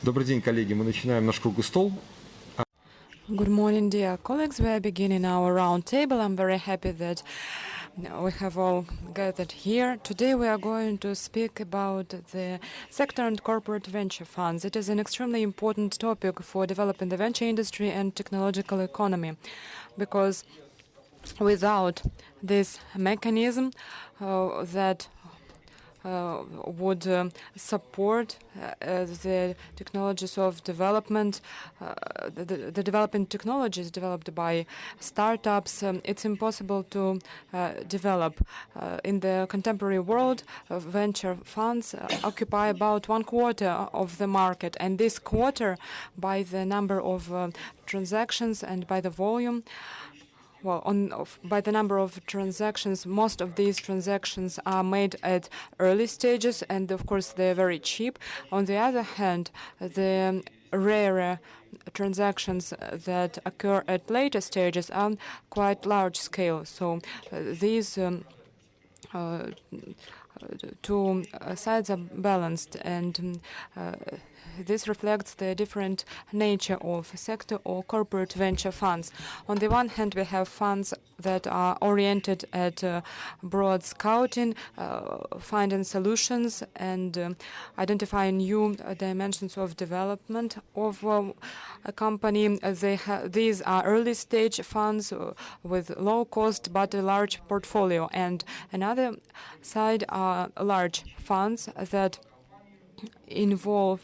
Добрый день, коллеги. Мы начинаем наш круглый стол. Good morning, dear colleagues. We are beginning our round table. I'm very happy that we have all gathered here. Today we are going to speak about the sector and corporate venture funds. It is an extremely important topic for developing the venture industry and technological economy, because without this mechanism that would support the technologies of development, the developing technologies developed by startups. It's impossible to develop. In the contemporary world, venture funds occupy about 1/4 of the market, and this quarter, by the number of transactions and by the volume, by the number of transactions, most of these transactions are made at early stages, and of course they're very cheap. On the other hand, the rarer transactions that occur at later stages are quite large scale. So these two sides are balanced, and this reflects the different nature of sector or corporate venture funds. On the one hand, we have funds that are oriented at broad scouting, finding solutions, and identifying new dimensions of development of a company. These are early stage funds with low cost but a large portfolio. And another side are large funds that involve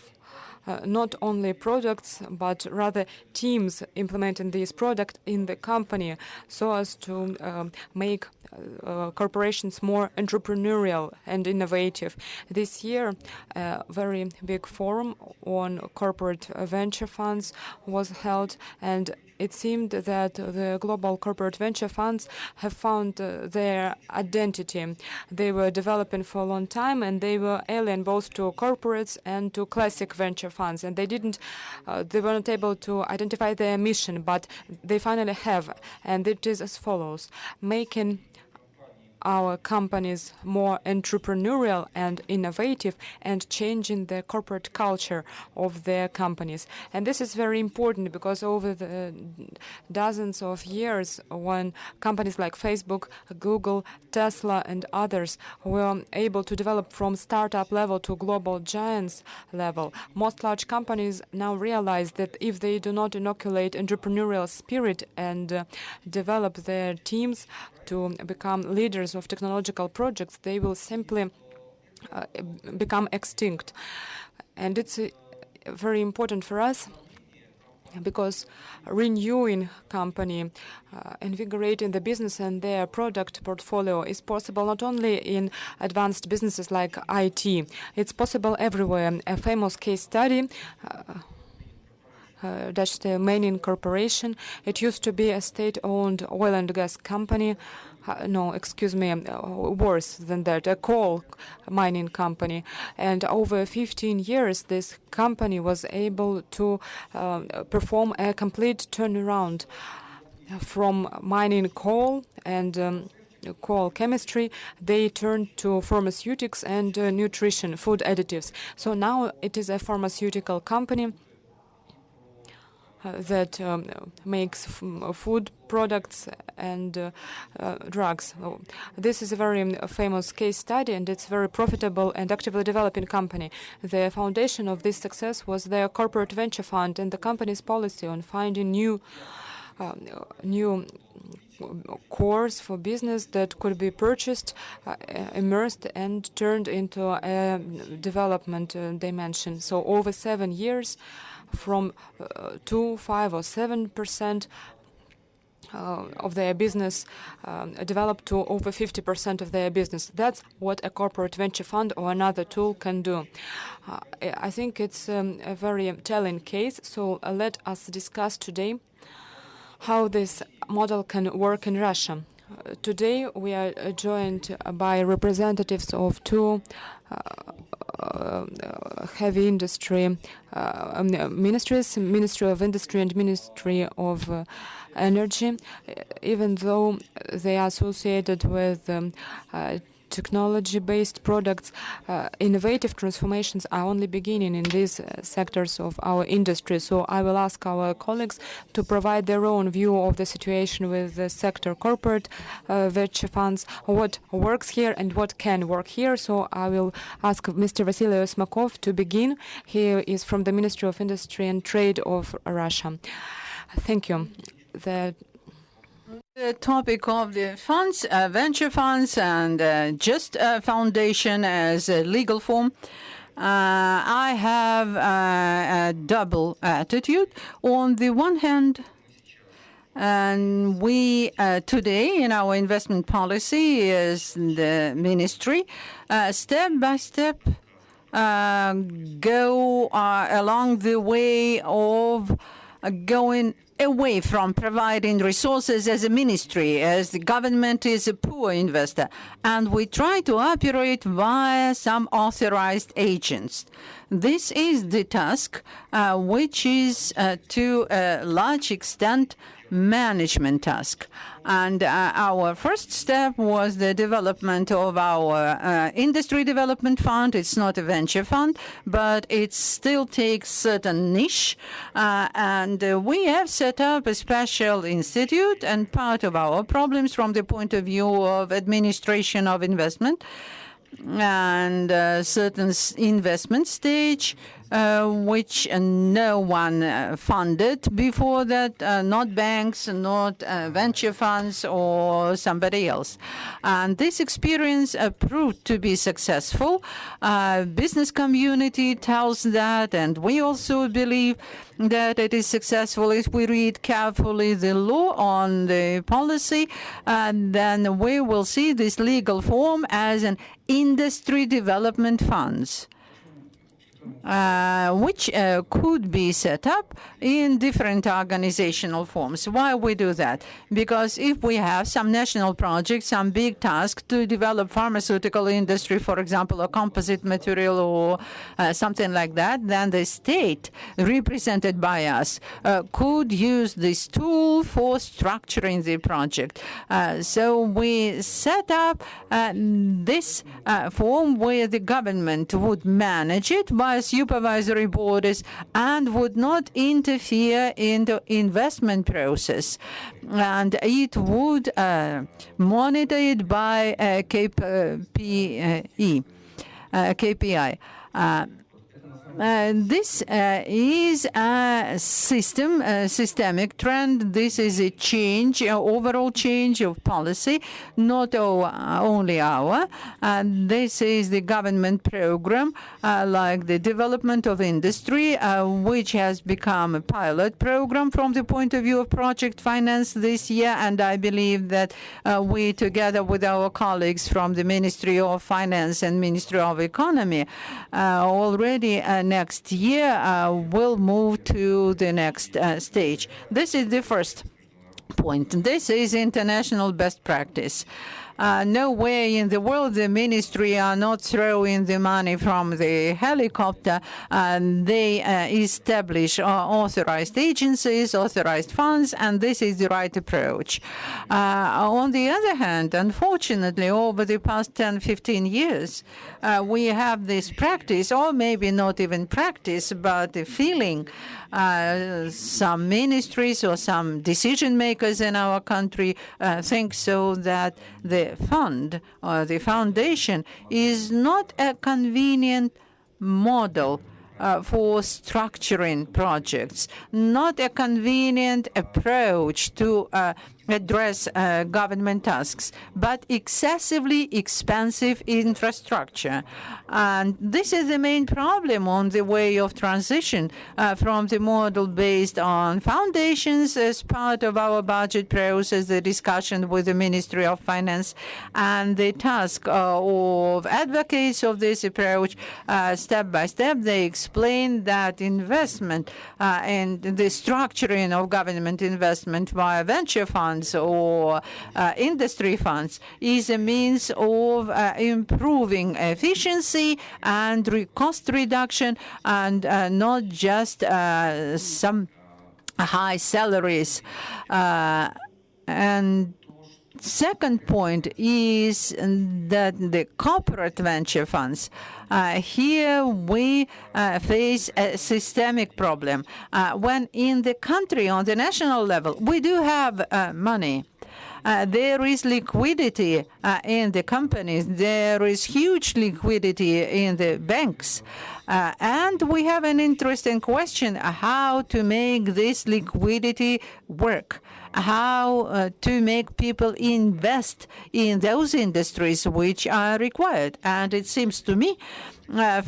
not only products, but rather teams implementing this product in the company, so as to make corporations more entrepreneurial and innovative. This year, a very big forum on corporate venture funds was held, and it seemed that the global corporate venture funds have found their identity. They were developing for a long time, and they were alien both to corporates and to classic venture funds. And they were not able to identify their mission, but they finally have. And it is as follows: making our companies more entrepreneurial and innovative, and changing the corporate culture of their companies. And this is very important, because over the dozens of years, when companies like Facebook, Google, Tesla, and others were able to develop from startup level to global giants level, most large companies now realize that if they do not inoculate entrepreneurial spirit and develop their teams to become leaders of technological projects, they will simply become extinct. And it's very important for us, because renewing company, invigorating the business and their product portfolio is possible not only in advanced businesses like IT. It's possible everywhere. A famous case study, Dutch Mining Corporation. It used to be a state-owned oil and gas company. Worse than that, a coal mining company. And over 15 years, this company was able to perform a complete turnaround from mining coal and coal chemistry. They turned to pharmaceutics and nutrition, food additives. So now it is a pharmaceutical company that makes food products and drugs. This is a very famous case study, and it's a very profitable and actively developing company. The foundation of this success was their corporate venture fund and the company's policy on finding new cores for business that could be purchased, immersed, and turned into a development dimension. So over 7 years, from 2, 5, or 7% of their business developed to over 50% of their business. That's what a corporate venture fund or another tool can do. I think it's a very telling case. So let us discuss today how this model can work in Russia. Today we are joined by representatives of two heavy industry ministries, Ministry of Industry and Ministry of Energy, even though they are associated with technology-based products. Innovative transformations are only beginning in these sectors of our industry. So I will ask our colleagues to provide their own view of the situation with the sector corporate venture funds, what works here and what can work here. So I will ask Mr. Vasily Osmakov to begin. He is from the Ministry of Industry and Trade of Russia. Thank you. The topic of the funds, venture funds, and just foundation as a legal form. I have a double attitude. On the one hand, and we today in our investment policy as the ministry, step by step, go along the way of going away from providing resources as a ministry, as the government is a poor investor, and we try to operate via some authorized agents. This is the task, which is to a large extent management task. And our first step was the development of our industry development fund. It's not a venture fund, but it still takes certain niche. And we have set up a special institute, and part of our problems from the point of view of administration of investment and certain investment stage, which no one funded before that, not banks, not venture funds or somebody else. And this experience proved to be successful. Business community tells that, and we also believe that it is successful if we read carefully the law on the policy, and then we will see this legal form as an industry development funds. Which could be set up in different organizational forms. Why we do that? Because if we have some national project, some big task to develop pharmaceutical industry, for example, a composite material or something like that, then the state, represented by us, could use this tool for structuring the project. So we set up this form where the government would manage it by supervisory bodies and would not interfere in the investment process. And it would monitor it by KPI. This is a systemic trend. This is a change, overall change of policy, not only our. This is the government program, like the development of industry, which has become a pilot program from the point of view of project finance this year. And I believe that we, together with our colleagues from the Ministry of Finance and Ministry of Economy, already next year will move to the next stage. This is the first point. This is international best practice. Nowhere in the world the ministry are not throwing the money from the helicopter. They establish authorized agencies, authorized funds, and this is the right approach. On the other hand, unfortunately, over the past 10, 15 years, we have this practice, or maybe not even practice, but a feeling. Some ministries or some decision makers in our country think so that the fund or the foundation is not a convenient model for structuring projects, not a convenient approach to address government tasks, but excessively expensive infrastructure. And this is the main problem on the way of transition from the model based on foundations as part of our budget process, the discussion with the Ministry of Finance, and the task of advocates of this approach. Step by step, they explain that investment and the structuring of government investment via venture funds or industry funds is a means of improving efficiency and cost reduction, and not just some high salaries. And Second point is that the corporate venture funds, here we face a systemic problem. When in the country, on the national level, we do have money. There is liquidity in the companies. There is huge liquidity in the banks. And we have an interesting question, how to make this liquidity work, how to make people invest in those industries which are required. And it seems to me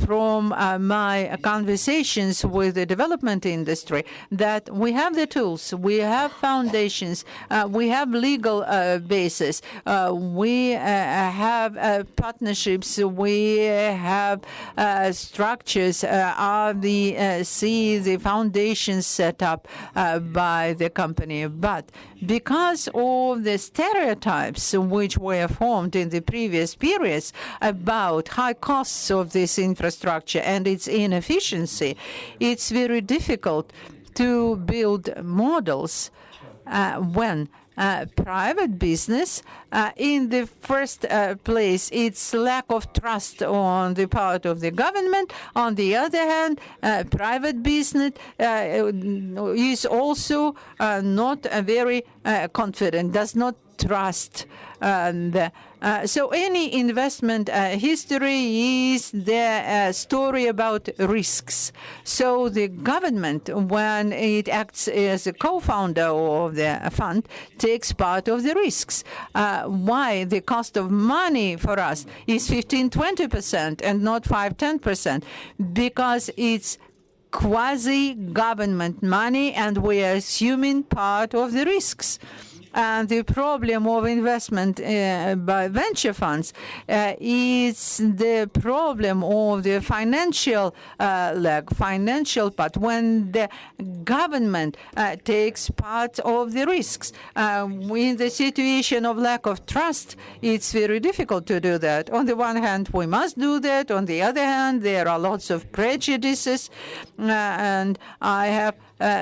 from my conversations with the development industry that we have the tools, we have foundations, we have legal basis, we have partnerships, we have structures, the foundations set up by the company. But because of the stereotypes which were formed in the previous periods about high costs of this infrastructure and its inefficiency, it's very difficult to build models when private business, in the first place, it's lack of trust on the part of the government. On the other hand, private business is also not very confident, does not trust. So any investment history is the story about risks. So the government, when it acts as a co-founder of the fund, takes part of the risks. Why the cost of money for us is 15-20% and not 5-10%? Because it's quasi-government money and we are assuming part of the risks. And the problem of investment by venture funds is the problem of the financial financial part. When the government takes part of the risks, in the situation of lack of trust, it's very difficult to do that. On the one hand, we must do that. On the other hand, there are lots of prejudices, and I have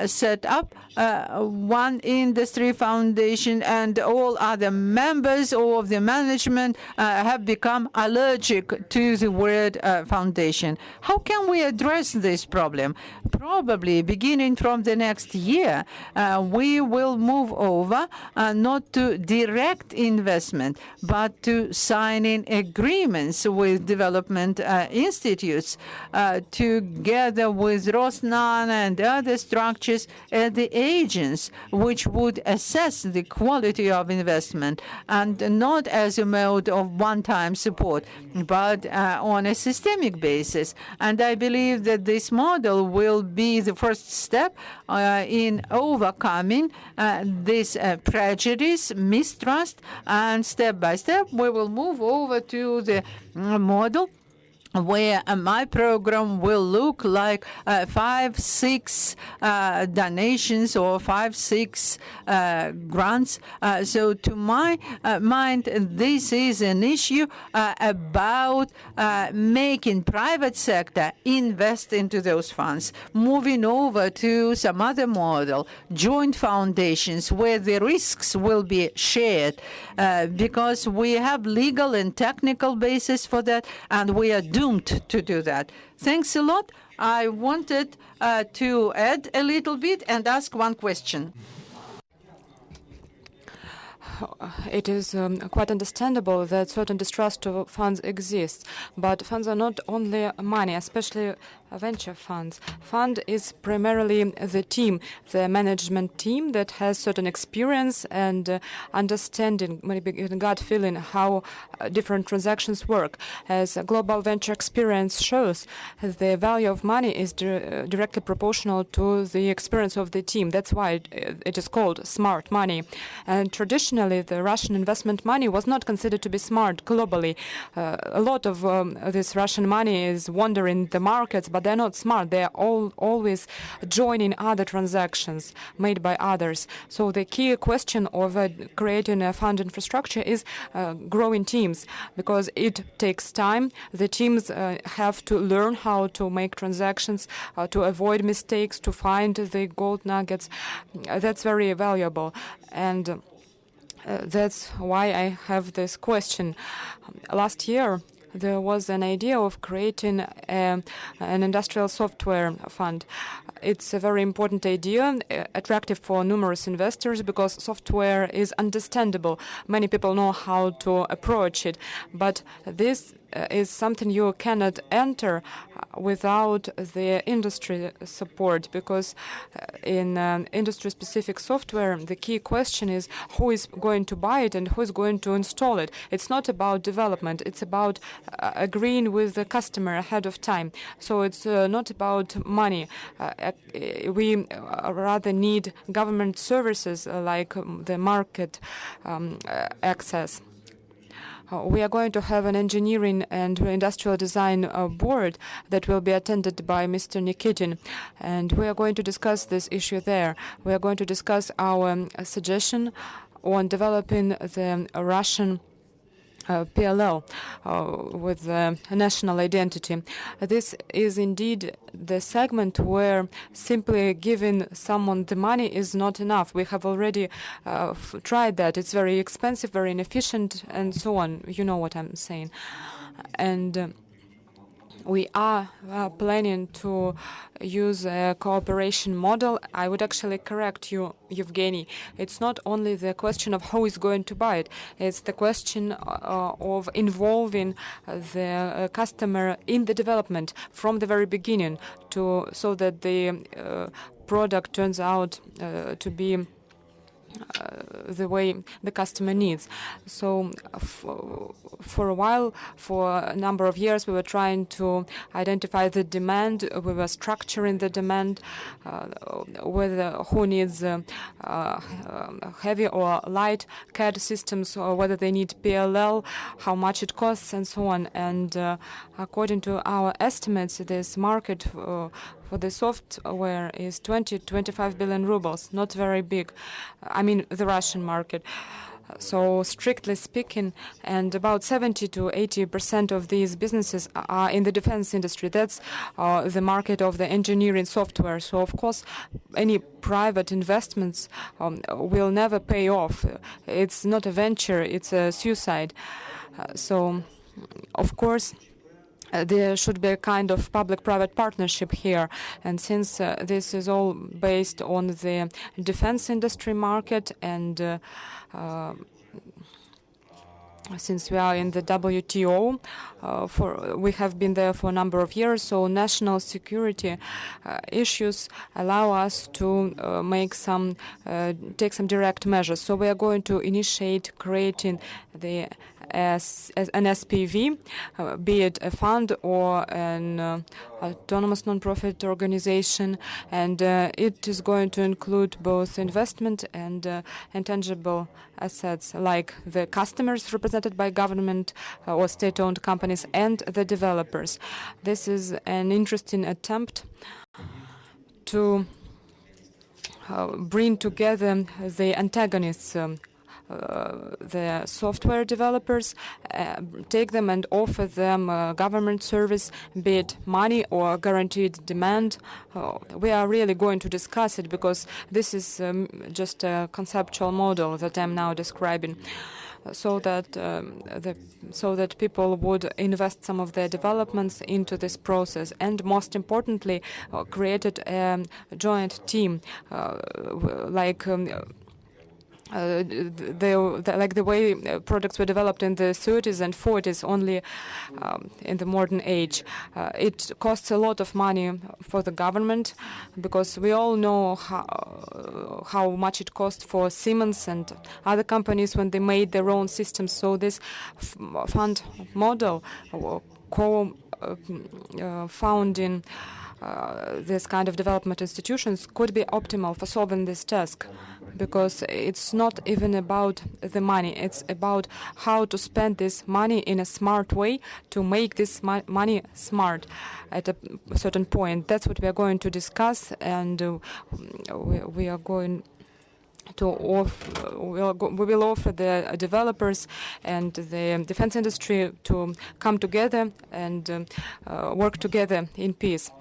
set up one industry foundation, and all other members of the management have become allergic to the word foundation. How can we address this problem? Probably beginning from the next year, we will move over not to direct investment, but to signing agreements with development institutes together with Rosnan and other structures at the agents which would assess the quality of investment, and not as a mode of one-time support, but on a systemic basis. And I believe that this model will be the first step in overcoming this prejudice, mistrust, and step by step we will move over to the model where my program will look like 5-6 donations or 5-6 grants. So to my mind, this is an issue about making private sector invest into those funds, moving over to some other model, joint foundations where the risks will be shared, because we have legal and technical basis for that, and we are doomed to do that. Thanks a lot. I wanted to add a little bit and ask one question. It is quite understandable that certain distrust of funds exists, but funds are not only money, especially venture funds. Fund is primarily the team, the management team that has certain experience and understanding, maybe gut feeling how different transactions work. As global venture experience shows, the value of money is directly proportional to the experience of the team. That's why it is called smart money. And traditionally, the Russian investment money was not considered to be smart globally. A lot of this Russian money is wandering the markets, but they're not smart. They are always joining other transactions made by others. So the key question of creating a fund infrastructure is growing teams, because it takes time. The teams have to learn how to make transactions, to avoid mistakes, to find the gold nuggets. That's very valuable. And That's why I have this question. Last year, there was an idea of creating an industrial software fund. It's a very important idea, attractive for numerous investors because software is understandable. Many people know how to approach it, but this is something you cannot enter without the industry support, because in industry-specific software, the key question is who is going to buy it and who is going to install it. It's not about development, it's about agreeing with the customer ahead of time. So it's not about money. We rather need government services like the market access. We are going to have an engineering and industrial design board that will be attended by Mr. Nikitin, and we are going to discuss this issue there. We are going to discuss our suggestion on developing the Russian PLL with national identity. This is indeed the segment where simply giving someone the money is not enough. We have already tried that. It's very expensive, very inefficient, and so on. You know what I'm saying. And we are planning to use a cooperation model. I would actually correct you, Evgeny. It's not only the question of who is going to buy it. It's the question of involving the customer in the development from the very beginning, so that the product turns out to be the way the customer needs. So for a while, for a number of years, we were trying to identify the demand. We were structuring the demand, whether who needs heavy or light CAD systems, or whether they need PLL, how much it costs, and so on. And according to our estimates, this market for the software is 20-25 billion rubles, not very big. I mean, the Russian market. So strictly speaking, and about 70-80% of these businesses are in the defense industry. That's the market of the engineering software. So of course, any private investments will never pay off. It's not a venture, it's a suicide. So of course, there should be a kind of public-private partnership here. And since this is all based on the defense industry market, and since we are in the WTO, we have been there for a number of years, so national security issues allow us to take some direct measures. So we are going to initiate creating as an SPV, be it a fund or an autonomous non-profit organization, and it is going to include both investment and intangible assets, like the customers represented by government or state-owned companies and the developers. This is an interesting attempt to bring together the antagonists, the software developers, take them and offer them government service, be it money or guaranteed demand. We are really going to discuss it, because this is just a conceptual model that I'm now describing, so that people would invest some of their developments into this process, and most importantly, created a joint team, like the way products were developed in the 30s and 40s, only in the modern age. It costs a lot of money for the government, because we all know how much it cost for Siemens and other companies when they made their own systems. So this fund model, founding this kind of development institutions, could be optimal for solving this task, because it's not even about the money. It's about how to spend this money in a smart way to make this money smart at a certain point. That's what we are going to discuss, and we are going to we will offer the developers and the defense industry to come together and work together in peace.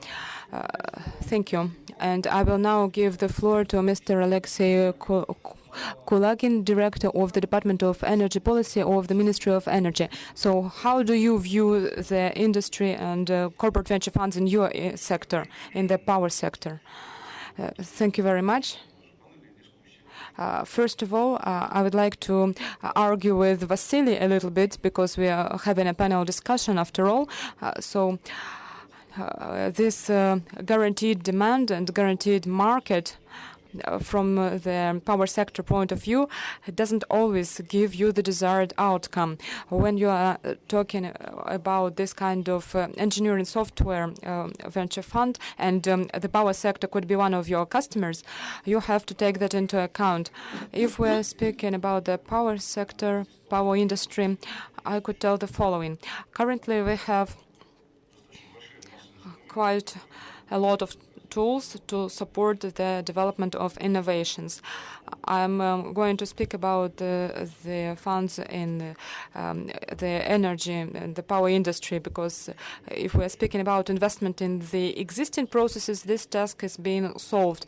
Thank you. And I will now give the floor to Mr. Alexei Kulagin, Director of the Department of Energy Policy of the Ministry of Energy. So how do you view the industry and corporate venture funds in your sector, in the power sector? Thank you very much. First of all, I would like to argue with Vasily a little bit because we are having a panel discussion after all. This guaranteed demand and guaranteed market from the power sector point of view, it doesn't always give you the desired outcome. When you are talking about this kind of engineering software venture fund and the power sector could be one of your customers, you have to take that into account. If we're speaking about the power sector, power industry, I could tell the following. Currently, we have quite a lot of tools to support the development of innovations. I'm going to speak about the funds in the energy and the power industry, because if we're speaking about investment in the existing processes, this task is being solved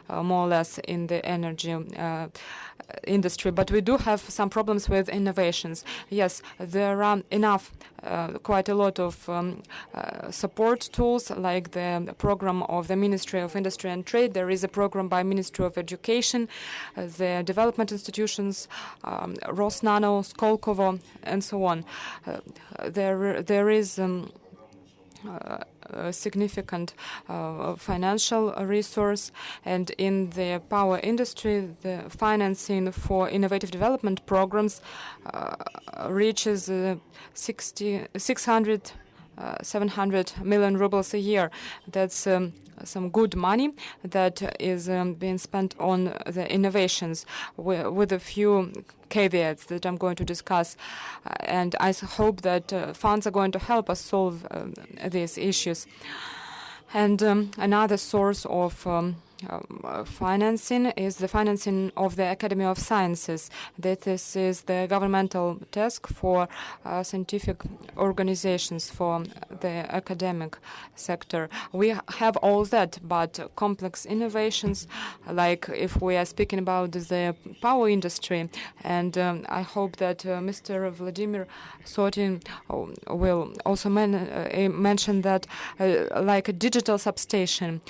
more or less in the energy industry. But we do have some problems with innovations. Yes, there are enough, quite a lot of support tools, like the program of the Ministry of Industry and Trade. There is a program by Ministry of Education, the development institutions, Rosnano, Skolkovo, and so on. There is a significant financial resource, and in the power industry, the financing for innovative development programs reaches 600, 700 million rubles a year. That's some good money that is being spent on the innovations, with a few caveats that I'm going to discuss. And I hope that funds are going to help us solve these issues. And another source of financing is the financing of the Academy of Sciences. This is the governmental task for scientific organizations, for the academic sector. We have all that, but complex innovations, like if we are speaking about the power industry, and I hope that Mr. Vladimir Sotin will also mention that, like a digital substation,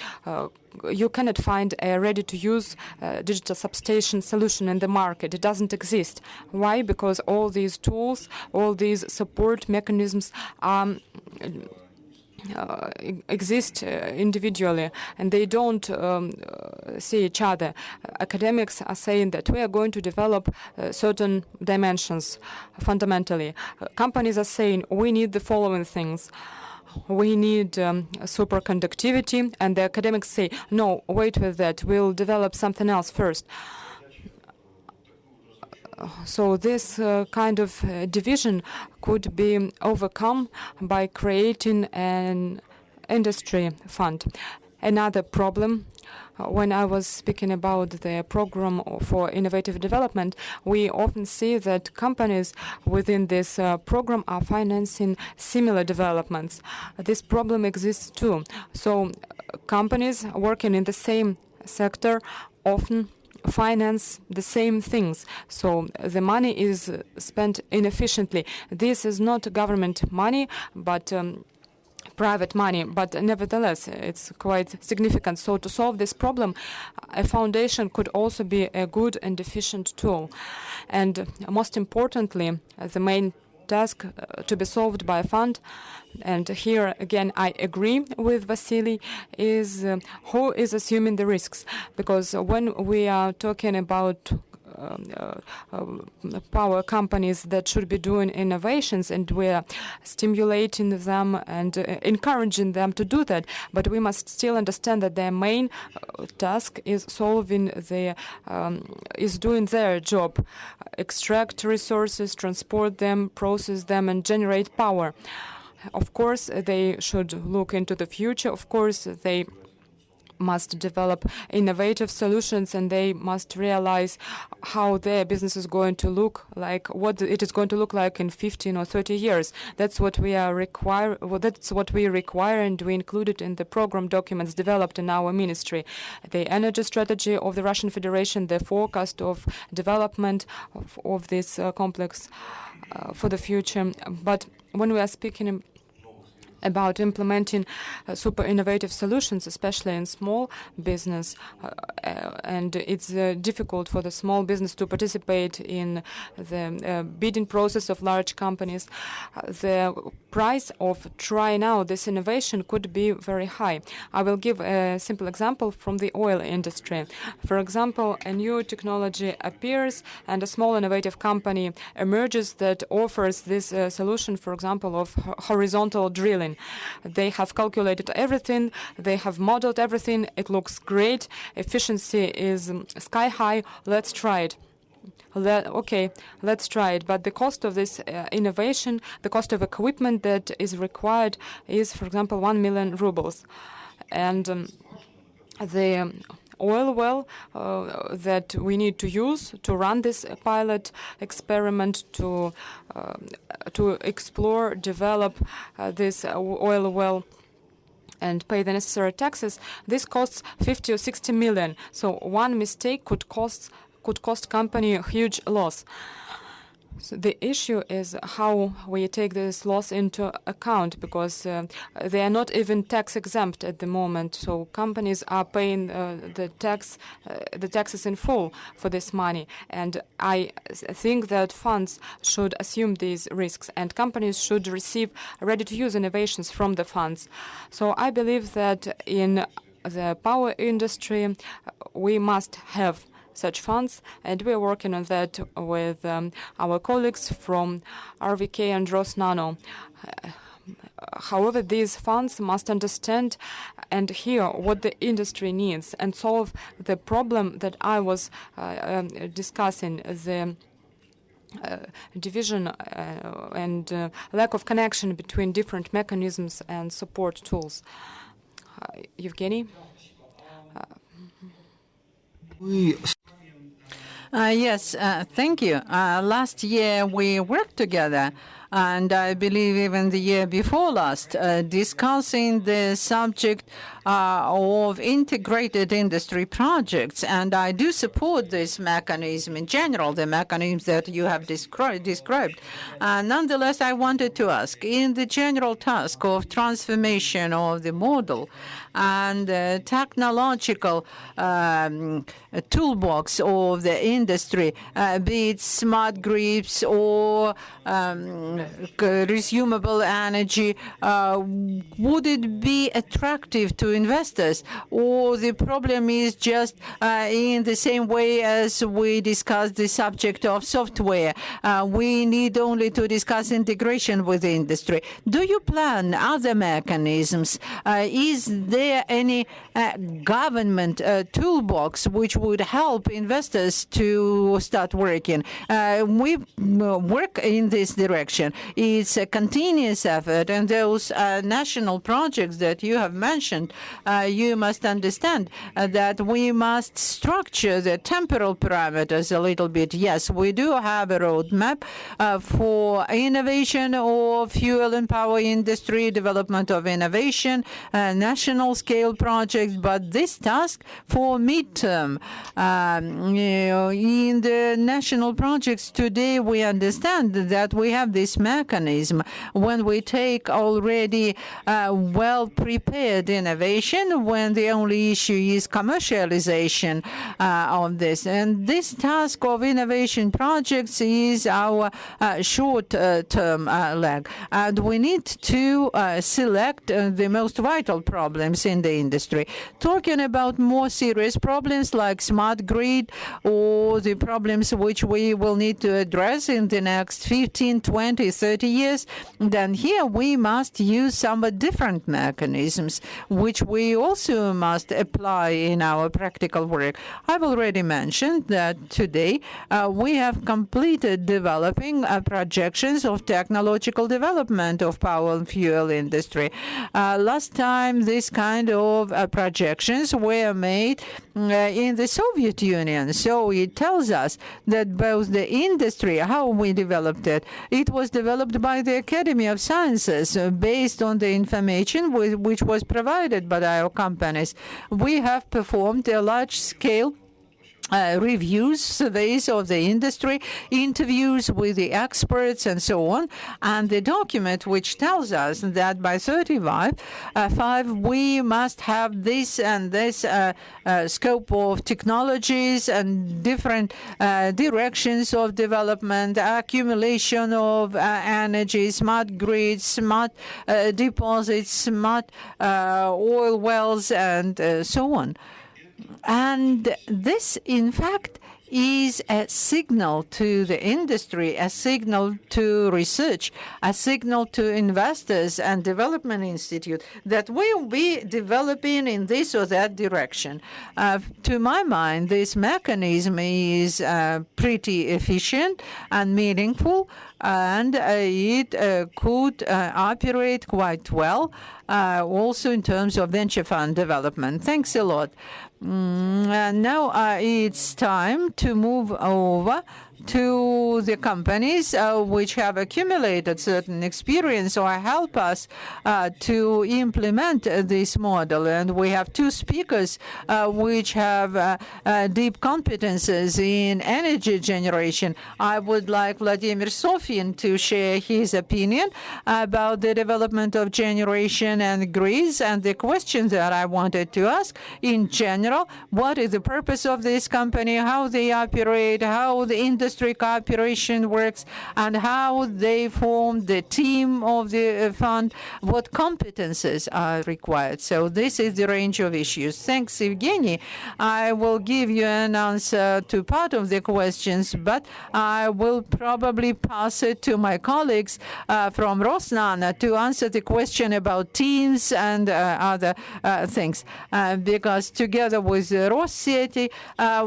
you cannot find a ready-to-use digital substation solution in the market. It doesn't exist. Why? Because all these tools, all these support mechanisms exist individually, and they don't see each other. Academics are saying that we are going to develop certain dimensions fundamentally. Companies are saying we need the following things. We need superconductivity, and the academics say, no, wait with that, we'll develop something else first. So this kind of division could be overcome by creating an industry fund. Another problem, when I was speaking about the program for innovative development, we often see that companies within this program are financing similar developments. This problem exists too. So companies working in the same sector often finance the same things. So the money is spent inefficiently. This is not government money, but private money, but nevertheless, it's quite significant. So to solve this problem, a foundation could also be a good and efficient tool. And most importantly, the main task to be solved by a fund, and here again I agree with Vasily, is who is assuming the risks. Because when we are talking about power companies that should be doing innovations, and we're stimulating them and encouraging them to do that, but we must still understand that their main task is doing their job: extract resources, transport them, process them, and generate power. Of course, they should look into the future. Of course, they must develop innovative solutions, and they must realize how their business is going to look like, what it is going to look like in 15 or 30 years. That's what we require, and we include it in the program documents developed in our ministry. The energy strategy of the Russian Federation, the forecast of development of this complex for the future. But when we are speaking about implementing super innovative solutions, especially in small business, and it's difficult for the small business to participate in the bidding process of large companies. The price of trying out this innovation could be very high. I will give a simple example from the oil industry. For example, a new technology appears and a small innovative company emerges that offers this solution, for example, of horizontal drilling. They have calculated everything, they have modeled everything, it looks great, efficiency is sky high, let's try it. Okay, let's try it. But the cost of this innovation, the cost of equipment that is required is, for example, 1 million rubles. And the oil well that we need to use to run this pilot experiment, to explore, develop this oil well and pay the necessary taxes, this costs 50 or 60 million. So one mistake could cost company a huge loss. So the issue is how we take this loss into account, because they are not even tax exempt at the moment. So companies are paying the taxes in full for this money. And I think that funds should assume these risks, and companies should receive ready-to-use innovations from the funds. So I believe that in the power industry we must have such funds, and we are working on that with our colleagues from RVK and Rosnano. However, these funds must understand and hear what the industry needs and solve the problem that I was discussing, the division and lack of connection between different mechanisms and support tools. Evgeny? Yes, thank you. Last year we worked together, and I believe even the year before last, discussing the subject of integrated industry projects. And I do support this mechanism in general, the mechanisms that you have described. Nonetheless, I wanted to ask, in the general task of transformation of the model and technological toolbox of the industry, be it smart grids or resumable energy, would it be attractive to investors, or the problem is just in the same way as we discussed the subject of software? We need only to discuss integration with the industry. Do you plan other mechanisms? Is there any government toolbox which would help investors to start working? We work in this direction. It's a continuous effort, and those national projects that you have mentioned, you must understand that we must structure the temporal parameters a little bit. Yes, we do have a roadmap for innovation of fuel and power industry, development of innovation, national scale projects, but this task for midterm. In the national projects today, we understand that we have this mechanism when we take already well-prepared innovation, when the only issue is commercialization of this. And this task of innovation projects is our short-term leg. And we need to select the most vital problems in the industry. Talking about more serious problems like smart grid, or the problems which we will need to address in the next 15, 20, 20, 30 years, then here we must use somewhat different mechanisms, which we also must apply in our practical work. I've already mentioned that today we have completed developing projections of technological development of power and fuel industry. Last time this kind of projections were made in the Soviet Union. So it tells us that both the industry, how we developed it, it was developed by the Academy of Sciences based on the information which was provided by our companies. We have performed a large-scale reviews, surveys of the industry, interviews with the experts, and so on. And the document which tells us that by 35, we must have this and this scope of technologies and different directions of development, accumulation of energy, smart grids, smart deposits, smart oil wells, and so on. And this, in fact, is a signal to the industry, a signal to research, a signal to investors and development institute that we'll be developing in this or that direction. To my mind, this mechanism is pretty efficient and meaningful, and it could operate quite well, also in terms of venture fund development. Thanks a lot. Now it's time to move over to the companies which have accumulated certain experience or help us to implement this model. And we have two speakers which have deep competences in energy generation. I would like Vladimir Sofin to share his opinion about the development of generation and grids, and the question that I wanted to ask in general, what is the purpose of this company, how they operate, how the industry cooperation works, and how they form the team of the fund, what competences are required. So this is the range of issues. Thanks, Evgeny. I will give you an answer to part of the questions, but I will probably pass it to my colleagues from Rosnano to answer the question about teams and other things. Because together with Rosseti,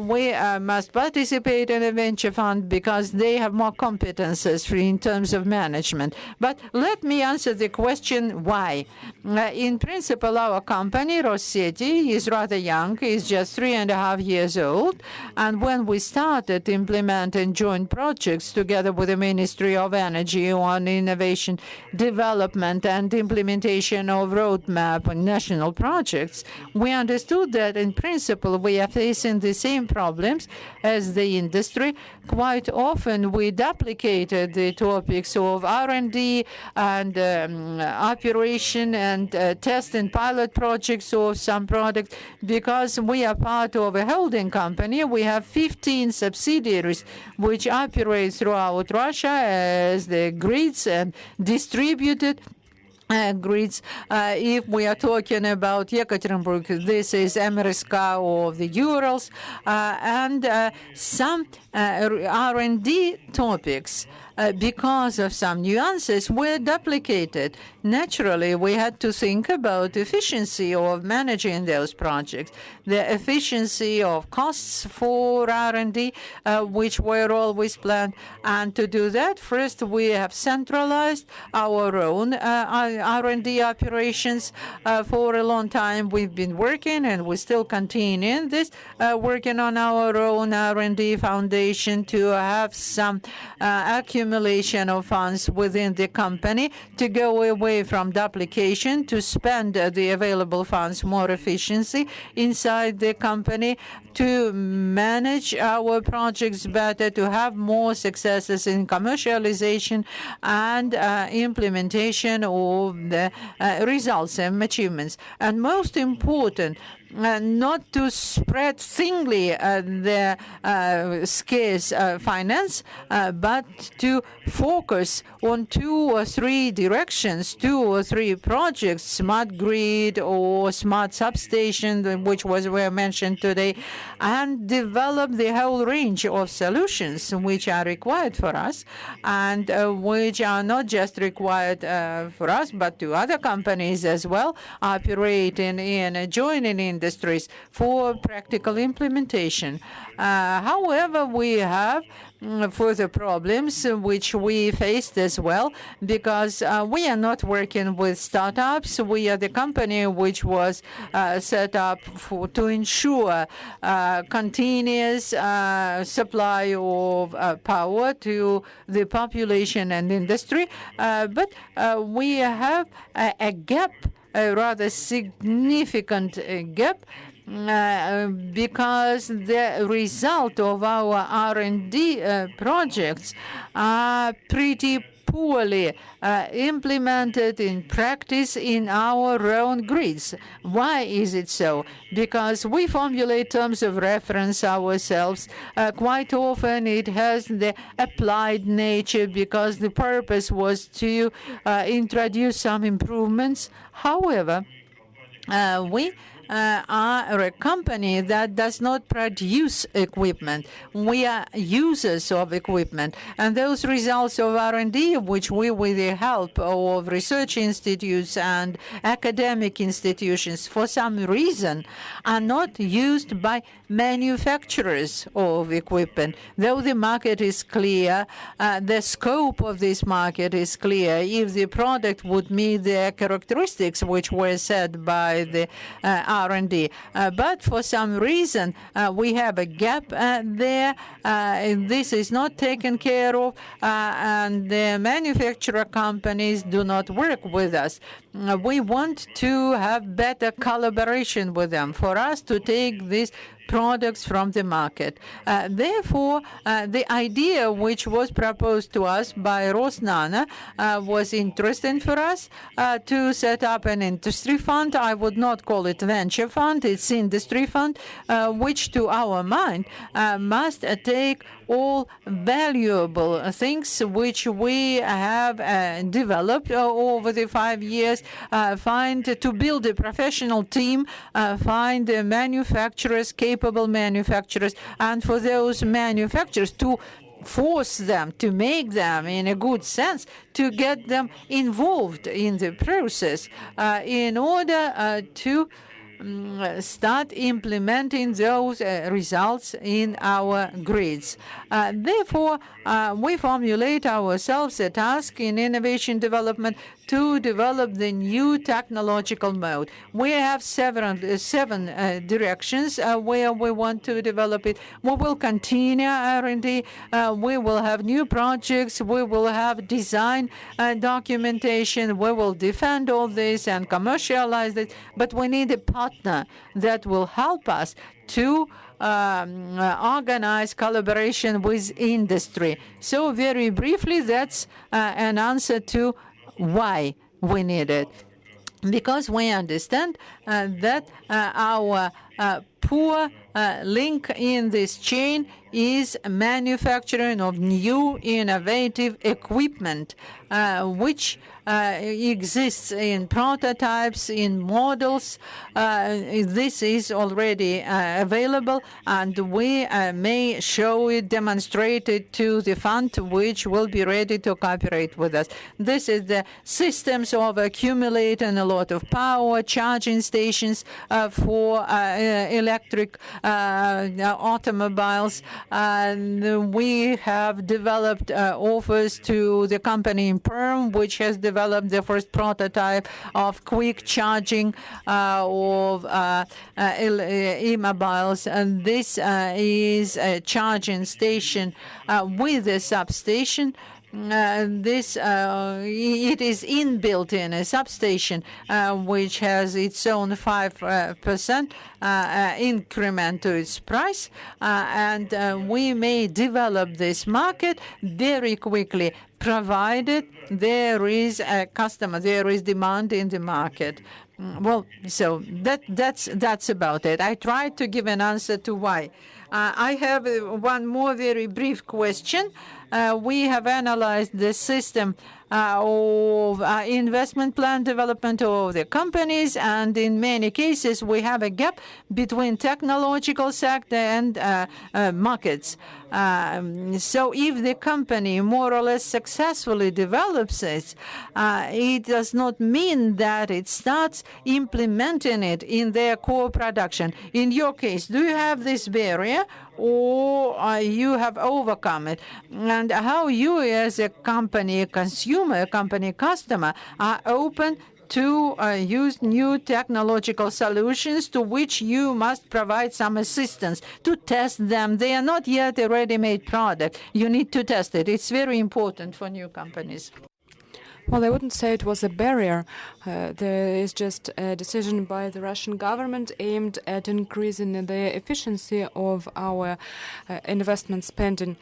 we must participate in a venture fund because they have more competences in terms of management. But let me answer the question why. In principle, our company, Rosseti, is rather young, is just 3.5 years old. And when we started implementing joint projects together with the Ministry of Energy on innovation, development, and implementation of roadmap and national projects, we understood that in principle we are facing the same problems as the industry. Quite often we duplicated the topics of R&D and operation and test and pilot projects of some products because we are part of a holding company. We have 15 subsidiaries which operate throughout Russia as the grids and distributed grids. If we are talking about Yekaterinburg, this is MRSK of the Urals, and some R&D topics, because of some nuances, were duplicated. Naturally, we had to think about efficiency of managing those projects, the efficiency of costs for R&D, which were always planned. And to do that, first we have centralized our own R&D operations. For a long time, we've been working, and we still continue this, working on our own R&D foundation to have some accumulation of funds within the company to go away from duplication, to spend the available funds more efficiently inside the company, to manage our projects better, to have more successes in commercialization and implementation of the results and achievements. And most important, not to spread singly the scarce finance, but to focus on 2 or 3 directions, 2 or 3 projects, smart grid or smart substation, which were mentioned today, and develop the whole range of solutions which are required for us and which are not just required for us, but to other companies as well, operating in adjoining industries for practical implementation. However, we have further problems which we faced as well, because we are not working with startups. We are the company which was set up to ensure continuous supply of power to the population and industry. But we have a gap, a rather significant gap, because the result of our R&D projects are pretty poorly implemented in practice in our own grids. Why is it so? Because we formulate terms of reference ourselves. Quite often it has the applied nature because the purpose was to introduce some improvements. However, we are a company that does not produce equipment. We are users of equipment. And those results of R&D, which we, with the help of research institutes and academic institutions, for some reason, are not used by manufacturers of equipment. Though the market is clear, the scope of this market is clear. If the product would meet the characteristics which were set by the R&D. But for some reason, we have a gap there. This is not taken care of, and the manufacturer companies do not work with us. We want to have better collaboration with them for us to take these products from the market. Therefore, the idea which was proposed to us by Rosnano was interesting for us to set up an industry fund. I would not call it venture fund, it's industry fund, which to our mind must take all valuable things which we have developed over the 5 years, to build a professional team, find manufacturers, capable manufacturers, and for those manufacturers to force them, to make them, in a good sense, to get them involved in the process in order to start implementing those results in our grids. Therefore, we formulate ourselves a task in innovation development to develop the new technological mode. We have seven directions where we want to develop it. We will continue R&D. We will have new projects. We will have design documentation. We will defend all this and commercialize it. But we need a partner that will help us to organize collaboration with industry. So very briefly, that's an answer to why we need it. Because we understand that our poor link in this chain is manufacturing of new innovative equipment, which exists in prototypes, in models. This is already available, and we may show it, demonstrate it to the fund, which will be ready to cooperate with us. This is the systems of accumulating a lot of power, charging stations for electric automobiles. We have developed offers to the company Innnопроm, which has developed the first prototype of quick charging of e-mobiles. And this is a charging station with a substation. It is inbuilt in a substation which has its own 5% increment to its price, and we may develop this market very quickly, provided there is a customer, there is demand in the market. Well, so that's about it. I tried to give an answer to why. I have one more very brief question. We have analyzed the system of investment plan development of the companies, and in many cases we have a gap between technological sector and markets. So if the company more or less successfully develops it, it does not mean that it starts implementing it in their core production. In your case, do you have this barrier, or you have overcome it? And how you as a company consumer, company customer, are open to use new technological solutions to which you must provide some assistance to test them. They are not yet a ready-made product. You need to test it. It's very important for new companies. Well, I wouldn't say it was a barrier. There is just a decision by the Russian government aimed at increasing the efficiency of our investment spending.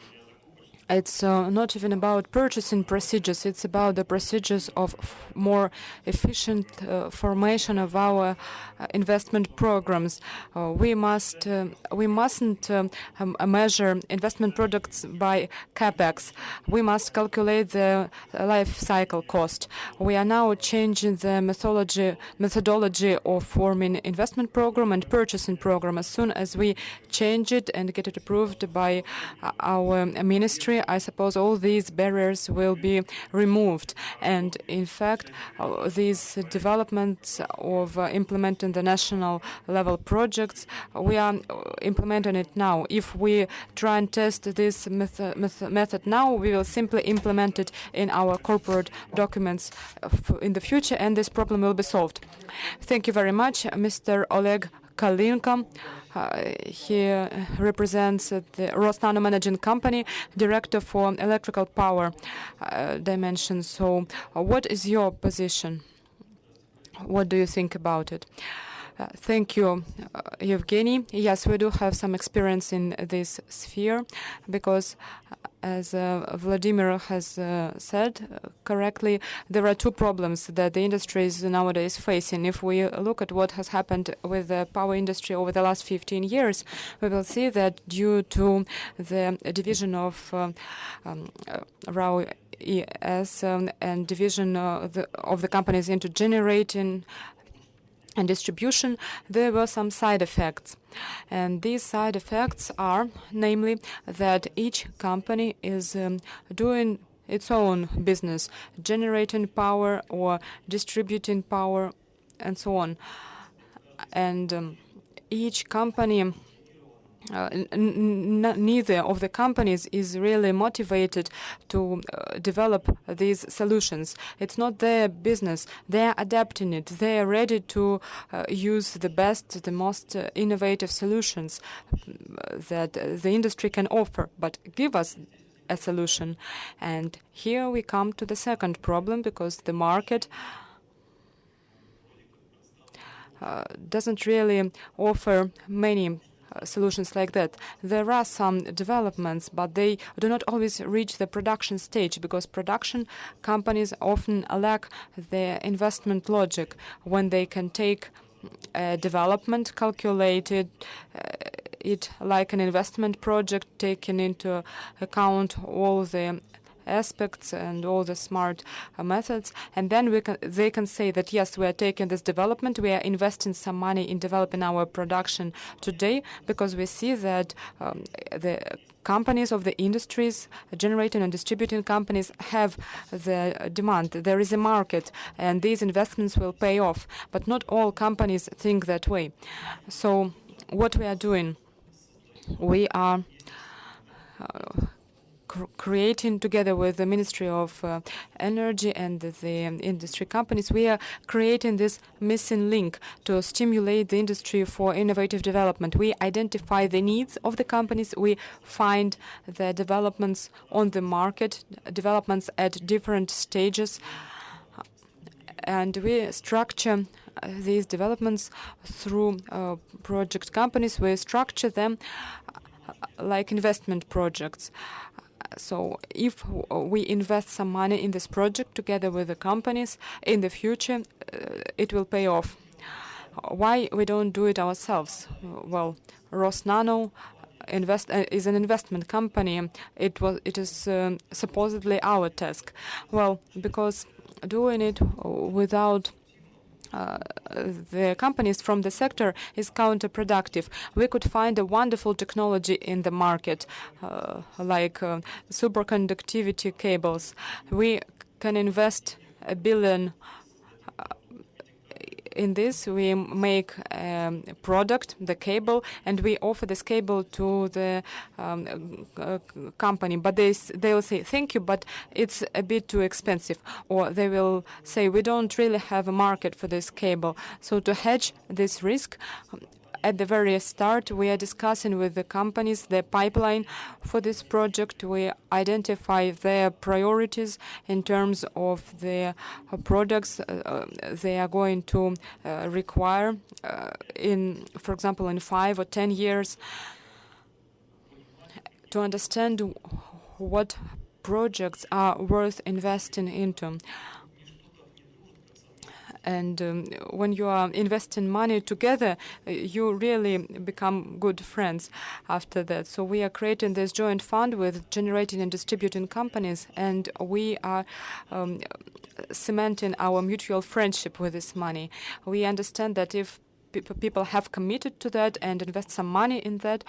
It's not even about purchasing procedures. It's about the procedures of more efficient formation of our investment programs. We mustn't measure investment products by capex. We must calculate the life cycle cost. We are now changing the methodology of forming investment program and purchasing program. As soon as we change it and get it approved by our ministry, I suppose all these barriers will be removed. And in fact, these developments of implementing the national level projects, we are implementing it now. If we try and test this method now, we will simply implement it in our corporate documents in the future, and this problem will be solved. Thank you very much, Mr. Oleg Kalinko. He represents the Rosnano Managing Company, Director for Electrical Power Dimension. So what is your position? What do you think about it? Thank you, Evgeny. Yes, we do have some experience in this sphere because, as Vladimir has said correctly, there are two problems that the industry is nowadays facing. If we look at what has happened with the power industry over the last 15 years, we will see that due to the division of RAW ES and division of the companies into generating and distribution, there were some side effects. And these side effects are, namely, that each company is doing its own business, generating power or distributing power, and so on. And each company, neither of the companies is really motivated to develop these solutions. It's not their business. They're adapting it. They're ready to use the best, the most innovative solutions that the industry can offer, but give us a solution. And here we come to the second problem, because the market doesn't really offer many solutions like that. There are some developments, but they do not always reach the production stage, because production companies often lack the investment logic when they can take development, calculated it like an investment project, taking into account all the aspects and all the smart methods, and then they can say that yes, we are taking this development, we are investing some money in developing our production today, because we see that the companies of the industries, generating and distributing companies, have the demand. There is a market, and these investments will pay off. But not all companies think that way. So what we are doing, we are creating, together with the Ministry of Energy and the industry companies, we are creating this missing link to stimulate the industry for innovative development. We identify the needs of the companies, we find the developments on the market, developments at different stages, and we structure these developments through project companies. We structure them like investment projects. So if we invest some money in this project together with the companies, in the future it will pay off. Why we don't do it ourselves? Well, Rosnano is an investment company. It is supposedly our task. Well, because doing it without the companies from the sector is counterproductive. We could find a wonderful technology in the market, like superconductivity cables. We can invest $1 billion in this. We make a product, the cable, and we offer this cable to the company. But they will say, thank you, but it's a bit too expensive. Or they will say, we don't really have a market for this cable. So to hedge this risk, at the very start, we are discussing with the companies the pipeline for this project. We identify their priorities in terms of the products they are going to require, for example, in 5 or 10 years, to understand what projects are worth investing into. And when you are investing money together, you really become good friends after that. So we are creating this joint fund with generating and distributing companies, and we are cementing our mutual friendship with this money. We understand that if people have committed to that and invest some money in that,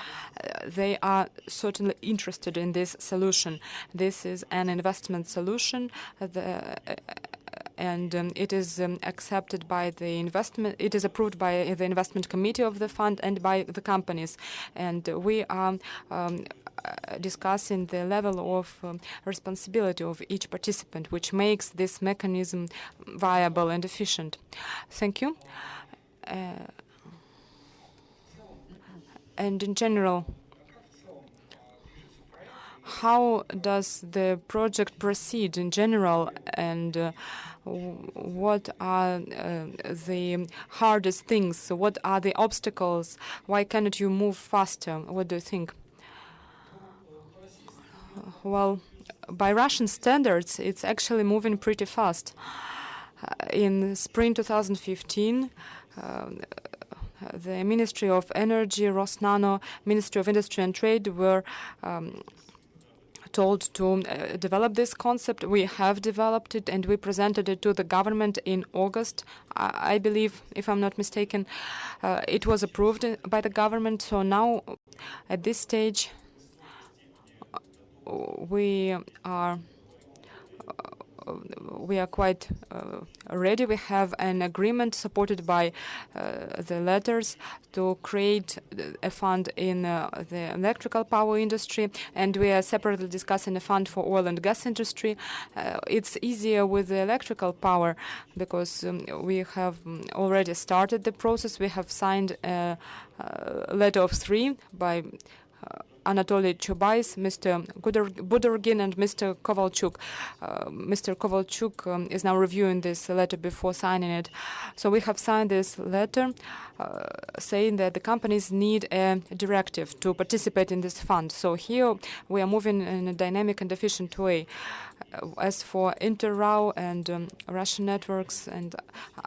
they are certainly interested in this solution. This is an investment solution. And it is accepted by the investment. It is approved by the investment committee of the fund and by the companies. And we are discussing the level of responsibility of each participant, which makes this mechanism viable and efficient. Thank you. And in general, how does the project proceed in general, and what are the hardest things? What are the obstacles? Why cannot you move faster? What do you think? Well, by Russian standards, it's actually moving pretty fast. In spring 2015, the Ministry of Energy, Rosnano, Ministry of Industry and Trade were told to develop this concept. We have developed it, and we presented it to the government in August, I believe, if I'm not mistaken. It was approved by the government. So now, at this stage, we are quite ready. We have an agreement supported by the letters to create a fund in the electrical power industry, and we are separately discussing a fund for oil and gas industry. It's easier with the electrical power because we have already started the process. We have signed a letter of 3 by Anatoly Chubais, Mr. Budorgin, and Mr. Kovalchuk. Mr. Kovalchuk is now reviewing this letter before signing it. So we have signed this letter saying that the companies need a directive to participate in this fund. So here we are moving in a dynamic and efficient way. As for Interrao and Russian networks and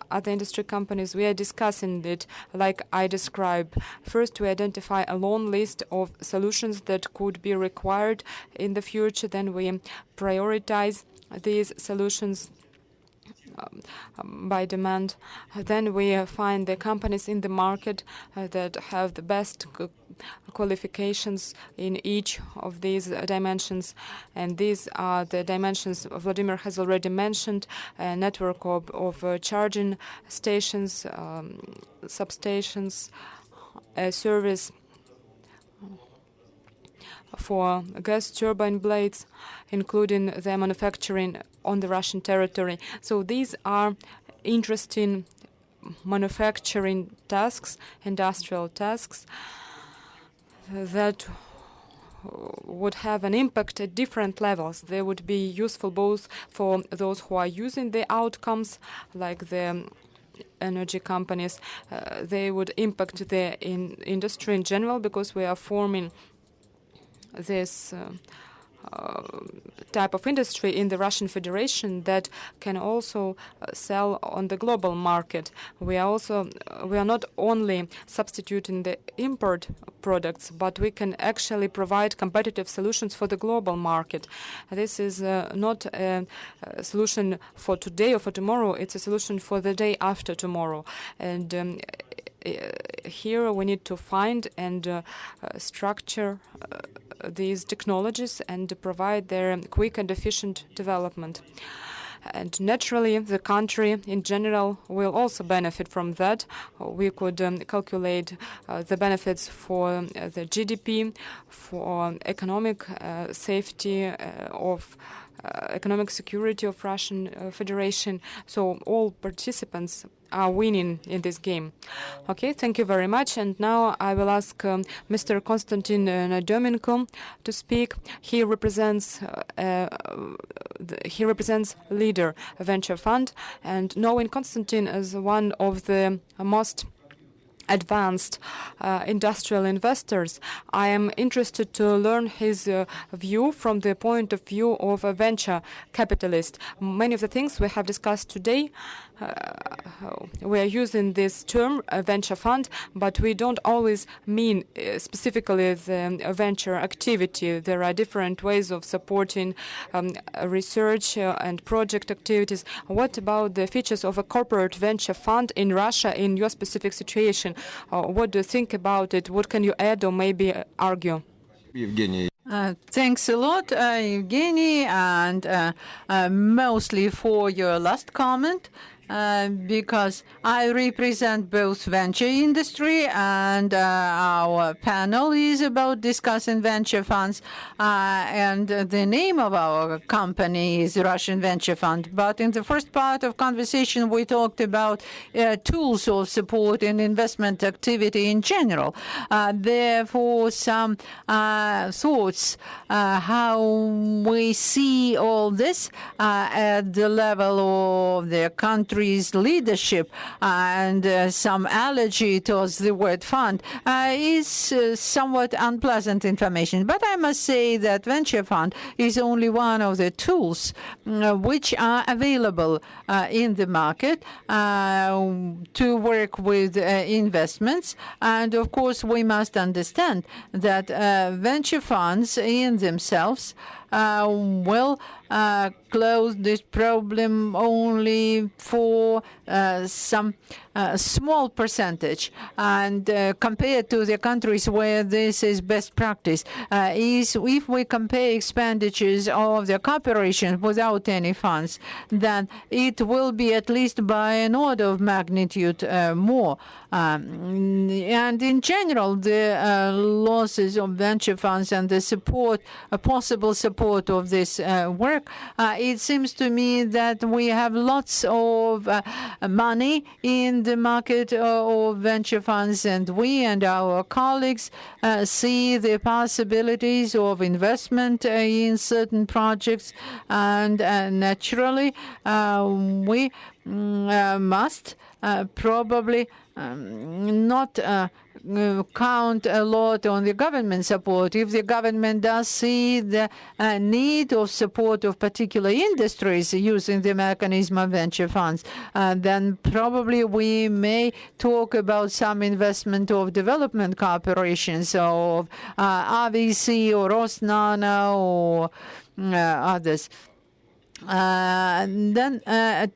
other industry companies, we are discussing it like I described. First, we identify a long list of solutions that could be required in the future. Then we prioritize these solutions by demand. Then we find the companies in the market that have the best qualifications in each of these dimensions, and these are the dimensions Vladimir has already mentioned: a network of charging stations, substations, a service for gas turbine blades, including their manufacturing on the Russian territory. So these are interesting manufacturing tasks, industrial tasks, that would have an impact at different levels. They would be useful both for those who are using the outcomes, like the energy companies. They would impact the industry in general, because we are forming this type of industry in the Russian Federation that can also sell on the global market. We are not only substituting the import products, but we can actually provide competitive solutions for the global market. This is not a solution for today or for tomorrow, it's a solution for the day after tomorrow. And here we need to find and structure these technologies and provide their quick and efficient development. And naturally, the country in general will also benefit from that. We could calculate the benefits for the GDP, for economic safety of economic security of Russian Federation. So all participants are winning in this game. Okay, thank you very much. And now I will ask Mr. Konstantin Nademenko to speak. He represents Leader Venture Fund, and knowing Konstantin as one of the most advanced industrial investors, I am interested to learn his view from the point of view of a venture capitalist. Many of the things we have discussed today, we are using this term, a venture fund, but we don't always mean specifically the venture activity. There are different ways of supporting research and project activities. What about the features of a corporate venture fund in Russia in your specific situation? What do you think about it? What can you add or maybe argue? Евгений. Thanks a lot, Evgeny, and mostly for your last comment. Because I represent both venture industry and our panel is about discussing venture funds. And the name of our company is Russian Venture Fund. But in the first part of conversation, we talked about tools of support and investment activity in general. Therefore, some thoughts how we see all this at the level of the country's leadership and some allergy towards the word fund is somewhat unpleasant information. But I must say that venture fund is only one of the tools which are available in the market to work with investments. And of course, we must understand that venture funds in themselves will close this problem only for some small percentage, and compared to the countries where this is best practice, is if we compare expenditures of the corporation without any funds, then it will be at least by an order of magnitude more. And in general, the losses of venture funds and the support, possible support of this work, it seems to me that we have lots of money in the market of venture funds, and we and our colleagues see the possibilities of investment in certain projects, and naturally we must probably not count a lot on the government support. If the government does see the need of support of particular industries using the mechanism of venture funds, then probably we may talk about some investment of development corporations of RVC or Rosnano or others. Then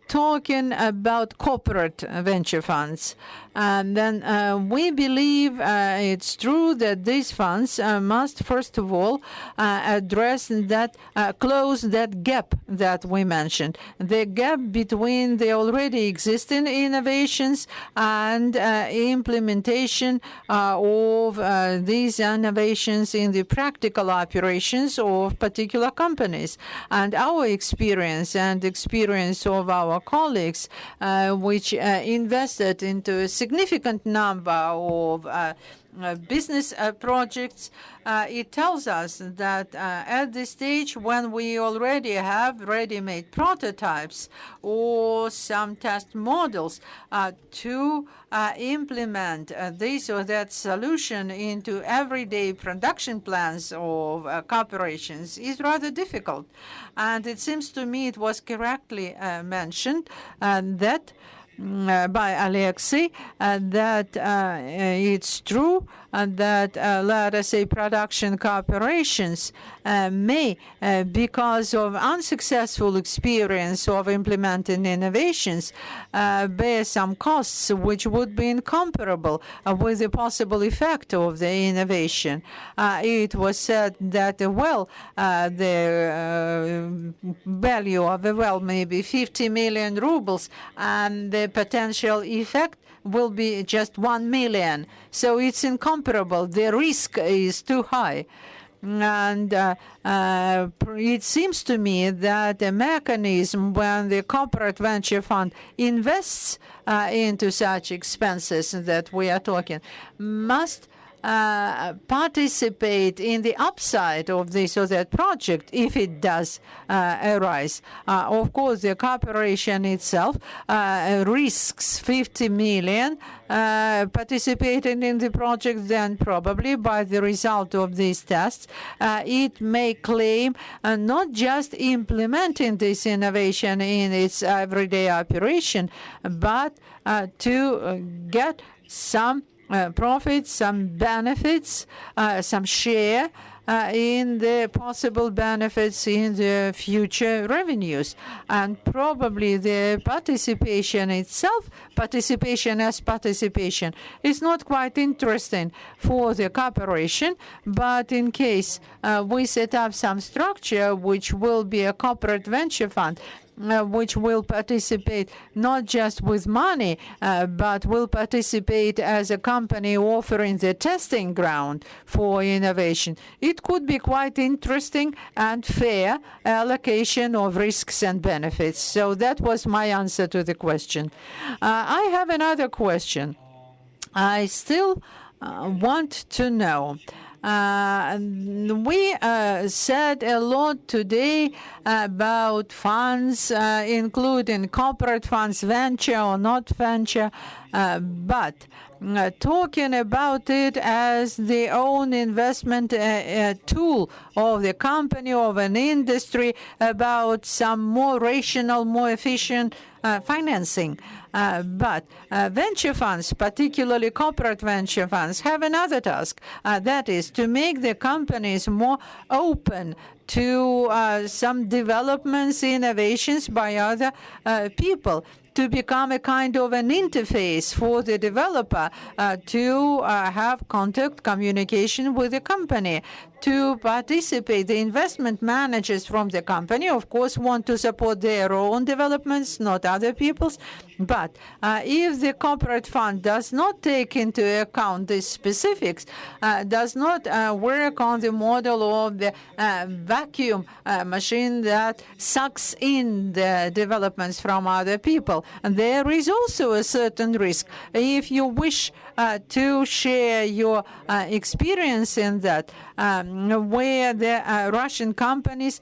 talking about corporate venture funds, and then we believe it's true that these funds must first of all address that, close that gap that we mentioned, the gap between the already existing innovations and implementation of these innovations in the practical operations of particular companies. And our experience and experience of our colleagues, which invested into a significant number of business projects, it tells us that at this stage, when we already have ready-made prototypes or some test models to implement this or that solution into everyday production plans of corporations is rather difficult. And it seems to me it was correctly mentioned that by Alexei, that it's true that, let us say, production corporations may, because of unsuccessful experience of implementing innovations, bear some costs which would be incomparable with the possible effect of the innovation. It was said that the value of the well may be 50 million rubles, and the potential effect will be just 1 million. So it's incomparable. The risk is too high. And it seems to me that the mechanism when the corporate venture fund invests into such expenses that we are talking must participate in the upside of this or that project if it does arise. Of course, the corporation itself risks 50 million participating in the project, then probably by the result of these tests, it may claim not just implementing this innovation in its everyday operation, but to get some profits, some benefits, some share in the possible benefits in the future revenues. And probably the participation itself, participation as participation, is not quite interesting for the corporation, but in case we set up some structure which will be a corporate venture fund, which will participate not just with money, but will participate as a company offering the testing ground for innovation. It could be quite interesting and fair allocation of risks and benefits. So that was my answer to the question. I have another question. I still want to know. We said a lot today about funds, including corporate funds, venture or not venture, but talking about it as the own investment tool of the company, of an industry, about some more rational, more efficient financing. But venture funds, particularly corporate venture funds, have another task. That is to make the companies more open to some developments, innovations by other people, to become a kind of an interface for the developer to have contact, communication with the company, to participate. The investment managers from the company, of course, want to support their own developments, not other people's. But if the corporate fund does not take into account the specifics, does not work on the model of the vacuum machine that sucks in the developments from other people, and there is also a certain risk. If you wish to share your experience in that, where the Russian companies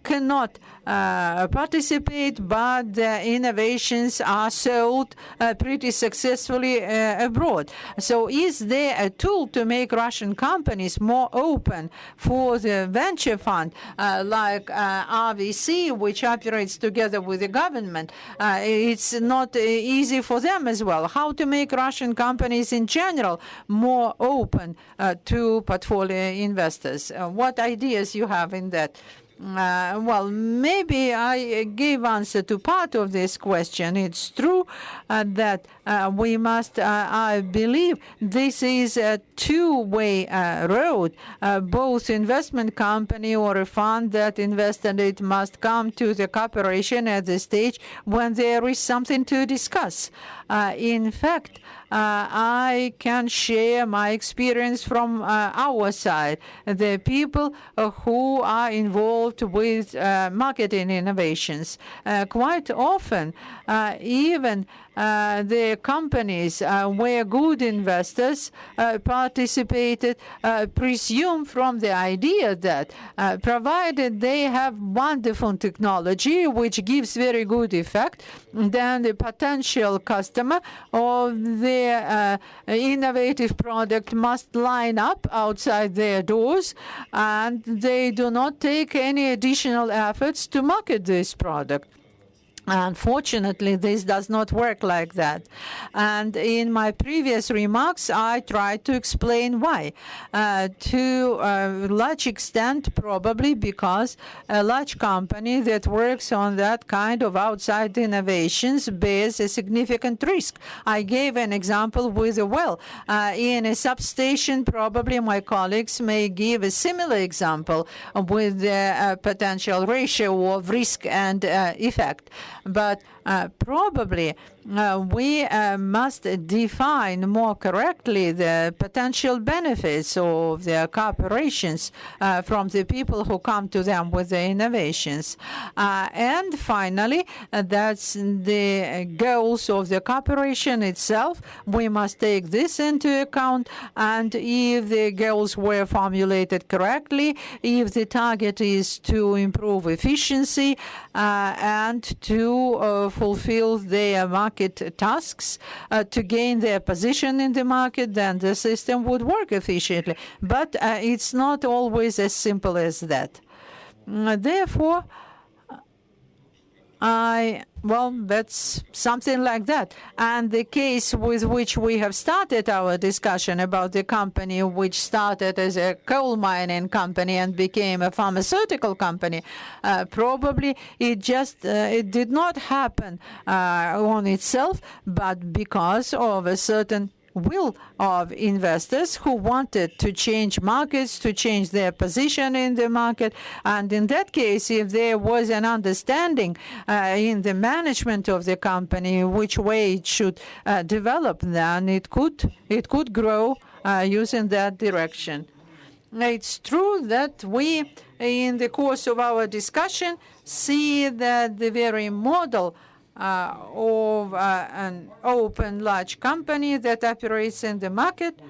cannot participate, but the innovations are sold pretty successfully abroad. So is there a tool to make Russian companies more open for the venture fund, like RVC, which operates together with the government? It's not easy for them as well. How to make Russian companies in general more open to portfolio investors? What ideas you have in that? Well, maybe I gave answer to part of this question. It's true that we must, I believe, this is a two-way road. Both investment company or a fund that invested it must come to the corporation at the stage when there is something to discuss. In fact, I can share my experience from our side. The people who are involved with marketing innovations. Quite often, even the companies where good investors participated presume from the idea that provided they have wonderful technology which gives very good effect, then the potential customer of their innovative product must line up outside their doors, and they do not take any additional efforts to market this product. Unfortunately, this does not work like that. And in my previous remarks, I tried to explain why. To a large extent, probably because a large company that works on that kind of outside innovations bears a significant risk. I gave an example with a well. In a substation, probably my colleagues may give a similar example with the potential ratio of risk and effect. But probably we must define more correctly the potential benefits of their corporations from the people who come to them with the innovations. And finally, that's the goals of the corporation itself. We must take this into account, and if the goals were formulated correctly, if the target is to improve efficiency and to fulfill their market tasks, to gain their position in the market, then the system would work efficiently. But it's not always as simple as that. Therefore, that's something like that. And the case with which we have started our discussion about the company which started as a coal mining company and became a pharmaceutical company, probably it did not happen on itself, but because of a certain will of investors who wanted to change markets, to change their position in the market. And in that case, if there was an understanding in the management of the company which way it should develop, then it could grow using that direction. It's true that we, in the course of our discussion, see that the very model of an open large company that operates in the market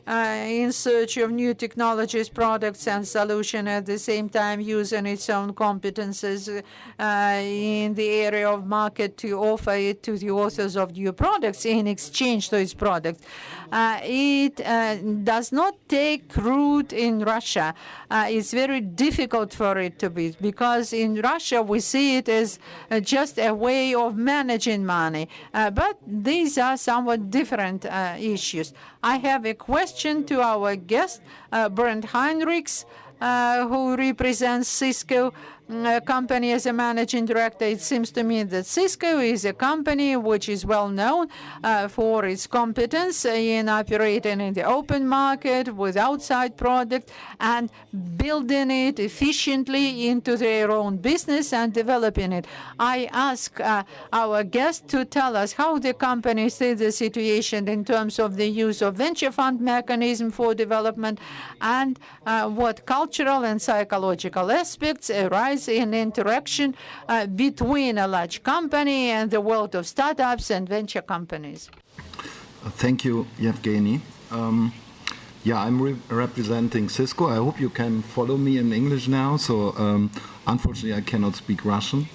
in search of new technologies, products, and solutions, at the same time using its own competences in the area of market to offer it to the authors of new products in exchange to its products. It does not take root in Russia. It's very difficult for it to be, because in Russia we see it as just a way of managing money. But these are somewhat different issues. I have a question to our guest, Bernd Heinrichs, who represents Cisco company as a managing director. It seems to me that Cisco is a company which is well known for its competence in operating in the open market with outside product and building it efficiently into their own business and developing it. I ask our guest to tell us how the company sees the situation in terms of the use of venture fund mechanism for development and what cultural and psychological aspects arise in interaction between a large company and the world of startups and venture companies. Thank you, Yevgeny. I'm representing Cisco. I hope you can follow me in English now. So unfortunately, I cannot speak Russian.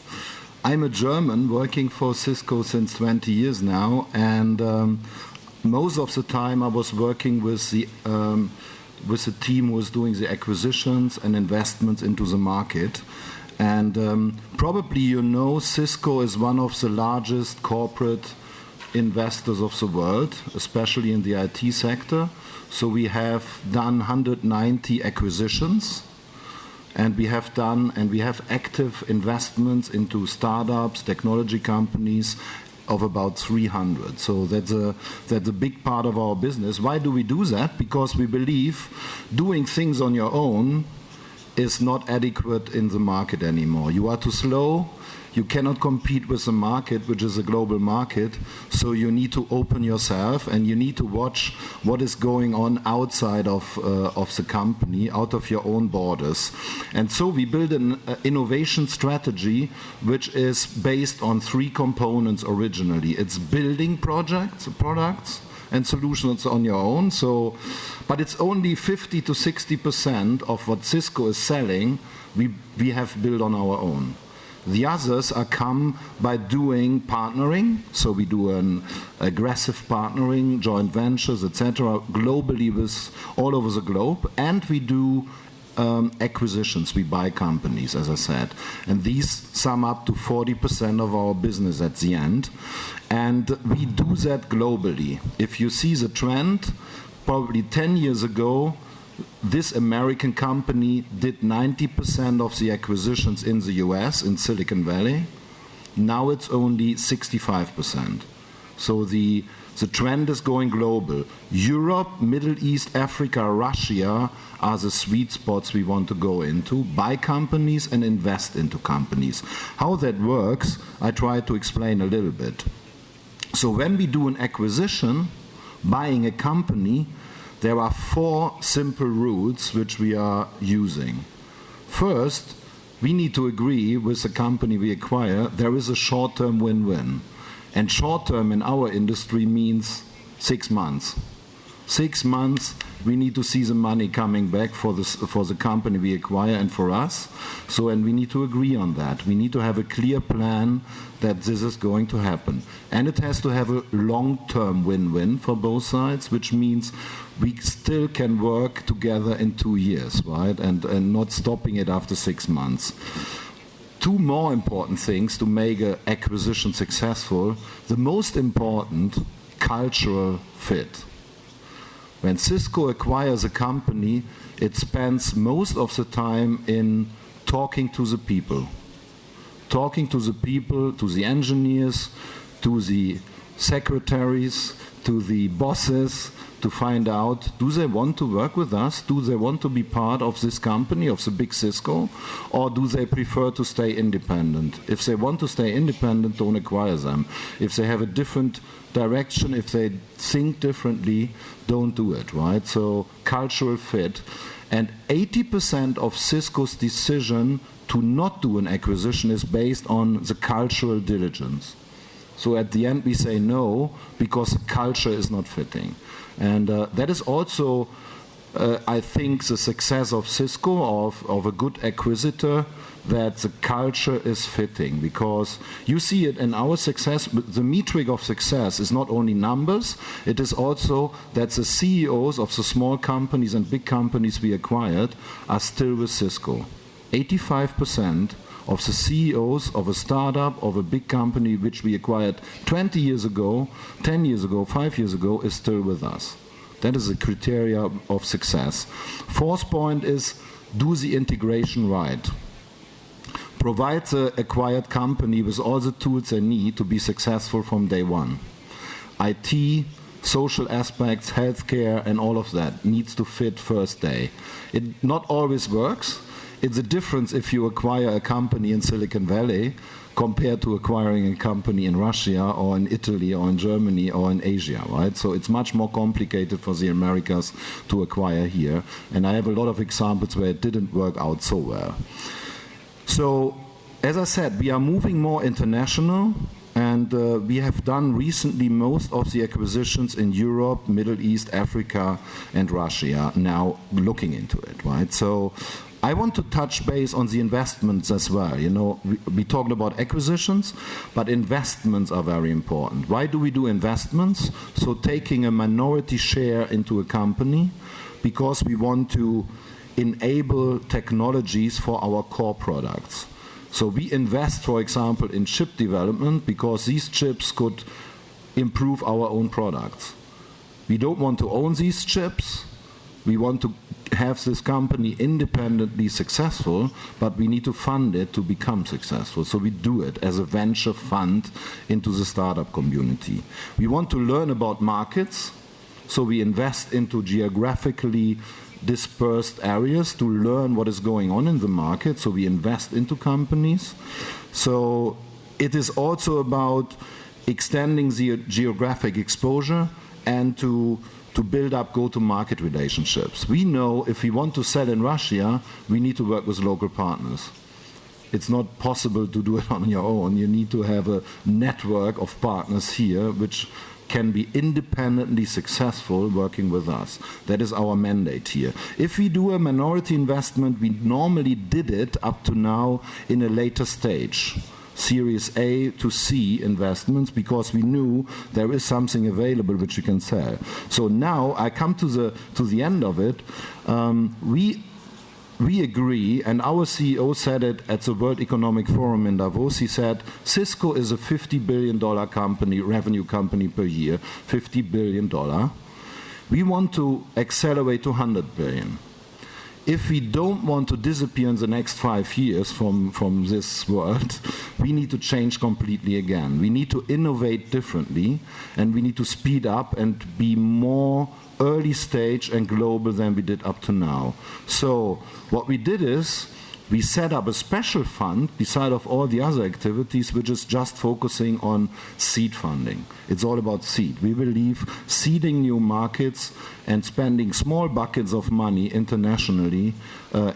I'm a German working for Cisco since 20 years now, and most of the time I was working with the team who was doing the acquisitions and investments into the market. And probably you know Cisco is one of the largest corporate investors of the world, especially in the IT sector. So we have done 190 acquisitions, and we have active investments into startups, technology companies of about 300. So that's a big part of our business. Why do we do that? Because we believe doing things on your own is not adequate in the market anymore. You are too slow, you cannot compete with the market, which is a global market, so you need to open yourself and you need to watch what is going on outside of the company, out of your own borders. And so we build an innovation strategy which is based on three components originally. It's building products, and solutions on your own. So, but it's only 50 to 60% of what Cisco is selling we have built on our own. The others are come by doing partnering. So we do an aggressive partnering, joint ventures, etc., globally with all over the globe, and we do acquisitions. We buy companies, as I said, and these sum up to 40% of our business at the end. And we do that globally. If you see the trend, probably 10 years ago, this American company did 90% of the acquisitions in the US, in Silicon Valley. Now it's only 65%. So the trend is going global. Europe, Middle East, Africa, Russia are the sweet spots we want to go into, buy companies and invest into companies. How that works, I try to explain a little bit. So when we do an acquisition, buying a company, there are four simple rules which we are using. First, we need to agree with the company we acquire there is a short-term win-win. And short-term in our industry means 6 months. 6 months, we need to see the money coming back for the company we acquire and for us. So, and we need to agree on that. We need to have a clear plan that this is going to happen. And it has to have a long-term win-win for both sides, which means we still can work together in 2 years, right? And not stopping it after 6 months. Two more important things to make an acquisition successful. The most important, cultural fit. When Cisco acquires a company, it spends most of the time in talking to the people. Talking to the people, to the engineers, to the secretaries, to the bosses, to find out, do they want to work with us? Do they want to be part of this company, of the big Cisco? Or do they prefer to stay independent? If they want to stay independent, don't acquire them. If they have a different direction, if they think differently, don't do it, right? So cultural fit. And 80% of Cisco's decision to not do an acquisition is based on the cultural diligence. So at the end we say no because the culture is not fitting. And that is also, I think, the success of Cisco, of a good acquisitor, that the culture is fitting. Because you see it in our success, the metric of success is not only numbers, it is also that the CEOs of the small companies and big companies we acquired are still with Cisco. 85% of the CEOs of a startup, of a big company which we acquired 20 years ago, 10 years ago, 5 years ago, is still with us. That is a criteria of success. Fourth point is, do the integration right. Provide the acquired company with all the tools they need to be successful from day one. IT, social aspects, healthcare, and all of that needs to fit first day. It not always works. It's a difference if you acquire a company in Silicon Valley compared to acquiring a company in Russia or in Italy or in Germany or in Asia, right? So it's much more complicated for the Americas to acquire here. And I have a lot of examples where it didn't work out so well. So, as I said, we are moving more international, and we have done recently most of the acquisitions in Europe, Middle East, Africa, and Russia, now looking into it, right? So I want to touch base on the investments as well. You know, we talked about acquisitions, but investments are very important. Why do we do investments? So taking a minority share into a company, because we want to enable technologies for our core products. So we invest, for example, in chip development because these chips could improve our own products. We don't want to own these chips. We want to have this company independently successful, but we need to fund it to become successful. So we do it as a venture fund into the startup community. We want to learn about markets, so we invest into geographically dispersed areas to learn what is going on in the market, so we invest into companies. So it is also about extending the geographic exposure and to build up go-to-market relationships. We know if we want to sell in Russia, we need to work with local partners. It's not possible to do it on your own. You need to have a network of partners here which can be independently successful working with us. That is our mandate here. If we do a minority investment, we normally did it up to now in a later stage. Series A to C investments, because we knew there is something available which we can sell. So now I come to the end of it. We agree, and our CEO said it at the World Economic Forum in Davos. He said Cisco is a $50 billion company, revenue company per year, $50 billion. We want to accelerate to 100 billion. If we don't want to disappear in the next 5 years from this world, we need to change completely again. We need to innovate differently, and we need to speed up and be more early stage and global than we did up to now. So what we did is we set up a special fund beside of all the other activities, which is just focusing on seed funding. It's all about seed. We believe seeding new markets and spending small buckets of money internationally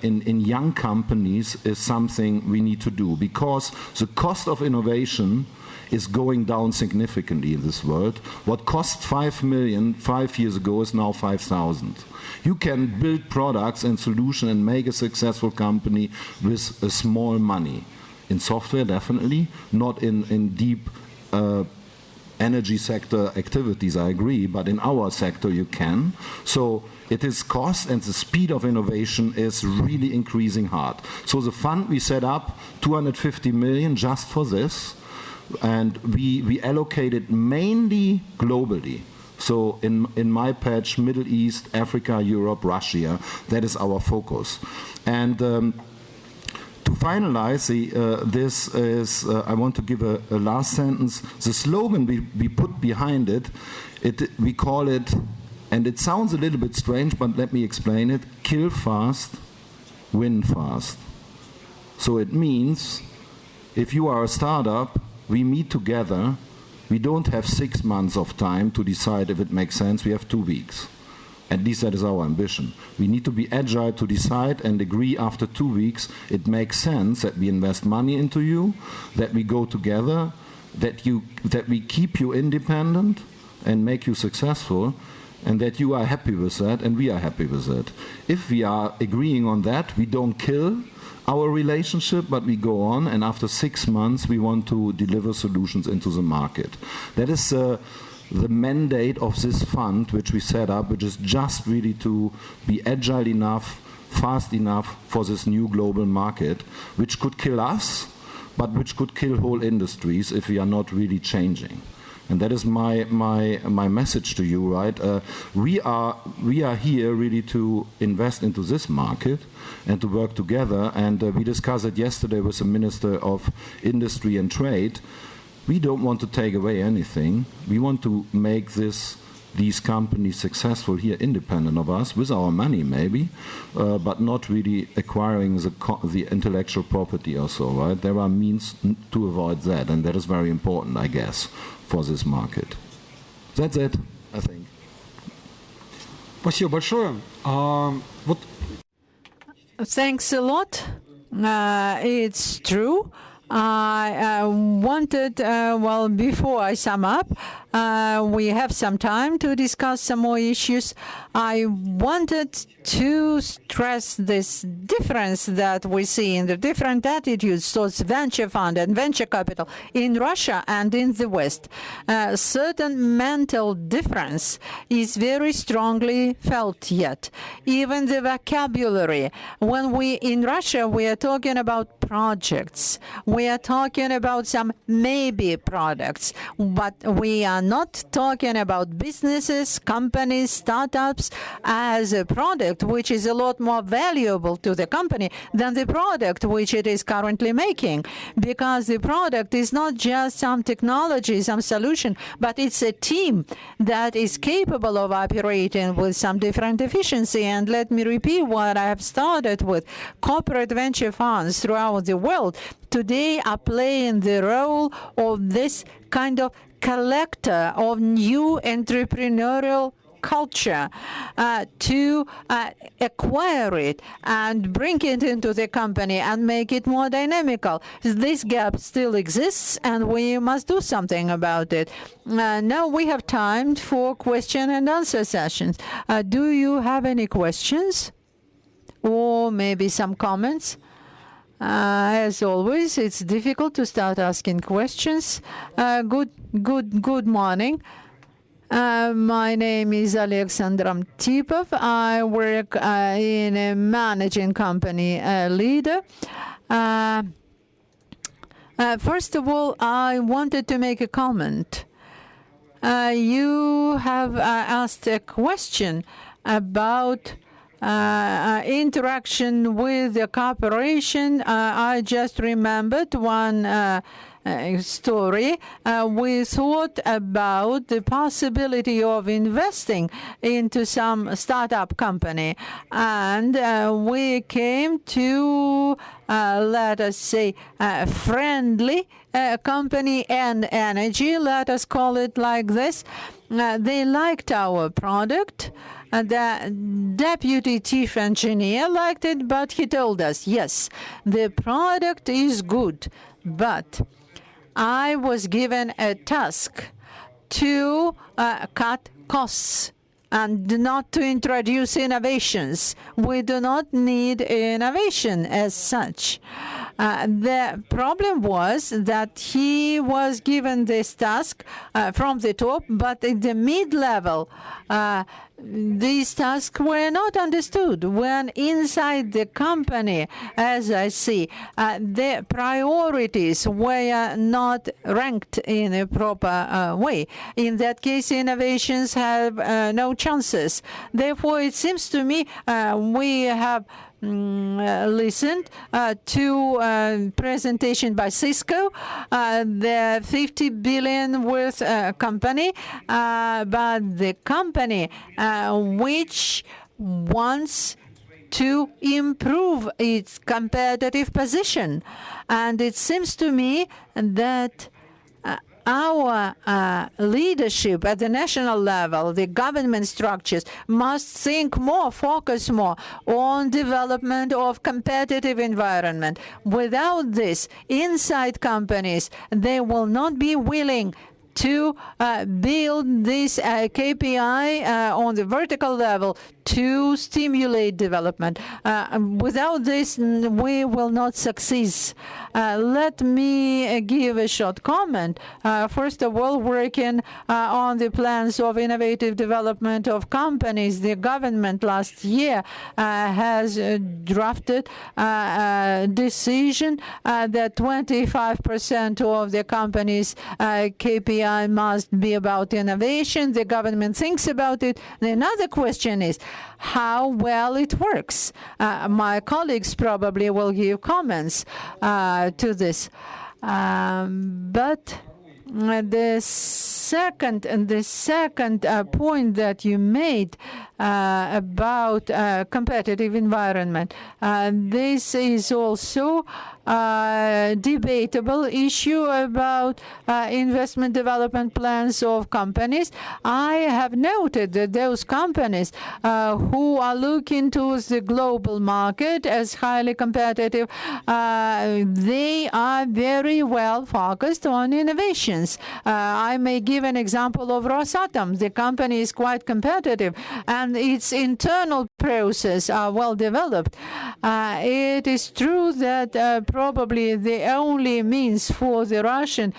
in young companies is something we need to do, because the cost of innovation is going down significantly in this world. What cost 5 million 5 years ago is now 5,000. You can build products and solutions and make a successful company with a small money. In software, definitely, not in deep energy sector activities, I agree, but in our sector you can. So it is cost, and the speed of innovation is really increasing hard. So the fund we set up, 250 million just for this, and we allocated mainly globally. So in my patch, Middle East, Africa, Europe, Russia, that is our focus. And to finalize this is, I want to give a last sentence. The slogan we put behind it, we call it, and it sounds a little bit strange, but let me explain it, kill fast, win fast. So it means if you are a startup, we meet together. We don't have 6 months of time to decide if it makes sense. We have 2 weeks. At least that is our ambition. We need to be agile to decide and agree after 2 weeks it makes sense that we invest money into you, that we go together, that we keep you independent and make you successful, and that you are happy with that and we are happy with it. If we are agreeing on that, we don't kill our relationship, but we go on, and after 6 months we want to deliver solutions into the market. That is the mandate of this fund which we set up, which is just really to be agile enough, fast enough for this new global market, which could kill us, but which could kill whole industries if we are not really changing. And that is my message to you, right? We are here really to invest into this market and to work together. And we discussed it yesterday with the Minister of Industry and Trade. We don't want to take away anything. We want to make these companies successful here, independent of us, with our money maybe, but not really acquiring the intellectual property or so, right? There are means to avoid that, and that is very important, I guess, for this market. That's it, I think. Спасибо большое. Thanks a lot. It's true. I wanted, well, before I sum up, we have some time to discuss some more issues. I wanted to stress this difference that we see in the different attitudes towards venture fund and venture capital in Russia and in the West. A certain mental difference is very strongly felt yet. Even the vocabulary. When in Russia, we are talking about projects. We are talking about some maybe products, but we are not talking about businesses, companies, startups as a product which is a lot more valuable to the company than the product which it is currently making. Because the product is not just some technology, some solution, but it's a team that is capable of operating with some different efficiency. And let me repeat what I have started with. Corporate venture funds throughout the world today they are playing the role of this kind of collector of new entrepreneurial culture to acquire it and bring it into the company and make it more dynamical. This gap still exists, and we must do something about it. Now we have time for question and answer sessions. Do you have any questions or maybe some comments? As always, it's difficult to start asking questions. Good morning. My name is Alexandra Tipov. I work in a managing company leader. First of all, I wanted to make a comment. You have asked a question about interaction with the corporation. I just remembered one story. We thought about the possibility of investing into some startup company, and we came to, let us say, a friendly company, and energy, let us call it like this. They liked our product. The deputy chief engineer liked it, but he told us, yes, the product is good, but I was given a task to cut costs and not to introduce innovations. We do not need innovation as such. The problem was that he was given this task from the top, but at the mid-level, these tasks were not understood. When inside the company, as I see, the priorities were not ranked in a proper way. In that case, innovations have no chances. Therefore, it seems to me we have listened to a presentation by Cisco, the 50 billion worth company, but the company which wants to improve its competitive position. And it seems to me that our leadership at the national level, the government structures, must think more, focus more on development of competitive environment. Without this, inside companies, they will not be willing to build this KPI on the vertical level to stimulate development. Without this, we will not succeed. Let me give a short comment. First of all, working on the plans of innovative development of companies, the government last year has drafted a decision that 25% of the company's KPI must be about innovation. The government thinks about it. Another question is how well it works. My colleagues probably will give comments to this. But the second point that you made about competitive environment, this is also a debatable issue about investment development plans of companies. I have noted that those companies who are looking towards the global market as highly competitive, they are very well focused on innovations. I may give an example of Rosatom. The company is quite competitive, and its internal processes are well developed. It is true that probably the only means for the Russian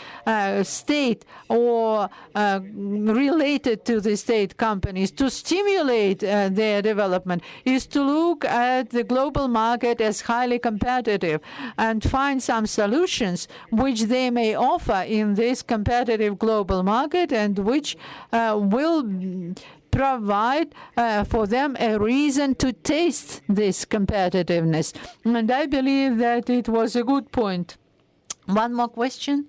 state or related to the state companies to stimulate their development is to look at the global market as highly competitive and find some solutions which they may offer in this competitive global market and which will provide for them a reason to taste this competitiveness. And I believe that it was a good point. One more question?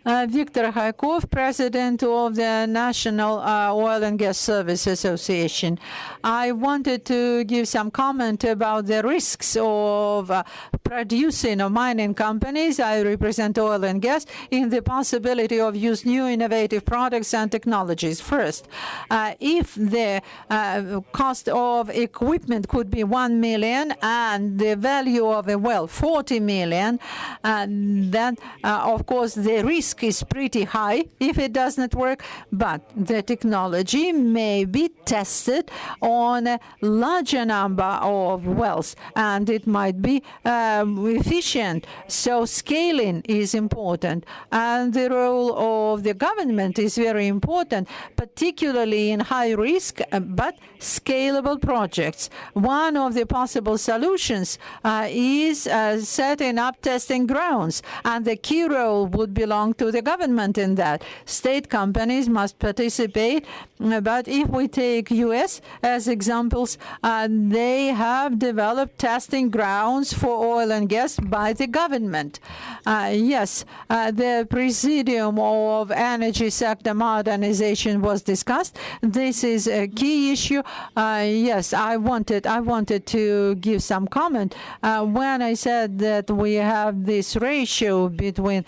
Viktor Haikov, President of the National Oil and Gas Service Association. I wanted to give some comment about the risks of producing or mining companies. I represent oil and gas in the possibility of use new innovative products and technologies. First, if the cost of equipment could be 1 million and the value of a well 40 million, then of course the risk is pretty high if it does not work, but the technology may be tested on a larger number of wells and it might be efficient. So scaling is important, and the role of the government is very important, particularly in high risk but scalable projects. One of the possible solutions is setting up testing grounds, and the key role would belong to the government in that. State companies must participate, but if we take U.S. as examples, they have developed testing grounds for oil and gas by the government. Yes, the Presidium of Energy Sector Modernization was discussed. This is a key issue. Yes, I wanted to give some comment. When I said that we have this ratio between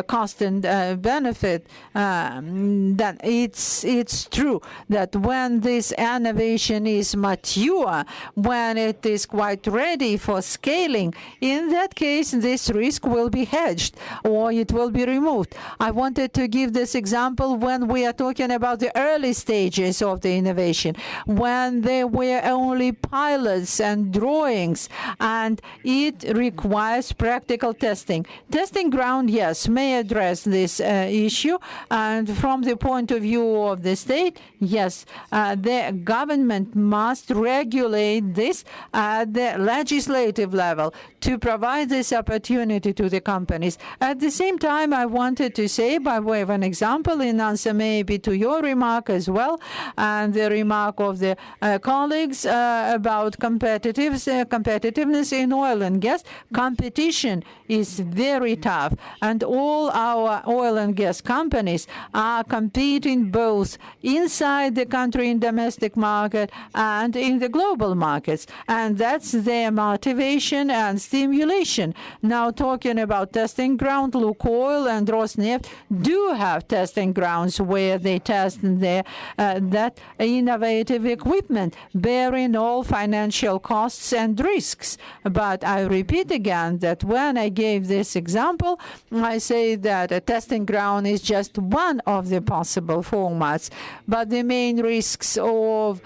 cost and benefit, that it's true that when this innovation is mature, when it is quite ready for scaling, in that case, this risk will be hedged or it will be removed. I wanted to give this example when we are talking about the early stages of the innovation, when there were only pilots and drawings, and it requires practical testing. Testing ground, yes, may address this issue, and from the point of view of the state, yes, the government must regulate this at the legislative level to provide this opportunity to the companies. At the same time, I wanted to say, by way of an example, in answer maybe to your remark as well, and the remark of the colleagues about competitiveness in oil and gas, competition is very tough, and all our oil and gas companies are competing both inside the country in domestic market and in the global markets, and that's their motivation and stimulation. Now, talking about testing ground, Lukoil and Rosneft do have testing grounds where they test their that innovative equipment, bearing all financial costs and risks. But I repeat again that when I gave this example, I say that a testing ground is just one of the possible formats, but the main risks of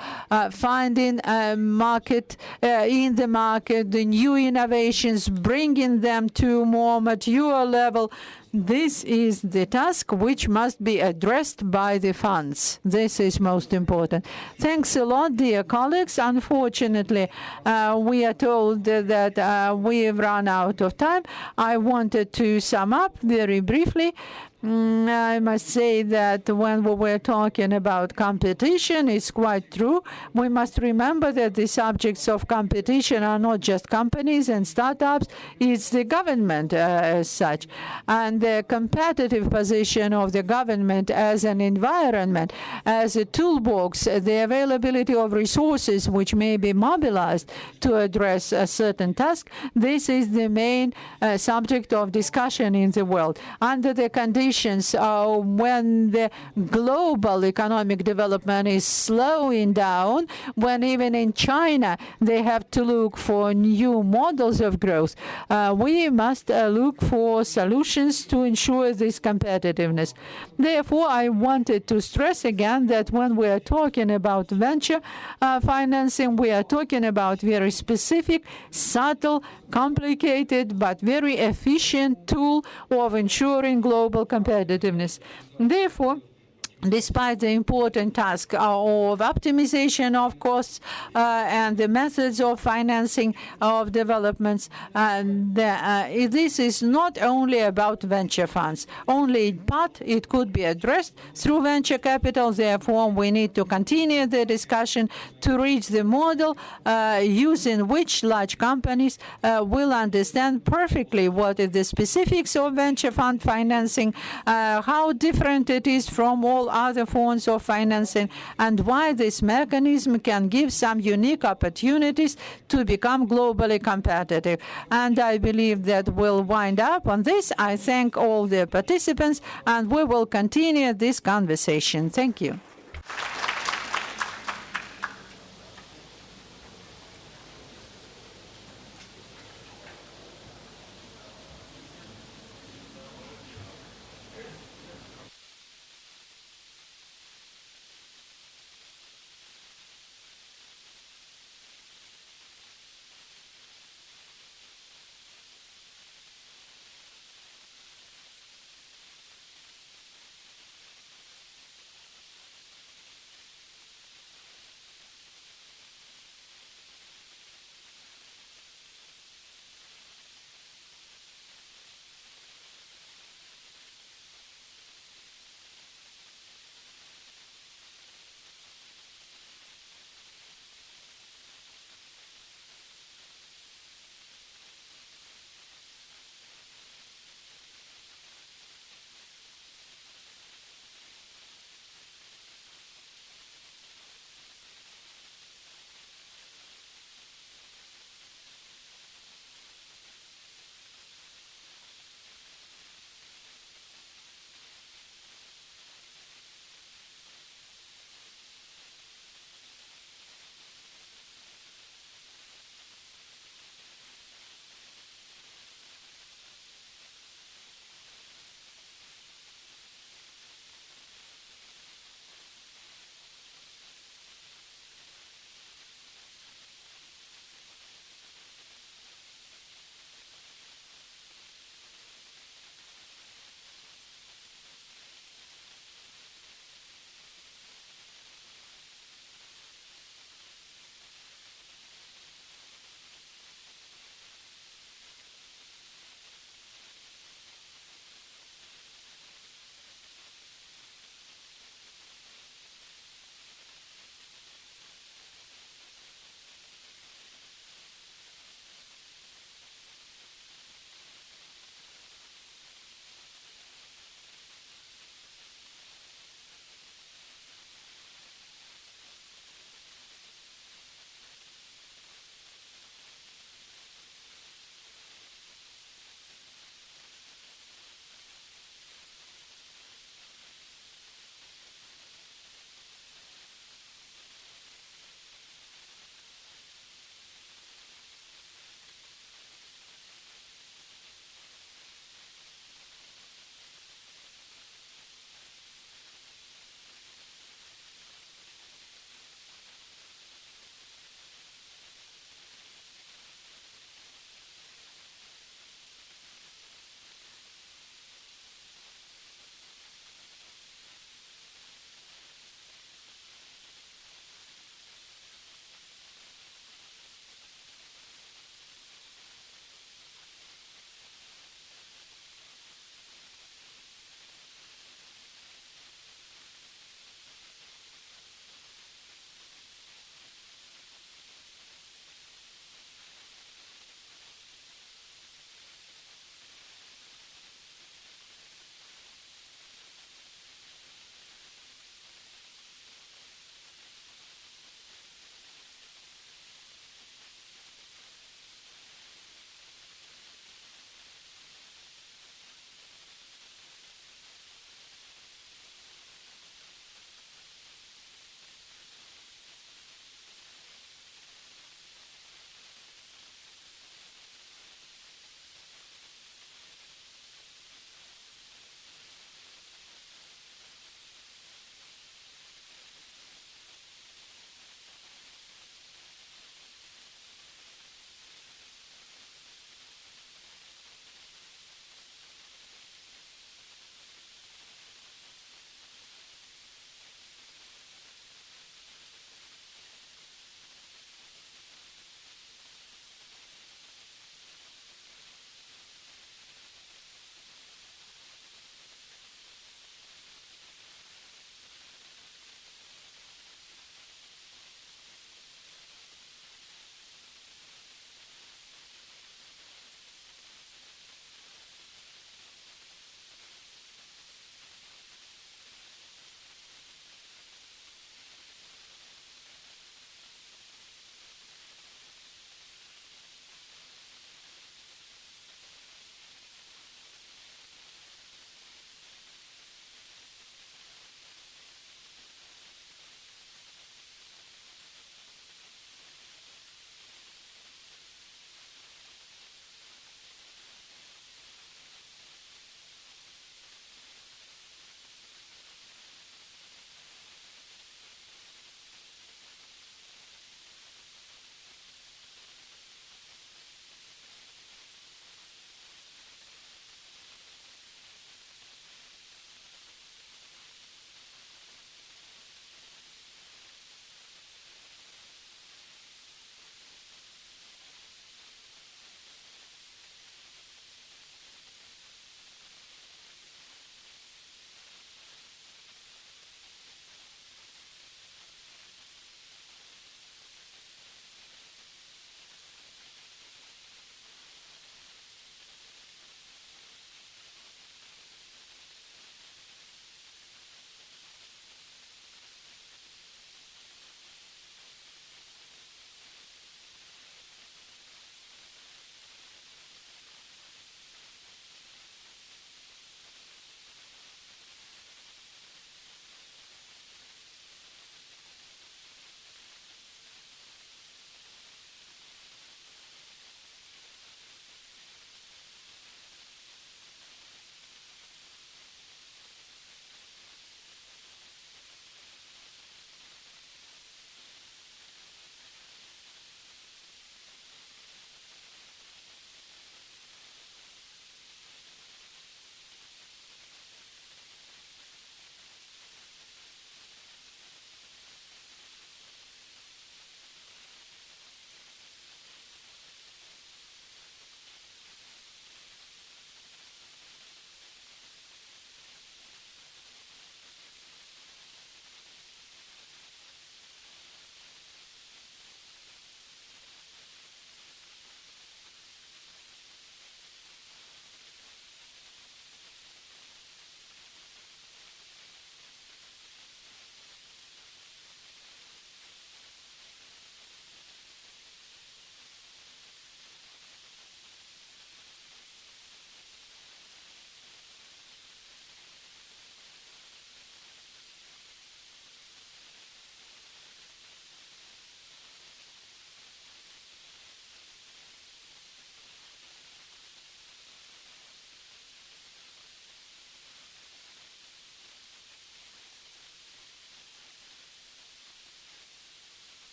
finding a market in the market, the new innovations, bringing them to more mature level, this is the task which must be addressed by the funds. This is most important. Thanks a lot, dear colleagues. Unfortunately, we are told that we've run out of time. I wanted to sum up very briefly. I must say that when we were talking about competition, it's quite true. We must remember that the subjects of competition are not just companies and startups, it's the government as such. And the competitive position of the government as an environment, as a toolbox, the availability of resources which may be mobilized to address a certain task, this is the main subject of discussion in the world. Under the conditions when the global economic development is slowing down, when even in China they have to look for new models of growth, we must look for solutions to ensure this competitiveness. Therefore, I wanted to stress again that when we are talking about venture financing, we are talking about very specific, subtle, complicated, but very efficient tool of ensuring global competitiveness. Therefore, despite the important task of optimization of costs and the methods of financing of developments, this is not only about venture funds, but it could be addressed through venture capital. Therefore, we need to continue the discussion to reach the model using which large companies will understand perfectly what is the specifics of venture fund financing, how different it is from all other forms of financing, and why this mechanism can give some unique opportunities to become globally competitive. And I believe that we'll wind up on this. I thank all the participants, and we will continue this conversation. Thank you.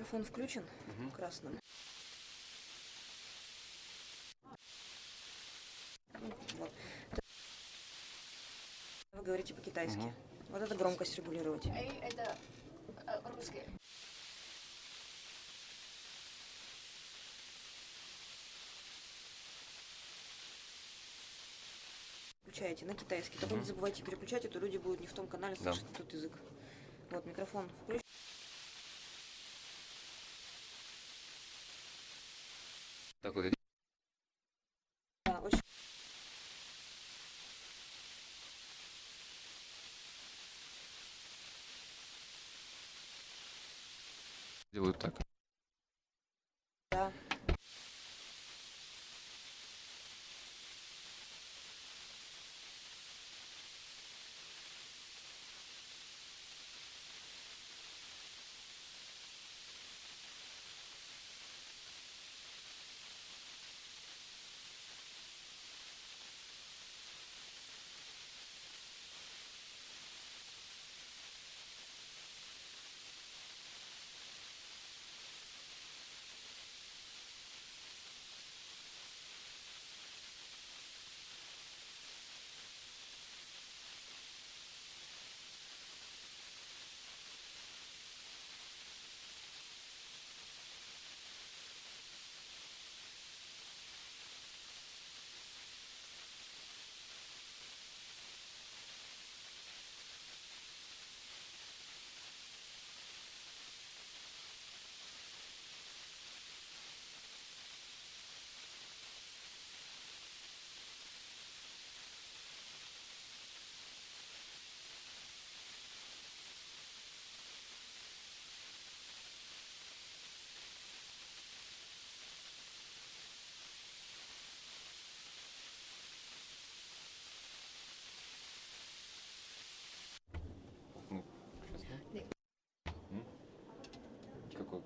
Микрофон включен красным. Вот. Вы говорите по-китайски. Вот это громкость регулировать. Это русский. Включаете на китайский. Только не забывайте переключать, а то люди будут не в том канале слышать тот язык. Вот, микрофон включен. Так вот, Да, очень. делают так. Да.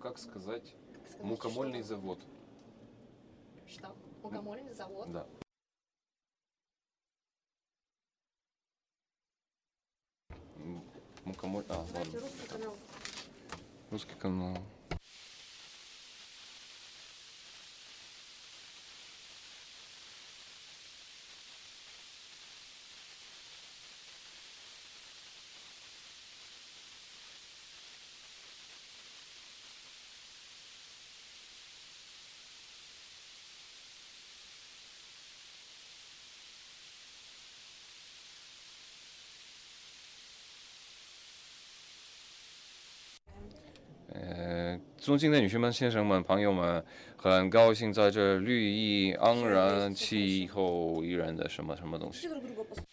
Как сказать мукомольный завод? Что? Мукомольный завод? Да. Мукомоль... ладно. Русский канал. Русский канал.呃，尊敬的女士们、先生们、朋友们，很高兴在这绿意盎然、气候宜人的什么什么东西。 Друг друга пос-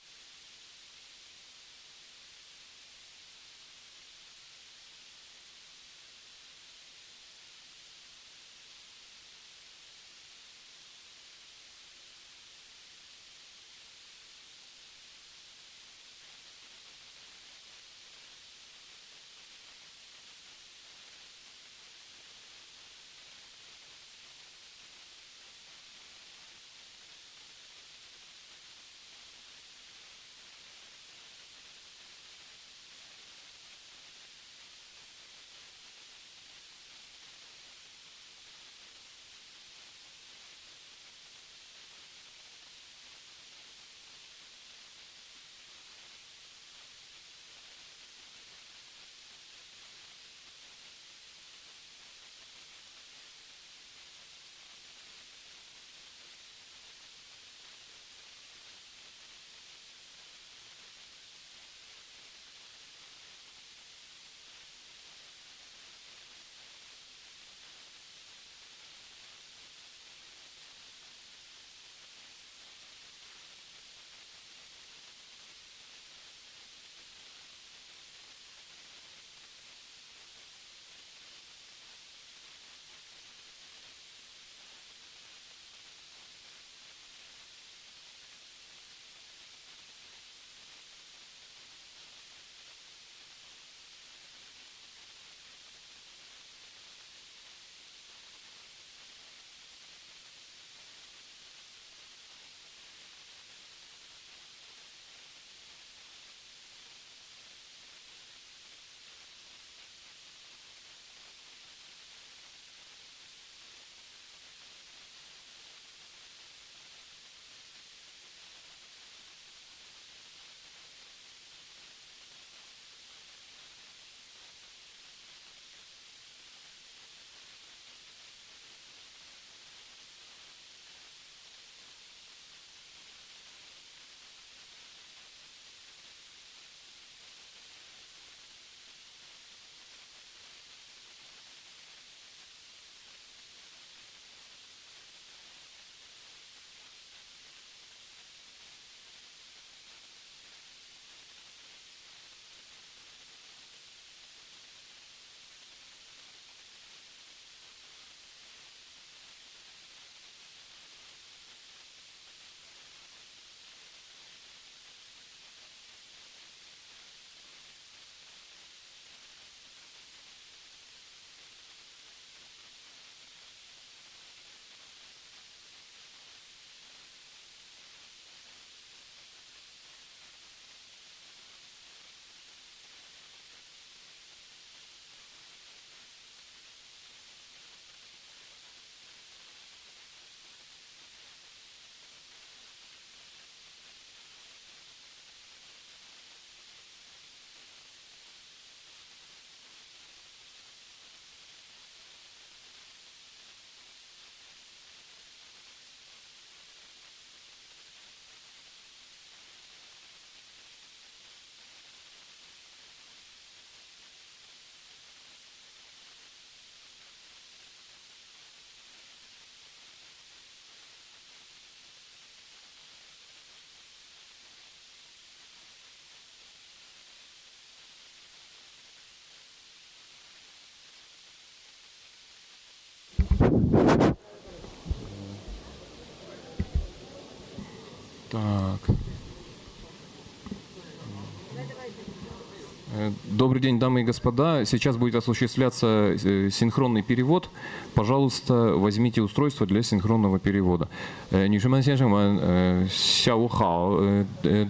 Добрый день, дамы и господа. Сейчас будет осуществляться синхронный перевод. Пожалуйста, возьмите устройство для синхронного перевода. 女士们、先生们，下午好。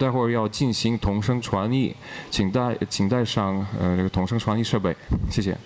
待会儿要进行同声传译，请带上这个同声传译设备。谢谢。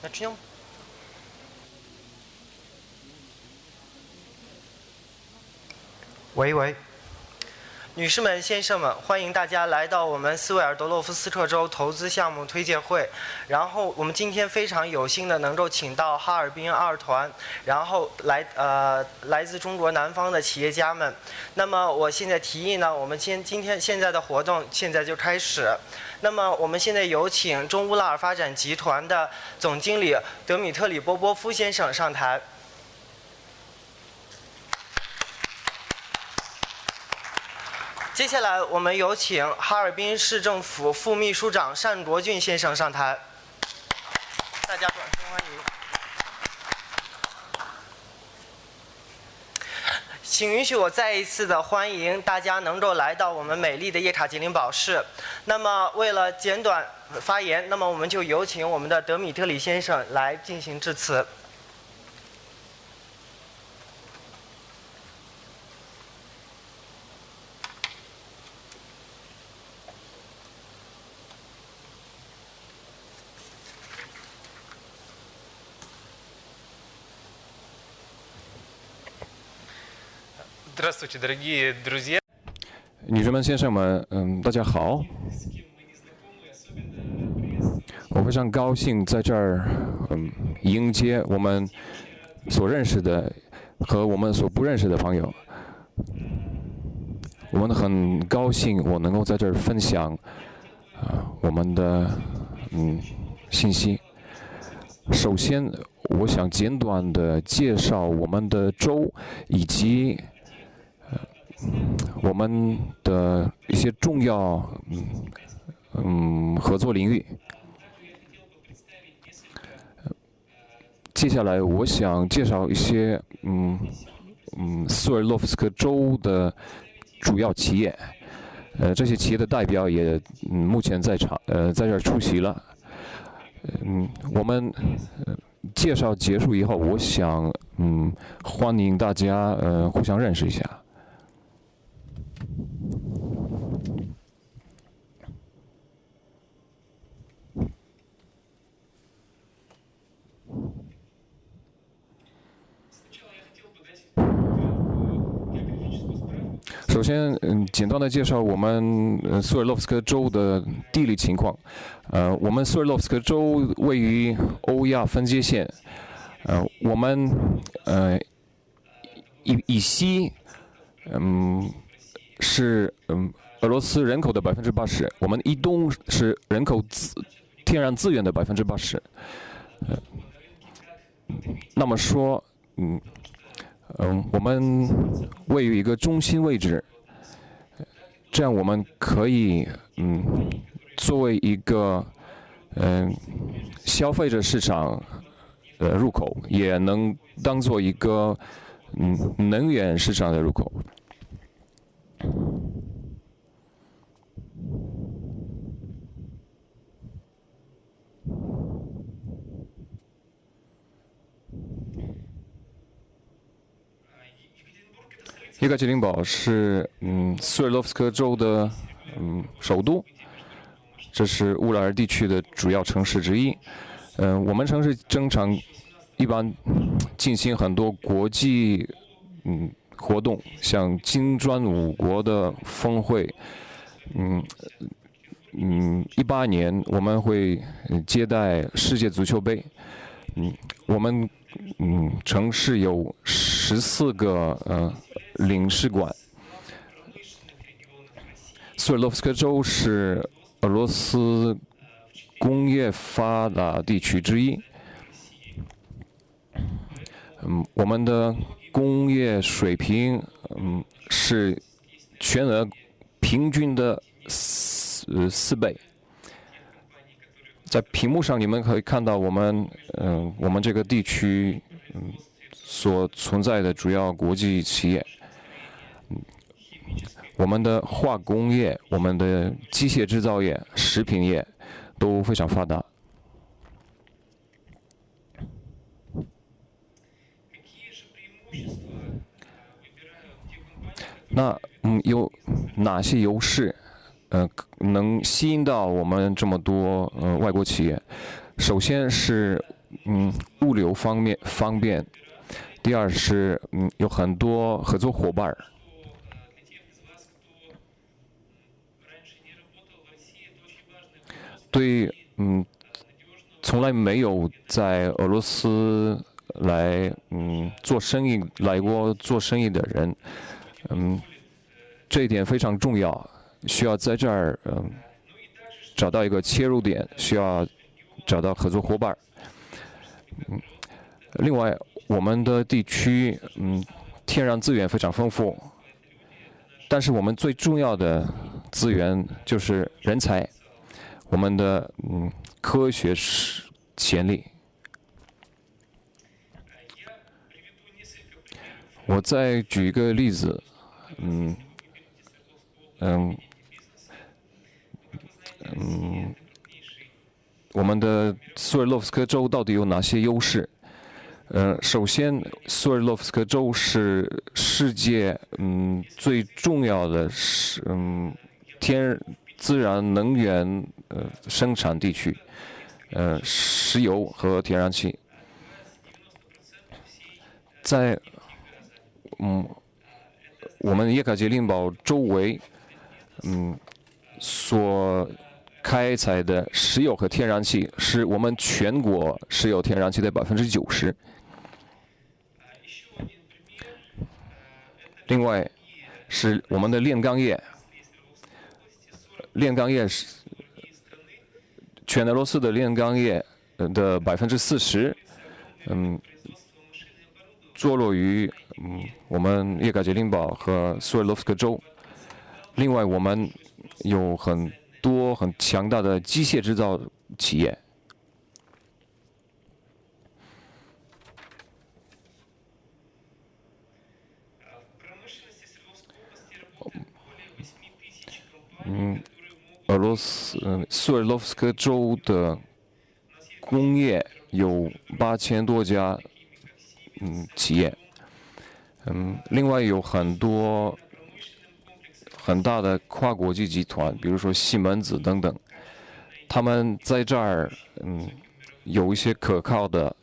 Начнем. 喂喂，女士们、先生们，欢迎大家来到我们斯维尔德洛夫斯特州投资项目推介会。然后我们今天非常有幸的能够请到哈尔滨2团，然后来自中国南方的企业家们。那么我现在提议呢，我们现在的活动现在就开始。那么我们现在有请中乌拉尔发展集团的总经理德米特里波波夫先生上台。接下来，我们有请哈尔滨市政府副秘书长单国俊先生上台，大家掌声欢迎。请允许我再一次的欢迎大家能够来到我们美丽的叶卡捷琳堡市。那么，为了简短发言，那么我们就有请我们的德米特里先生来进行致辞。Здравствуйте, дорогие друзья. 女士们、先生们，大家好。我非常高兴在这儿，迎接我们所认识的和我们所不认识的朋友。我们很高兴我能够在这儿分享我们的信息。首先，我想简短的介绍我们的州以及我们的一些重要合作领域。接下来，我想介绍一些斯维洛夫斯克州的主要企业。这些企业的代表也目前在这儿出席了。我们介绍结束以后，我想欢迎大家互相认识一下。首先，简单的介绍我们斯维洛夫斯克州的地理情况。我们斯维洛夫斯克州位于欧亚分界线。我们以西是俄罗斯人口的80%，我们以东是人口天然资源的80%。那么说，我们位于一个中心位置，这样我们可以作为一个消费者市场入口，也能当做一个能源市场的入口。叶卡捷琳堡是斯维洛夫斯克州的首都，这是乌拉尔地区的主要城市之一。我们城市经常一般进行很多国际活动，像金砖五国的峰会。18年我们会接待世界足球杯。我们城市有14个领事馆。斯维洛夫斯克州是俄罗斯工业发达地区之一。我们的工业水平是全俄平均的4倍。在屏幕上你们可以看到我们这个地区所存在的主要国际企业。我们的化工业、我们的机械制造业、食品业都非常发达。那有哪些优势能吸引到我们这么多外国企业？首先是物流方便。第二是有很多合作伙伴。对从来没有在俄罗斯来来过做生意的人，这一点非常重要，需要在这儿找到一个切入点，需要找到合作伙伴。另外，我们的地区天然资源非常丰富，但是我们最重要的资源就是人才，我们的科学潜力。我再举一个例子，我们的苏尔洛夫斯克州到底有哪些优势？首先，苏尔洛夫斯克州是世界最重要的自然能源生产地区，石油和天然气。在我们叶卡捷琳堡周围，所开采的石油和天然气是我们全国石油天然气的90%。另外是我们的炼钢业，是全俄罗斯的炼钢业的40%，坐落于我们叶卡捷琳堡和苏尔洛夫斯克州。另外，我们有很多很强大的机械制造企业。苏尔洛夫斯克州的工业有8000多家企业，另外有很多很大的跨国际集团，比如说西门子等等，他们在这儿有一些可靠的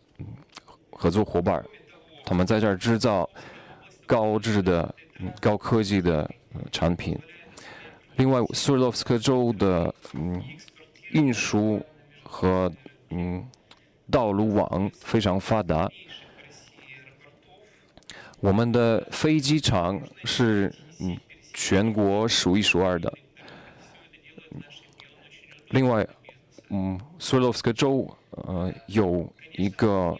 合作伙伴，他们在这儿制造高质的、高科技的产品。另外，苏尔洛夫斯克州的运输和道路网非常发达。我们的飞机场是全国数一数二的。另外，苏尔洛夫斯克州有一个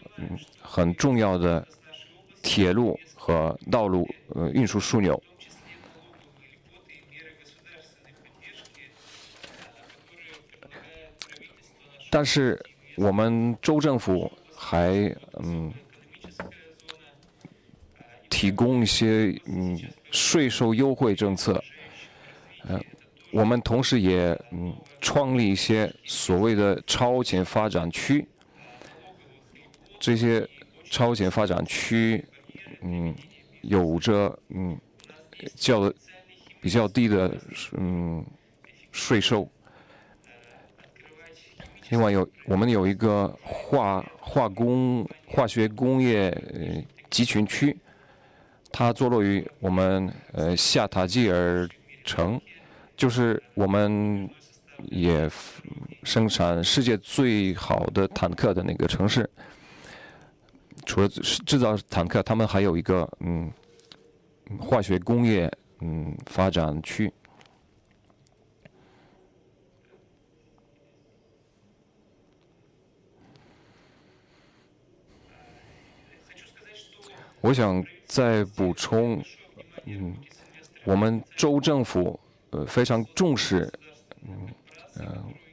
很重要的铁路和道路运输枢纽。但是我们州政府还提供一些税收优惠政策。我们同时也创立一些所谓的超前发展区。这些超前发展区有着比较低的税收。另外我们有一个化学工业集群区，它坐落于我们下塔基尔城，就是我们也生产世界最好的坦克的那个城市。除了制造坦克，他们还有一个化学工业发展区。我想再补充，我们州政府非常重视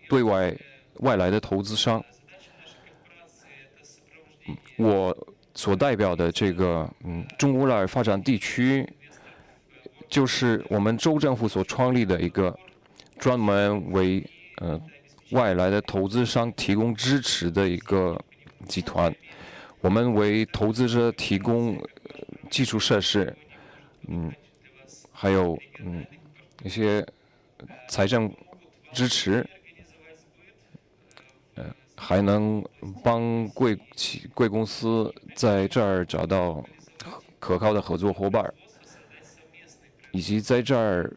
对外来的投资商。我所代表的这个中乌拉尔发展地区，就是我们州政府所创立的一个专门为外来的投资商提供支持的一个集团。我们为投资者提供基础设施，还有一些财政支持，还能帮贵公司在这儿找到可靠的合作伙伴，以及在这儿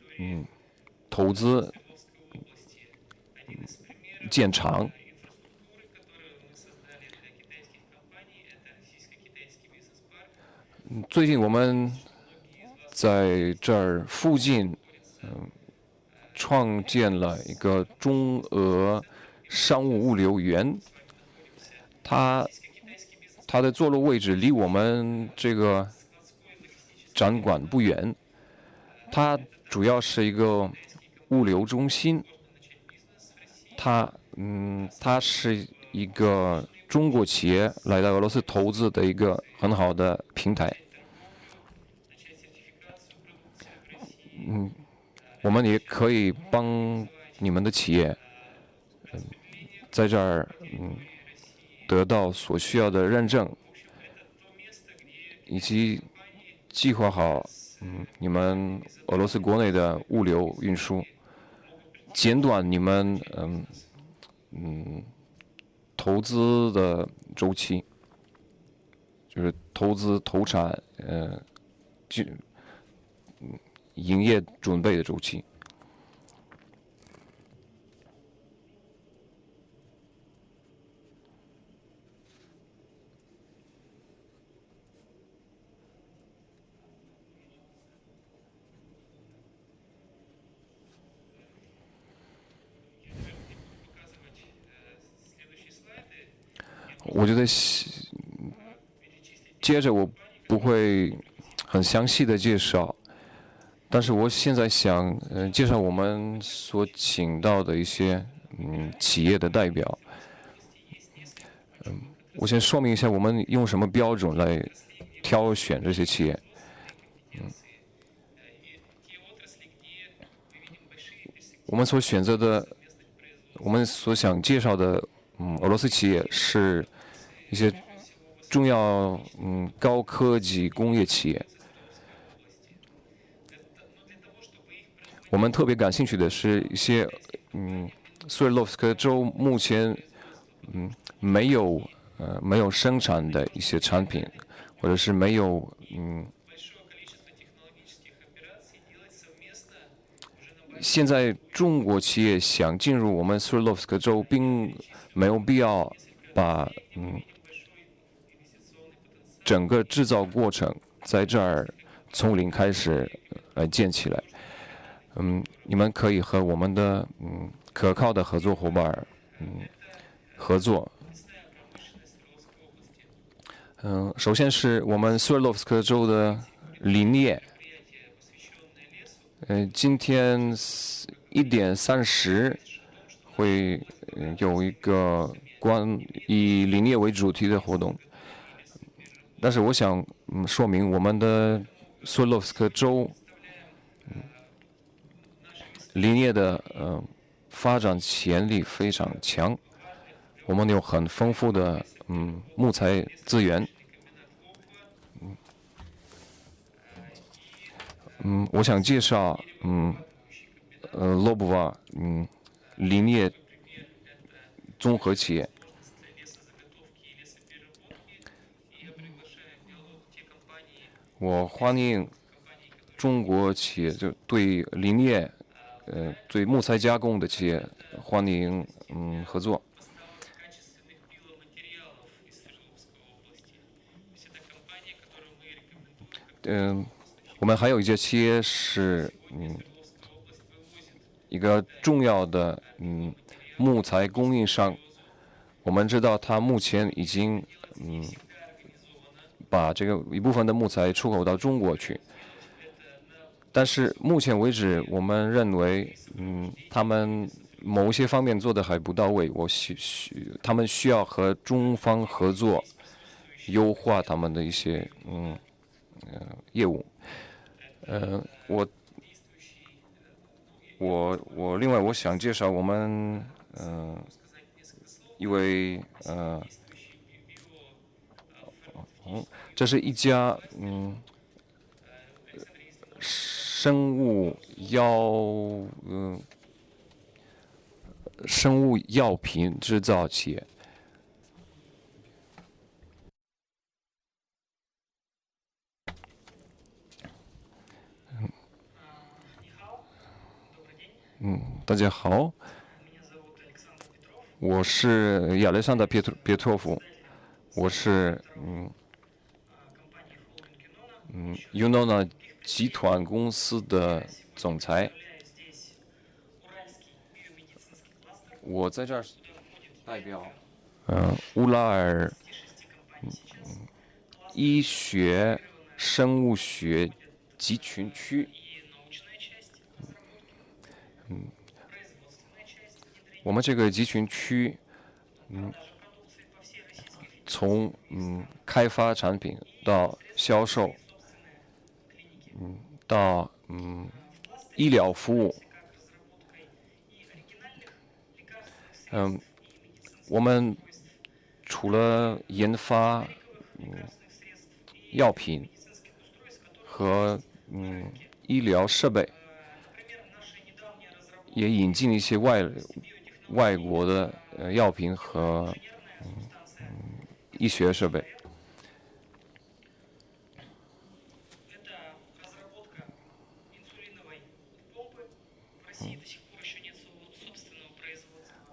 投资建厂。最近我们在这儿附近创建了一个中俄商务物流园，它的坐落位置离我们这个展馆不远，它主要是一个物流中心，它是一个中国企业来到俄罗斯投资的一个很好的平台。我们也可以帮你们的企业，在这儿得到所需要的认证，以及计划好你们俄罗斯国内的物流运输，减短你们投资的周期，就是投资投产营业准备的周期。我觉得接着我不会很详细的介绍，但是我现在想介绍我们所请到的一些企业的代表。我先说明一下我们用什么标准来挑选这些企业。我们所选择的，我们所想介绍的俄罗斯企业是一些重要高科技工业企业。我们特别感兴趣的是一些苏尔洛夫斯克州目前没有生产的一些产品，或者是没有现在中国企业想进入我们苏尔洛夫斯克州，并没有必要把整个制造过程在这儿从零开始来建起来。你们可以和我们的可靠的合作伙伴合作。首先是我们苏尔洛夫斯克州的林业。今天1点30会有一个以林业为主题的活动，但是我想说明我们的苏尔洛夫斯克州林业的发展潜力非常强，我们有很丰富的木材资源。我想介绍罗布瓦林业综合企业。我欢迎中国企业，就对林业对木材加工的企业欢迎合作。我们还有一些企业是一个重要的木材供应商，我们知道它目前已经把这个一部分的木材出口到中国去，但是目前为止，我们认为他们某些方面做的还不到位，他们需要和中方合作，优化他们的一些业务。另外我想介绍我们一位这是一家生物药品制造企业。大家好，我是亚历山大别托夫，我是Unona 集团公司的总裁。我在这儿代表乌拉尔医学生物学集群区。我们这个集群区，从开发产品到销售，到医疗服务，我们除了研发药品和医疗设备，也引进一些外国的药品和医学设备。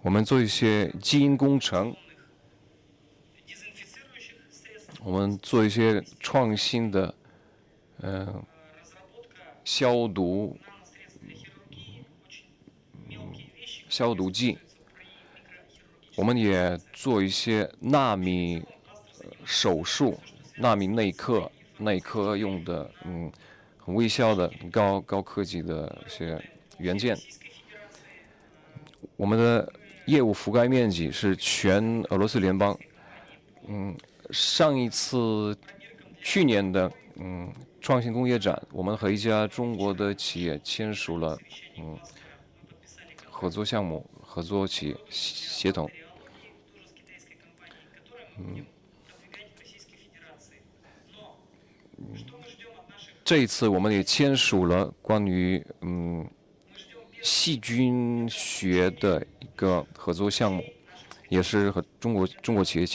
我们做一些基因工程，我们做一些创新的消毒剂，我们也做一些纳米手术、纳米内科用的很微小的高科技的一些元件。我们的业务覆盖面积是全俄罗斯联邦。上一次去年的创新工业展，我们和一家中国的企业签署了合作项目、合作企业协同。这一次我们也签署了关于细菌学的一个合作项目，也是和中国企业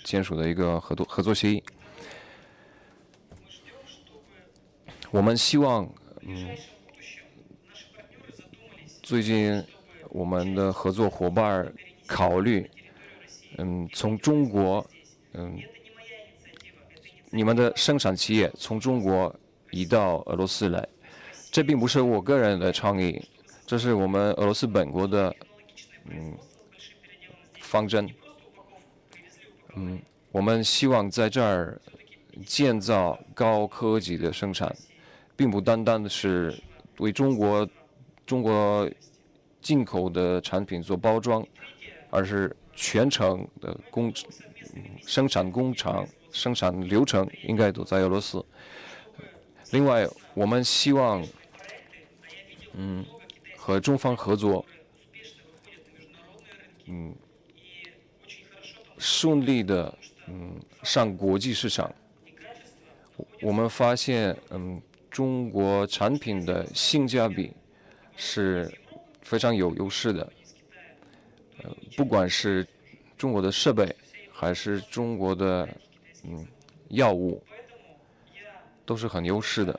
签署的一个合作协议。我们希望最近我们的合作伙伴考虑从中国你们的生产企业从中国移到俄罗斯来。这并不是我个人的倡议，这是我们俄罗斯本国的方针。我们希望在这儿建造高科技的生产，并不单单的是为中国进口的产品做包装，而是全程的生产工厂、生产流程应该都在俄罗斯。另外，我们希望和中方合作，顺利的上国际市场。我们发现中国产品的性价比是非常有优势的，不管是中国的设备还是中国的药物，都是很优势的。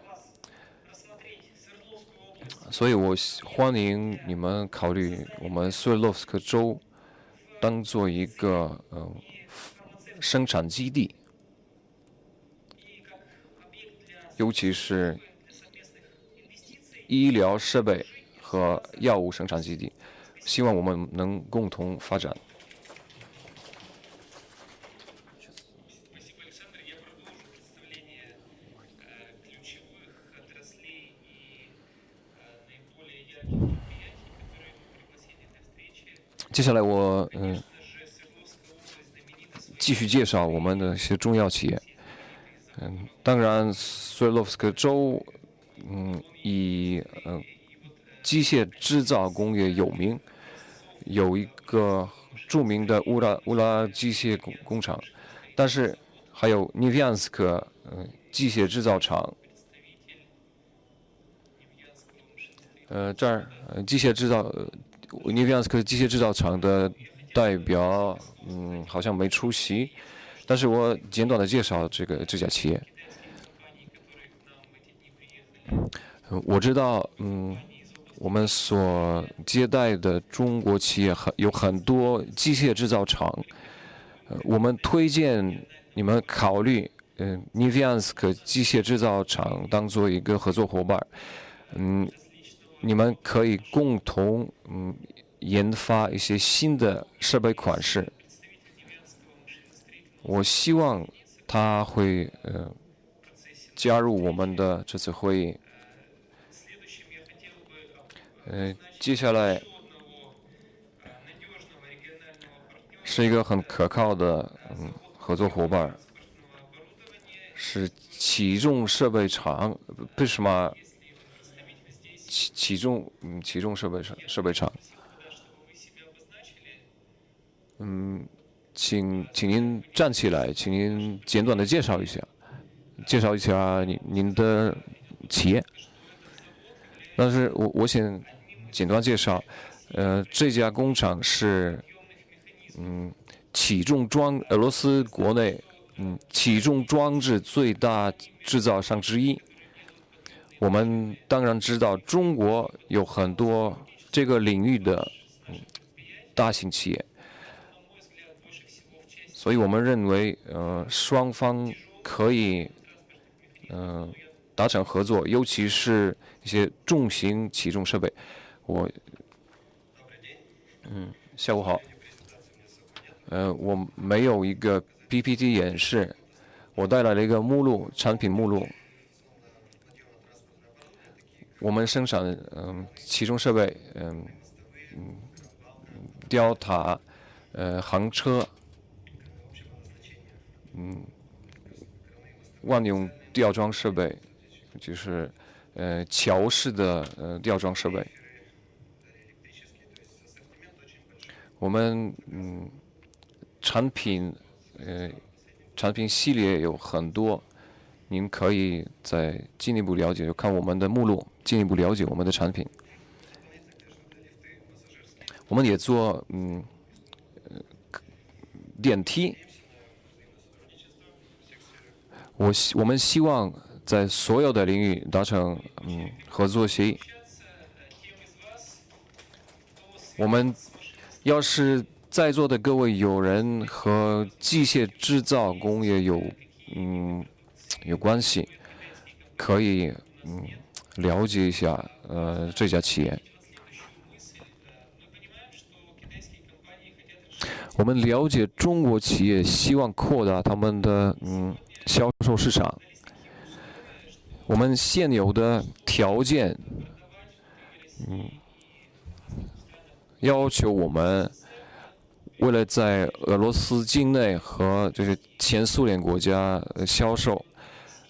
所以我欢迎你们考虑我们斯维洛夫斯克州当做一个生产基地，尤其是医疗设备和药物生产基地，希望我们能共同发展。接下来我继续介绍我们的一些重要企业。当然，斯维洛夫斯克州以机械制造工业有名，有一个著名的乌拉机械工厂，但是还有涅维安斯克机械制造厂。这儿机械制造涅维安斯克机械制造厂的代表好像没出席，但是我简短的介绍这家企业。我知道我们所接待的中国企业有很多机械制造厂，我们推荐你们考虑Niviansk 机械制造厂当做一个合作伙伴，你们可以共同研发一些新的设备款式。我希望他会加入我们的这次会议。接下来是一个很可靠的合作伙伴，是起重设备厂，为什么起重设备厂？请您站起来，请您简短的介绍一下您的企业。但是我先简单介绍，这家工厂是俄罗斯国内起重装置最大制造商之一。我们当然知道中国有很多这个领域的大型企业，所以我们认为双方可以达成合作，尤其是一些重型起重设备。下午好。我没有一个 PPT 演示，我带来了一个产品目录。我们生产起重设备，吊塔，行车，万用吊装设备，就是桥式的吊装设备。我们产品系列有很多，您可以再进一步了解，就看我们的目录，进一步了解我们的产品。我们也做电梯。我们希望在所有的领域达成合作协议。我们要是在座的各位有人和机械制造工业有关系，可以了解一下这家企业。我们了解中国企业希望扩大他们的销售市场。我们现有的条件要求我们为了在俄罗斯境内和这些前苏联国家销售，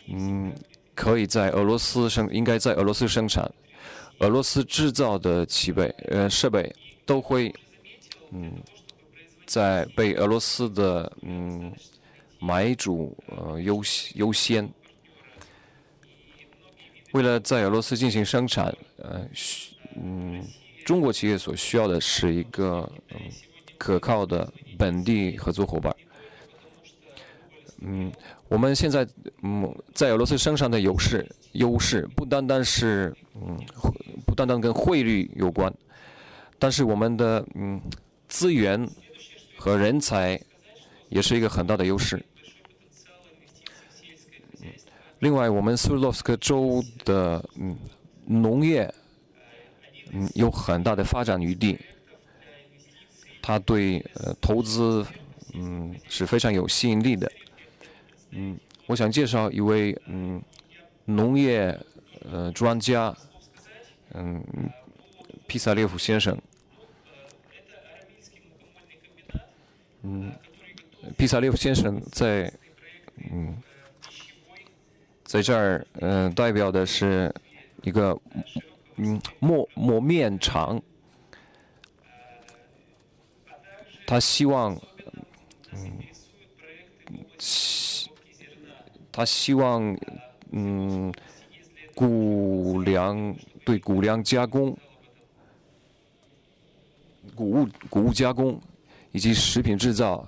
应该在俄罗斯生产，俄罗斯制造的设备都会被俄罗斯的买主优先。为了在俄罗斯进行生产，中国企业所需要的是一个可靠的本地合作伙伴。我们现在在俄罗斯生产的优势不单单跟汇率有关，但是我们的资源和人才也是一个很大的优势。另外，我们斯维洛夫斯克州的农业有很大的发展余地，它对投资是非常有吸引力的。我想介绍一位农业专家，皮萨列夫先生。皮萨列夫先生在这儿代表的是一个磨面厂，他希望谷粮加工、谷物加工以及食品制造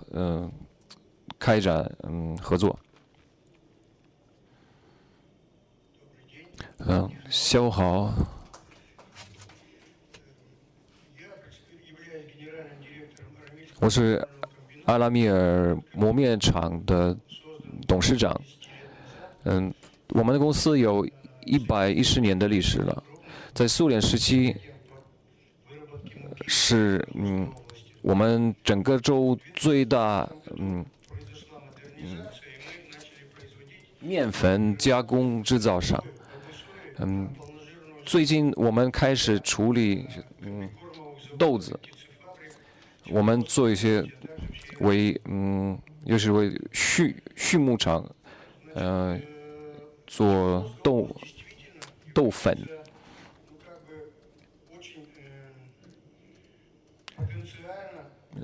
开展合作。下午好。我是阿拉米尔磨面厂的董事长。我们的公司有110年的历史了，在苏联时期是我们整个州最大面粉加工制造商。最近我们开始处理豆子，我们做一些又是为畜牧场做豆粉。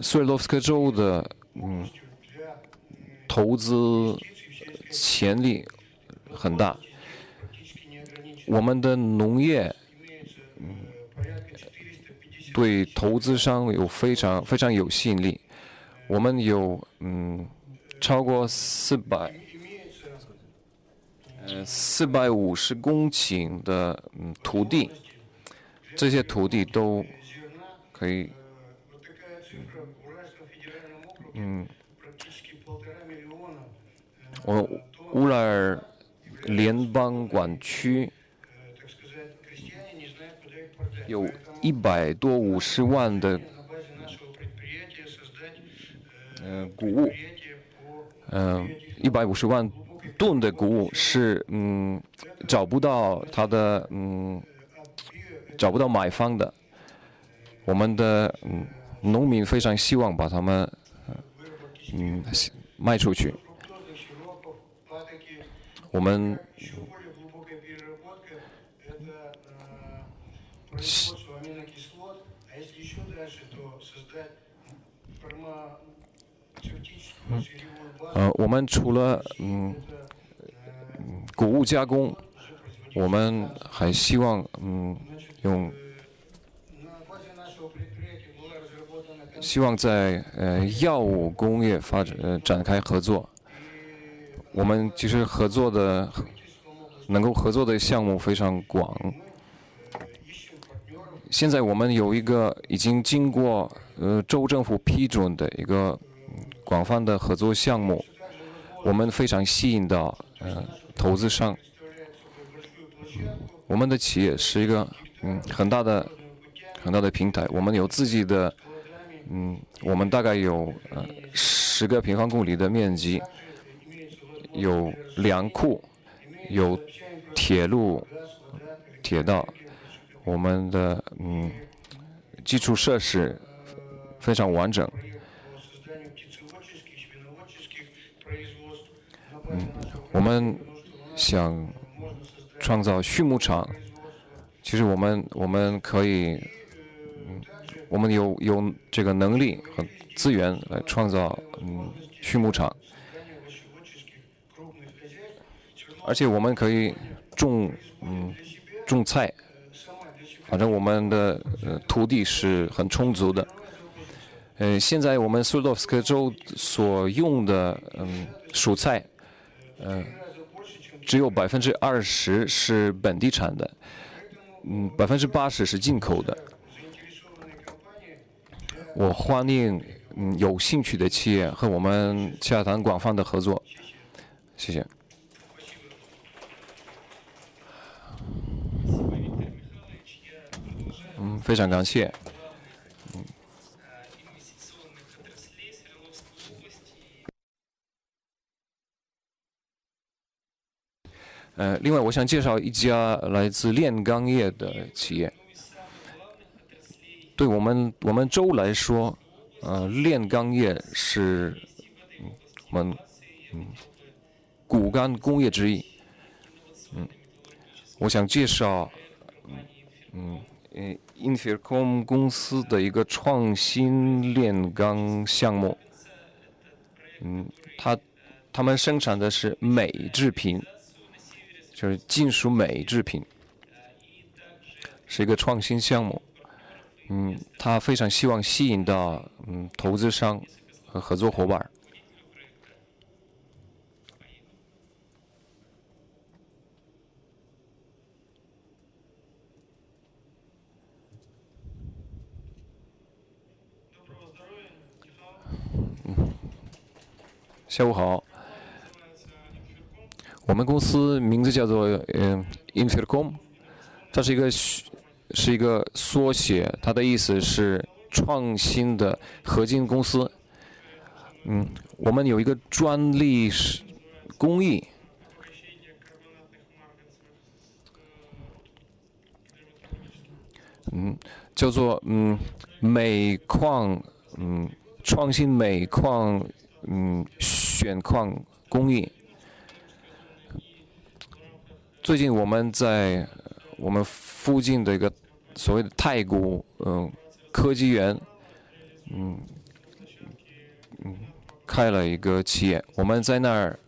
斯维洛夫斯克州的投资潜力很大，我们的农业对投资商有非常有吸引力。我们有超过450公顷的土地，这些土地都可以乌拉尔联邦管区有150万的谷物，150万吨的谷物是找不到买方的。我们的农民非常希望把它们卖出去。我们我们除了谷物加工，我们还希望希望在药物工业展开合作。我们其实能够合作的项目非常广。现在我们有一个已经经过州政府批准的一个广泛的合作项目，我们非常吸引到投资商。我们的企业是一个很大的平台，我们有自己的我们大概有10个平方公里的面积，有粮库，有铁路、铁道，我们的基础设施非常完整。我们想创造畜牧场，其实我们可以，我们有这个能力和资源来创造畜牧场，而且我们可以种菜，反正我们的土地是很充足的。现在我们斯维洛夫斯克州所用的蔬菜，只有20%是本地产的，80%是进口的。我欢迎有兴趣的企业和我们洽谈广泛的合作。谢谢。非常感谢。另外，我想介绍一家来自炼钢业的企业。对我们州来说，炼钢业是我们骨干工业之一。我想介绍Innnопром公司的一个创新炼钢项目。他们生产的是镁制品。就是金属镁制品，是一个创新项目。他非常希望吸引到投资商和合作伙伴。下午好。我们公司名字叫做Innnопром，它是一个缩写，它的意思是创新的合金公司。我们有一个专利工艺，叫做镁矿创新镁矿选矿工艺。最近我们在我们附近的一个所谓的太古科技园开了一个企业，我们在那儿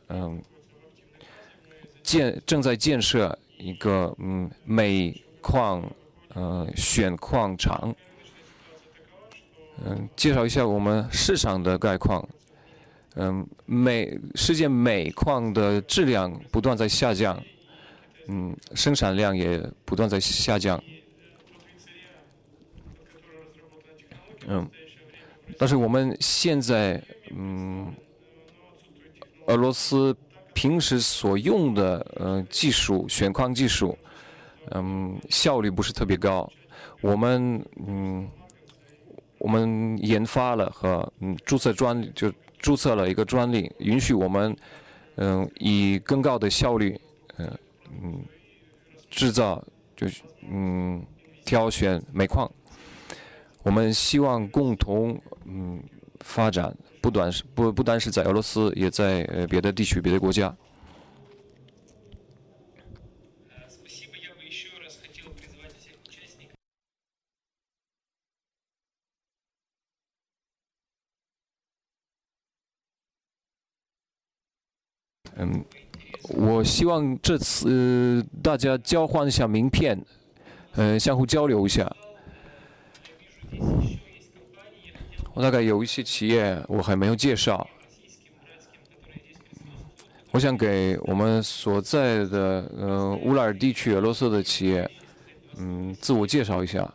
正在建设一个镁矿选矿场。介绍一下我们市场的概况。世界镁矿的质量不断在下降，生产量也不断在下降。但是我们现在俄罗斯平时所用的技术选矿技术，效率不是特别高。我们研发了和注册了一个专利，允许我们以更高的效率制造挑选煤矿。我们希望共同发展，不单是在俄罗斯，也在别的地区、别的国家。我希望这次大家交换一下名片，相互交流一下。我大概有一些企业我还没有介绍，我想给我们所在的乌拉尔地区俄罗斯的企业，自我介绍一下。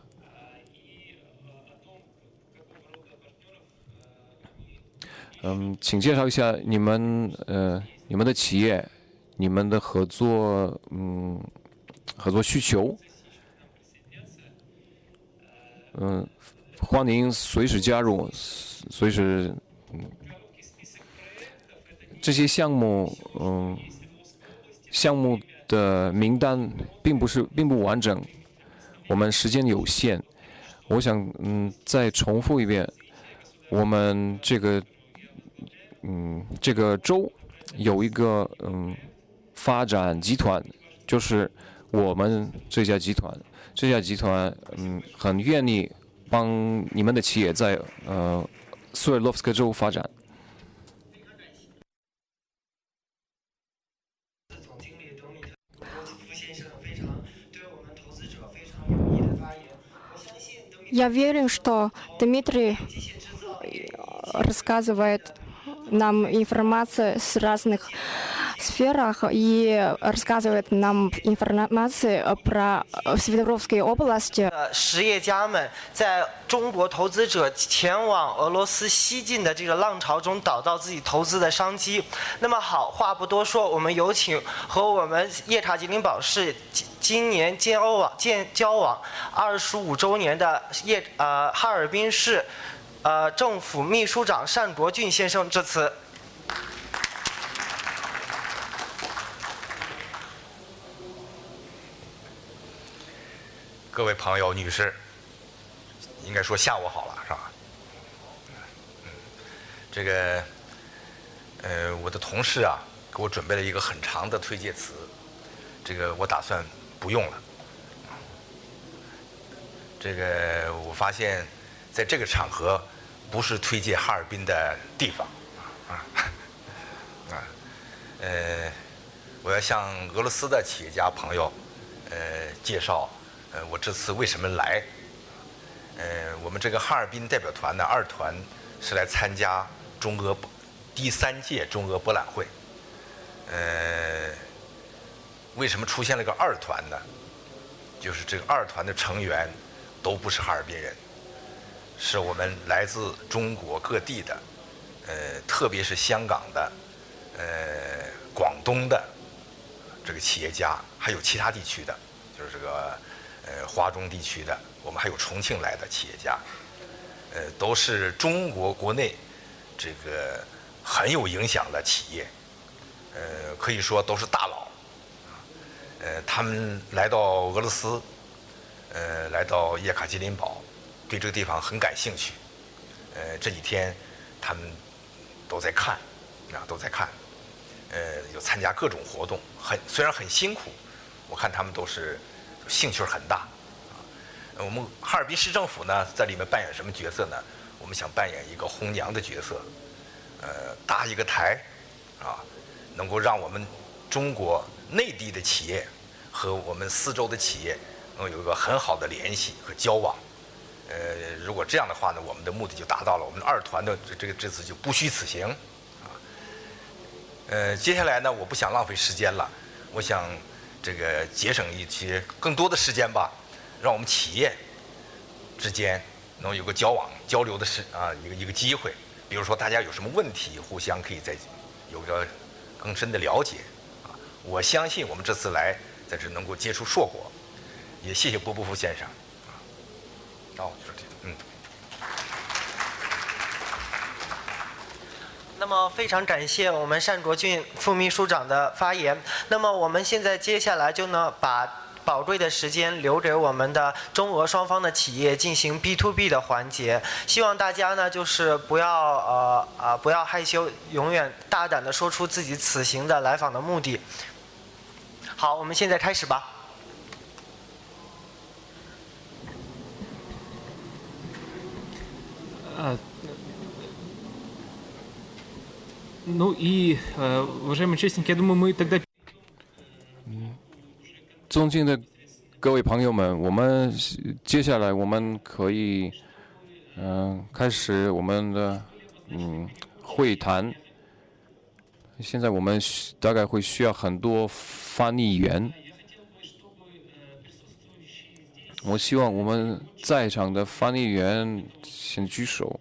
请介绍一下你们的企业，你们的合作需求。欢迎随时加入，随时这些项目的名单并不完整，我们时间有限。我想再重复一遍，我们这个州有一个发展集团，就是我们这家集团很愿意帮你们的企业在苏尔洛夫斯克州发展。Я верю, что Дмитрий рассказывает нам информацию с разных сферах и рассказывает нам информацию про Свердловской области. 实业家们在中国投资者前往俄罗斯西进的这个浪潮中找到自己投资的商机。那么好，话不多说，我们有请和我们叶查吉林堡市今年交往25周年的哈尔滨市政府秘书长单国俊先生致辞。各位朋友、女士，应该说下午好了，是吧？这个，我的同事啊，给我准备了一个很长的推介词，这个我打算不用了。这个我发现，在这个场合，不是推介哈尔滨的地方，我要向俄罗斯的企业家朋友，介绍。我这次为什么来？我们这个哈尔滨代表团的2团是来参加中俄第3届中俄博览会。为什么出现了个2团呢？就是这个2团的成员都不是哈尔滨人，是我们来自中国各地的特特别是香港的、广东的这个企业家，还有其他地区的，就是这个华中地区的，我们还有重庆来的企业家，都是中国国内这个很有影响的企业，可以说都是大佬。他们来到俄罗斯，来到叶卡捷琳堡，对这个地方很感兴趣。这几天他们都在看，都在看，有参加各种活动，虽然很辛苦，我看他们都是兴趣很大。我们哈尔滨市政府呢，在里面扮演什么角色呢？我们想扮演一个红娘的角色，搭一个台，能够让我们中国内地的企业和我们四周的企业能有一个很好的联系和交往。如果这样的话呢，我们的目的就达到了，我们二团的这次就不虚此行。接下来呢，我不想浪费时间了，我想这个节省一些更多的时间吧，让我们企业之间能有个交往交流的一个机会。比如说大家有什么问题，互相可以再有个更深的了解。我相信我们这次来在这能够结出硕果，也谢谢波波夫先生。就是这个，那么非常感谢我们单卓俊副秘书长的发言。那么我们现在接下来就呢把宝贵的时间留给我们的中俄双方的企业进行 B2B 的环节。希望大家呢就是不要害羞，永远大胆地说出自己此行的来访的目的。好，我们现在开始吧。Ну и, уважаемые участники, я думаю, мы тогда... 尊敬的各位朋友们，我们接下来我们可以开始我们的会谈。现在我们大概会需要很多翻译员。我希望我们在场的翻译员先举手。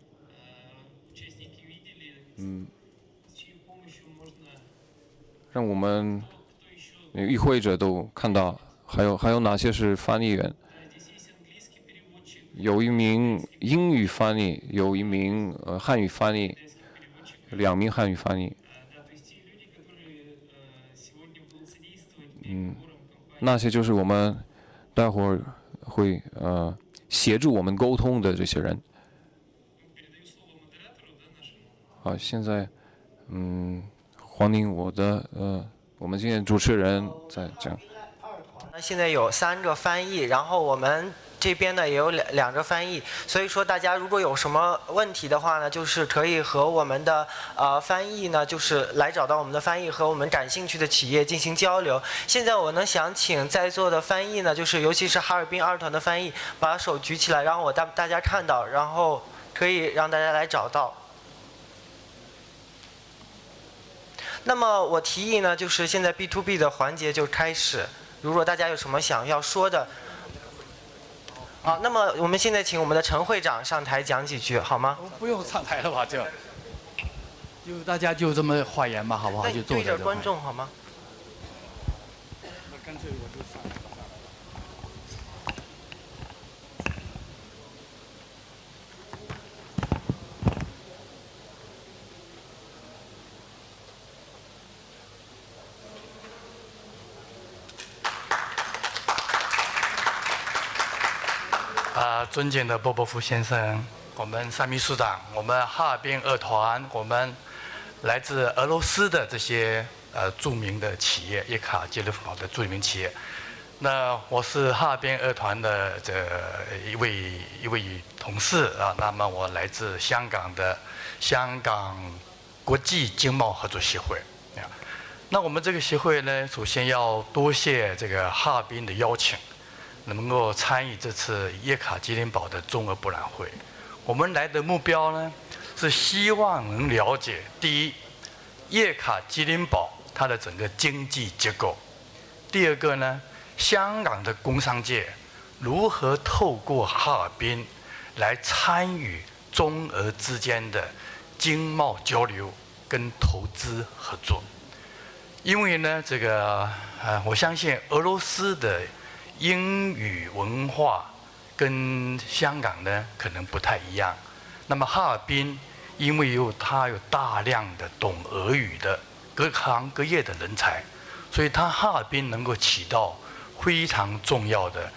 让我们与会者都看到，还有哪些是翻译员？有一名英语翻译，有一名汉语翻译，2名汉语翻译。那些就是我们待会儿会协助我们沟通的这些人。好，现在欢迎我们今天主持人在讲。现在有3个翻译，然后我们这边呢也有2个翻译，所以说大家如果有什么问题的话呢，就是可以和我们的翻译呢，就是来找到我们的翻译，和我们感兴趣的企业进行交流。现在我呢想请在座的翻译呢，就是尤其是哈尔滨2团的翻译，把手举起来，让大家看到，然后可以让大家来找到。那么我提议呢，就是现在 B2B 的环节就开始。如果大家有什么想要说的，好，那么我们现在请我们的陈会长上台讲几句，好吗？不用上台了吧，就大家就这么发言吧，好不好？就坐对着观众好吗？那干脆我就上来了。尊敬的波波夫先生，我们3秘书长，我们哈尔滨2团，我们来自俄罗斯的这些著名的企业，叶卡捷琳堡的著名企业。那我是哈尔滨2团的一位同事啊。那么我来自香港的香港国际经贸合作协会啊。那我们这个协会呢，首先要多谢这个哈尔滨的邀请。能够参与这次叶卡捷琳堡的中俄博览会，我们来的目标呢，是希望能了解第一，叶卡捷琳堡它的整个经济结构；第二个呢，香港的工商界如何透过哈尔滨来参与中俄之间的经贸交流跟投资合作。因为呢，我相信俄罗斯的英语文化跟香港呢可能不太一样。那么哈尔滨因为它有大量的懂俄语的各行各业的人才，所以它哈尔滨能够起到非常重要的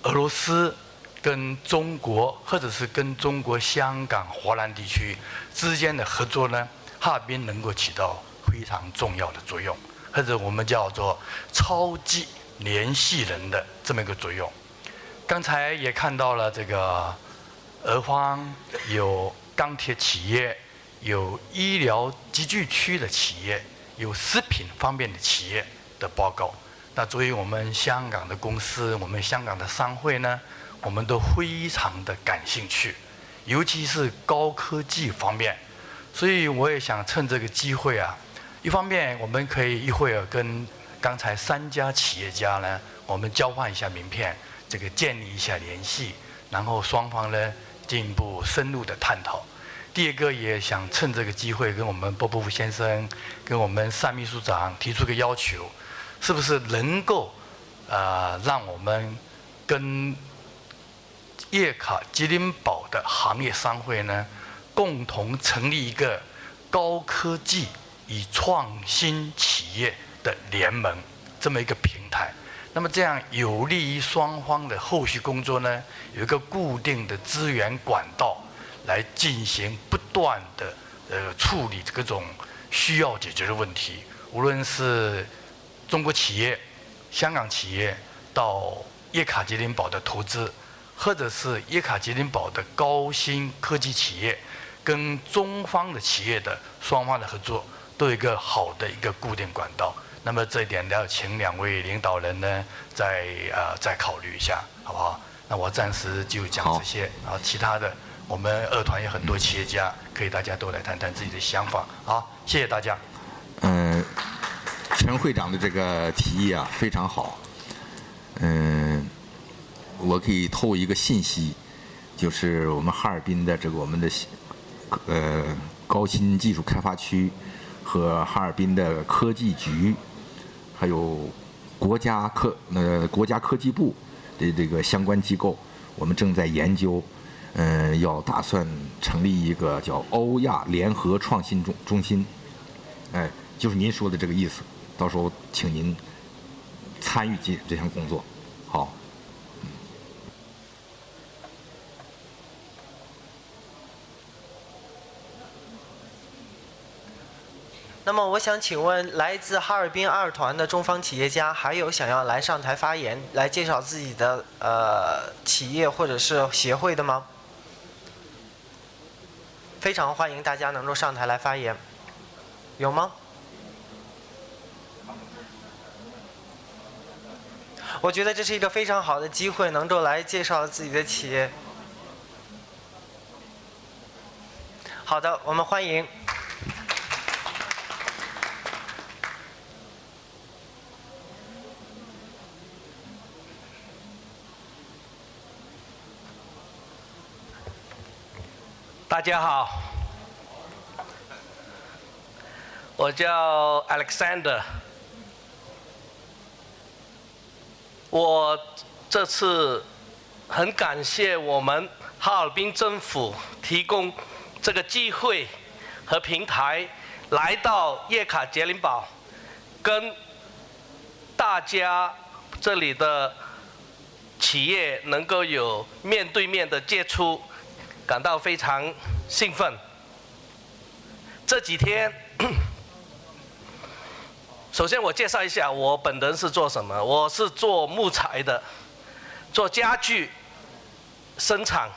俄罗斯跟中国或者是跟中国香港、华南地区之间的合作呢，哈尔滨能够起到非常重要的作用，或者我们叫做超级联系人的这么一个作用。刚才也看到了俄方有钢铁企业，有医疗集聚区的企业，有食品方面的企业的报告。那作为我们香港的公司，我们香港的商会呢，我们都非常的感兴趣，尤其是高科技方面。所以我也想趁这个机会啊，一方面我们可以一会儿跟刚才3家企业家呢，我们交换一下名片，建立一下联系，然后双方呢进一步深入的探讨。第二个也想趁这个机会跟我们波波夫先生，跟我们单秘书长提出个要求，是不是能够让我们跟叶卡捷琳堡的行业商会呢，共同成立一个高科技与创新企业的联盟这么一个平台。那么这样有利于双方的后续工作呢，有一个固定的资源管道来进行不断的处理各种需要解决的问题，无论是中国企业、香港企业到叶卡捷琳堡的投资，或者是叶卡捷琳堡的高新科技企业跟中方的企业的双方的合作，都有一个好的一个固定管道。那么这一点要请2位领导人呢，再考虑一下，好不好？那我暂时就讲这些，然后其他的我们2团有很多企业家，可以大家都来谈谈自己的想法。好，谢谢大家。陈会长的这个提议啊非常好。我可以透一个信息，就是我们哈尔滨的我们的高新技术开发区和哈尔滨的科技局，还有国家科技部的相关机构，我们正在研究，要打算成立一个叫欧亚联合创新中心，就是您说的这个意思。到时候请您参与这项工作，好。那么我想请问，来自哈尔滨2团的中方企业家，还有想要来上台发言，来介绍自己的企业或者是协会的吗？非常欢迎大家能够上台来发言，有吗？我觉得这是一个非常好的机会，能够来介绍自己的企业。好的，我们欢迎。大家好，我叫 Alexander。我这次很感谢我们哈尔滨政府提供这个机会和平台，来到叶卡捷琳堡，跟大家这里的企业能够有面对面的接触，感到非常兴奋。这几天，首先我介绍一下我本人是做什么。我是做木材的，做家具生产。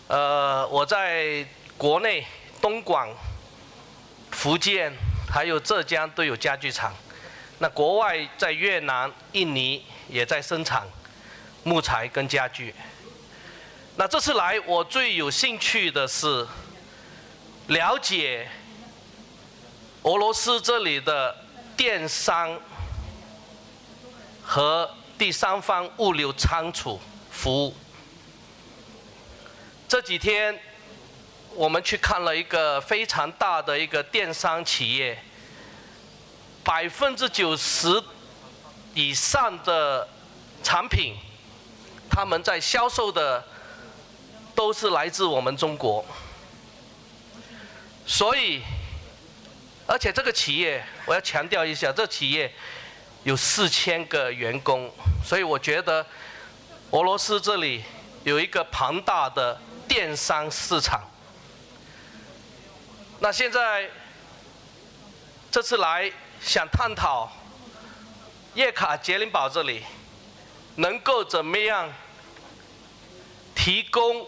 我在国内东莞、福建还有浙江都有家具厂。那国外在越南、印尼也在生产木材跟家具。那这次来，我最有兴趣的是了解俄罗斯这里的电商和第三方物流仓储服务。这几天我们去看了一个非常大的一个电商企业，90%以上的产品，他们在销售的都是来自我们中国。所以，而且这个企业，我要强调一下，这企业有4000个员工，所以我觉得俄罗斯这里有一个庞大的电商市场。那现在这次来想探讨叶卡捷琳堡这里能够怎么样提供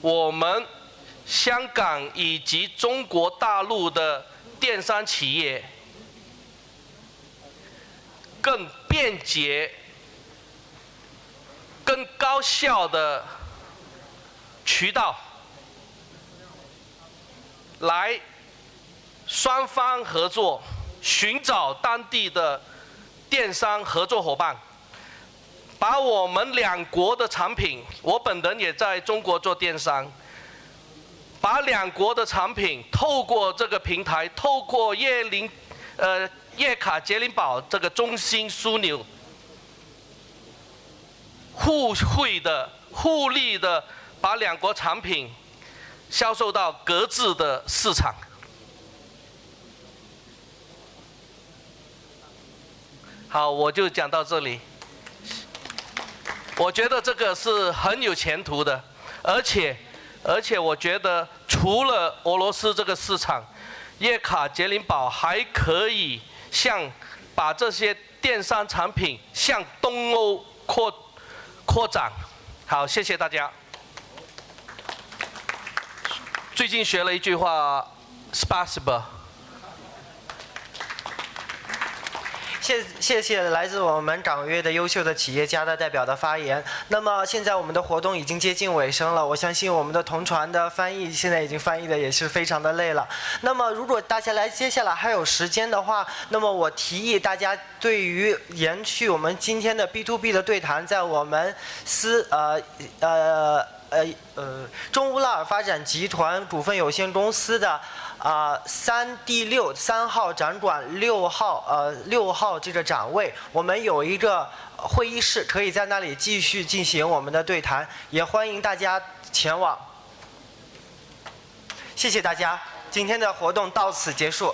我们香港以及中国大陆的电商企业更便捷、更高效的渠道，来双方合作，寻找当地的电商合作伙伴，把我们两国的产品，我本人也在中国做电商，把两国的产品透过这个平台，透过叶卡捷琳堡这个中心枢纽，互利的把两国产品销售到各自的市场。好，我就讲到这里。我觉得这个是很有前途的，而且我觉得除了俄罗斯这个市场，叶卡捷琳堡还可以把这些电商产品向东欧扩展。好，谢谢大家。最近学了一句话 ，spasibo。谢谢来自我们掌约的优秀的企业家的代表的发言。那么现在我们的活动已经接近尾声了，我相信我们的同传的翻译现在已经翻译的也是非常的累了。那么如果大家接下来还有时间的话，那么我提议大家对于延续我们今天的 B2B 的对谈，在我们中乌拉尔发展集团股份有限公司的3号展馆6号这个展位，我们有一个会议室，可以在那里继续进行我们的对谈，也欢迎大家前往。谢谢大家，今天的活动到此结束。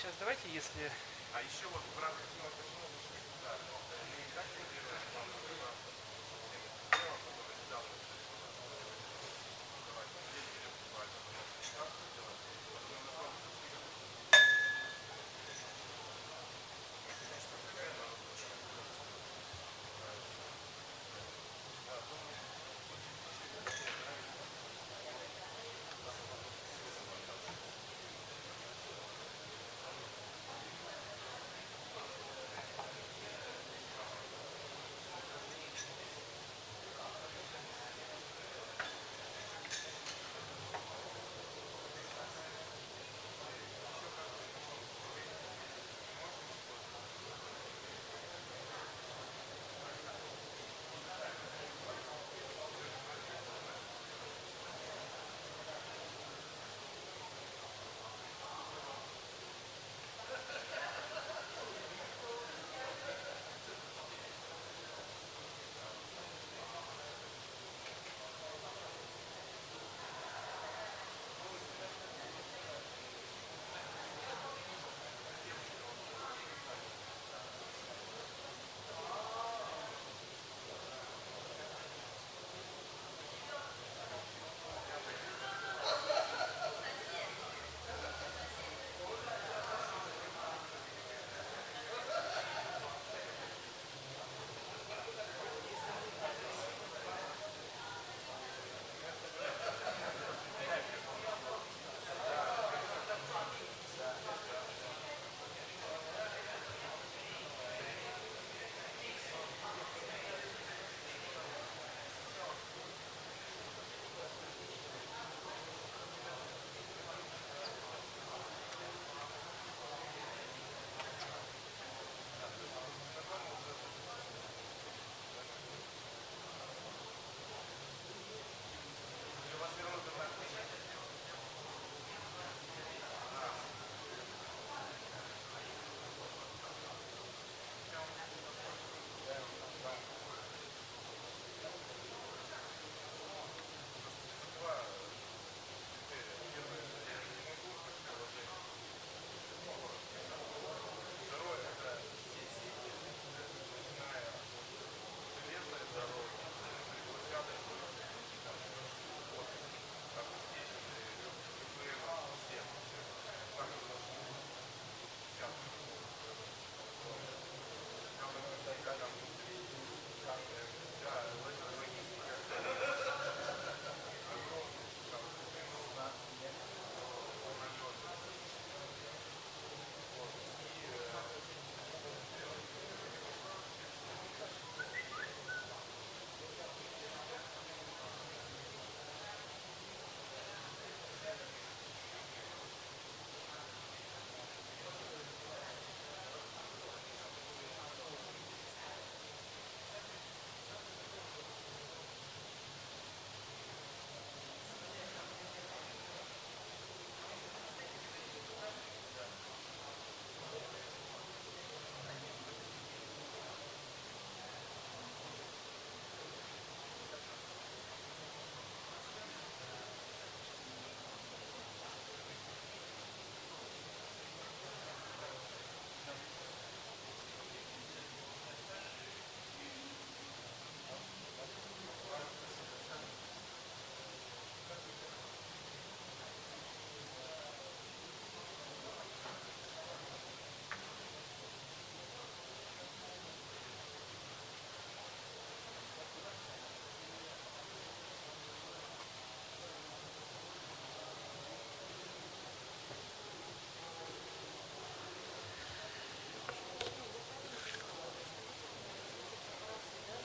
Сейчас давайте, если... А еще вот в рамках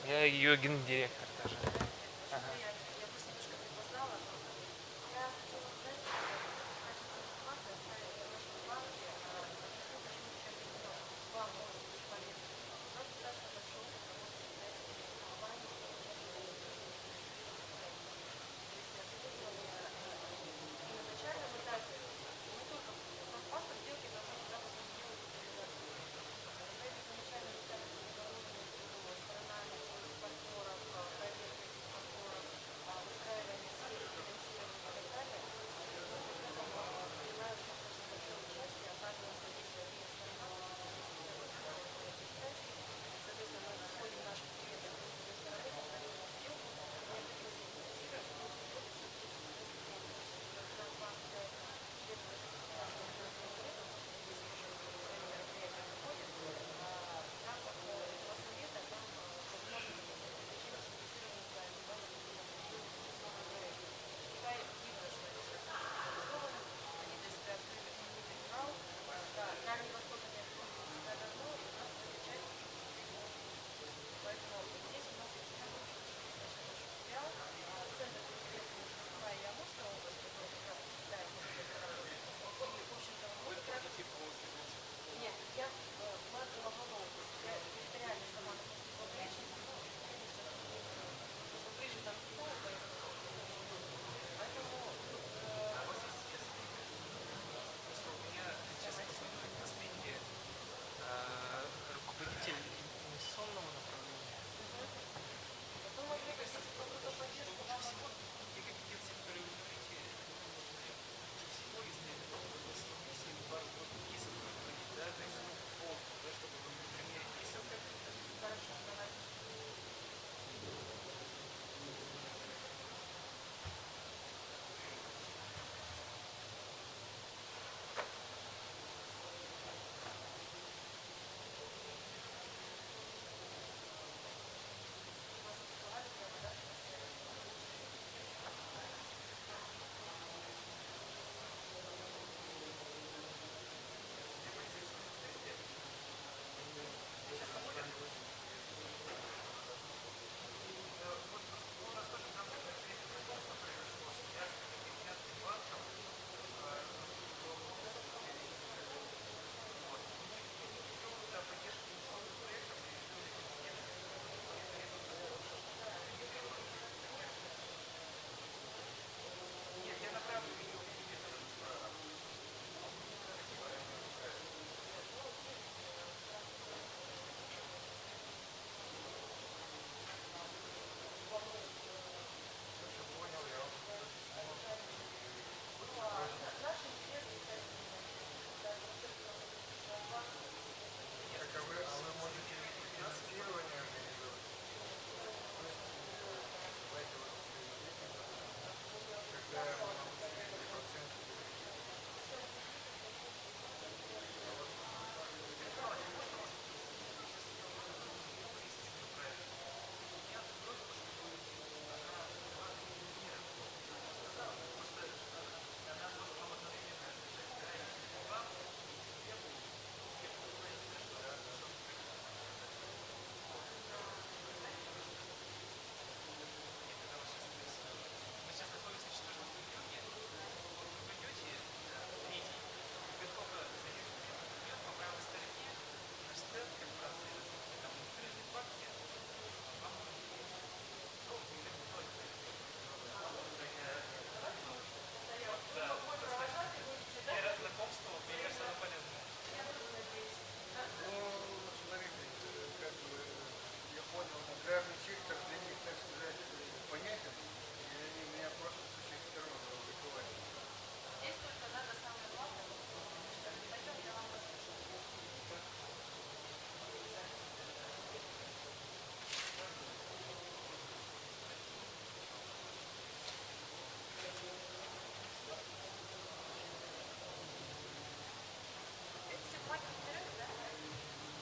Я ее гендиректор даже. Ага.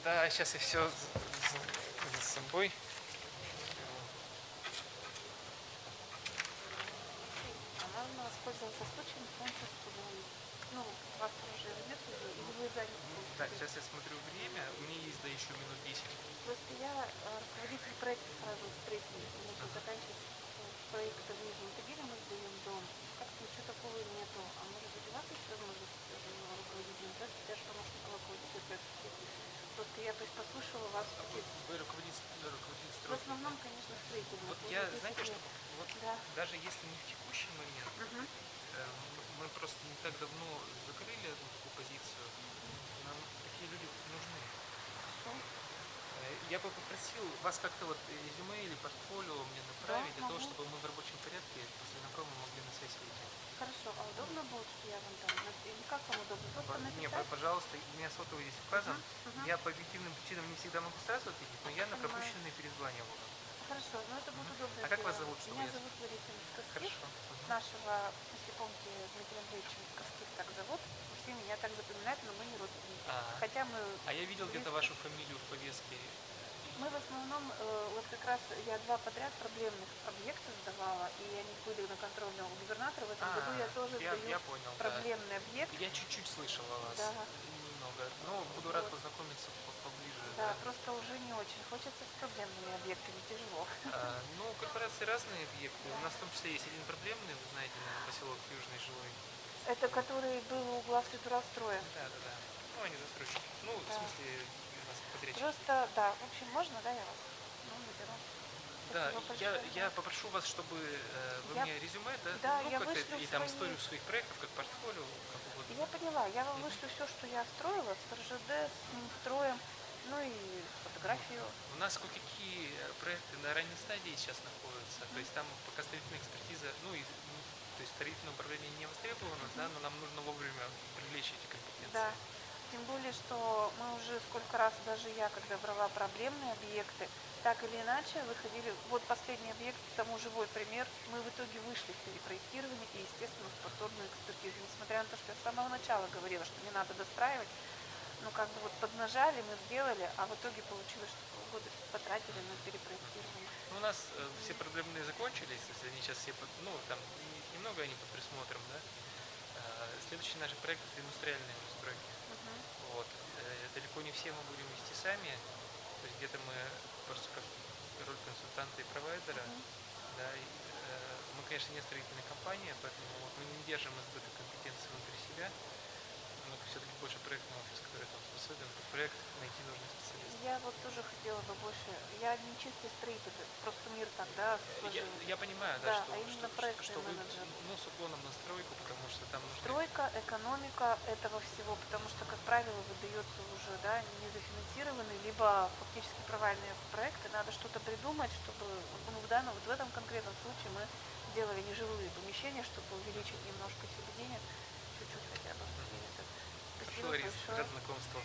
Да, сейчас я все за собой. А можно воспользоваться случаем, чтобы вас уже нет, или вы заняты? Так, сейчас я смотрю время, у меня есть, да, еще минут 10. Просто я руководитель проекта сразу я то есть послушала вас. Вы руководитель В стройки. основном, конечно, строительный. Вот я, знаете, что вот даже если не в текущий момент, мы просто не так давно закрыли одну такую позицию, нам такие люди нужны. Я бы попросил вас как-то вот резюме или портфолио мне направить для того, чтобы мы в рабочем порядке после Иннопрома могли на связь выйти. Хорошо, а удобно будет, что я вам там? Или как вам удобно? Просто Не, написать? пожалуйста, у меня сотовый здесь указан. Я по объективным причинам не всегда могу сразу ответить, но я на пропущенные перезваниваю. Хорошо, но это будет удобно. А как вас зовут? Меня зовут Лариса Мицкоских. Хорошо. Нашего, если помните, Дмитрия Андреевича Мицкоских так зовут. Все меня так запоминают, но мы не родственники. Хотя мы... А я видел где-то вашу фамилию в повестке. Мы в основном, вот как раз я 2 подряд проблемных объекта сдавала, и они были на контроле у губернатора. В этом году я тоже сдаю проблемный объект. Я чуть-чуть слышал о вас, немного, но буду рад познакомиться поближе. Да, просто уже не очень. Хочется с проблемными объектами, тяжело. Ну, корпорации разные объекты. У нас в том числе есть один проблемный, вы знаете, поселок Южный жилой. Это который был у глав Северостроя? Да. Ну, они застройщики. Ну, в смысле... Просто, да, в общем, можно, да, я вас наберу? Да, я попрошу вас, чтобы вы мне резюме, да, ну, я как-то, вышлю и там историю своих проектов, как портфолио, как угодно. Я поняла, я вам вышлю все, что я строила, с РЖД, с Минстроем, ну и фотографию. У нас кое-какие проекты на ранней стадии сейчас находятся, то есть там пока строительная экспертиза, ну, и, то есть строительное управление не востребовано, да, но нам нужно вовремя привлечь эти компетенции. Да. Тем более, что мы уже сколько раз, даже я, когда брала проблемные объекты, так или иначе выходили, вот последний объект, тому живой пример, мы в итоге вышли в перепроектирование и, естественно, в повторную экспертизу. Несмотря на то, что я с самого начала говорила, что не надо достраивать, ну как бы вот поднажали, мы сделали, а в итоге получилось, что полгода потратили на перепроектирование. Ну, у нас все проблемные закончились, то есть они сейчас все, ну, там немного они под присмотром, да. Следующий наш проект – это индустриальные стройки. Вот. Далеко не все мы будем вести сами, то есть где-то мы просто как роль консультанта и провайдера, да, и, мы, конечно, не строительная компания, поэтому вот мы не держим избыток компетенции внутри себя, но все-таки больше проектный офис, который там способен под проект найти нужных специалистов. Я вот тоже хотела бы больше, я не чистый строитель, просто мир так, да, сложился. Я понимаю, да, что вы, ну, с уклоном на стройку, потому что там нужно... Стройка, экономика этого всего, потому что, как правило, выдается уже, да, незафинансированный, либо фактически провальные проекты, надо что-то придумать, чтобы, ну, вот в этом конкретном случае мы сделали нежилые помещения, чтобы увеличить немножко себе денег, чуть-чуть хотя бы. Спасибо, Ларис, рад знакомству.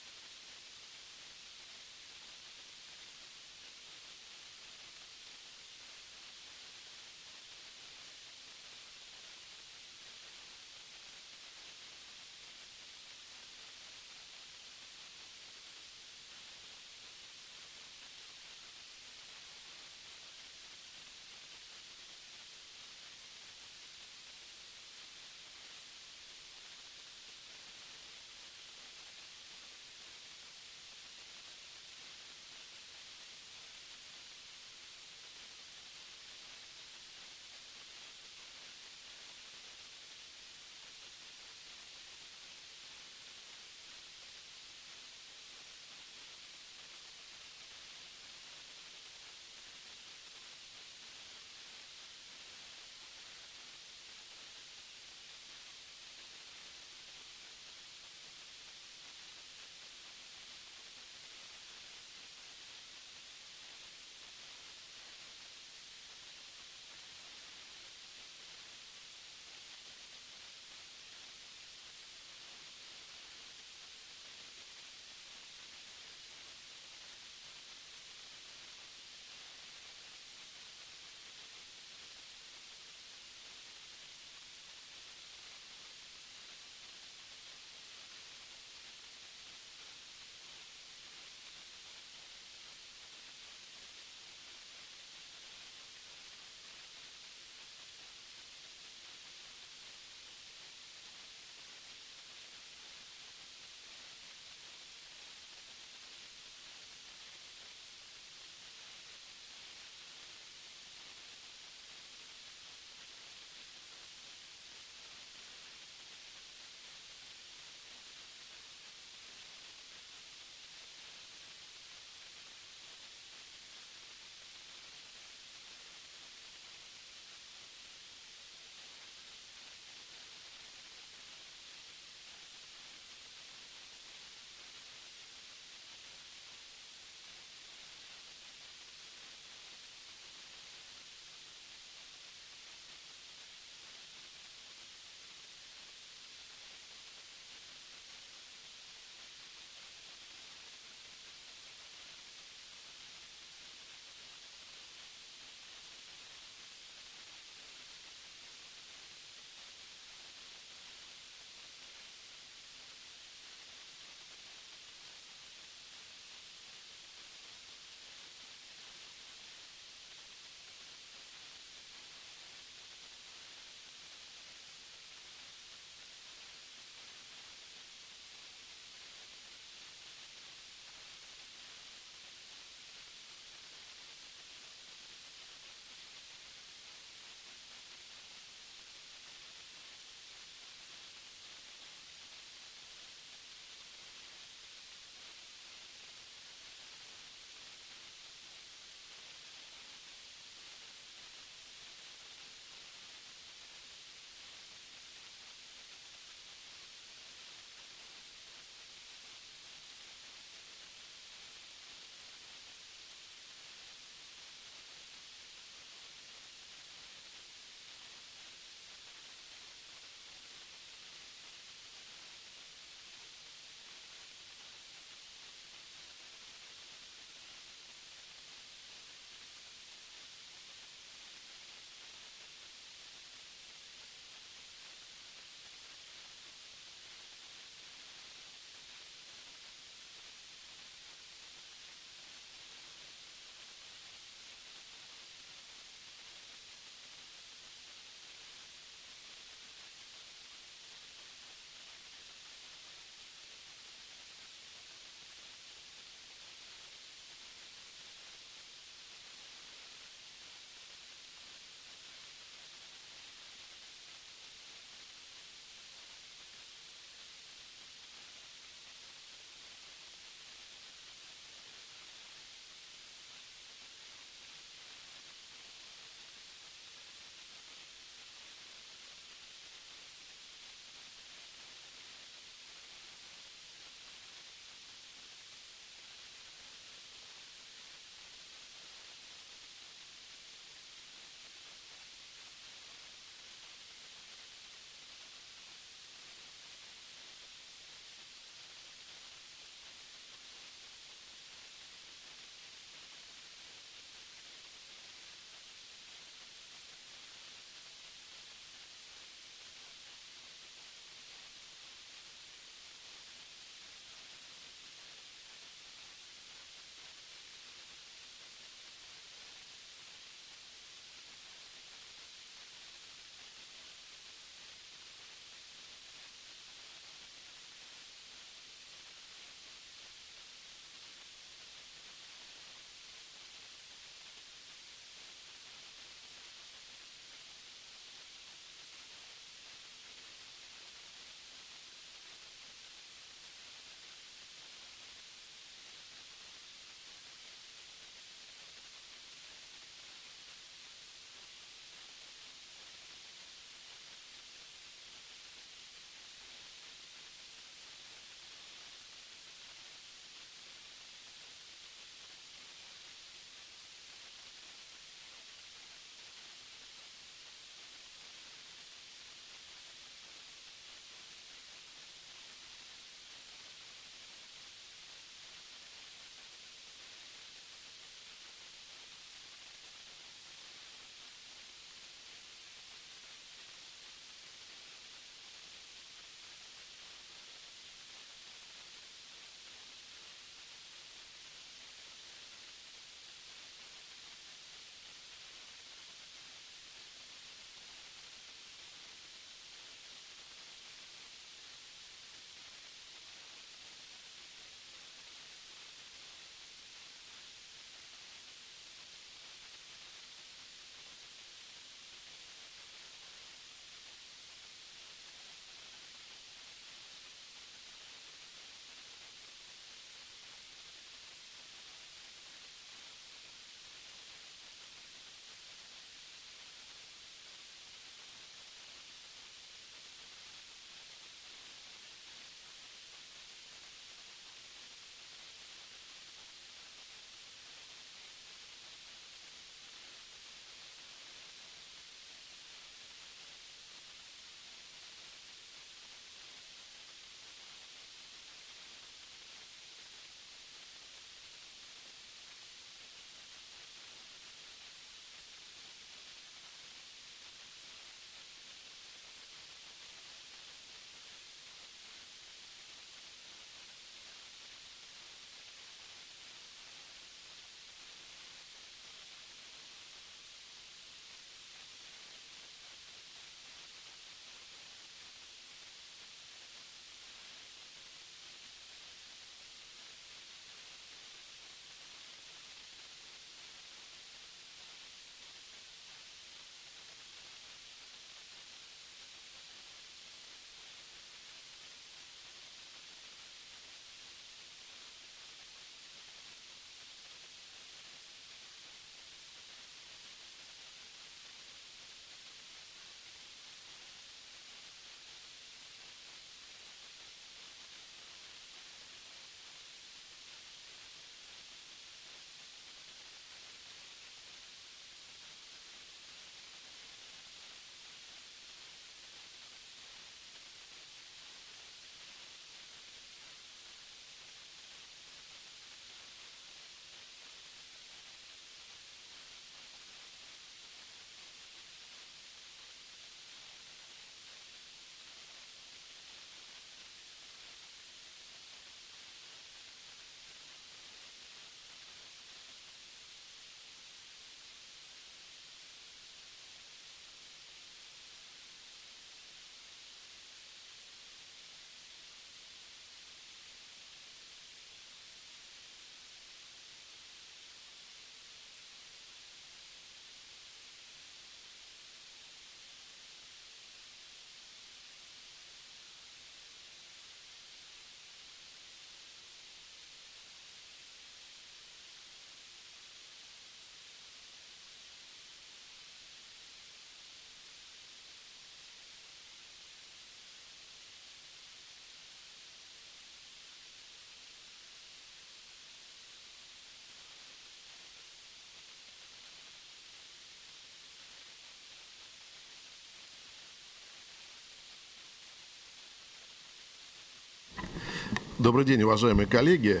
Добрый день, уважаемые коллеги.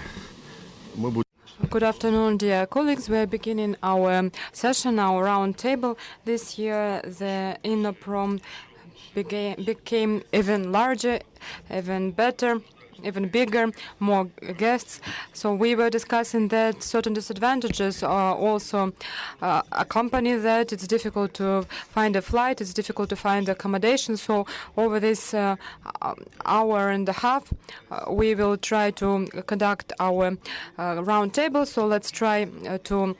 Мы будем... Good afternoon, dear colleagues. We are beginning our session, our round table. This year, the Innoprom became even larger, even better, even bigger, more guests. So we were discussing that certain disadvantages are also accompany that. It's difficult to find a flight, it's difficult to find accommodation. So over this hour and a half, we will try to conduct our round table. So let's try to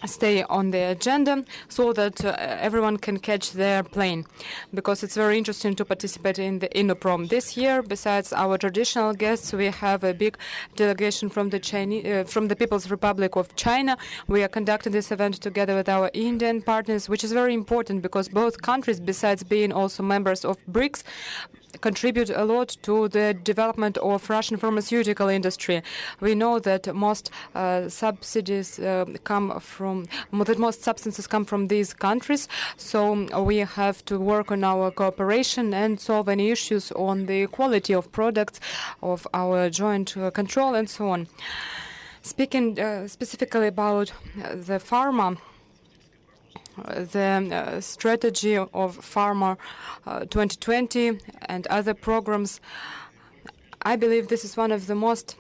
stay on the agenda so that everyone can catch their plane, because it's very interesting to participate in the Innoprom. This year, besides our traditional guests, we have a big delegation from the People's Republic of China. We are conducting this event together with our Indian partners, which is very important because both countries, besides being also members of BRICS, contribute a lot to the development of Russian pharmaceutical industry. We know that most subsidies come from, that most substances come from these countries, so we have to work on our cooperation and solve any issues on the quality of products, of our joint control, and so on. Speaking specifically about the pharma, the strategy of Pharma 2020 and other programs, I believe this is one of the most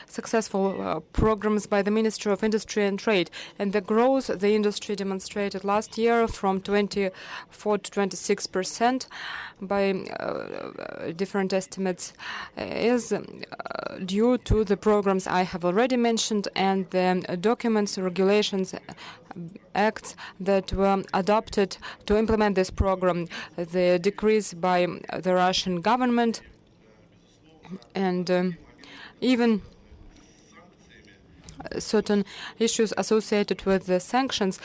successful programs by the Ministry of Industry and Trade, and the growth the industry demonstrated last year from 24 to 26% by different estimates is due to the programs I have already mentioned and the documents, regulations, acts that were adopted to implement this program, the decrees by the Russian government, and even certain issues associated with the sanctions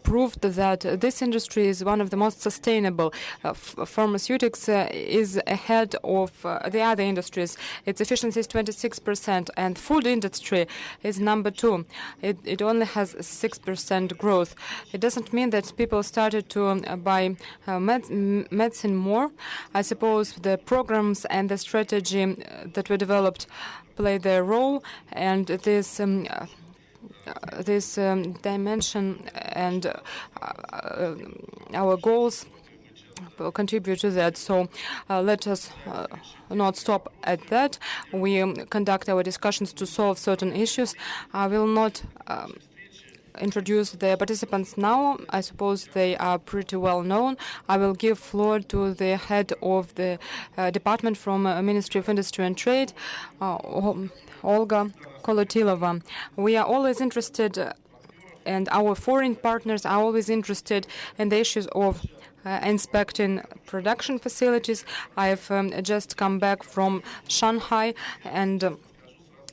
proved that this industry is one of the most sustainable. Pharmaceutics is ahead of the other industries. Its efficiency is 26%, and food industry is number 2. It only has 6% growth. It doesn't mean that people started to buy medicine more. I suppose the programs and the strategy that were developed play their role, and this dimension and our goals will contribute to that. So let us not stop at that. We conduct our discussions to solve certain issues. I will not introduce the participants now. I suppose they are pretty well known. I will give floor to the head of the department from Ministry of Industry and Trade, Olga Kolotilova. We are always interested, and our foreign partners are always interested in the issues of inspecting production facilities. I have just come back from Shanghai, and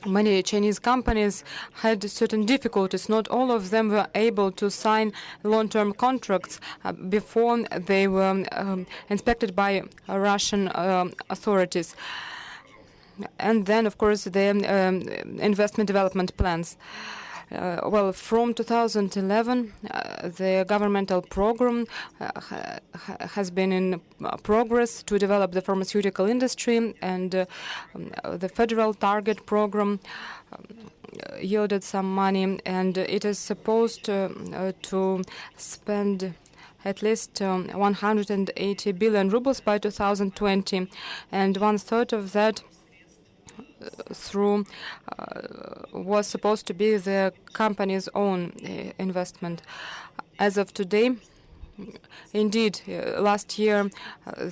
many Chinese companies had certain difficulties. Not all of them were able to sign long-term contracts before they were inspected by Russian authorities. And then, of course, the investment development plans. Well, from 2011, the governmental program has been in progress to develop the pharmaceutical industry, and the federal target program yielded some money, and it is supposed to spend at least 180 billion rubles by 2020, and 1/3 of that through was supposed to be the company's own investment. As of today, indeed, last year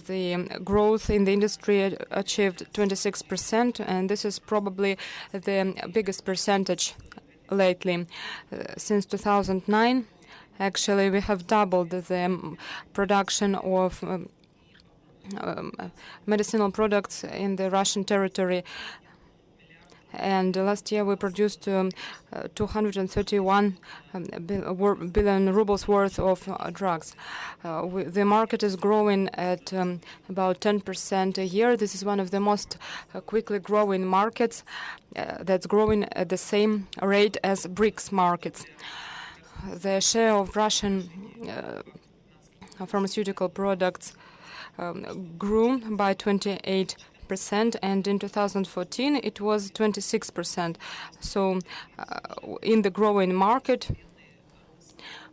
the growth in the industry achieved 26%, and this is probably the biggest percentage lately. Since 2009, actually, we have doubled the production of medicinal products in the Russian territory. And last year we produced 231 billion rubles worth of drugs. The market is growing at about 10% a year. This is one of the most quickly growing markets that's growing at the same rate as BRICS markets. The share of Russian pharmaceutical products grew by 28%, and in 2014 it was 26%. So in the growing market,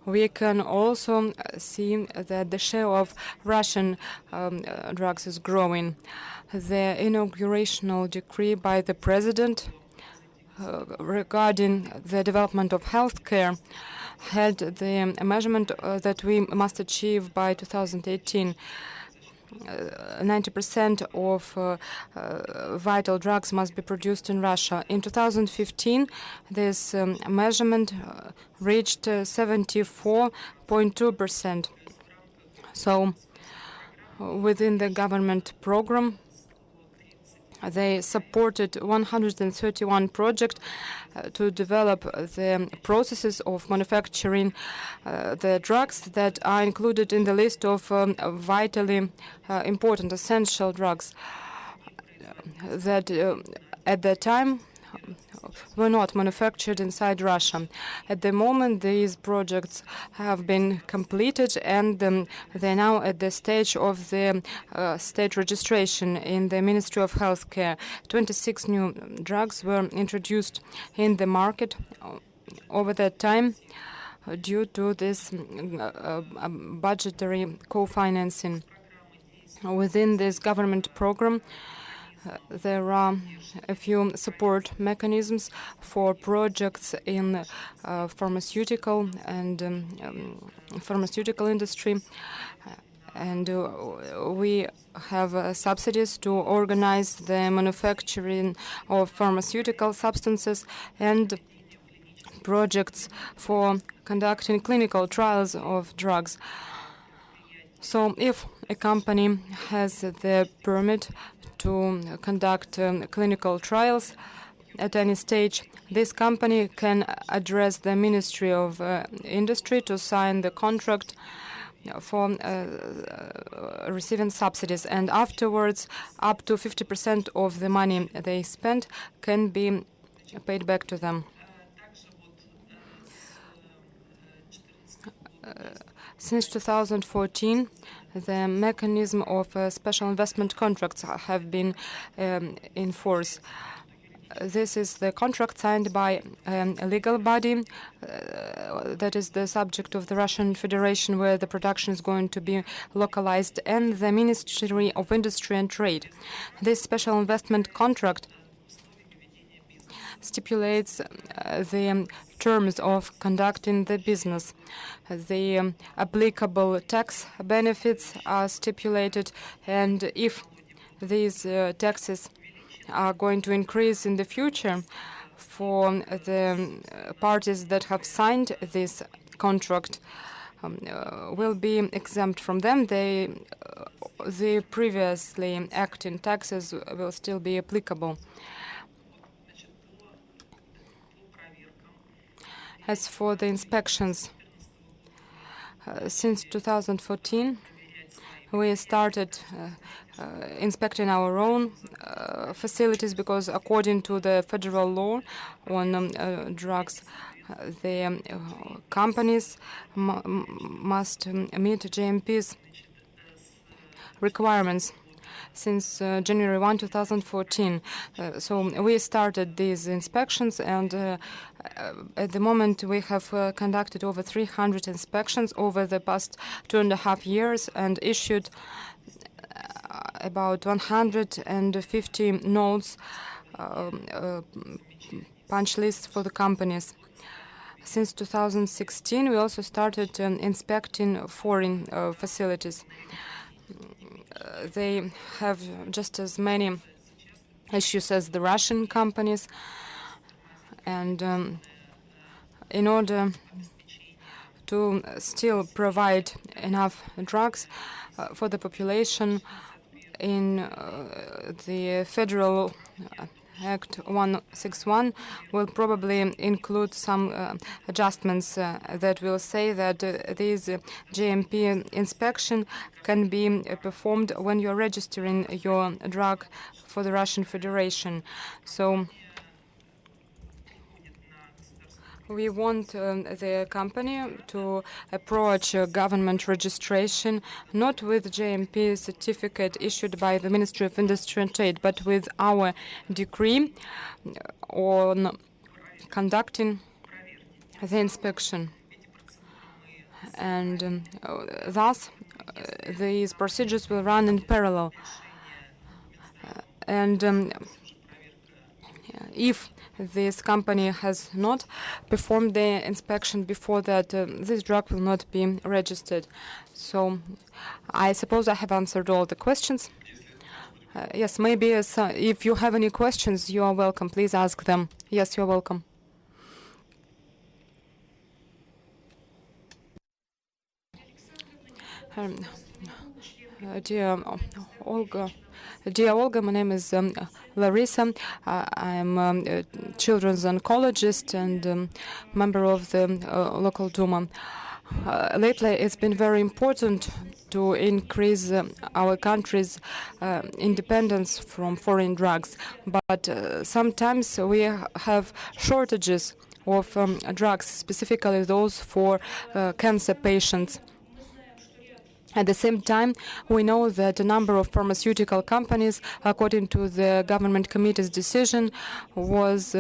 we can also see that the share of Russian drugs is growing. The inaugurational decree by the president regarding the development of healthcare had the measurement that we must achieve by 2018. 90% of vital drugs must be produced in Russia. In 2015, this measurement reached 74.2%. So within the government program, they supported 131 projects to develop the processes of manufacturing the drugs that are included in the list of vitally important essential drugs that at that time were not manufactured inside Russia. At the moment, these projects have been completed and they're now at the stage of the state registration in the Ministry of Healthcare. 26 new drugs were introduced in the market over that time due to this budgetary co-financing. Within this government program, there are a few support mechanisms for projects in pharmaceutical and pharmaceutical industry, and we have subsidies to organize the manufacturing of pharmaceutical substances and projects for conducting clinical trials of drugs. So if a company has the permit to conduct clinical trials at any stage, this company can address the Ministry of Industry to sign the contract for receiving subsidies, and afterwards up to 50% of the money they spent can be paid back to them. Since 2014, the mechanism of special investment contracts have been in force. This is the contract signed by a legal body that is the subject of the Russian Federation, where the production is going to be localized, and the Ministry of Industry and Trade. This special investment contract stipulates the terms of conducting the business. The applicable tax benefits are stipulated, and if these taxes are going to increase in the future for the parties that have signed this contract, will be exempt from them. The previously acting taxes will still be applicable. As for the inspections, since 2014, we started inspecting our own facilities, because according to the federal law on drugs, the companies must meet GMP's requirements since January 1, 2014. So we started these inspections, and at the moment we have conducted over 300 inspections over the past 2.5 years and issued about 150 notes, punch lists for the companies. Since 2016, we also started inspecting foreign facilities. They have just as many issues as the Russian companies, and in order to still provide enough drugs for the population, in the Federal Act 161 will probably include some adjustments that will say that this GMP inspection can be performed when you're registering your drug for the Russian Federation. So We want the company to approach government registration not with GMP certificate issued by the Ministry of Industry and Trade, but with our decree on conducting the inspection. And thus, these procedures will run in parallel. And if this company has not performed the inspection before that, this drug will not be registered. So I suppose I have answered all the questions. Yes, maybe if you have any questions, you are welcome. Please ask them. Yes, you're welcome. Dear Olga, my name is Larissa. I'm a children's oncologist and member of the local Duma. Lately, it's been very important to increase our country's independence from foreign drugs, but sometimes we have shortages of drugs, specifically those for cancer patients. At the same time, we know that a number of pharmaceutical companies, according to the government committee's decision, was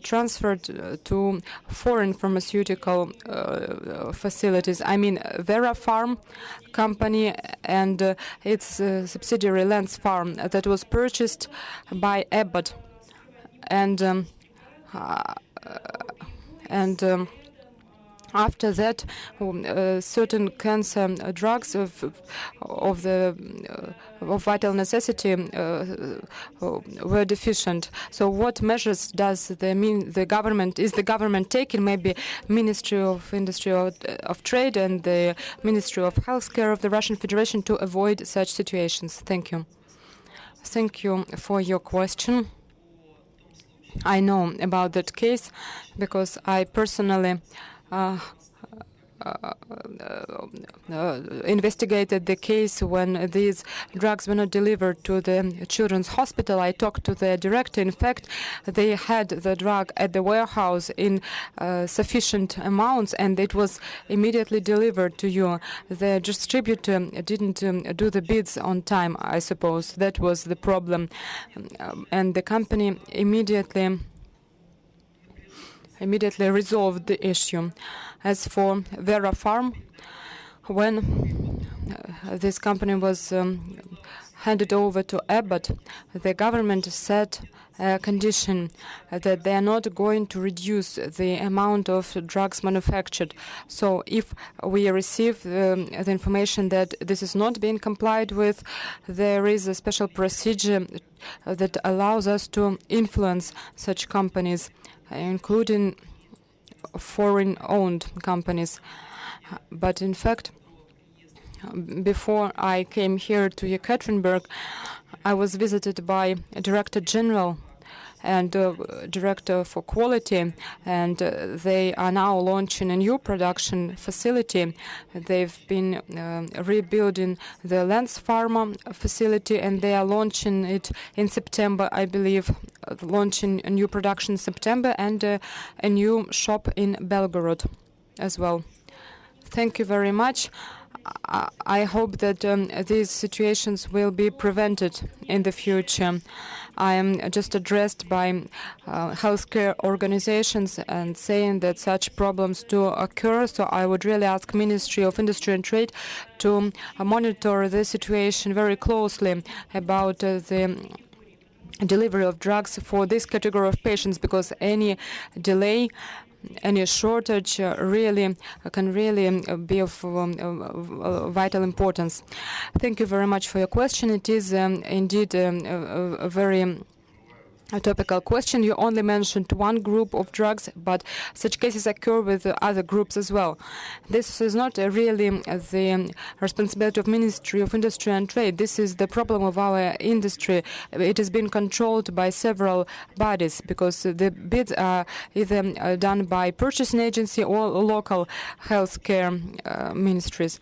transferred to foreign pharmaceutical facilities. I mean, Vera Farm company and its subsidiary Lens Farm that was purchased by Abbott. And after that, certain cancer drugs of vital necessity were deficient. So, what measures does the government taking? Maybe Ministry of Industry of Trade and the Ministry of Healthcare of the Russian Federation to avoid such situations? Thank you. Thank you for your question. I know about that case because I personally investigated the case when these drugs were not delivered to the children's hospital. I talked to the director. In fact, they had the drug at the warehouse in sufficient amounts, and it was immediately delivered to you. The distributor didn't do the bids on time, I suppose. That was the problem. And the company immediately resolved the issue. As for Vera Farm, when this company was handed over to Abbott, the government set a condition that they are not going to reduce the amount of drugs manufactured. So if we receive the information that this is not being complied with, there is a special procedure that allows us to influence such companies, including foreign-owned companies. But in fact, before I came here to Yekaterinburg, I was visited by a Director General and Director for Quality, and they are now launching a new production facility. They've been rebuilding the Lens Pharma facility, and they are launching it in September, I believe, launching a new production in September and a new shop in Belgorod as well. Thank you very much. I hope that these situations will be prevented in the future. I am just addressed by healthcare organizations and saying that such problems do occur. So I would really ask Ministry of Industry and Trade to monitor the situation very closely about the delivery of drugs for this category of patients, because any delay, any shortage really can be of vital importance. Thank you very much for your question. It is indeed a very topical question. You only mentioned one group of drugs, but such cases occur with other groups as well. This is not really the responsibility of Ministry of Industry and Trade. This is the problem of our industry. It has been controlled by several bodies because the bids are either done by purchasing agency or local healthcare ministries.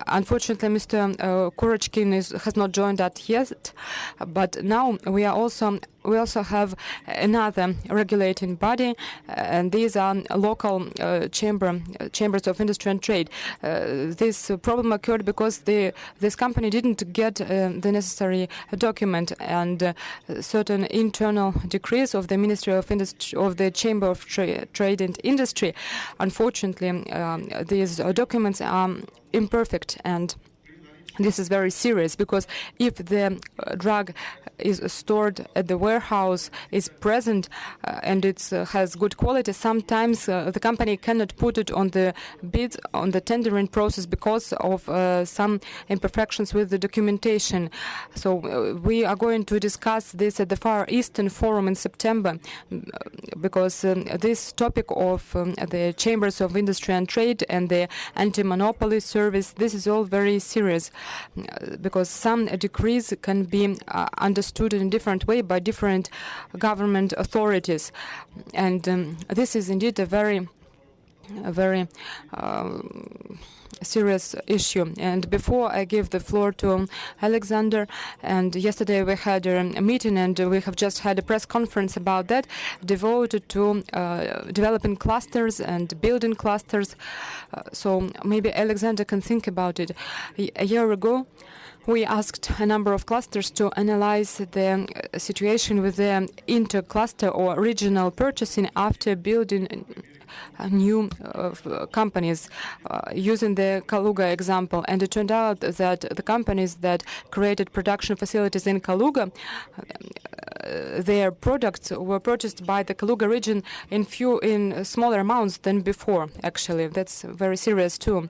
Unfortunately, Mr. Kurachkin has not joined us yet, but now we are also we also have another regulating body, and these are local chambers of industry and trade. This problem occurred because this company didn't get the necessary document, and certain internal decrees of the Ministry of Industry of the Chamber of Trade and Industry. Unfortunately, these documents are imperfect, and this is very serious, because if the drug is stored at the warehouse, is present, and it has good quality, sometimes the company cannot put it on the bids, on the tendering process, because of some imperfections with the documentation. So we are going to discuss this at the Far Eastern Forum in September, because this topic of the chambers of industry and trade and the anti-monopoly service, this is all very serious. Because some decrees can be understood in a different way by different government authorities, and this is indeed a very serious issue. And before I give the floor to Alexander, and yesterday we had a meeting, and we have just had a press conference about that, devoted to developing clusters and building clusters. So maybe Alexander can think about it. A year ago, we asked a number of clusters to analyze the situation with the inter-cluster or regional purchasing after building new companies, using the Kaluga example. And it turned out that the companies that created production facilities in Kaluga, their products were purchased by the Kaluga region in smaller amounts than before. Actually, that's very serious too.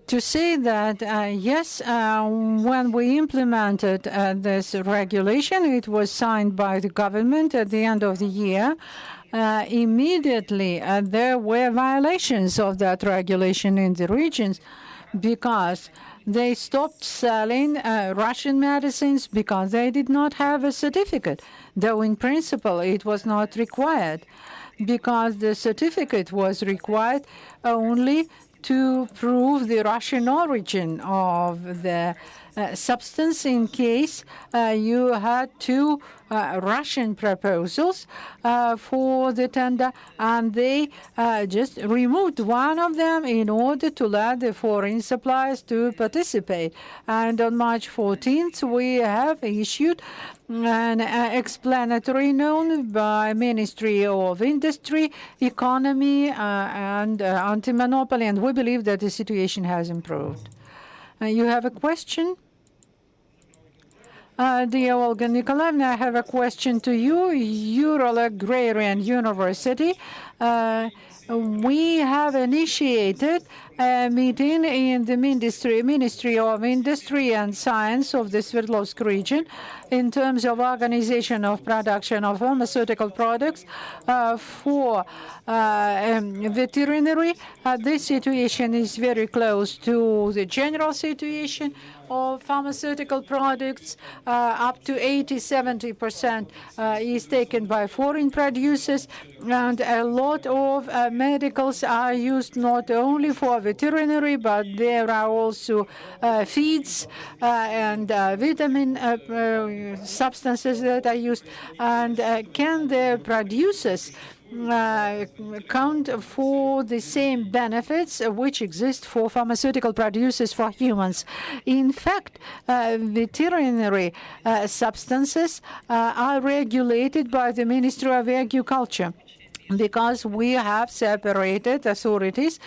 To say that, yes, when we implemented this regulation, it was signed by the government at the end of the year. Immediately, there were violations of that regulation in the regions, because they stopped selling Russian medicines because they did not have a certificate, though in principle it was not required, because the certificate was required only to prove the Russian origin of the substance in case you had two Russian proposals for the tender, and they just removed one of them in order to let the foreign suppliers to participate. And on March 14th, we have issued an explanatory note by Ministry of Industry, Economy, and Anti-Monopoly, and we believe that the situation has improved. You have a question? Dear Olga Nikolaevna, I have a question to you. Ural Agrarian University, we have initiated a meeting in the Ministry of Industry and Science of the Sverdlovsk region in terms of organization of production of pharmaceutical products for veterinary. This situation is very close to the general situation of pharmaceutical products. Up to 80–70% is taken by foreign producers, and a lot of medicals are used not only for veterinary, but there are also feeds and vitamin substances that are used. And can the producers count for the same benefits which exist for pharmaceutical producers for humans? In fact, veterinary substances are regulated by the Ministry of Agriculture, because we have separated authorities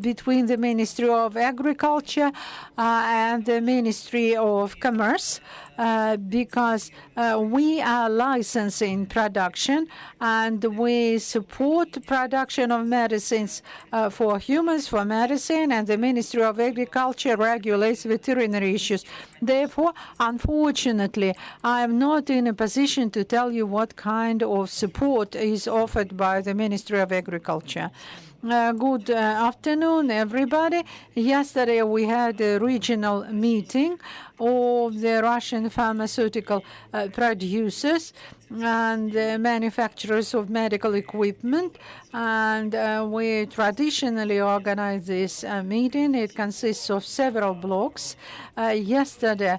between the Ministry of Agriculture and the Ministry of Commerce, because we are licensing production and we support production of medicines for humans, for medicine, and the Ministry of Agriculture regulates veterinary issues. Therefore, unfortunately, I am not in a position to tell you what kind of support is offered by the Ministry of Agriculture. Good afternoon, everybody. Yesterday we had a regional meeting of the Russian pharmaceutical producers and manufacturers of medical equipment. And we traditionally organize this meeting. It consists of several blocks. Yesterday,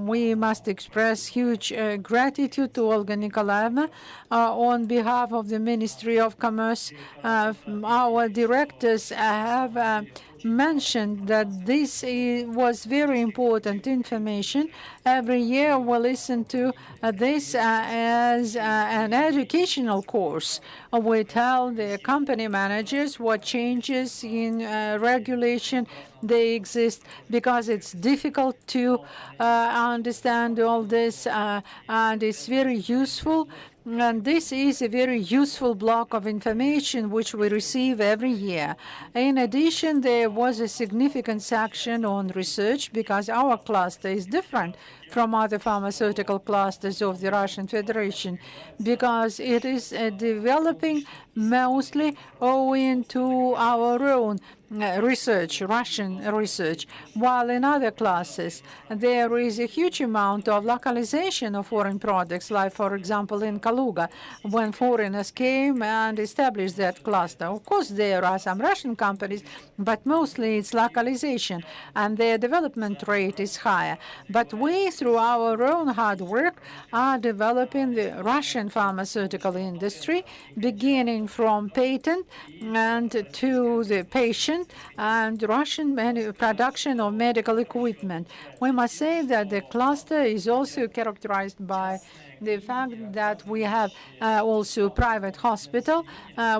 we must express huge gratitude to Olga Nikolaevna on behalf of the Ministry of Commerce. Our directors have mentioned that this was very important information. Every year we listen to this as an educational course. We tell the company managers what changes in regulation they exist, because it's difficult to understand all this, and it's very useful. And this is a very useful block of information which we receive every year. In addition, there was a significant section on research, because our cluster is different from other pharmaceutical clusters of the Russian Federation, because it is developing mostly owing to our own research, Russian research, while in other classes there is a huge amount of localization of foreign products, like, for example, in Kaluga, when foreigners came and established that cluster. Of course, there are some Russian companies, but mostly it's localization, and their development rate is higher. But we, through our own hard work, are developing the Russian pharmaceutical industry, beginning from patent and to the patient and Russian production of medical equipment. We must say that the cluster is also characterized by the fact that we have also private hospital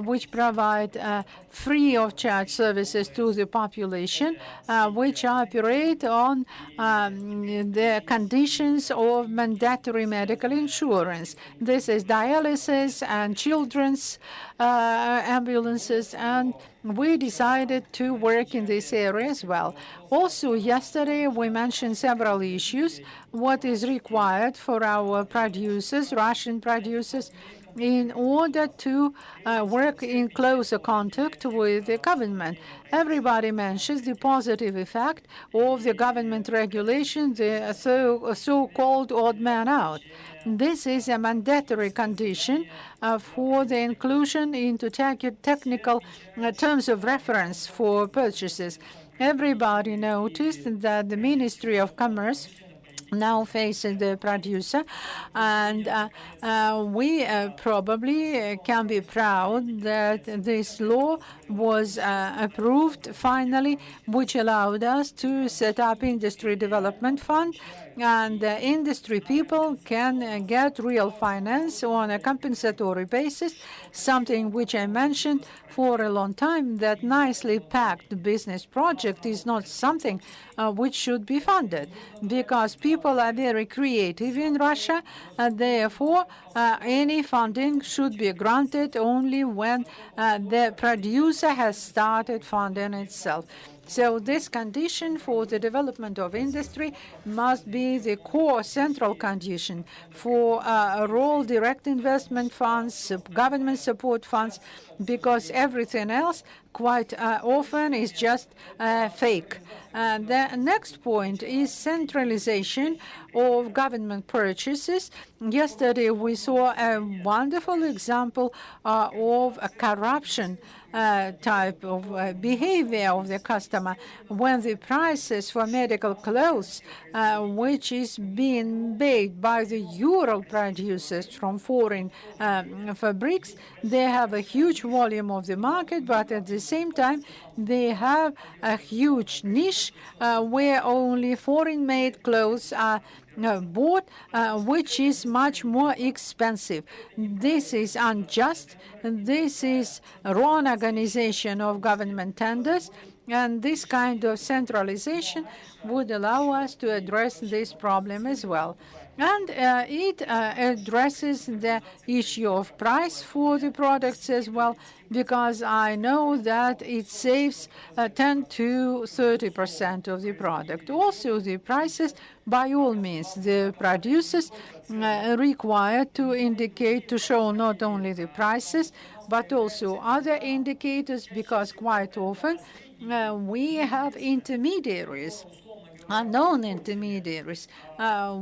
which provide free of charge services to the population, which operate on the conditions of mandatory medical insurance. This is dialysis and children's ambulances, and we decided to work in this area as well. Also, yesterday we mentioned several issues. What is required for our producers, Russian producers, in order to work in closer contact with the government. Everybody mentions the positive effect of the government regulation, the so-called odd man out. This is a mandatory condition for the inclusion into technical terms of reference for purchases. Everybody noticed that the Ministry of Commerce now faces the producer, and we probably can be proud that this law was approved finally, which allowed us to set up Industry Development Fund, and industry people can get real finance on a compensatory basis, something which I mentioned for a long time, that nicely packed business project is not something which should be funded, because people are very creative in Russia, and therefore any funding should be granted only when the producer has started funding itself. So this condition for the development of industry must be the core central condition for all direct investment funds, government support funds, because everything else quite often is just fake. The next point is centralization of government purchases. Yesterday we saw a wonderful example of a corruption type of behavior of the customer, when the prices for medical clothes, which is being paid by the Ural producers from foreign fabrics, they have a huge volume of the market, but at the same time they have a huge niche where only foreign-made clothes are bought, which is much more expensive. This is unjust. This is wrong organization of government tenders, and this kind of centralization would allow us to address this problem as well. And it addresses the issue of price for the products as well, because I know that it saves 10 to 30% of the product. Also, the prices, by all means, the producers required to indicate, to show not only the prices, but also other indicators, because quite often we have intermediaries unknown intermediaries,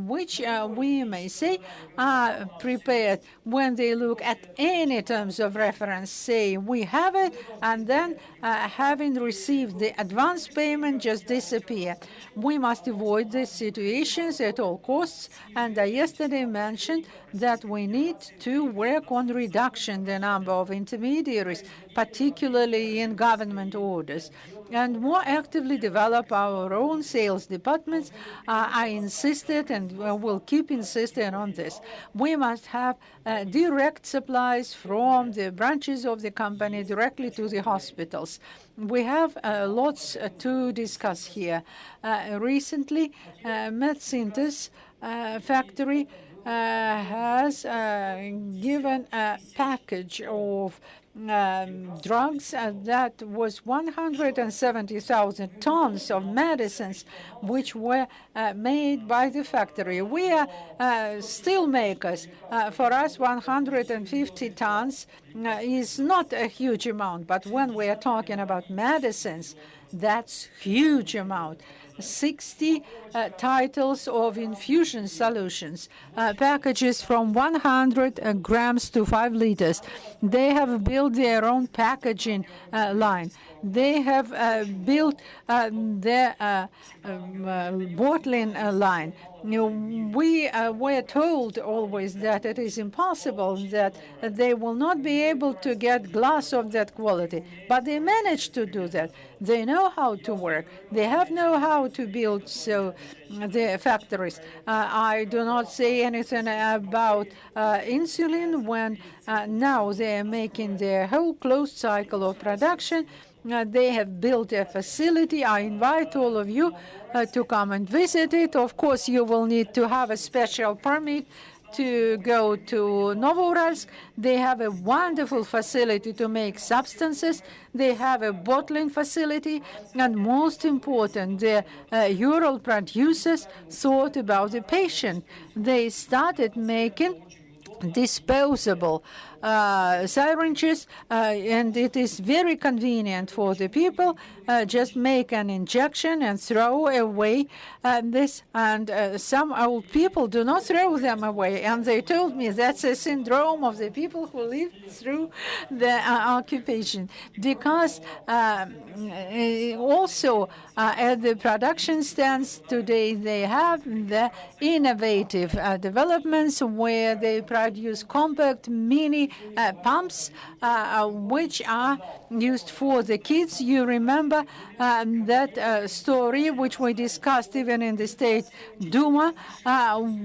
which we may say are prepared when they look at any terms of reference, say we have it, and then having received the advance payment just disappear. We must avoid these situations at all costs, and I yesterday mentioned that we need to work on reduction the number of intermediaries, particularly in government orders, and more actively develop our own sales departments. I insisted and will keep insisting on this. We must have direct supplies from the branches of the company directly to the hospitals. We have lots to discuss here. Recently, MedSynthesis factory has given a package of drugs that was 170,000 tons of medicines which were made by the factory. We are steel makers. For us, 150 tons is not a huge amount, but when we are talking about medicines, that's huge amount. 60 titles of infusion solutions, packages from 100 grams to 5 liters. They have built their own packaging line. They have built their bottling line. We were told always that it is impossible, that they will not be able to get glass of that quality, but they managed to do that. They know how to work. They have know-how to build the factories. I do not say anything about insulin when now they are making their whole closed cycle of production. They have built a facility. I invite all of you to come and visit it. Of course, you will need to have a special permit to go to Novouralsk. They have a wonderful facility to make substances. They have a bottling facility. And most important, the Ural producers thought about the patient. They started making disposable syringes, and it is very convenient for the people. Just make an injection and throw away this. And some old people do not throw them away. And they told me that's a syndrome of the people who live through the occupation. Because also at the production stands today, they have the innovative developments where they produce compact mini pumps which are used for the kids. You remember that story which we discussed even in the State Duma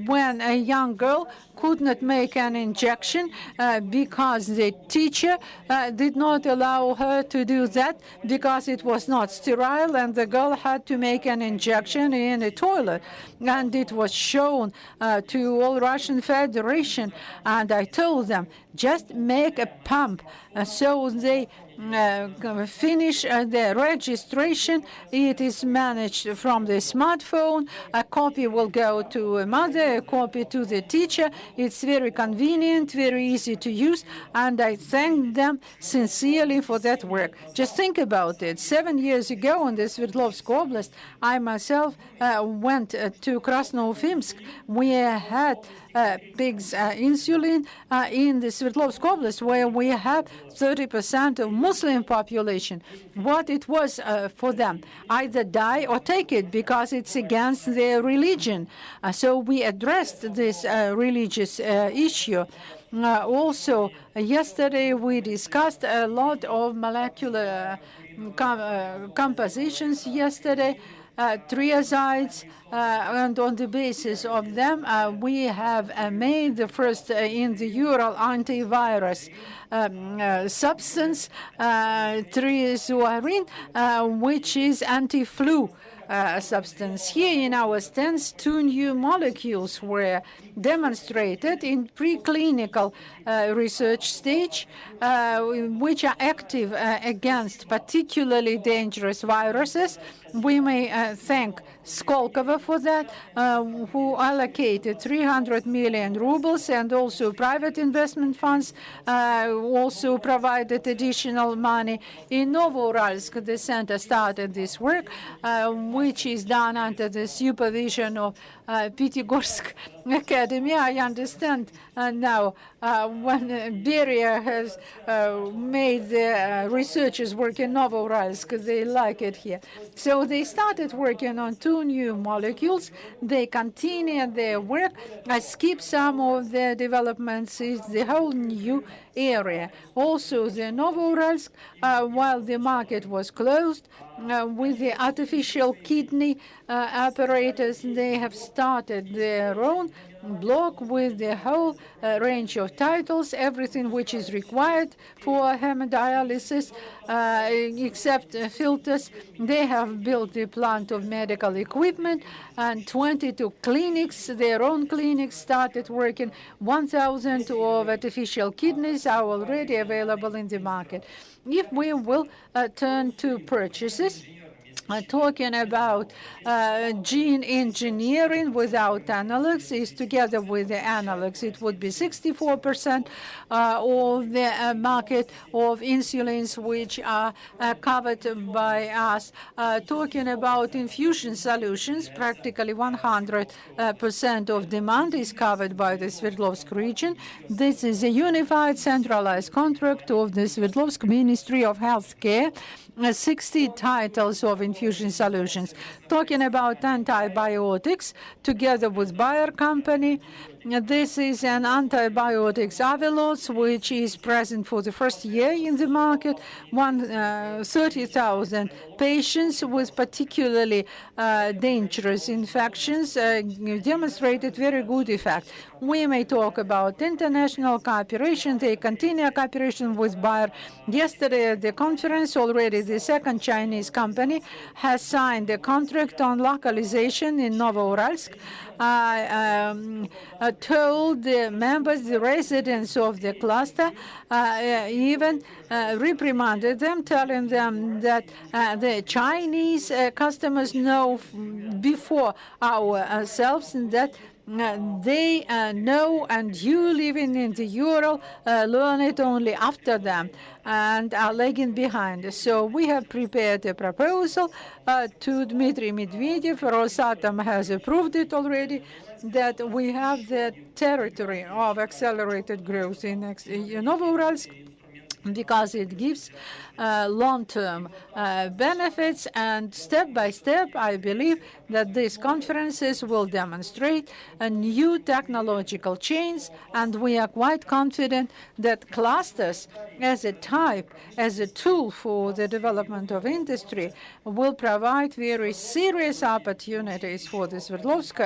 when a young girl could not make an injection because the teacher did not allow her to do that because it was not sterile, and the girl had to make an injection in a toilet. And it was shown to all Russian Federation, and I told them, just make a pump. So they finish the registration. It is managed from the smartphone. A copy will go to a mother, a copy to the teacher. It's very convenient, very easy to use, and I thank them sincerely for that work. Just think about it. 7 years ago in the Sverdlovsk Oblast, I myself went to Krasnoufimsk. We had pigs insulin in the Sverdlovsk Oblast, where we have 30% of Muslim population. What it was for them, either die or take it because it's against their religion. So we addressed this religious issue. Also, yesterday we discussed a lot of molecular compositions yesterday. Triazides, and on the basis of them, we have made the first in the Ural antivirus substance, triazuarin, which is anti-flu substance. Here in our stands, 2 new molecules were demonstrated in preclinical research stage, which are active against particularly dangerous viruses. We may thank Skolkovo for that, who allocated 300 million rubles, and also private investment funds also provided additional money. In Novouralsk, the center started this work. which is done under the supervision of Pitigorsk Academy. I understand now when Beria has made the researchers work in Novouralsk, they like it here. So they started working on 2 new molecules. They continue their work. I skipped some of the developments. It's the whole new area. Also, the Novouralsk, while the market was closed, with the artificial kidney apparatus, they have started their own block with the whole range of titles, everything which is required for hemodialysis, except filters. They have built a plant of medical equipment, and 22 clinics, their own clinics, started working. 1,000 of artificial kidneys are already available in the market. If we will turn to purchases, talking about gene engineering without analogs is together with the analogs. It would be 64% of the market of insulins which are covered by us. Talking about infusion solutions, practically 100% of demand is covered by the Sverdlovsk region. This is a unified centralized contract of the Sverdlovsk Ministry of Healthcare. 60 titles of infusion solutions. Talking about antibiotics, together with Bayer company, this is an antibiotics Aveloz, which is present for the first year in the market. 30,000 patients with particularly dangerous infections demonstrated very good effect. We may talk about international cooperation. They continue cooperation with Bayer. Yesterday at the conference, already the second Chinese company has signed a contract on localization in Novouralsk. I told the members, the residents of the cluster, even reprimanded them, telling them that the Chinese customers know before ourselves that they know, and you living in the Ural learn it only after them and are lagging behind. So we have prepared a proposal to Dmitry Medvedev. Rosatom has approved it already, that we have the territory of accelerated growth in Novouralsk, because it gives long-term benefits, and step by step, I believe that these conferences will demonstrate a new technological change, and we are quite confident that clusters as a type, as a tool for the development of industry, will provide very serious opportunities for the Sverdlovsk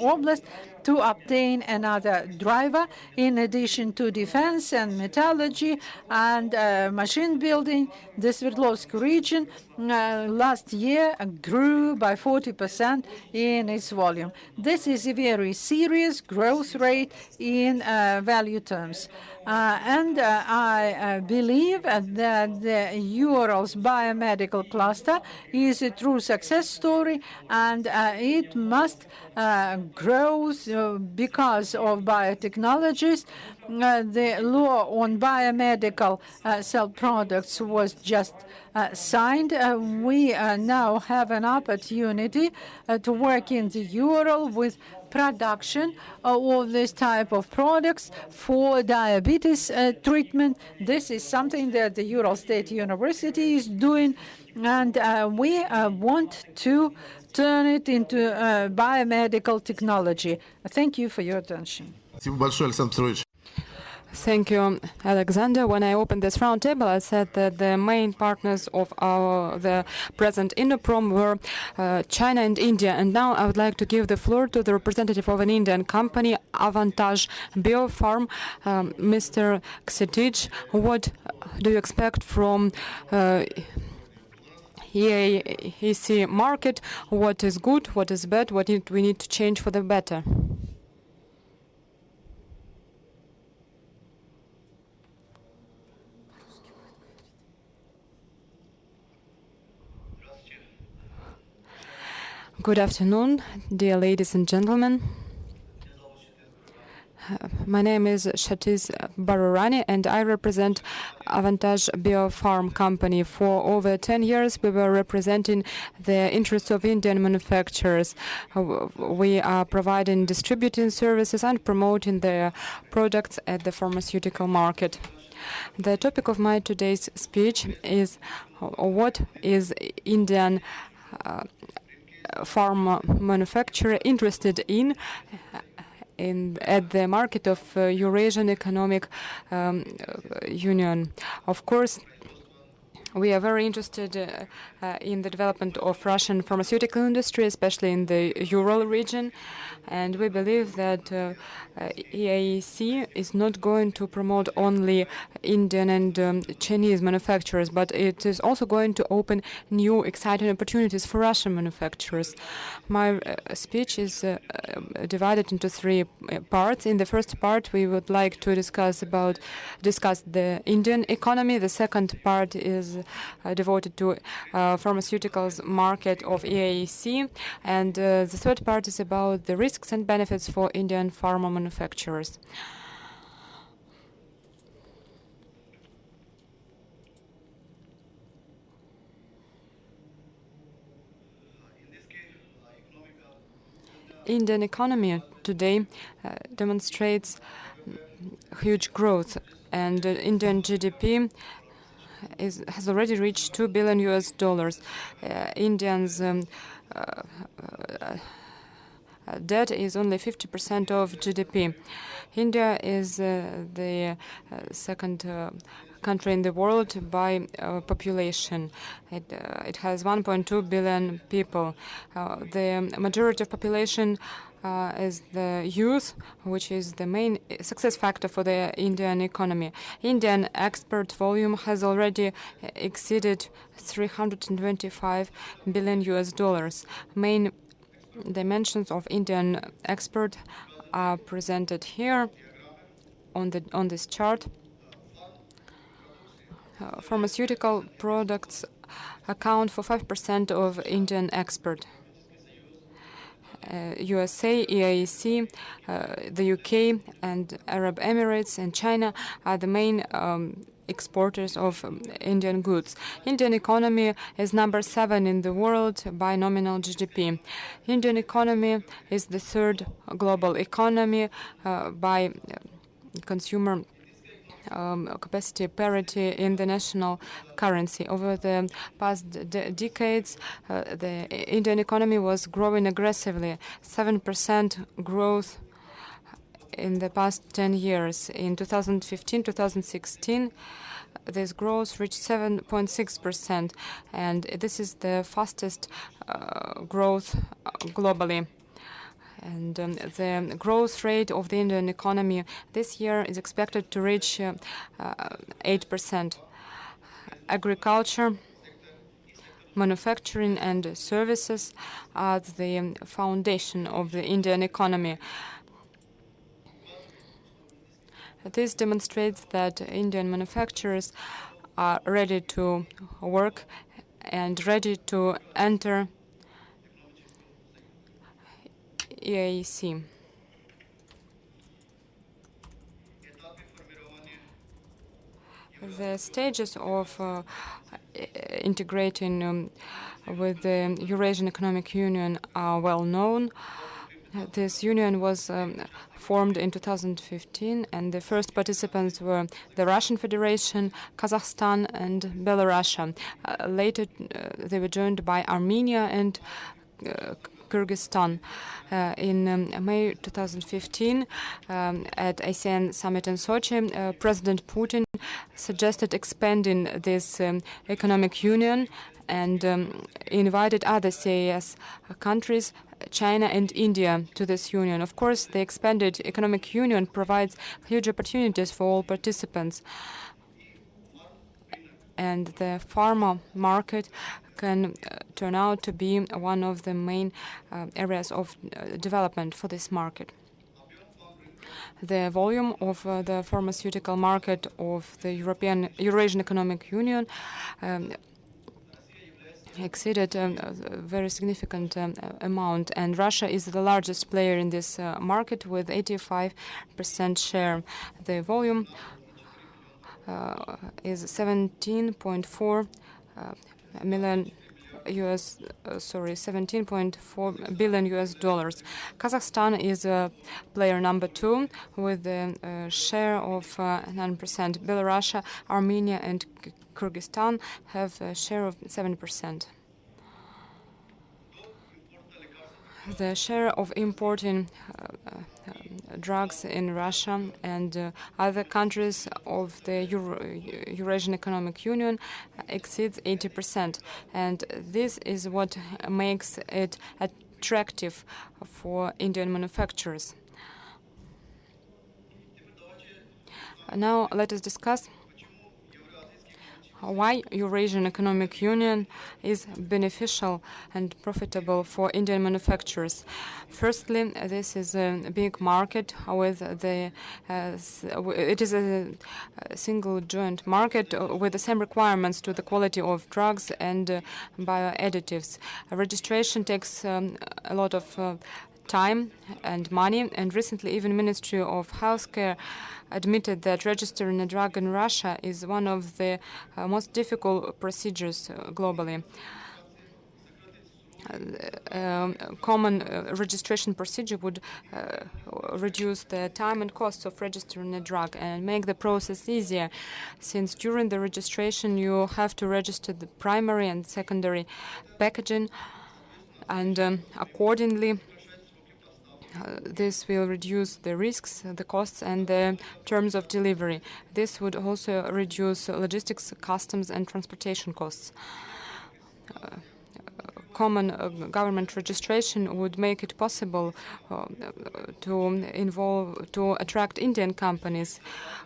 Oblast to obtain another driver, in addition to defense and metallurgy and machine building. The Sverdlovsk region last year grew by 40% in its volume. This is a very serious growth rate in value terms. I believe that the Urals biomedical cluster is a true success story, and it must grow because of biotechnologies. The law on biomedical cell products was just signed. We now have an opportunity to work in the Ural with production of this type of products for diabetes treatment. This is something that the Ural State University is doing, and we want to turn it into biomedical technology. Thank you for your attention. Thank you, Alexander. When I opened this roundtable, I said that the main partners of the present Innoprom were China and India. And now I would like to give the floor to the representative of an Indian company, Avantage Biofarm, Mr. Ksitich. What do you expect from EC market? What is good? What is bad? What we need to change for the better? Good afternoon, dear ladies and gentlemen. My name is Shatiz Barurani, and I represent Avantage Biofarm Company. For over 10 years, we were representing the interests of Indian manufacturers. We are providing distributing services and promoting their products at the pharmaceutical market. The topic of my today's speech is what is Indian pharma manufacturer interested in at the market of Eurasian Economic Union. Of course, we are very interested in the development of Russian pharmaceutical industry, especially in the Ural region, and we believe that EAEC is not going to promote only Indian and Chinese manufacturers, but it is also going to open new exciting opportunities for Russian manufacturers. My speech is divided into three parts. In the first part, we would like to discuss the Indian economy. The second part is devoted to pharmaceuticals market of EAEC, and the third part is about the risks and benefits for Indian pharma manufacturers. Indian economy today demonstrates huge growth, and Indian GDP has already reached $2 billion. Indians' debt is only 50% of GDP. India is the second country in the world by population. It has 1.2 billion people. The majority of population is the youth, which is the main success factor for the Indian economy. Indian export volume has already exceeded $325 billion. Main dimensions of Indian export are presented here on this chart. Pharmaceutical products account for 5% of Indian export. USA, EAEC, the UK, and Arab Emirates and China are the main exporters of Indian goods. Indian economy is number 7 in the world by nominal GDP. Indian economy is the third global economy by consumer capacity parity in the national currency. Over the past decades, the Indian economy was growing aggressively, 7% growth in the past 10 years. In 2015-2016, this growth reached 7.6%, and this is the fastest growth globally. And the growth rate of the Indian economy this year is expected to reach 8%. Agriculture, manufacturing, and services are the foundation of the Indian economy. This demonstrates that Indian manufacturers are ready to work and ready to enter EAEC. The stages of integrating with the Eurasian Economic Union are well known. This union was formed in 2015, and the first participants were the Russian Federation, Kazakhstan, and Belarus. Later, they were joined by Armenia and Kyrgyzstan. In May 2015, at ASEAN summit in Sochi, President Putin suggested expanding this economic union and invited other CIS countries, China and India, to this union. Of course, the expanded economic union provides huge opportunities for all participants, and the pharma market can turn out to be one of the main areas of development for this market. The volume of the pharmaceutical market of the Eurasian Economic Union exceeded a very significant amount, and Russia is the largest player in this market with 85% share. The volume is 17.4 million US, 17.4 billion US dollars. Kazakhstan is player number 2 with a share of 9%. Belarus, Armenia, and Kyrgyzstan have a share of 7%. The share of importing drugs in Russia and other countries of the Eurasian Economic Union exceeds 80%, and this is what makes it attractive for Indian manufacturers. Now let us discuss why Eurasian Economic Union is beneficial and profitable for Indian manufacturers. Firstly, this is a big market with it is a single joint market with the same requirements to the quality of drugs and bioadditives. Registration takes a lot of time and money, and recently even Ministry of Healthcare admitted that registering a drug in Russia is one of the most difficult procedures globally. Common registration procedure would reduce the time and costs of registering a drug and make the process easier, since during the registration you have to register the primary and secondary packaging, and accordingly this will reduce the risks, the costs, and the terms of delivery. This would also reduce logistics, customs, and transportation costs. Common government registration would make it possible to attract Indian companies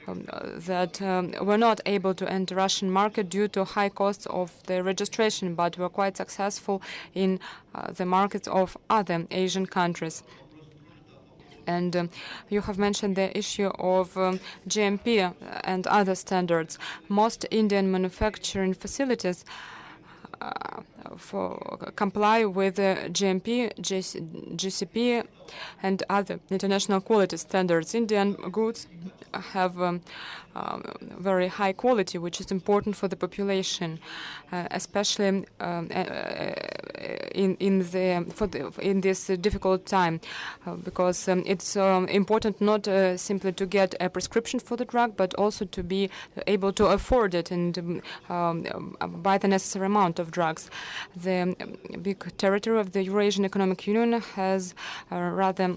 that were not able to enter Russian market due to high costs of the registration, but were quite successful in the markets of other Asian countries. And you have mentioned the issue of GMP and other standards. Most Indian manufacturing facilities comply with GMP, GCP, and other international quality standards. Indian goods have very high quality, which is important for the population, especially in this difficult time, because it's important not simply to get a prescription for the drug, but also to be able to afford it and buy the necessary amount of drugs. The big territory of the Eurasian Economic Union has rather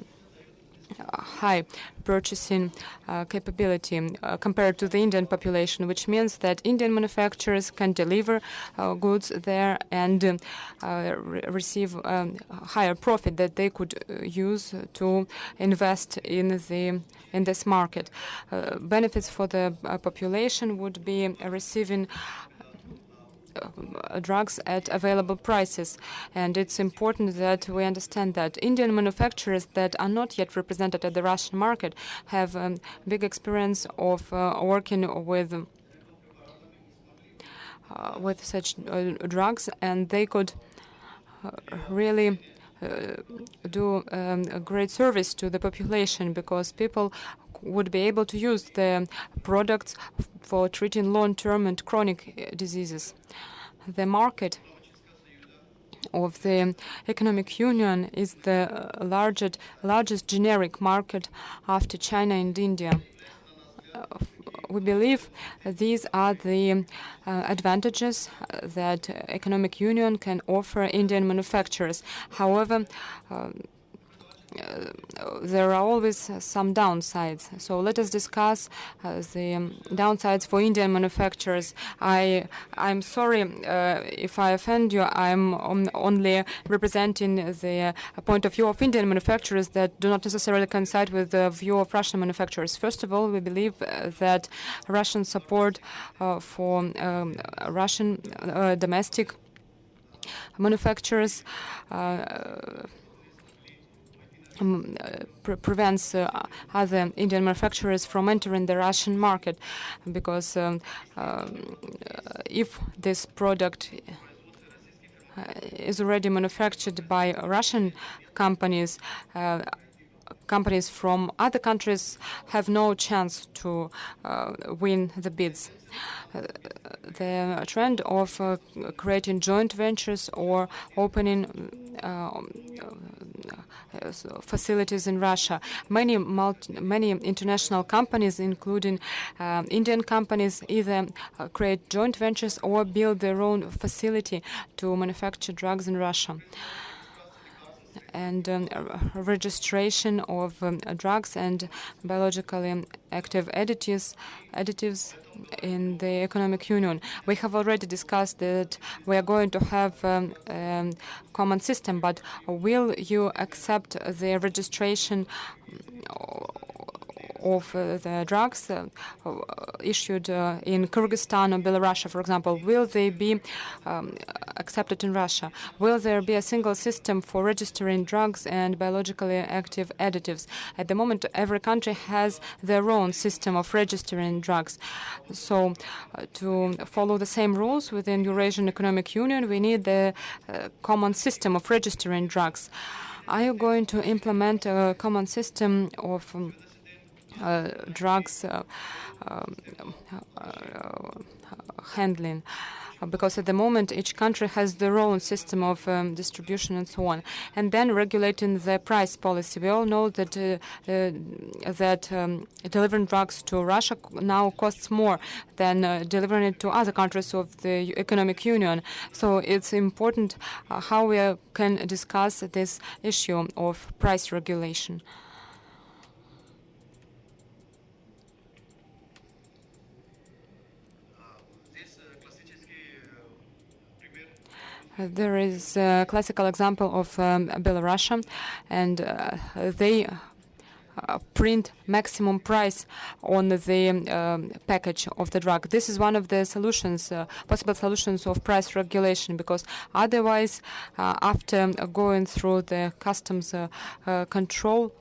high purchasing capability compared to the Indian population, which means that Indian manufacturers can deliver goods there and receive higher profit that they could use to invest in this market. Benefits for the population would be receiving drugs at available prices, and it's important that we understand that Indian manufacturers that are not yet represented at the Russian market have big experience of working with such drugs, and they could really do a great service to the population, because people would be able to use the products for treating long-term and chronic diseases. The market of the economic union is the largest generic market after China and India. We believe these are the advantages that economic union can offer Indian manufacturers. However, there are always some downsides. So let us discuss the downsides for Indian manufacturers. I'm sorry if I offend you. I'm only representing the point of view of Indian manufacturers that do not necessarily coincide with the view of Russian manufacturers. First of all, we believe that Russian support for Russian domestic manufacturers prevents other Indian manufacturers from entering the Russian market, because if this product is already manufactured by Russian companies, companies from other countries have no chance to win the bids. The trend of creating joint ventures or opening facilities in Russia. Many international companies, including Indian companies, either create joint ventures or build their own facility to manufacture drugs in Russia. And registration of drugs and biologically active additives in the economic union. We have already discussed that we are going to have a common system, but will you accept the registration of the drugs issued in Kyrgyzstan or Belarus, for example? Will they be accepted in Russia? Will there be a single system for registering drugs and biologically active additives? At the moment, every country has their own system of registering drugs. So to follow the same rules within Eurasian Economic Union, we need the common system of registering drugs. Are you going to implement a common system of drugs handling? Because at the moment each country has their own system of distribution and so on. And then regulating the price policy. We all know that delivering drugs to Russia now costs more than delivering it to other countries of the economic union. So it's important how we can discuss this issue of price regulation. There is a classical example of Belarus, and they print maximum price on the package of the drug. This is one of the solutions, possible solutions of price regulation, because otherwise, after going through the customs control,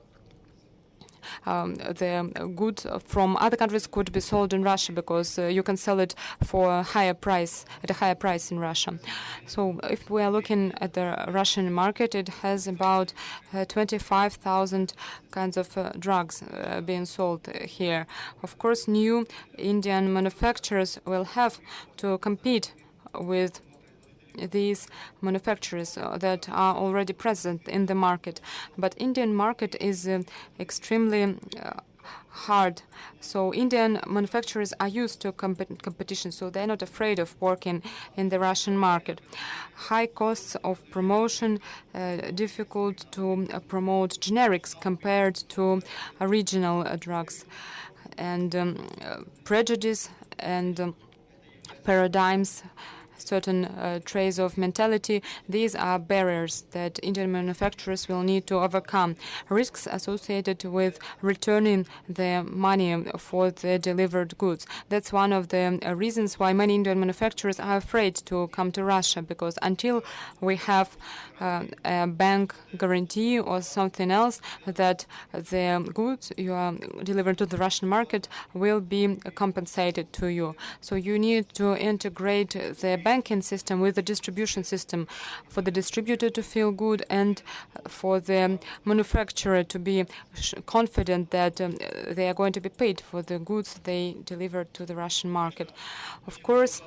the goods from other countries could be sold in Russia because you can sell it for a higher price, at a higher price in Russia. So if we are looking at the Russian market, it has about 25,000 kinds of drugs being sold here. Of course, new Indian manufacturers will have to compete with these manufacturers that are already present in the market. But Indian market is extremely hard. So Indian manufacturers are used to competition, so they're not afraid of working in the Russian market. High costs of promotion, difficult to promote generics compared to regional drugs. And prejudice and paradigms, certain traits of mentality, these are barriers that Indian manufacturers will need to overcome. Risks associated with returning the money for the delivered goods. That's one of the reasons why many Indian manufacturers are afraid to come to Russia, because until we have a bank guarantee or something else that the goods you are delivering to the Russian market will be compensated to you. So you need to integrate the banking system with the distribution system for the distributor to feel good and for the manufacturer to be confident that they are going to be paid for the goods they deliver to the Russian market. Of course,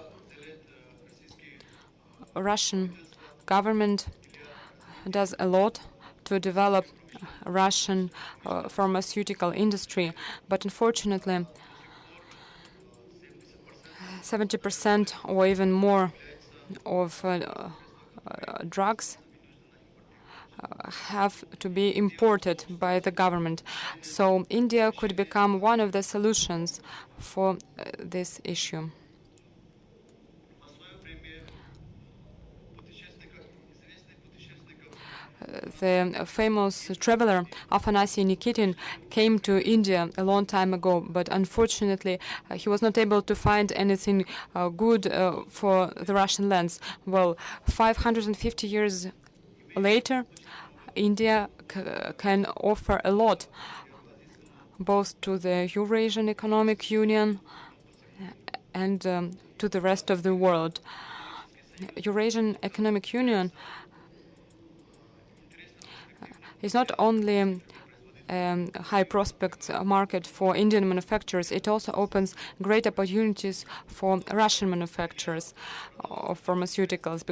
Russian government does a lot to develop Russian pharmaceutical industry, but unfortunately 70% or even more of drugs have to be imported by the government. So India could become one of the solutions for this issue. The famous traveler Afanasy Nikitin came to India a long time ago, but unfortunately he was not able to find anything good for the Russian lands. Well, 550 years later, India can offer a lot, both to the Eurasian Economic Union and to the rest of the world. Eurasian Economic Union is not only high prospects market for Indian manufacturers, it also opens great opportunities for Russian manufacturers of pharmaceuticals,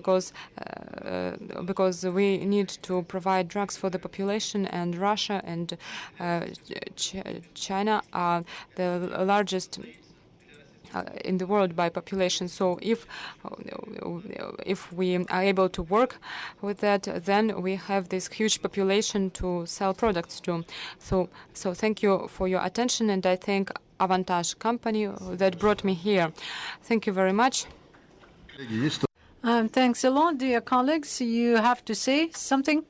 because we need to provide drugs for the population, and Russia and China are the largest in the world by population. So if we are able to work with that, then we have this huge population to sell products to. So thank you for your attention, and I thank Avantage company that brought me here. Thank you very much. Thanks a lot, dear colleagues. You have to say something?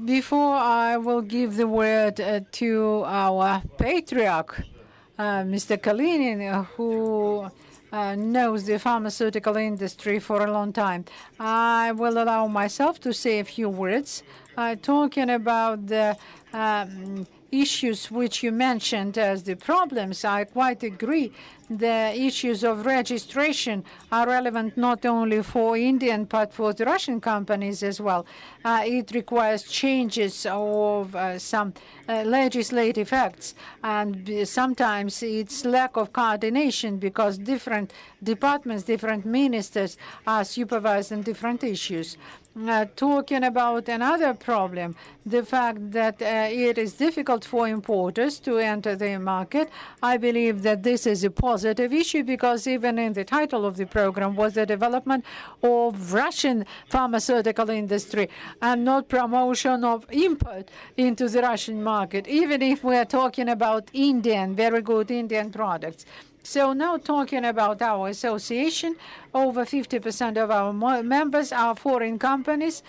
Before I will give the word to our patriarch, Mr. Kalinin, who knows the pharmaceutical industry for a long time, I will allow myself to say a few words talking about the issues which you mentioned as the problems. I quite agree. The issues of registration are relevant not only for Indian but for the Russian companies as well. It requires changes of some legislative acts, and sometimes it's lack of coordination because different departments, different ministers are supervising different issues. Talking about another problem, the fact that it is difficult for importers to enter the market, I believe that this is a positive issue, because even in the title of the program was the development of Russian pharmaceutical industry and not promotion of import into the Russian market, even if we are talking about Indian, very good Indian products. So now talking about our association, over 50% of our members are foreign companies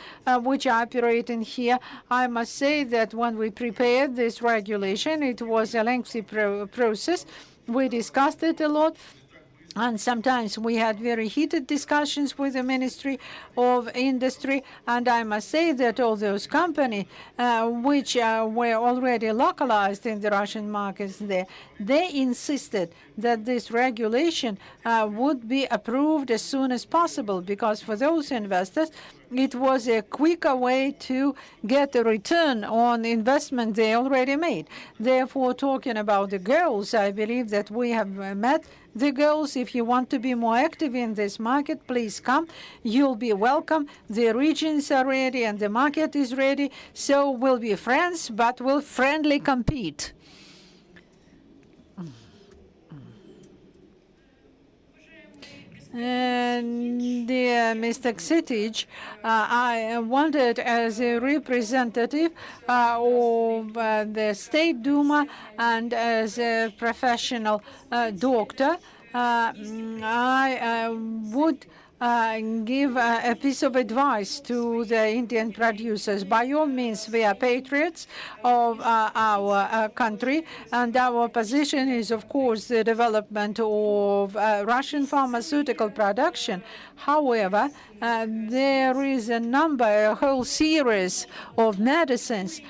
which are operating here. I must say that when we prepared this regulation, it was a lengthy process. We discussed it a lot. And sometimes we had very heated discussions with the Ministry of Industry. And I must say that all those companies which were already localized in the Russian markets there, they insisted that this regulation would be approved as soon as possible, because for those investors, it was a quicker way to get a return on investment they already made. Therefore, talking about the goals, I believe that we have met the goals. If you want to be more active in this market, please come. You'll be welcome. The regions are ready and the market is ready. So we'll be friends, but we'll friendly compete. And dear Mr. Ksitich, I wondered, as a representative of the State Duma and as a professional doctor, I would give a piece of advice to the Indian producers. By all means, we are patriots of our country, and our position is, of course, the development of Russian pharmaceutical production. However, there is a whole series of medicines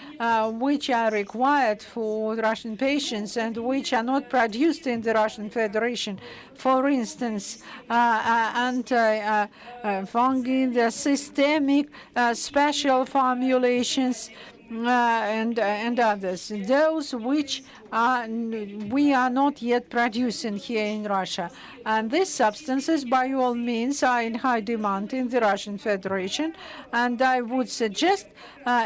which are required for Russian patients and which are not produced in the Russian Federation. For instance, anti-fungi, the systemic special formulations, and others, those which we are not yet producing here in Russia. And these substances, by all means, are in high demand in the Russian Federation. And I would suggest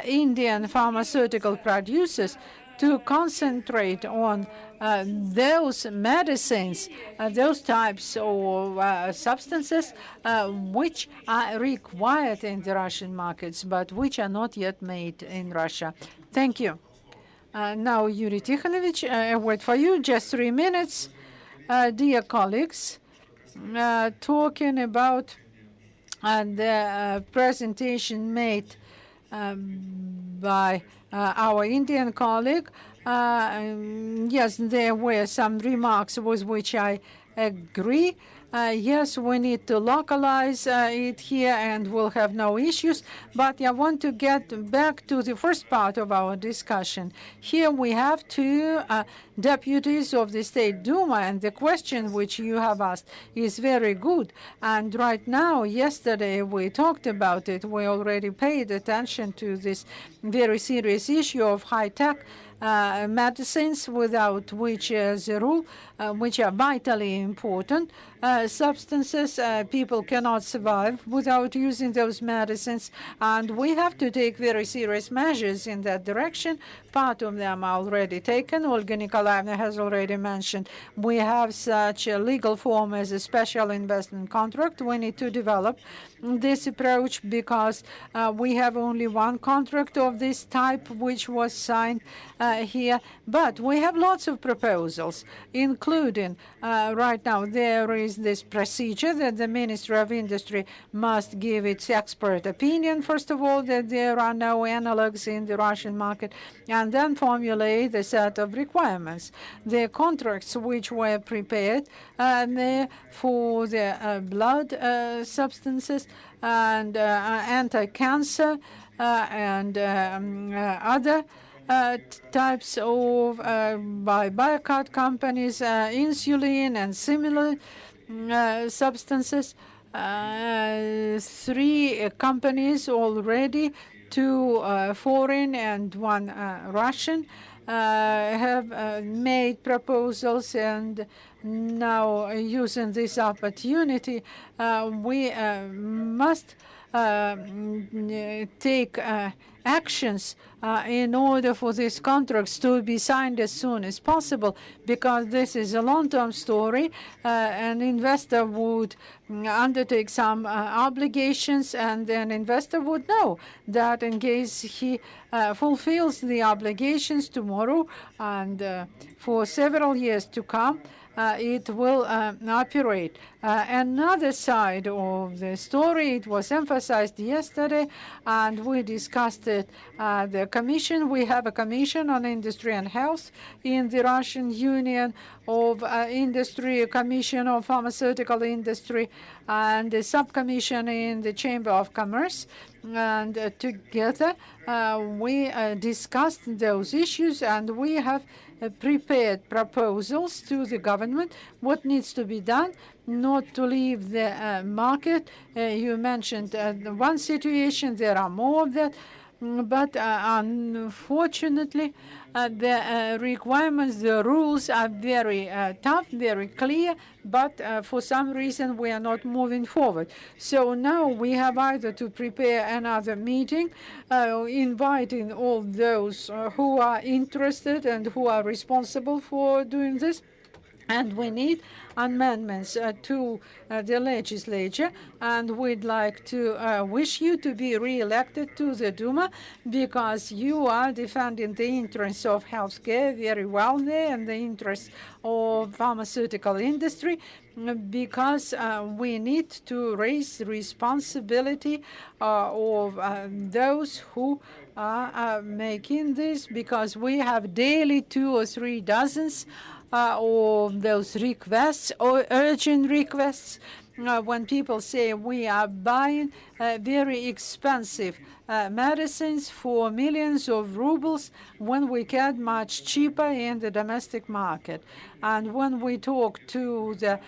Indian pharmaceutical producers to concentrate on those medicines, those types of substances which are required in the Russian markets, but which are not yet made in Russia. Thank you. Now, Yuri Tikhonovich, a word for you, just 3 minutes. Dear colleagues, talking about the presentation made by our Indian colleague, yes, there were some remarks with which I agree. Yes, we need to localize it here and we'll have no issues. But I want to get back to the first part of our discussion. Here we have two deputies of the State Duma, and the question which you have asked is very good. And right now, yesterday we talked about it. We already paid attention to this very serious issue of high-tech medicines, without which, as a rule, which are vitally important substances. People cannot survive without using those medicines, and we have to take very serious measures in that direction. Part of them are already taken. Olga Nikolaevna has already mentioned we have such a legal form as a special investment contract. We need to develop this approach because we have only one contract of this type which was signed here, but we have lots of proposals, including right now there is this procedure that the Ministry of Industry must give its expert opinion, first of all, that there are no analogs in the Russian market, and then formulate a set of requirements. The contracts which were prepared for the blood substances and anti-cancer and other types of by biocard companies, insulin and similar substances. 3 companies already, 2 foreign and 1 Russian, have made proposals, and now using this opportunity, we must take actions in order for these contracts to be signed as soon as possible, because this is a long-term story. An investor would undertake some obligations, and an investor would know that in case he fulfills the obligations tomorrow and for several years to come, it will operate. Another side of the story, it was emphasized yesterday, and we discussed it at the Commission. We have a Commission on Industry and Health in the Russian Union of Industry, a Commission of Pharmaceutical Industry, and a subcommission in the Chamber of Commerce. And together we discussed those issues, and we have prepared proposals to the government what needs to be done not to leave the market. You mentioned one situation, there are more of that, but unfortunately the requirements, the rules are very tough, very clear, but for some reason we are not moving forward. So now we have either to prepare another meeting, inviting all those who are interested and who are responsible for doing this, and we need amendments to the legislature, and we'd like to wish you to be re-elected to the Duma, because you are defending the interests of healthcare very well there and the interests of pharmaceutical industry, because we need to raise the responsibility of those who are making this, because we have daily 2 or 3 dozens of those requests or urgent requests when people say we are buying very expensive medicines for millions of rubles when we get much cheaper in the domestic market. And when we talk to the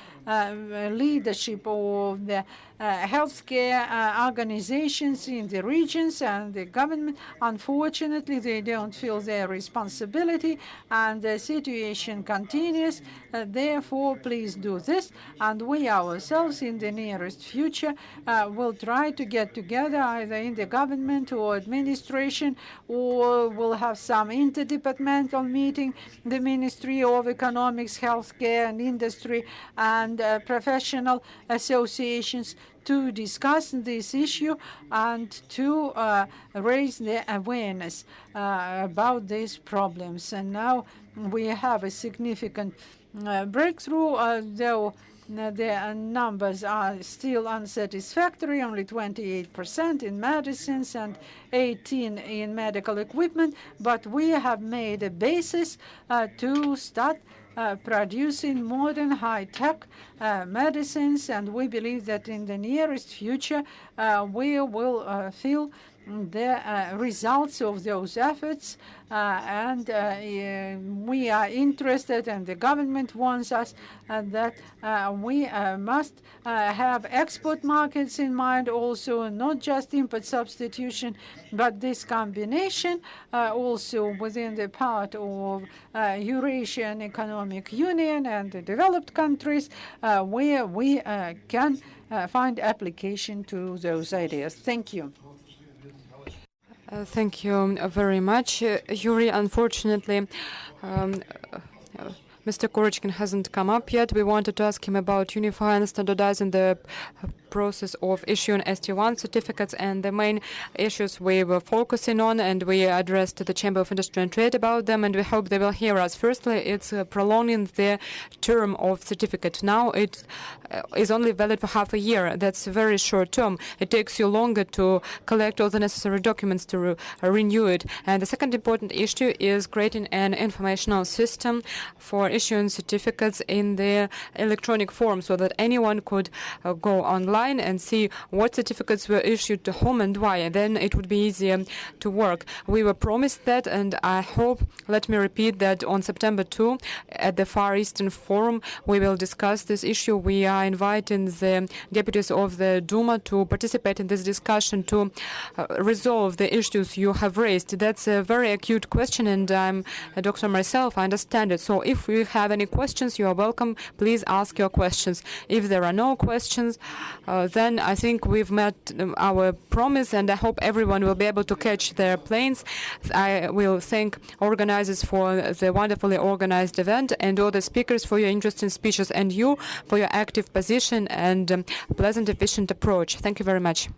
leadership of the healthcare organizations in the regions and the government, unfortunately, they don't feel their responsibility, and the situation continues. Therefore, please do this, and we ourselves in the nearest future will try to get together either in the government or administration, or we'll have some interdepartmental meeting, the Ministry of Economics, Healthcare and Industry, and professional associations, to discuss this issue and to raise the awareness about these problems. And now we have a significant breakthrough, though The numbers are still unsatisfactory, only 28% in medicines and 18% in medical equipment, but we have made a basis to start producing modern high-tech medicines, and we believe that in the nearest future we will feel the results of those efforts, and we are interested, and the government wants us that we must have export markets in mind also, not just import substitution, but this combination also within the part of Eurasian Economic Union and the developed countries, where we can find application to those ideas. Thank you. Thank you very much, Yuri. Unfortunately, Mr. Korochkin hasn't come up yet. We wanted to ask him about unifying and standardizing the process of issuing ST1 certificates and the main issues we were focusing on, and we addressed the Chamber of Industry and Trade about them, and we hope they will hear us. Firstly, it's prolonging the term of certificate. Now it is only valid for half a year. That's a very short term. It takes you longer to collect all the necessary documents to renew it. And the second important issue is creating an informational system for issuing certificates in the electronic form, so that anyone could go online and see what certificates were issued to whom and why, and then it would be easier to work. We were promised that, and I hope, let me repeat that on September 2 at the Far Eastern Forum we will discuss this issue. We are inviting the deputies of the Duma to participate in this discussion to resolve the issues you have raised. That's a very acute question, and I'm a doctor myself, I understand it. So if you have any questions, you are welcome. Please ask your questions. If there are no questions, then I think we've met our promise, and I hope everyone will be able to catch their planes. I will thank organizers for the wonderfully organized event, and all the speakers for your interesting speeches, and you for your active position and pleasant, efficient approach. Thank you very much.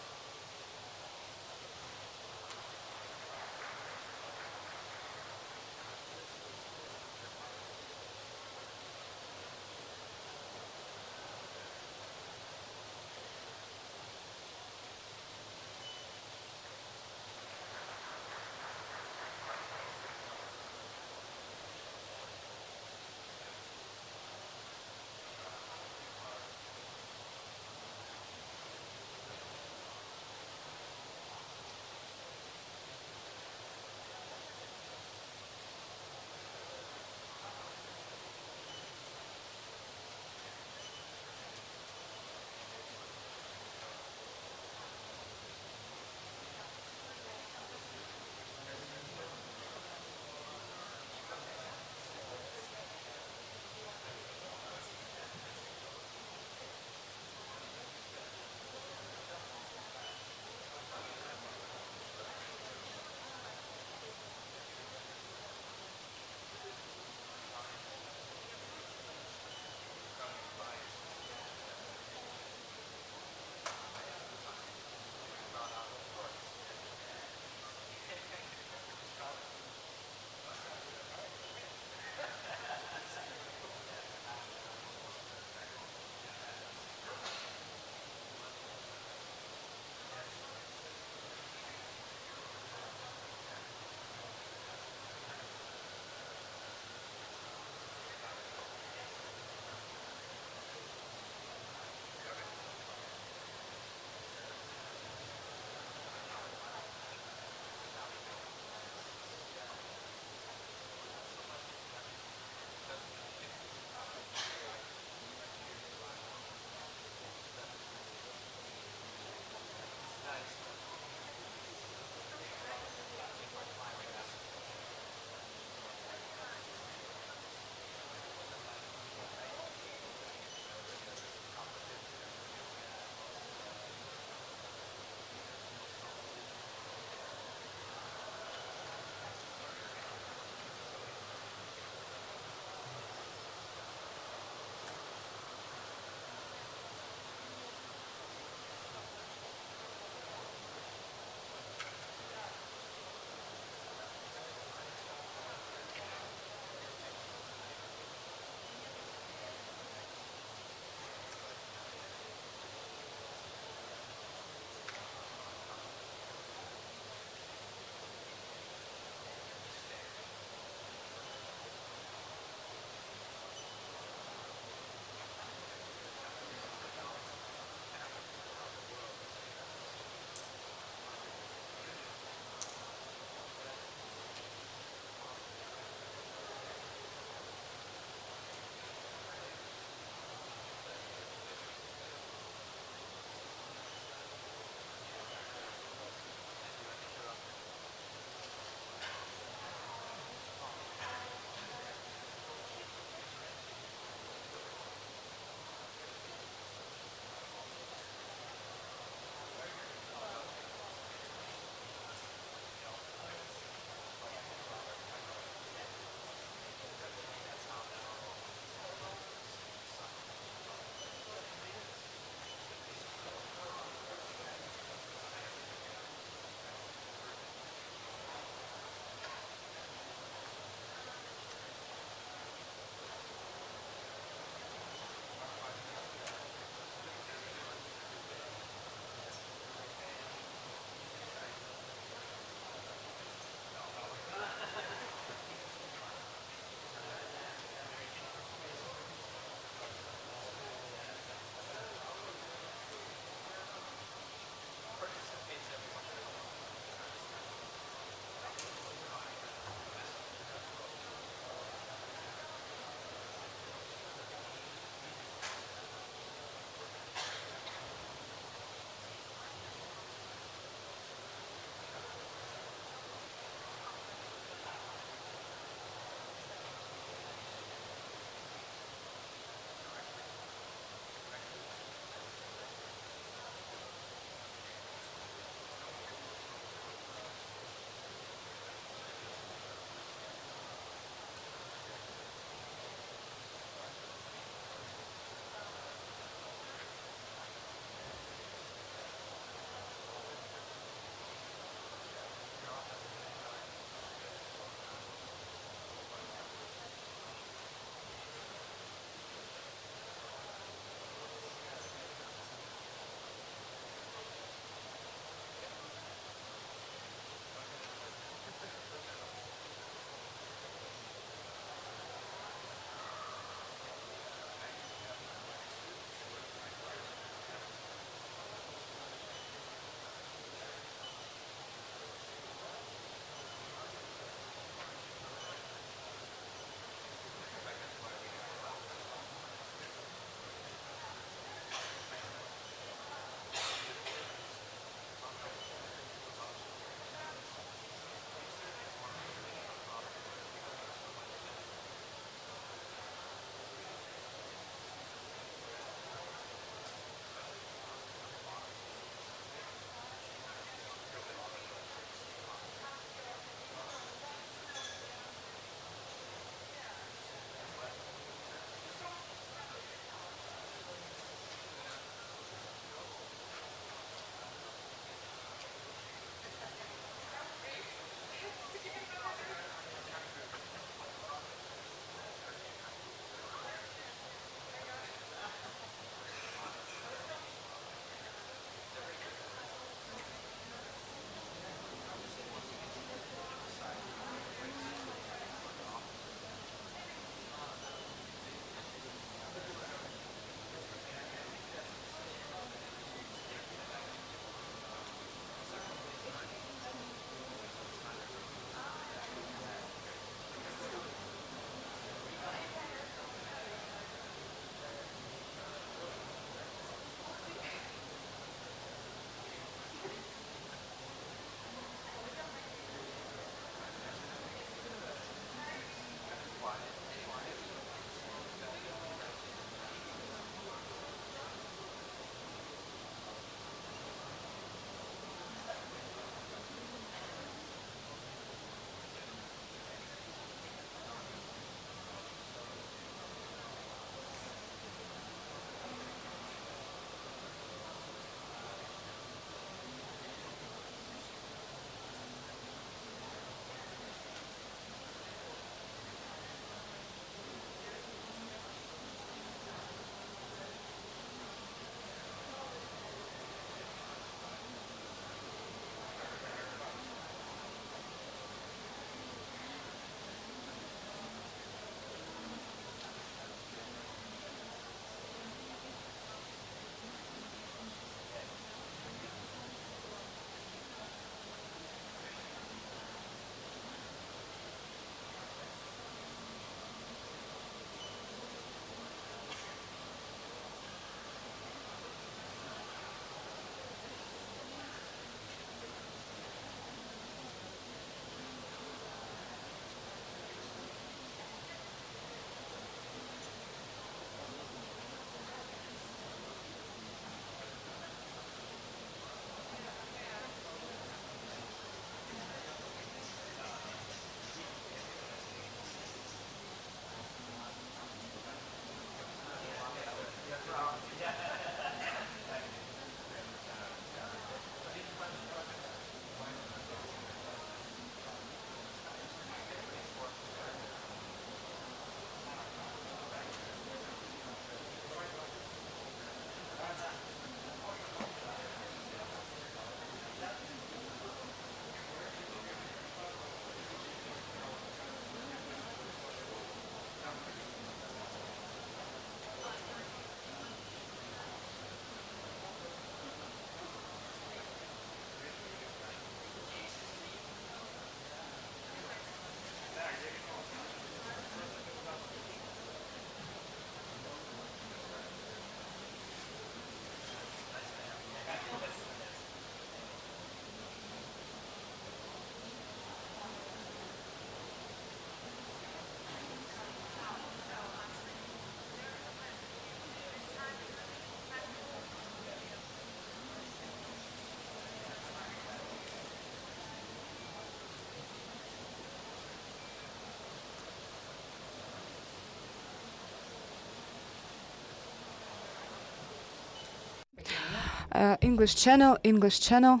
English channel, English channel.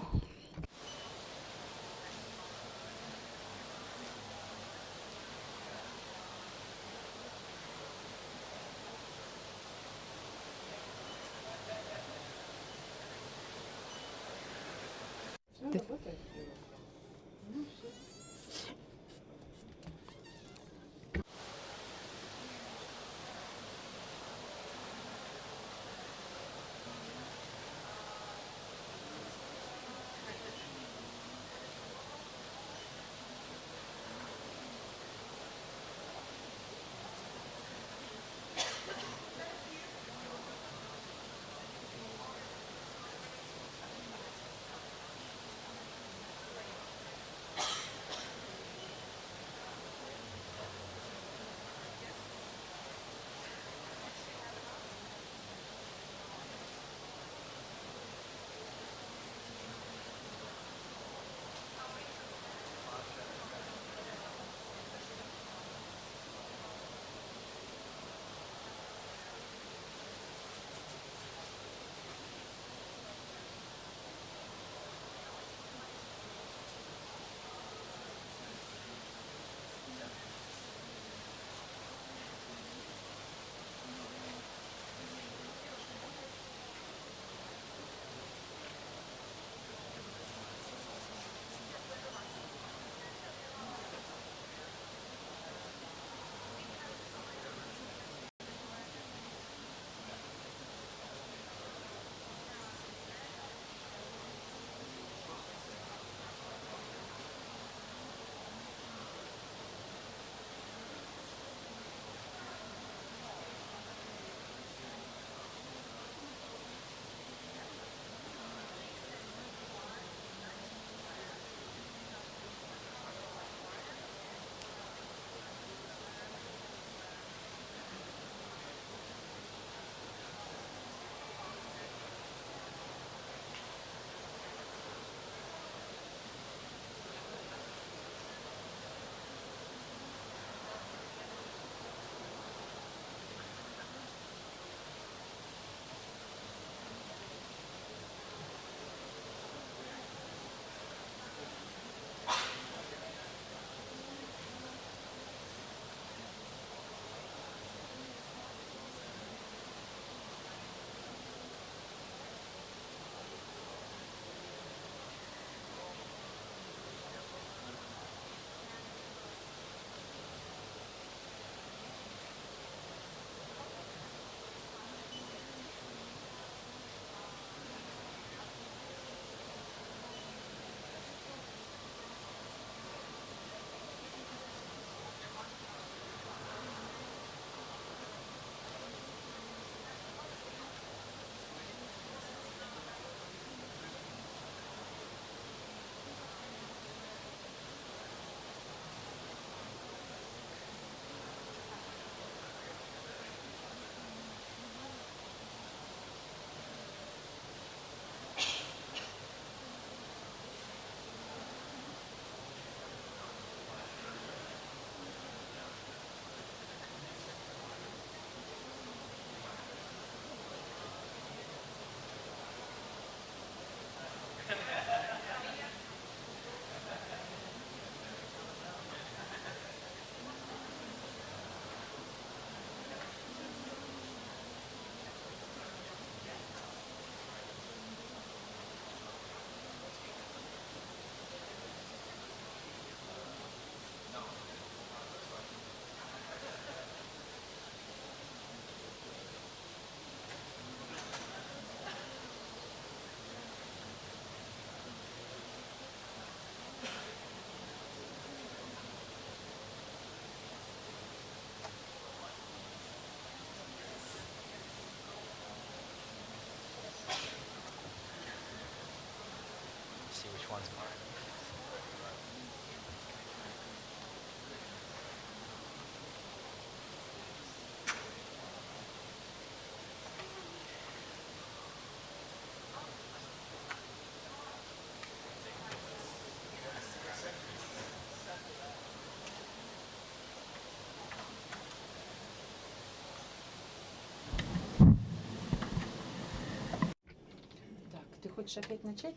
Ты хочешь опять начать?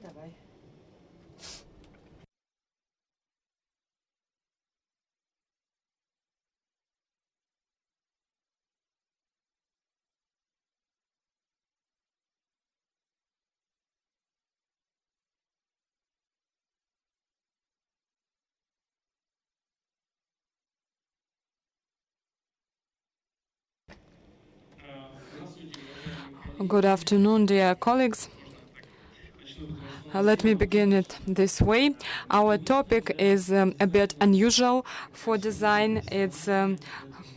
Давай. Good afternoon, dear colleagues. Let me begin it this way. Our topic is a bit unusual for design. It's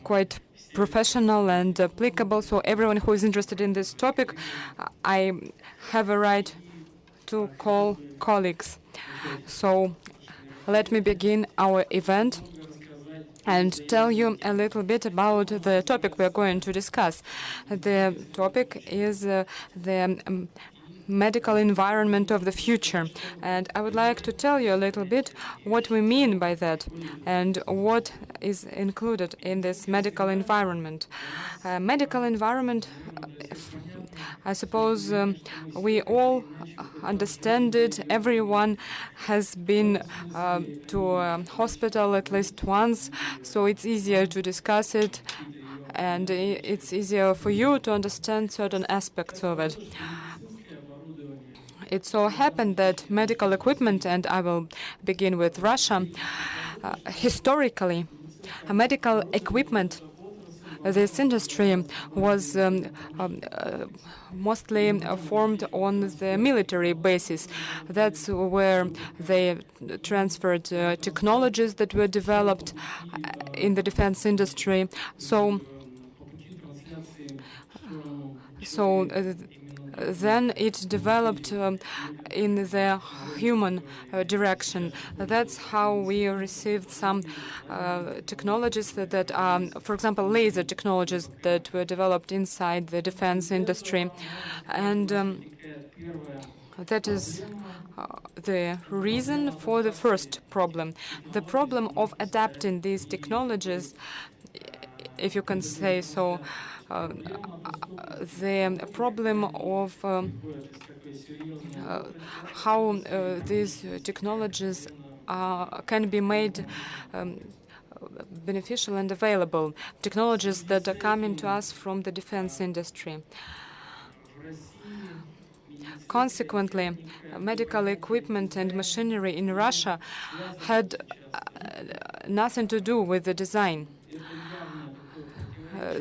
quite professional and applicable, so everyone who is interested in this topic, I have a right to call colleagues. So let me begin our event and tell you a little bit about the topic we're going to discuss. The topic is the medical environment of the future. And I would like to tell you a little bit what we mean by that and what is included in this medical environment. Medical environment, I suppose we all understand it. Everyone has been to a hospital at least once, so it's easier to discuss it and it's easier for you to understand certain aspects of it. It so happened that medical equipment, and I will begin with Russia, historically, medical equipment, this industry was mostly formed on the military basis. That's where they transferred technologies that were developed in the defense industry. So then it developed in the human direction. That's how we received some technologies that are, for example, laser technologies that were developed inside the defense industry. And that is the reason for the first problem. The problem of adapting these technologies, if you can say so, the problem of how these technologies can be made beneficial and available, technologies that are coming to us from the defense industry. Consequently, medical equipment and machinery in Russia had nothing to do with the design.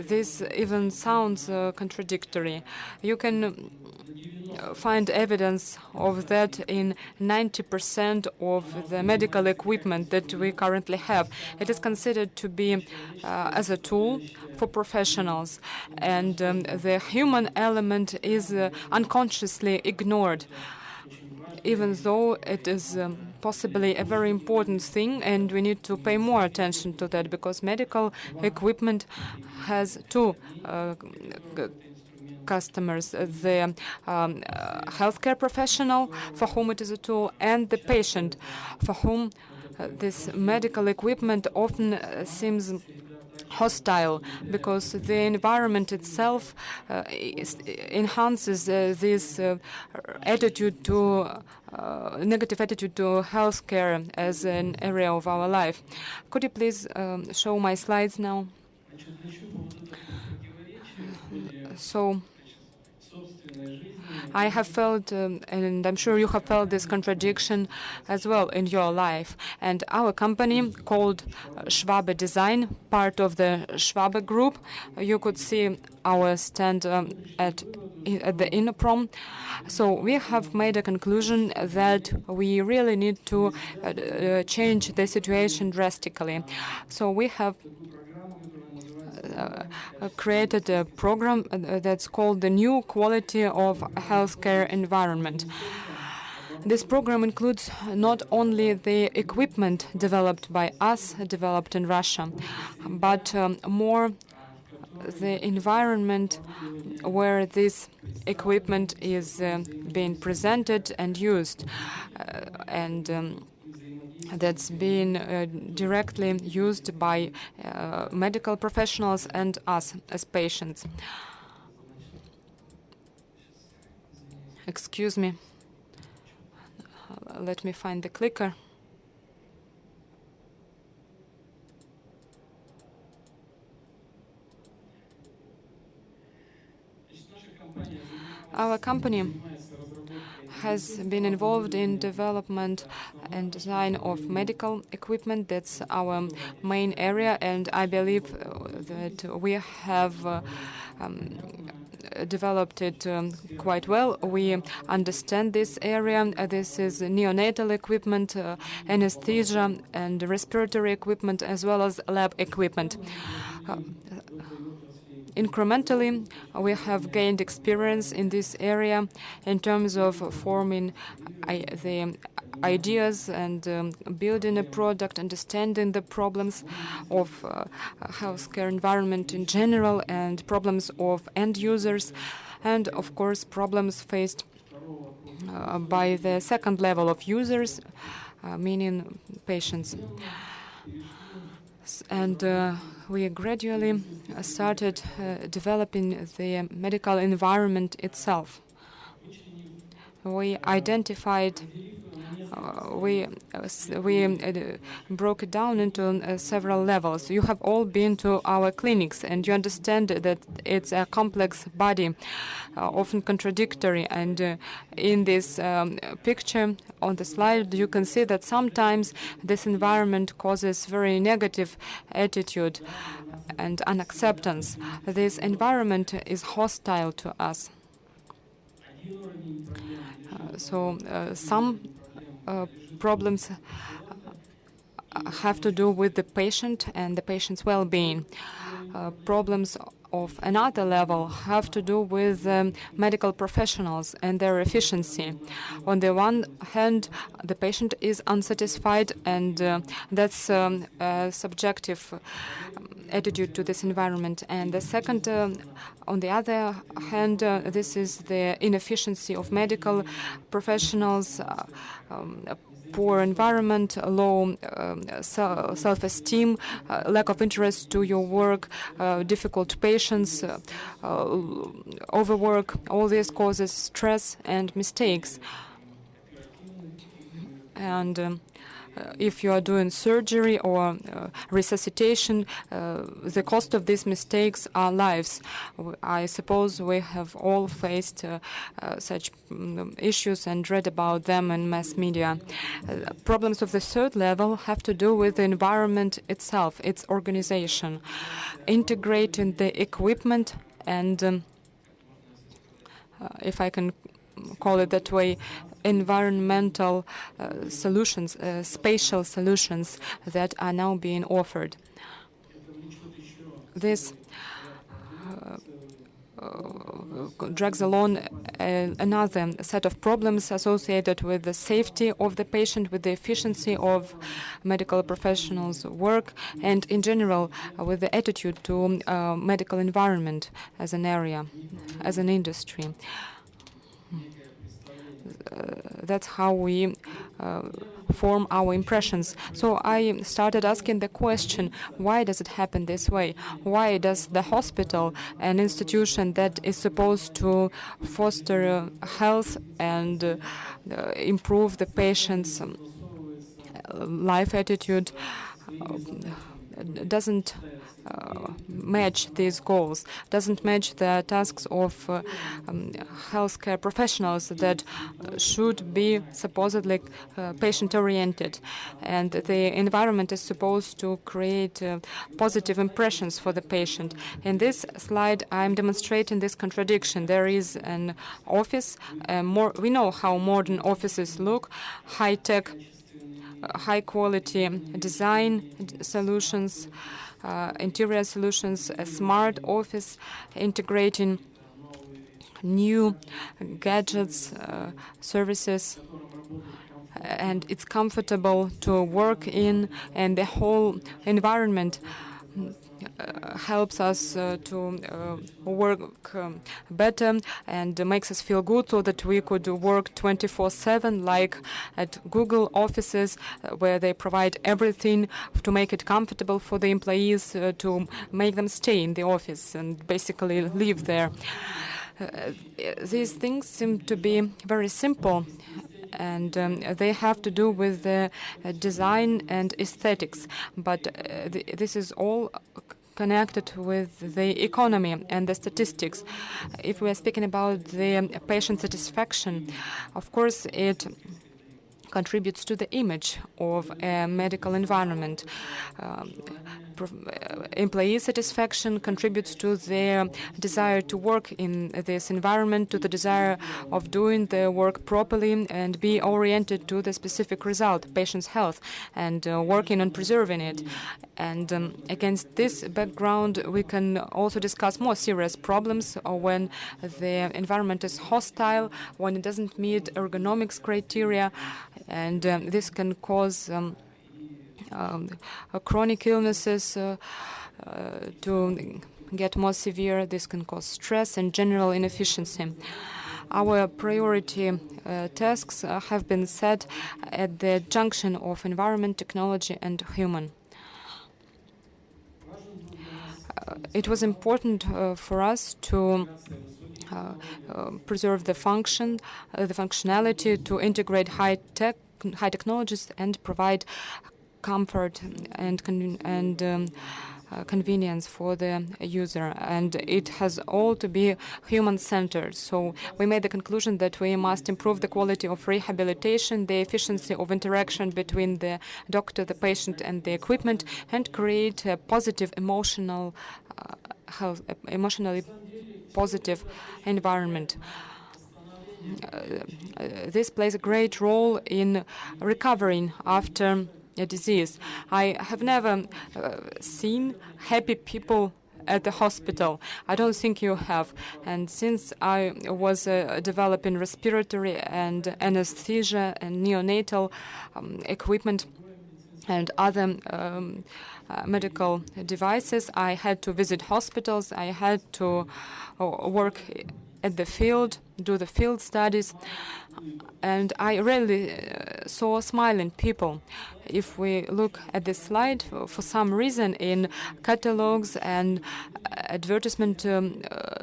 This even sounds contradictory. You can find evidence of that in 90% of the medical equipment that we currently have. It is considered to be as a tool for professionals, and the human element is unconsciously ignored, even though it is possibly a very important thing, and we need to pay more attention to that, because medical equipment has two customers: the healthcare professional, for whom it is a tool, and the patient, for whom this medical equipment often seems hostile, because the environment itself enhances this attitude to negative attitude to healthcare as an area of our life. Could you please show my slides now? So I have felt, and I'm sure you have felt, this contradiction as well in your life. And our company, called Schwabe Design, part of the Schwabe Group, you could see our stand at the Innопроm. So we have made a conclusion that we really need to change the situation drastically. So we have created a program that's called the New Quality of Healthcare Environment. This program includes not only the equipment developed by us, developed in Russia, but more the environment where this equipment is being presented and used, and that's being directly used by medical professionals and us as patients. Excuse me. Let me find the clicker. Our company has been involved in development and design of medical equipment. That's our main area, and I believe that we have developed it quite well. We understand this area. This is neonatal equipment, anesthesia and respiratory equipment, as well as lab equipment. Incrementally, we have gained experience in this area in terms of forming the ideas and building a product, understanding the problems of healthcare environment in general and problems of end users, and of course problems faced by the second level of users, meaning patients. And we gradually started developing the medical environment itself. We identified, we broke it down into several levels. You have all been to our clinics, and you understand that it's a complex body, often contradictory. And in this picture on the slide, you can see that sometimes this environment causes very negative attitude and unacceptance. This environment is hostile to us. So some problems have to do with the patient and the patient's well-being. Problems of another level have to do with medical professionals and their efficiency. On the one hand, the patient is unsatisfied, and that's a subjective attitude to this environment. And the second, on the other hand, this is the inefficiency of medical professionals, poor environment, low self-esteem, lack of interest to your work, difficult patients, overwork. All this causes stress and mistakes. And if you are doing surgery or resuscitation, the cost of these mistakes are lives. I suppose we have all faced such issues and read about them in mass media. Problems of the third level have to do with the environment itself, its organization, integrating the equipment and, if I can call it that way, environmental solutions, spatial solutions that are now being offered. This drags along another set of problems associated with the safety of the patient, with the efficiency of medical professionals' work, and in general with the attitude to medical environment as an area, as an industry. That's how we form our impressions. So I started asking the question, why does it happen this way? Why does the hospital, an institution that is supposed to foster health and improve the patient's life attitude, doesn't match these goals, doesn't match the tasks of healthcare professionals that should be supposedly patient-oriented. And the environment is supposed to create positive impressions for the patient. In this slide, I'm demonstrating this contradiction. There is an office. We know how modern offices look, high-tech, high-quality design solutions, interior solutions, a smart office integrating new gadgets, services, and it's comfortable to work in, and the whole environment helps us to work better and makes us feel good, so that we could work 24/7, like at Google offices, where they provide everything to make it comfortable for the employees, to make them stay in the office and basically live there. These things seem to be very simple, and they have to do with the design and aesthetics, but this is all connected with the economy and the statistics. If we are speaking about the patient satisfaction, of course it contributes to the image of a medical environment. Employee satisfaction contributes to their desire to work in this environment, to the desire of doing the work properly and be oriented to the specific result, patient's health, and working on preserving it. And against this background, we can also discuss more serious problems when the environment is hostile, when it doesn't meet ergonomics criteria, and this can cause chronic illnesses to get more severe. This can cause stress and general inefficiency. Our priority tasks have been set at the junction of environment, technology, and human. It was important for us to preserve the function, the functionality, to integrate high technologies and provide comfort and convenience for the user, and it has all to be human-centered. So we made the conclusion that we must improve the quality of rehabilitation, the efficiency of interaction between the doctor, the patient, and the equipment, and create a positive emotionally positive environment. This plays a great role in recovering after a disease. I have never seen happy people at the hospital. I don't think you have. And since I was developing respiratory and anesthesia and neonatal equipment and other medical devices, I had to visit hospitals. I had to work at the field, do the field studies, and I rarely saw smiling people. If we look at this slide, for some reason in catalogs and advertisement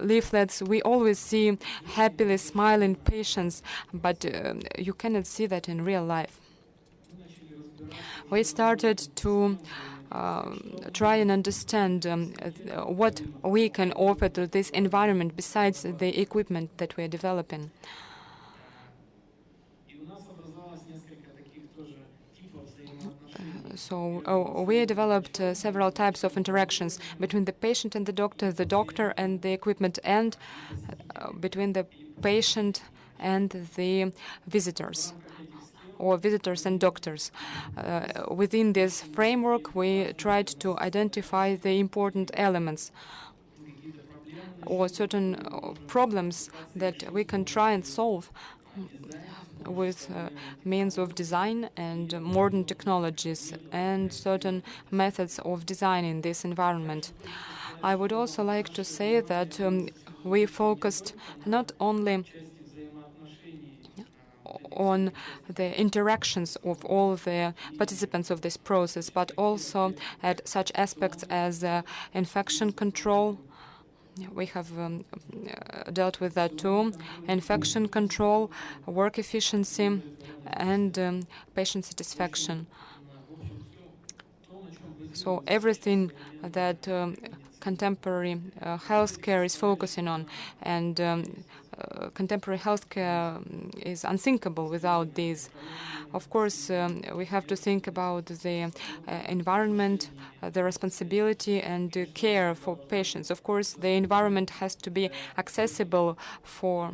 leaflets, we always see happily smiling patients, but you cannot see that in real life. We started to try and understand what we can offer to this environment besides the equipment that we are developing. So we developed several types of interactions between the patient and the doctor and the equipment, and between the patient and the visitors, or visitors and doctors. Within this framework, we tried to identify the important elements or certain problems that we can try and solve with means of design and modern technologies and certain methods of designing this environment. I would also like to say that we focused not only on the interactions of all the participants of this process, but also at such aspects as infection control. We have dealt with that too. Infection control, work efficiency, and patient satisfaction. So everything that contemporary healthcare is focusing on, and contemporary healthcare is unthinkable without these. Of course, we have to think about the environment, the responsibility and care for patients. Of course, the environment has to be accessible for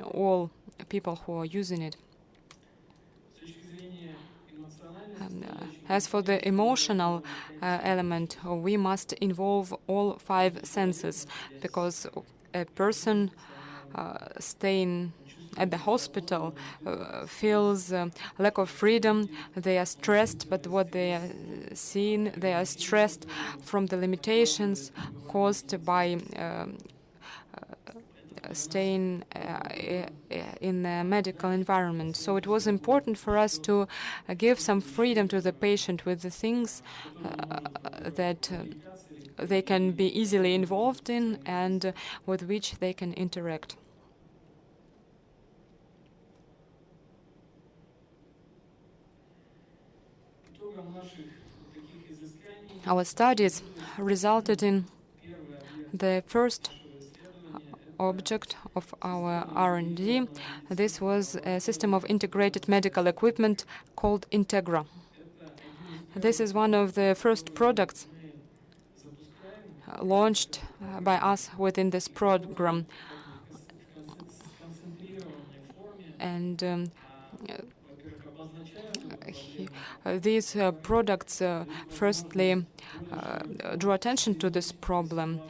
all people who are using it. As for the emotional element, we must involve all 5 senses, because a person staying at the hospital feels lack of freedom. They are stressed, but what they are seeing, they are stressed from the limitations caused by staying in a medical environment. So it was important for us to give some freedom to the patient with the things that they can be easily involved in and with which they can interact. Our studies resulted in the first object of our R&D. This was a system of integrated medical equipment called Integra. This is one of the first products launched by us within this program. And these products firstly drew attention to this problem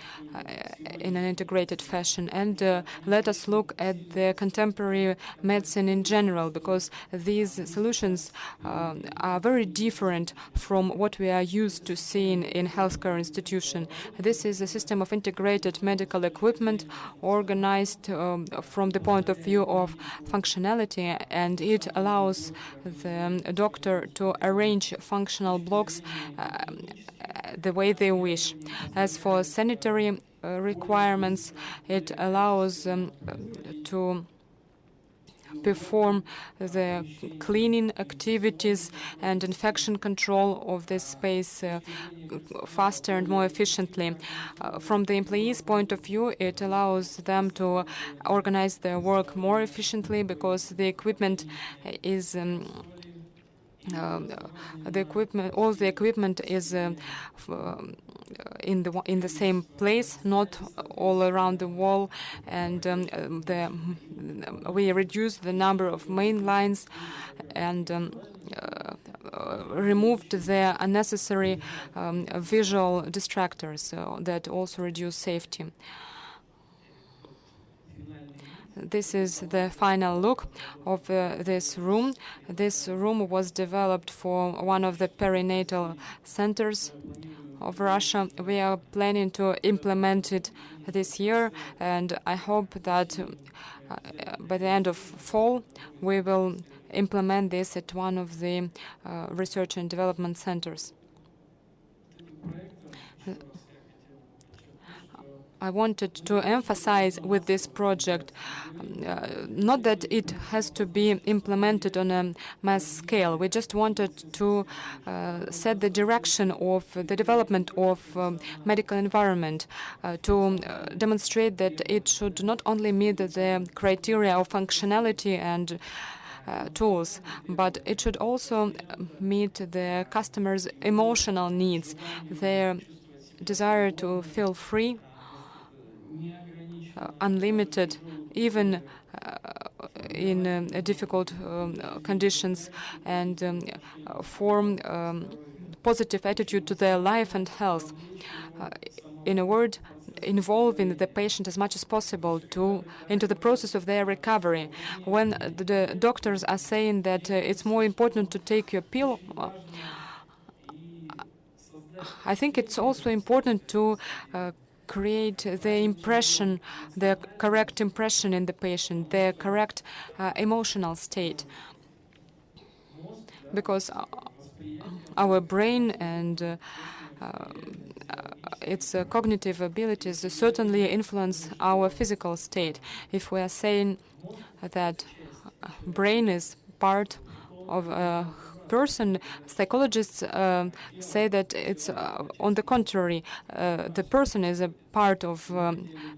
in an integrated fashion and let us look at the contemporary medicine in general, because these solutions are very different from what we are used to seeing in healthcare institution. This is a system of integrated medical equipment organized from the point of view of functionality, and it allows the doctor to arrange functional blocks the way they wish. As for sanitary requirements, it allows to perform the cleaning activities and infection control of this space faster and more efficiently. From the employees' point of view, it allows them to organize their work more efficiently, because the equipment is all the equipment is in the same place, not all around the wall, and we reduce the number of main lines and removed the unnecessary visual distractors that also reduce safety. This is the final look of this room. This room was developed for one of the perinatal centers of Russia. We are planning to implement it this year, and I hope that by the end of fall we will implement this at one of the research and development centers. I wanted to emphasize with this project not that it has to be implemented on a mass scale. We just wanted to set the direction of the development of medical environment, to demonstrate that it should not only meet the criteria of functionality and tools, but it should also meet the customers' emotional needs, their desire to feel free, unlimited, even in difficult conditions, and form positive attitude to their life and health. In a word, involving the patient as much as possible into the process of their recovery. When the doctors are saying that it's more important to take your pill, I think it's also important to create the impression, the correct impression in the patient, the correct emotional state. Because our brain and its cognitive abilities certainly influence our physical state. If we are saying that brain is part of a person, psychologists say that it's on the contrary. The person is a part of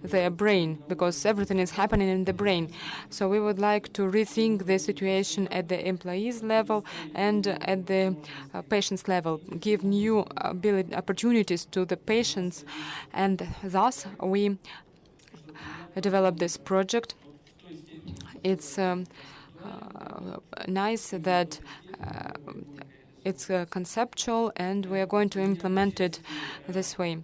their brain, because everything is happening in the brain. So we would like to rethink the situation at the employees level and at the patients level, give new opportunities to the patients, and thus we developed this project. It's nice that it's conceptual, and we are going to implement it this way.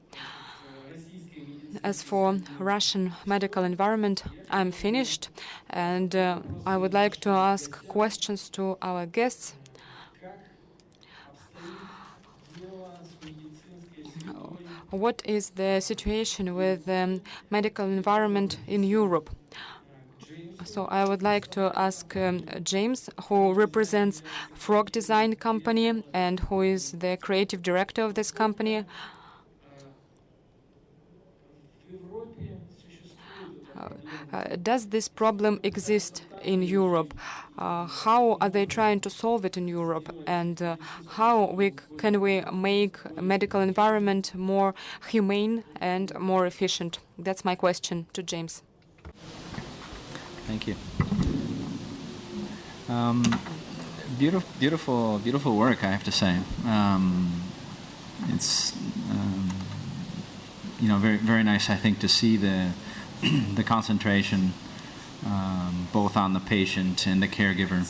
As for Russian medical environment, I'm finished, and I would like to ask questions to our guests. What is the situation with the medical environment in Europe? So I would like to ask James, who represents Frog Design Company and who is the creative director of this company. Does this problem exist in Europe? How are they trying to solve it in Europe? And how can we make medical environment more humane and more efficient? That's my question to James. Thank you. Beautiful work, I have to say. It's very, very nice, I think, to see the concentration both on the patient and the caregiver.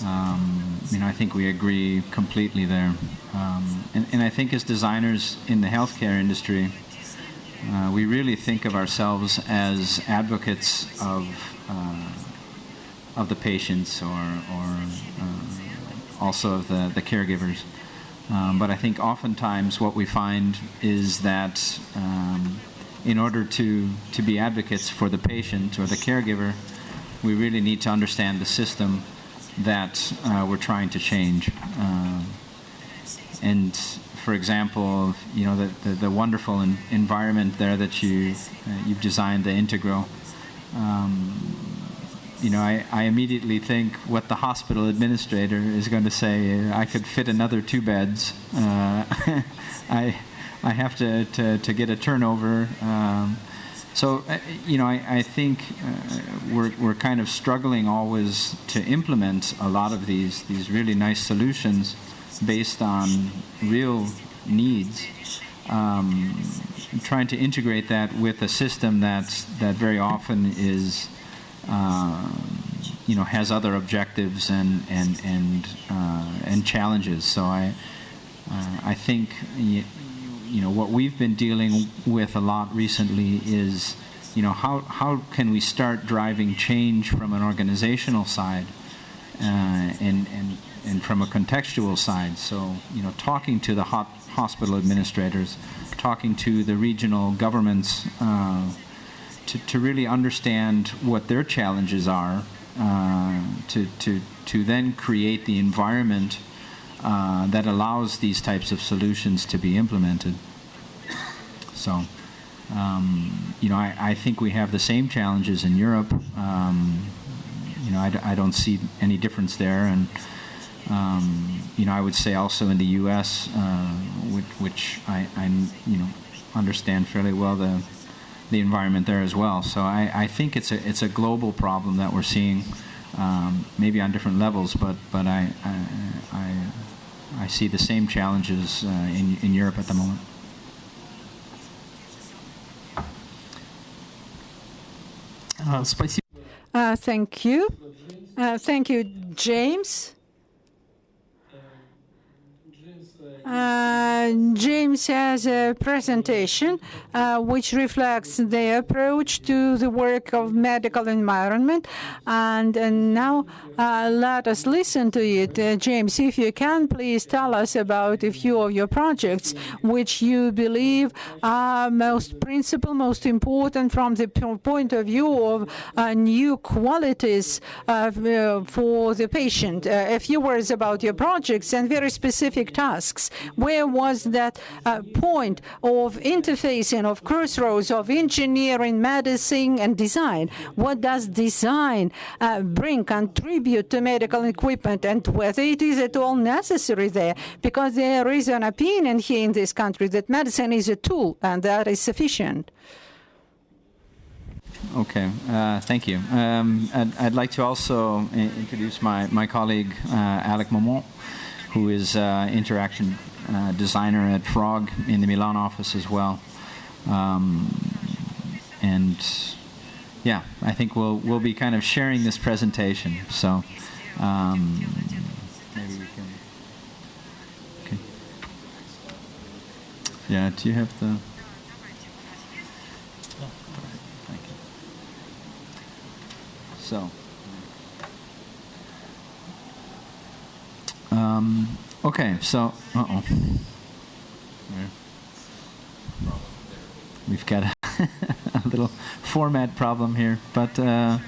I think we agree completely there. And I think as designers in the healthcare industry, we really think of ourselves as advocates of the patients or also of the caregivers. But I think oftentimes what we find is that in order to be advocates for the patient or the caregiver, we really need to understand the system that we're trying to change. And for example, the wonderful environment there that you've designed, the Integral. I immediately think what the hospital administrator is going to say. I could fit another 2 beds. I have to get a turnover. So I think we're kind of struggling always to implement a lot of these really nice solutions based on real needs. Trying to integrate that with a system that very often is has other objectives and challenges. So I think what we've been dealing with a lot recently is how can we start driving change from an organizational side and from a contextual side. So talking to the hospital administrators, talking to the regional governments. To really understand what their challenges are, to then create the environment that allows these types of solutions to be implemented. So, I think we have the same challenges in Europe. I don't see any difference there, and I would say also in the U.S., which I understand fairly well the environment there as well. So I think it's a global problem that we're seeing, maybe on different levels, but I see the same challenges in Europe at the moment. Thank you. Thank you, James. James has a presentation which reflects the approach to the work of medical environment. And now let us listen to it. James, if you can, please tell us about a few of your projects which you believe are most important from the point of view of new qualities for the patient. A few words about your projects and very specific tasks. Where was that point of interfacing, of crossroads of engineering, medicine, and design? What does design contribute to medical equipment, and whether it is at all necessary there? Because there is an opinion here in this country that medicine is a tool, and that is sufficient. Okay, thank you. I'd like to also introduce my colleague, Alec Momont, who is interaction designer at Frog in the Milan office as well. And yeah, I think we'll be kind of sharing this presentation. So maybe we can. Okay. Yeah, do you have the? Thank you. So. Okay, so, we've got a little format problem here, but I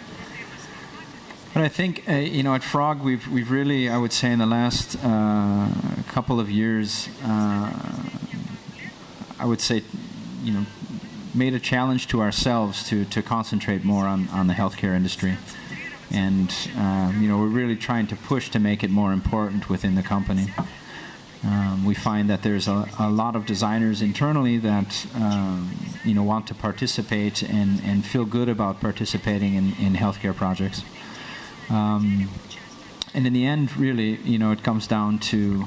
think at Frog we've really, I would say, in the last couple of years, I would say, made a challenge to ourselves to concentrate more on the healthcare industry. And, we're really trying to push to make it more important within the company. We find that there's a lot of designers internally that, want to participate and feel good about participating in healthcare projects. And in the end, really, it comes down to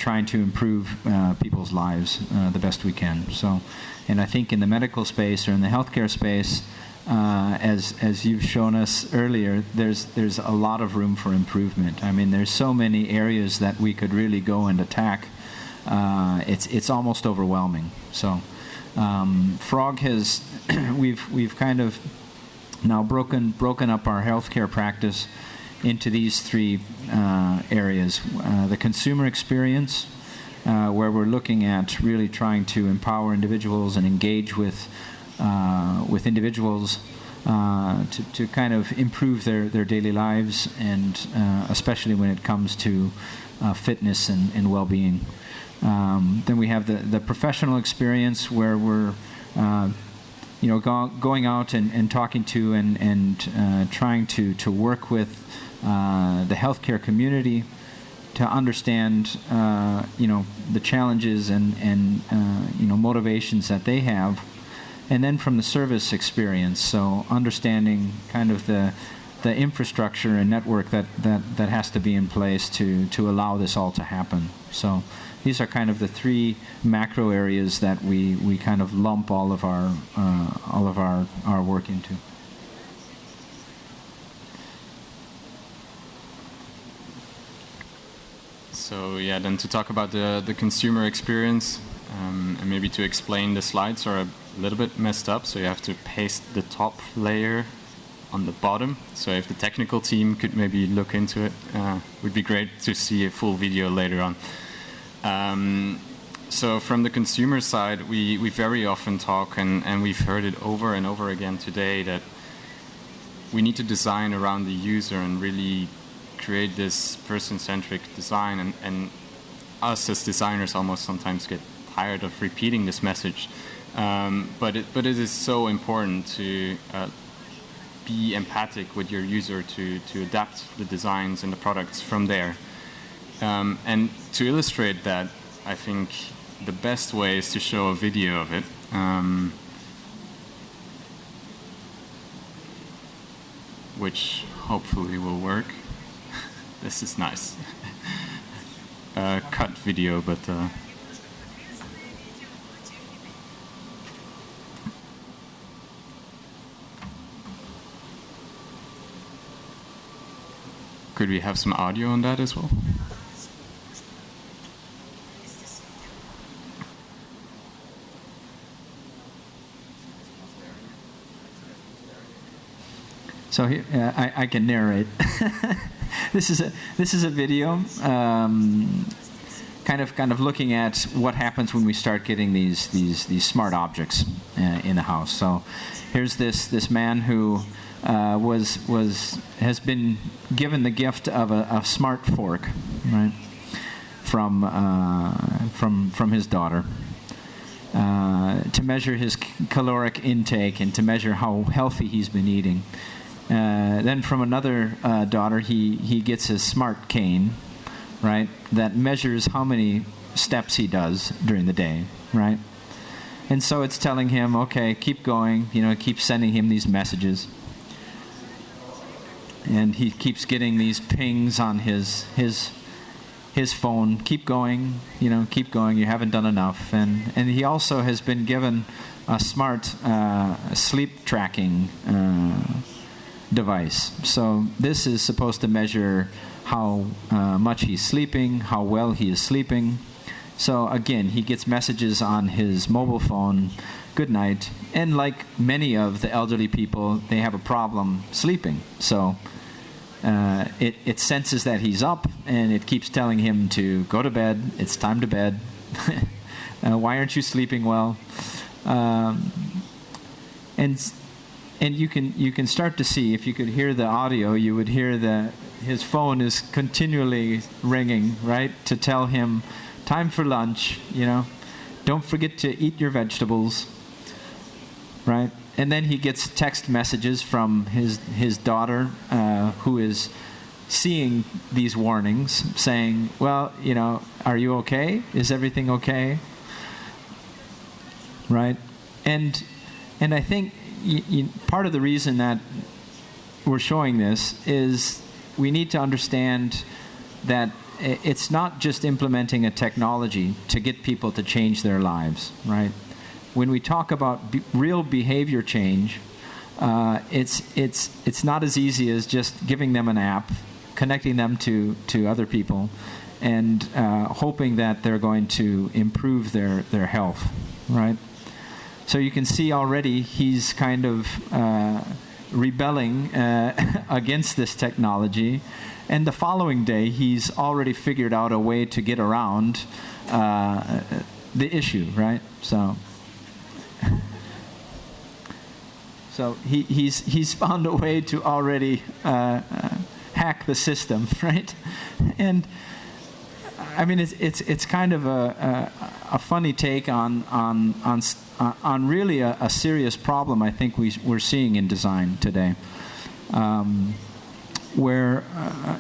trying to improve people's lives the best we can. So, and I think in the medical space or in the healthcare space, as you've shown us earlier, there's a lot of room for improvement. I mean, there's so many areas that we could really go and attack. It's almost overwhelming. So, Frog has we've kind of now broken up our healthcare practice into these three areas. The consumer experience, where we're looking at really trying to empower individuals and engage with individuals to kind of improve their daily lives, and especially when it comes to fitness and well-being. Then we have the professional experience, where we're going out and talking to and trying to work with the healthcare community to understand the challenges and motivations that they have. And then from the service experience, so understanding kind of the infrastructure and network that has to be in place to allow this all to happen. So these are kind of the three macro areas that we kind of lump all of our work into. So yeah, then to talk about the consumer experience, and maybe to explain, the slides are a little bit messed up, so you have to paste the top layer on the bottom. So if the technical team could maybe look into it, would be great to see a full video later on. So from the consumer side, we very often talk, and we've heard it over and over again today, that we need to design around the user and really create this person-centric design, and us as designers almost sometimes get tired of repeating this message. But it is so important to be empathic with your user, to adapt the designs and the products from there. And to illustrate that, I think the best way is to show a video of it. Which hopefully will work. This is nice. Cut video, but could we have some audio on that as well? So here, I can narrate. This is a video, kind of looking at what happens when we start getting these smart objects in the house. So here's this man who has been given the gift of a smart fork, right, from his daughter, to measure his caloric intake and to measure how healthy he's been eating. Then from another daughter, he gets his smart cane, right, that measures how many steps he does during the day, right? And so it's telling him, okay, keep going, keeps sending him these messages. And he keeps getting these pings on his phone. Keep going, keep going. You haven't done enough. And he also has been given a smart sleep tracking device. So this is supposed to measure how much he's sleeping, how well he is sleeping. So again, he gets messages on his mobile phone, good night. And like many of the elderly people, they have a problem sleeping. So it senses that he's up, and it keeps telling him to go to bed. It's time to bed. Why aren't you sleeping well? And you can start to see, if you could hear the audio, you would hear that his phone is continually ringing, right, to tell him time for lunch, don't forget to eat your vegetables, right? And then he gets text messages from his daughter, who is seeing these warnings, saying, well, you know, are you okay? Is everything okay? Right? And I think part of the reason that we're showing this is we need to understand that it's not just implementing a technology to get people to change their lives, right? When we talk about real behavior change, it's not as easy as just giving them an app, connecting them to other people, and hoping that they're going to improve their health, right? So you can see already he's kind of rebelling against this technology, and the following day he's already figured out a way to get around the issue, right? So he's found a way to already hack the system, right? And I mean, it's kind of a funny take on really a serious problem I think we're seeing in design today, where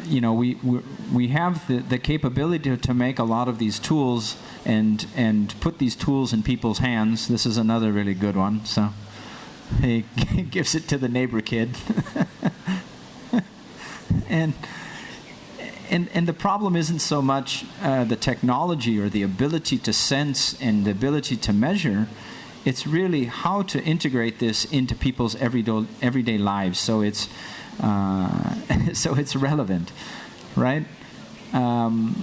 you know we have the capability to make a lot of these tools and put these tools in people's hands. This is another really good one. So he gives it to the neighbor kid. And the problem isn't so much the technology or the ability to sense and the ability to measure. It's really how to integrate this into people's everyday lives, so it's relevant, right? And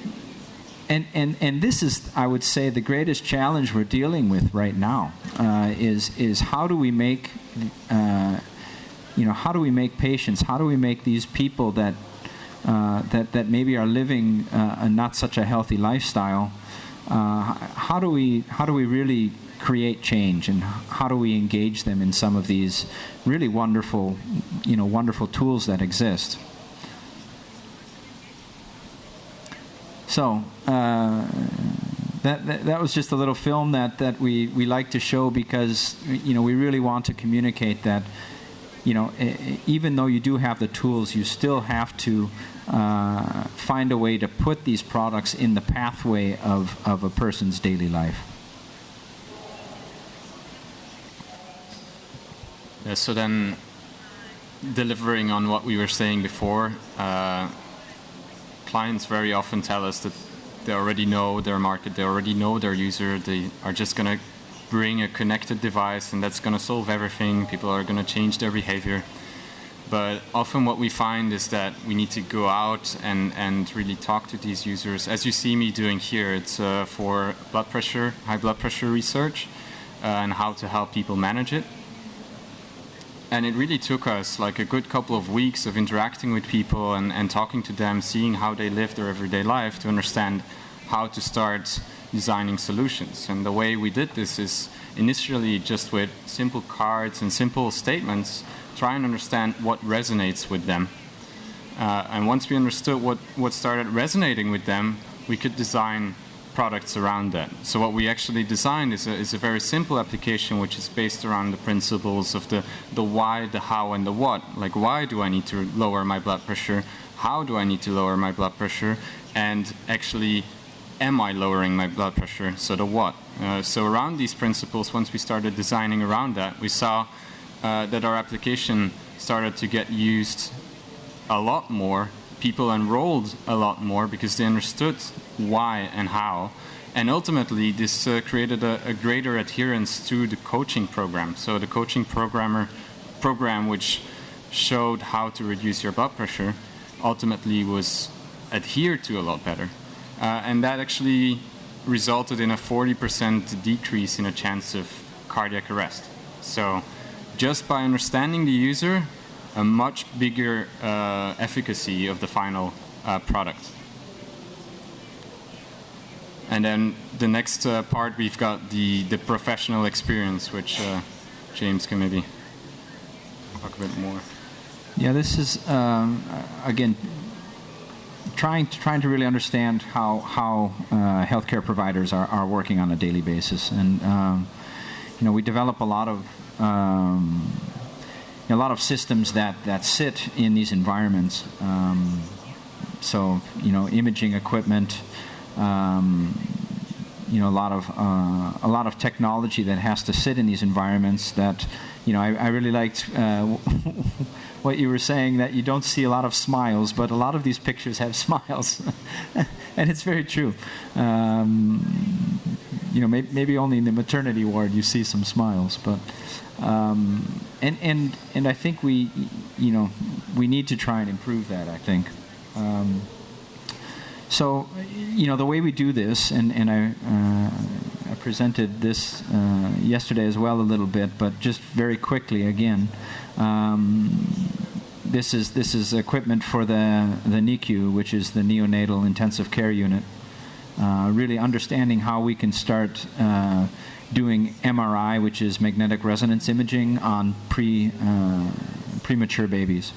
this is, I would say, the greatest challenge we're dealing with right now. Is how do we make how do we make patients? How do we make these people that maybe are living not such a healthy lifestyle? How do we really create change, and how do we engage them in some of these really wonderful tools that exist? So that was just a little film that we like to show, because we really want to communicate that even though you do have the tools, you still have to find a way to put these products in the pathway of a person's daily life. Yeah, so then, delivering on what we were saying before, clients very often tell us that they already know their market, they already know their user, they are just going to bring a connected device and that's going to solve everything, people are going to change their behavior. But often what we find is that we need to go out and really talk to these users. As you see me doing here, it's for high blood pressure research and how to help people manage it. And it really took us like a good couple of weeks of interacting with people and talking to them, seeing how they live their everyday life, to understand how to start designing solutions. And the way we did this is initially just with simple cards and simple statements, try and understand what resonates with them. And once we understood what started resonating with them, we could design products around that. So what we actually designed is a very simple application, which is based around the principles of the why, the how, and the what. Like, why do I need to lower my blood pressure? How do I need to lower my blood pressure? And actually, am I lowering my blood pressure? So the what. So around these principles, once we started designing around that, we saw that our application started to get used a lot more. People enrolled a lot more because they understood why and how. And ultimately, this created a greater adherence to the coaching program. So the coaching program, which showed how to reduce your blood pressure, ultimately was adhered to a lot better. And that actually resulted in a 40% decrease in a chance of cardiac arrest. So just by understanding the user, a much bigger efficacy of the final product. And then the next part, we've got the professional experience, which James can maybe talk a bit more. Yeah, this is, again, trying to really understand how healthcare providers are working on a daily basis, and we develop a lot of systems that sit in these environments. So imaging equipment, a lot of technology that has to sit in these environments. That I really liked what you were saying, that you don't see a lot of smiles, but a lot of these pictures have smiles, and it's very true. Maybe only in the maternity ward you see some smiles, but and I think we need to try and improve that, I think. So the way we do this, and I presented this yesterday as well a little bit, but just very quickly again. This is equipment for the NICU, which is the neonatal intensive care unit. Really understanding how we can start doing MRI, which is magnetic resonance imaging, on premature babies.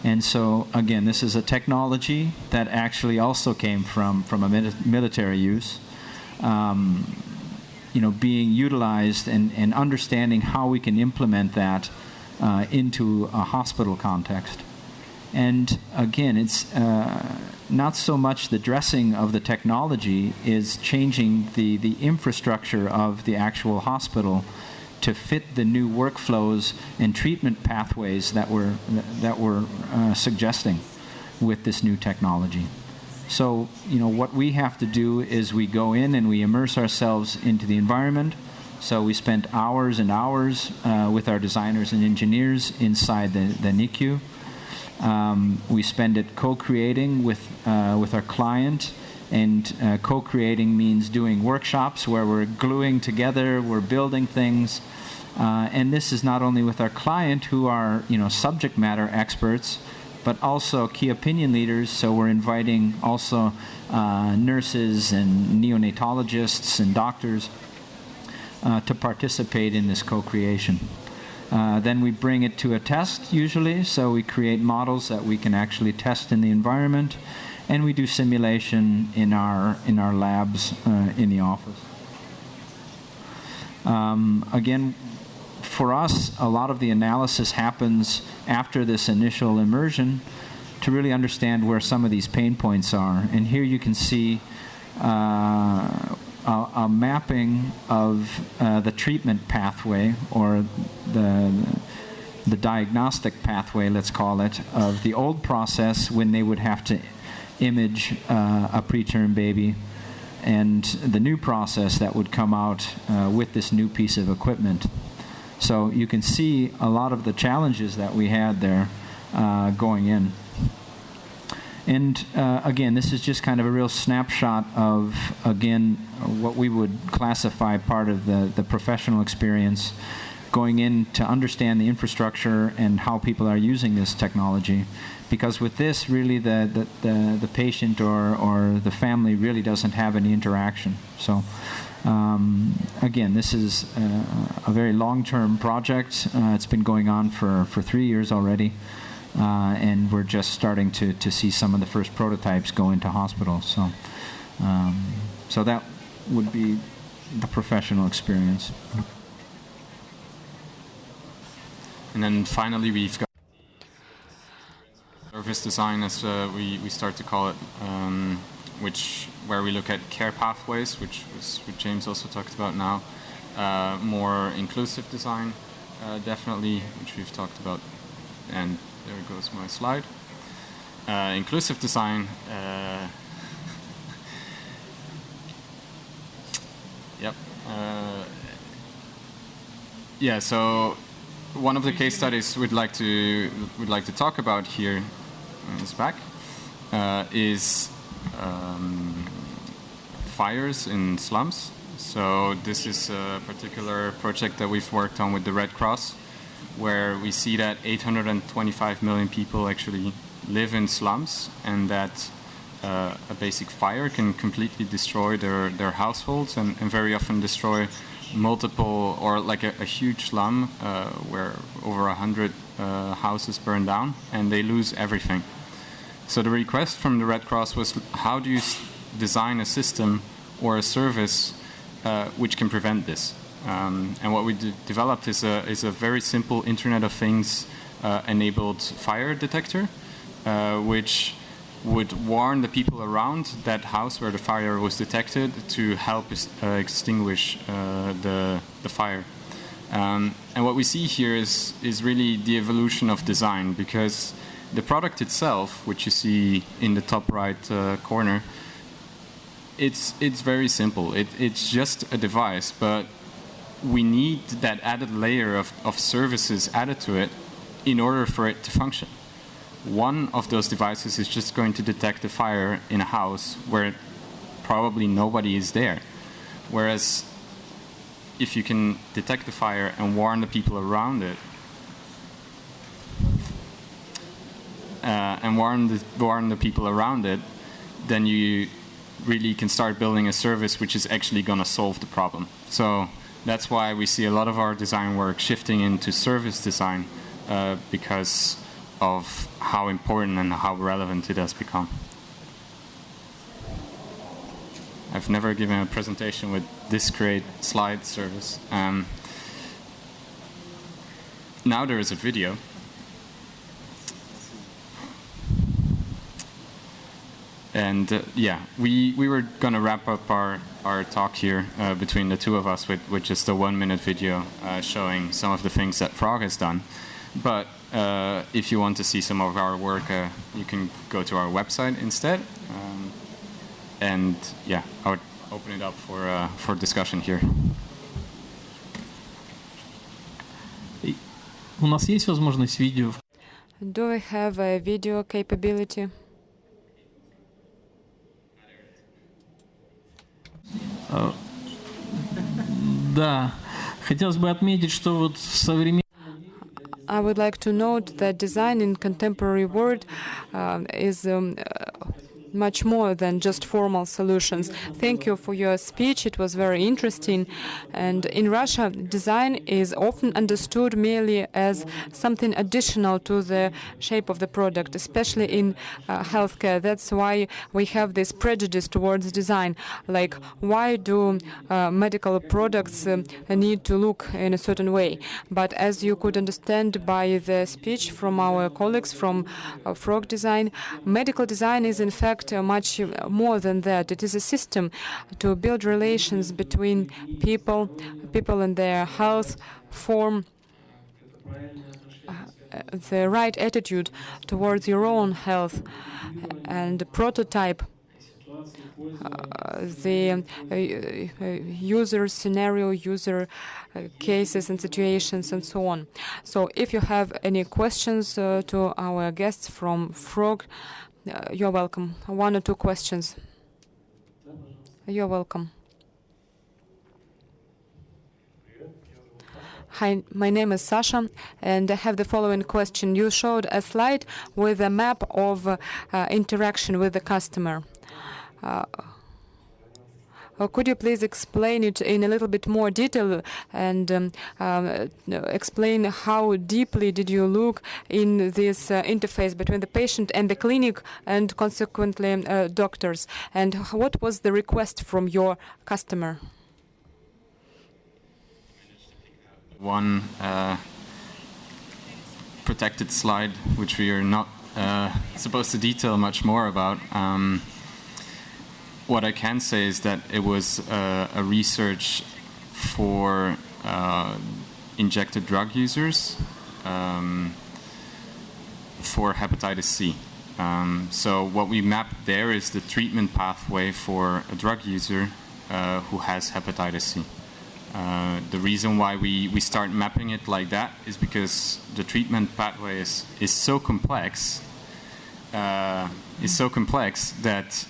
And so again, this is a technology that actually also came from a military use, being utilized and understanding how we can implement that into a hospital context. And again, it's not so much the dressing of the technology is changing the infrastructure of the actual hospital to fit the new workflows and treatment pathways that we're suggesting with this new technology. So, what we have to do is we go in and we immerse ourselves into the environment. So we spent hours and hours with our designers and engineers inside the NICU. We spend it co-creating with our client, and co-creating means doing workshops where we're gluing together, we're building things, and this is not only with our client, who are subject matter experts, but also key opinion leaders. So we're inviting also nurses and neonatologists and doctors to participate in this co-creation. Then we bring it to a test usually, so we create models that we can actually test in the environment, and we do simulation in our labs in the office. Again, for us, a lot of the analysis happens after this initial immersion to really understand where some of these pain points are. And here you can see a mapping of the treatment pathway, or the diagnostic pathway, let's call it, of the old process when they would have to image a preterm baby, and the new process that would come out with this new piece of equipment. So you can see a lot of the challenges that we had there going in. And again, this is just kind of a real snapshot of, again, what we would classify part of the professional experience, going in to understand the infrastructure and how people are using this technology. Because with this, really, the patient or the family really doesn't have any interaction. So again, this is a very long-term project. It's been going on for 3 years already. And we're just starting to see some of the first prototypes go into hospitals. So, so that would be the professional experience. And then finally, we've got service design, as we start to call it, where we look at care pathways, which was what James also talked about now. More inclusive design, definitely, which we've talked about. And there goes my slide. Inclusive design. Yep. Yeah. So one of the case studies we'd like to talk about here is back is fires in slums. So this is a particular project that we've worked on with the Red Cross, where we see that 825 million people actually live in slums, and that a basic fire can completely destroy their households, and very often destroy multiple, or like a huge slum where over 100 houses burn down, and they lose everything. So the request from the Red Cross was, how do you design a system or a service which can prevent this? And what we developed is a very simple Internet of Things enabled fire detector, which would warn the people around that house where the fire was detected to help extinguish the fire. And what we see here is really the evolution of design, because the product itself, which you see in the top right corner, it's very simple. It's just a device, but we need that added layer of services added to it in order for it to function. One of those devices is just going to detect a fire in a house where probably nobody is there. Whereas if you can detect the fire and warn the people around it, then you really can start building a service which is actually going to solve the problem. So that's why we see a lot of our design work shifting into service design, because of how important and how relevant it has become. I've never given a presentation with this great slide service. Now there is a video. And yeah, we were going to wrap up our talk here between the two of us with just a 1-minute video showing some of the things that Frog has done. But if you want to see some of our work, you can go to our website instead. And yeah, I would open it up for discussion here. У нас есть возможность видео? Do we have a video capability? Да. Хотелось бы отметить, что вот в современном I would like to note that design in contemporary world is much more than just formal solutions. Thank you for your speech. It was very interesting. And in Russia, design is often understood merely as something additional to the shape of the product, especially in healthcare. That's why we have this prejudice towards design. Like, why do medical products need to look in a certain way? But as you could understand by the speech from our colleagues from Frog Design, medical design is in fact much more than that. It is a system to build relations between people and their health, form the right attitude towards your own health, and prototype the user scenario, user cases and situations, and so on. So if you have any questions to our guests from Frog, you're welcome. 1 or 2 questions. You're welcome. Hi, my name is Sasha, and I have the following question. You showed a slide with a map of interaction with the customer. Could you please explain it in a little bit more detail and explain how deeply did you look in this interface between the patient and the clinic and consequently doctors? And what was the request from your customer? One protected slide, which we are not supposed to detail much more about. What I can say is that it was a research for injected drug users for hepatitis C. So what we mapped there is the treatment pathway for a drug user who has hepatitis C. The reason why we start mapping it like that is because the treatment pathway is so complex. That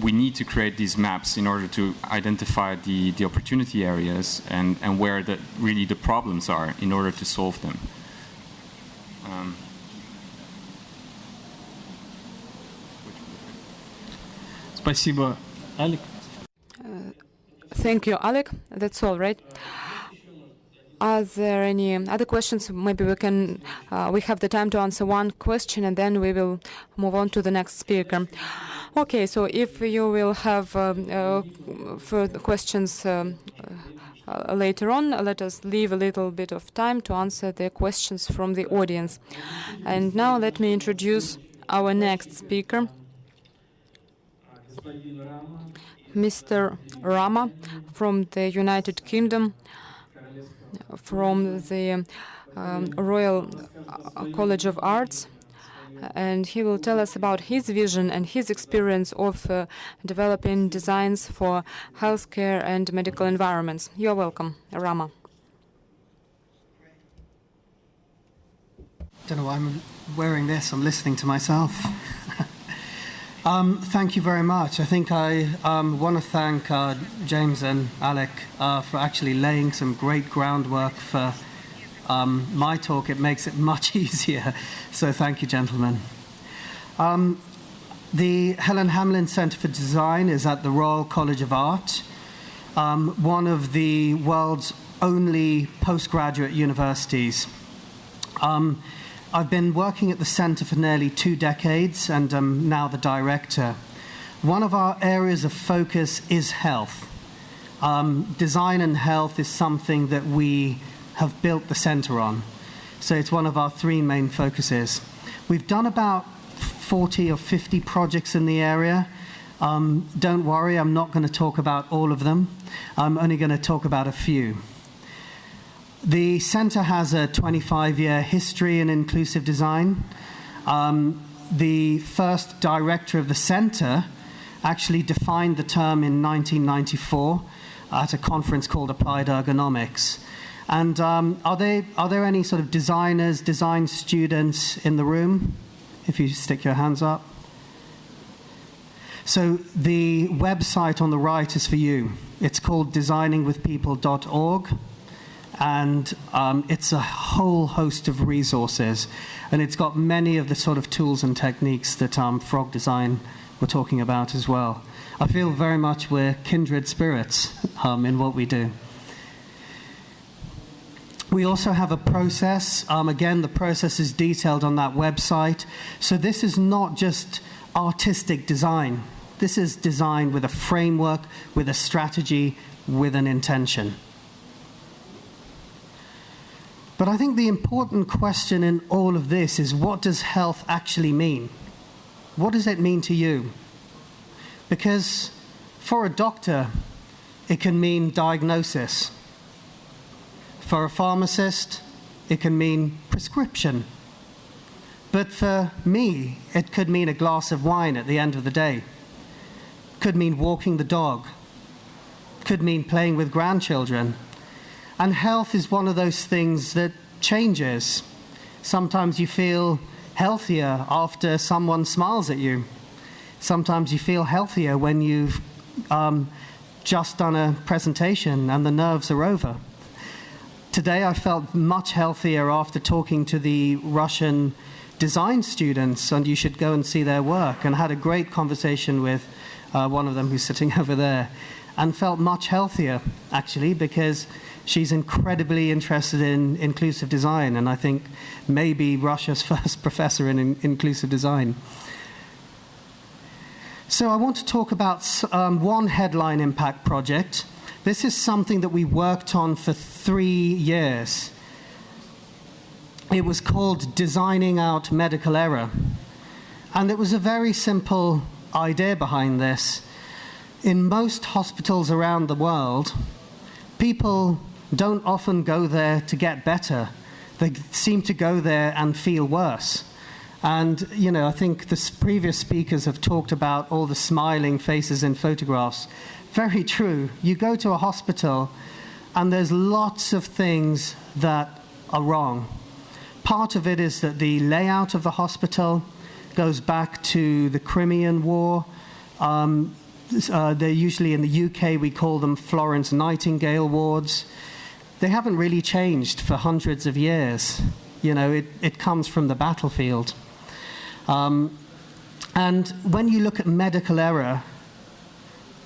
we need to create these maps in order to identify the opportunity areas and where really the problems are in order to solve them. Спасибо, Алек. Thank you, Alec. That's all right. Are there any other questions? Maybe we have the time to answer one question and then we will move on to the next speaker. Okay, so if you will have further questions later on, let us leave a little bit of time to answer the questions from the audience. And now let me introduce our next speaker, Mr. Rama from the United Kingdom, from the Royal College of Arts, and he will tell us about his vision and his experience of developing designs for healthcare and medical environments. You're welcome, Rama. I don't know why I'm wearing this. I'm listening to myself. Thank you very much. I think I want to thank James and Alec for actually laying some great groundwork for my talk. It makes it much easier. So thank you, gentlemen. The Helen Hamlin Centre for Design is at the Royal College of Art, one of the world's only postgraduate universities. I've been working at the centre for nearly 2 decades and I'm now the director. One of our areas of focus is health. Design and health is something that we have built the centre on. So it's one of our 3 main focuses. We've done about 40 or 50 projects in the area. Don't worry, I'm not going to talk about all of them. I'm only going to talk about a few. The centre has a 25-year history in inclusive design. The first director of the centre actually defined the term in 1994 at a conference called Applied Ergonomics. And are there any sort of designers, design students in the room? If you stick your hands up. So the website on the right is for you. It's called designingwithpeople.org. And it's a whole host of resources. And it's got many of the sort of tools and techniques that Frog Design were talking about as well. I feel very much we're kindred spirits in what we do. We also have a process. Again, the process is detailed on that website. So this is not just artistic design. This is design with a framework, with a strategy, with an intention. But I think the important question in all of this is, what does health actually mean? What does it mean to you? Because for a doctor, it can mean diagnosis. For a pharmacist, it can mean prescription. But for me, it could mean a glass of wine at the end of the day. It could mean walking the dog. It could mean playing with grandchildren. And health is one of those things that changes. Sometimes you feel healthier after someone smiles at you. Sometimes you feel healthier when you've just done a presentation and the nerves are over. Today I felt much healthier after talking to the Russian design students, and you should go and see their work, and had a great conversation with one of them who's sitting over there, and felt much healthier actually, because she's incredibly interested in inclusive design, and I think maybe Russia's first professor in inclusive design. So I want to talk about one headline impact project. This is something that we worked on for 3 years. It was called Designing Out Medical Error. And it was a very simple idea behind this. In most hospitals around the world, people don't often go there to get better. They seem to go there and feel worse. And, you know, I think the previous speakers have talked about all the smiling faces in photographs. Very true. You go to a hospital and there's lots of things that are wrong. Part of it is that the layout of the hospital goes back to the Crimean War. They're usually, in the UK, we call them Florence Nightingale wards. They haven't really changed for hundreds of years. You know, it comes from the battlefield. And when you look at medical error,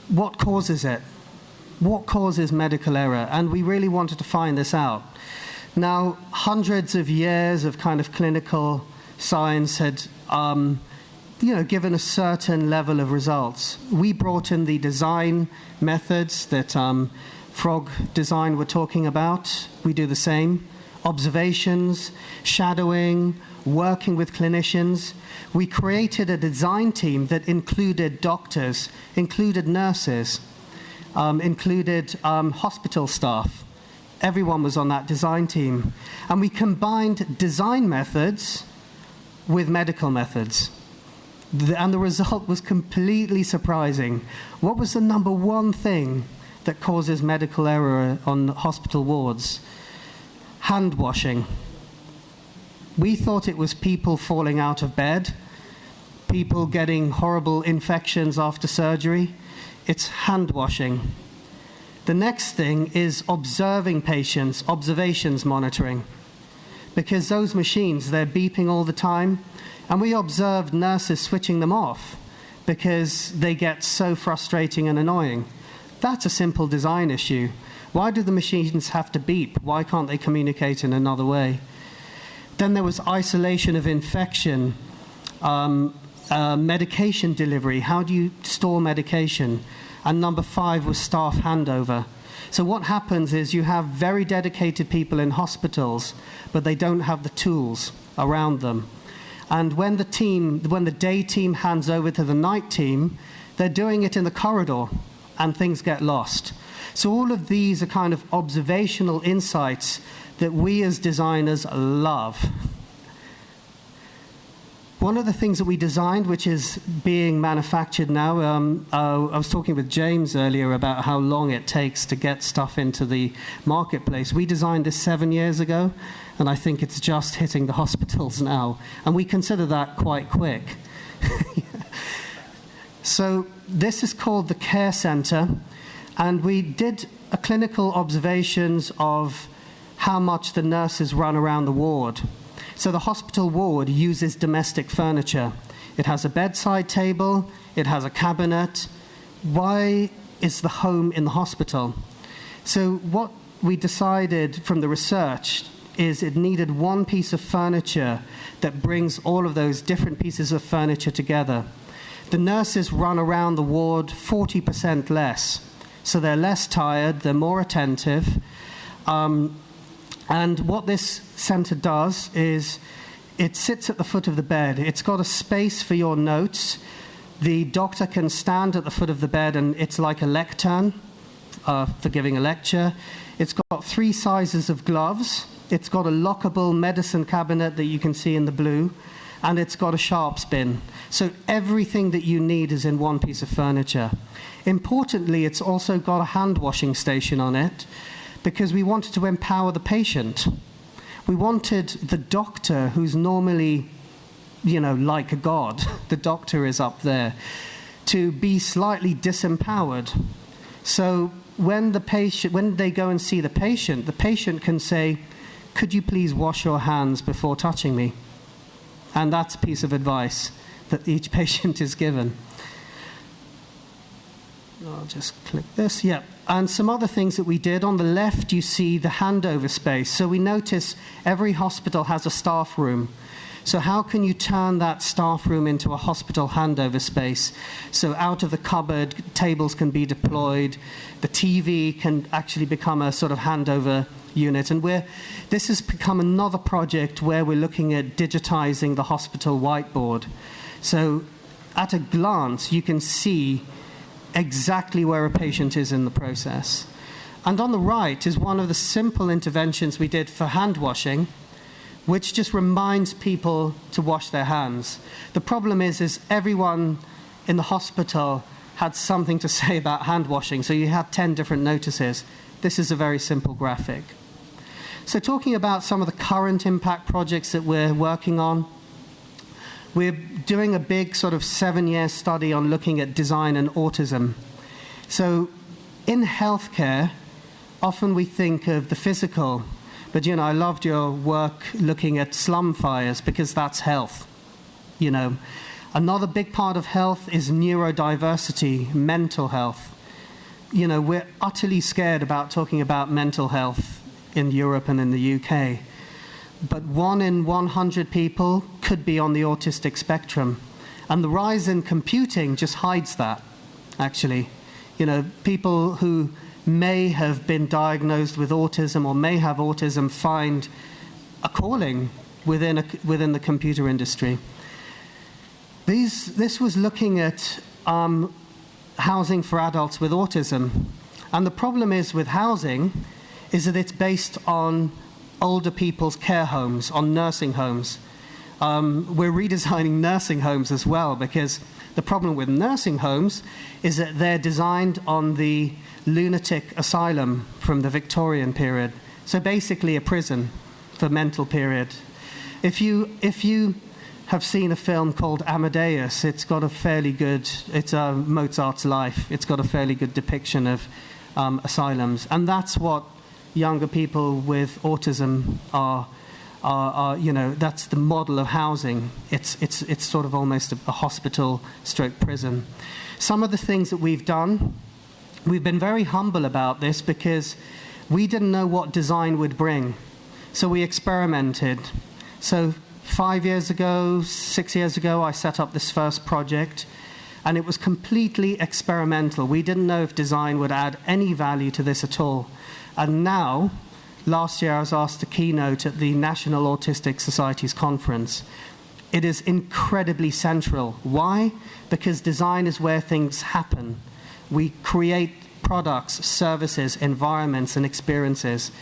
what causes it? What causes medical error? And we really wanted to find this out. Now, hundreds of years of kind of clinical science had given a certain level of results. We brought in the design methods that Frog Design were talking about. We do the same. Observations, shadowing, working with clinicians. We created a design team that included doctors, included nurses, included hospital staff. Everyone was on that design team. And we combined design methods with medical methods. And the result was completely surprising. What was the number one thing that causes medical error on hospital wards? Hand washing. We thought it was people falling out of bed, people getting horrible infections after surgery. It's hand washing. The next thing is observing patients, observations monitoring. Because those machines, they're beeping all the time. And we observed nurses switching them off because they get so frustrating and annoying. That's a simple design issue. Why do the machines have to beep? Why can't they communicate in another way? Then there was isolation of infection, medication delivery. How do you store medication? And number 5 was staff handover. So what happens is you have very dedicated people in hospitals, but they don't have the tools around them. And when the day team hands over to the night team, they're doing it in the corridor and things get lost. So all of these are kind of observational insights that we as designers love. One of the things that we designed, which is being manufactured now, I was talking with James earlier about how long it takes to get stuff into the marketplace. We designed this 7 years ago, and I think it's just hitting the hospitals now. And we consider that quite quick. So this is called the Care Center, and we did a clinical observations of how much the nurses run around the ward. So the hospital ward uses domestic furniture. It has a bedside table, it has a cabinet. Why is the home in the hospital? So what we decided from the research is it needed one piece of furniture that brings all of those different pieces of furniture together. The nurses run around the ward 40% less. So they're less tired, they're more attentive. And what this center does is it sits at the foot of the bed. It's got a space for your notes. The doctor can stand at the foot of the bed, and it's like a lectern for giving a lecture. It's got 3 sizes of gloves. It's got a lockable medicine cabinet that you can see in the blue, and it's got a sharps bin. So everything that you need is in one piece of furniture. Importantly, it's also got a hand washing station on it, because we wanted to empower the patient. We wanted the doctor, who's normally, like a god, the doctor is up there, to be slightly disempowered. So when they go and see the patient can say, "Could you please wash your hands before touching me?" And that's a piece of advice that each patient is given. I'll just click this, yeah. And some other things that we did. On the left, you see the handover space. So we notice every hospital has a staff room. So how can you turn that staff room into a hospital handover space? So out of the cupboard, tables can be deployed. The TV can actually become a sort of handover unit. And this has become another project where we're looking at digitizing the hospital whiteboard. So at a glance, you can see exactly where a patient is in the process. And on the right is one of the simple interventions we did for hand washing, which just reminds people to wash their hands. The problem is everyone in the hospital had something to say about hand washing, so you had 10 different notices. This is a very simple graphic. So talking about some of the current impact projects that we're working on, we're doing a big sort of 7-year study on looking at design and autism. So in healthcare, often we think of the physical, but I loved your work looking at slum fires because that's health. Another big part of health is neurodiversity, mental health. we're utterly scared about talking about mental health in Europe and in the UK. But 1 in 100 people could be on the autistic spectrum. And the rise in computing just hides that, actually. People who may have been diagnosed with autism or may have autism find a calling within the computer industry. This was looking at housing for adults with autism. And the problem is with housing is that it's based on older people's care homes, on nursing homes. We're redesigning nursing homes as well, because the problem with nursing homes is that they're designed on the lunatic asylum from the Victorian period. So basically a prison for mental period. If you have seen a film called Amadeus, it's got a fairly good, it's Mozart's life, it's got a fairly good depiction of asylums. And that's what younger people with autism are, that's the model of housing. It's sort of almost a hospital stroke prison. Some of the things that we've done, we've been very humble about this because we didn't know what design would bring. So we experimented. So 5 years ago, 6 years ago, I set up this first project, and it was completely experimental. We didn't know if design would add any value to this at all. And now, last year I was asked to keynote at the National Autistic Society's conference. It is incredibly central. Why? Because design is where things happen. We create products, services, environments, and experiences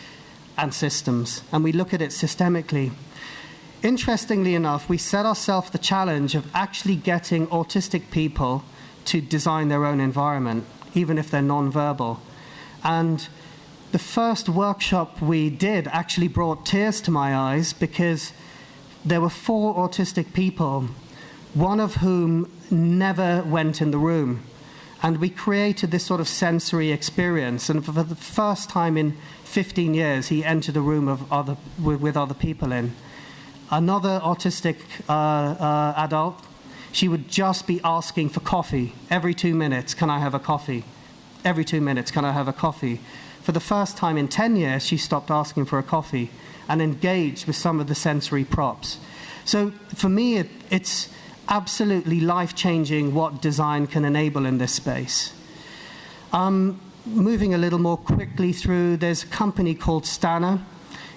and systems, and we look at it systemically. Interestingly enough, we set ourselves the challenge of actually getting autistic people to design their own environment, even if they're non-verbal. And the first workshop we did actually brought tears to my eyes because there were 4 autistic people, one of whom never went in the room. And we created this sort of sensory experience. And for the first time in 15 years, he entered a room with other people in. Another autistic adult, she would just be asking for coffee. Every 2 minutes, can I have a coffee? Every 2 minutes, can I have a coffee? For the first time in 10 years, she stopped asking for a coffee and engaged with some of the sensory props. So for me, it's absolutely life-changing what design can enable in this space. Moving a little more quickly through, there's a company called Stana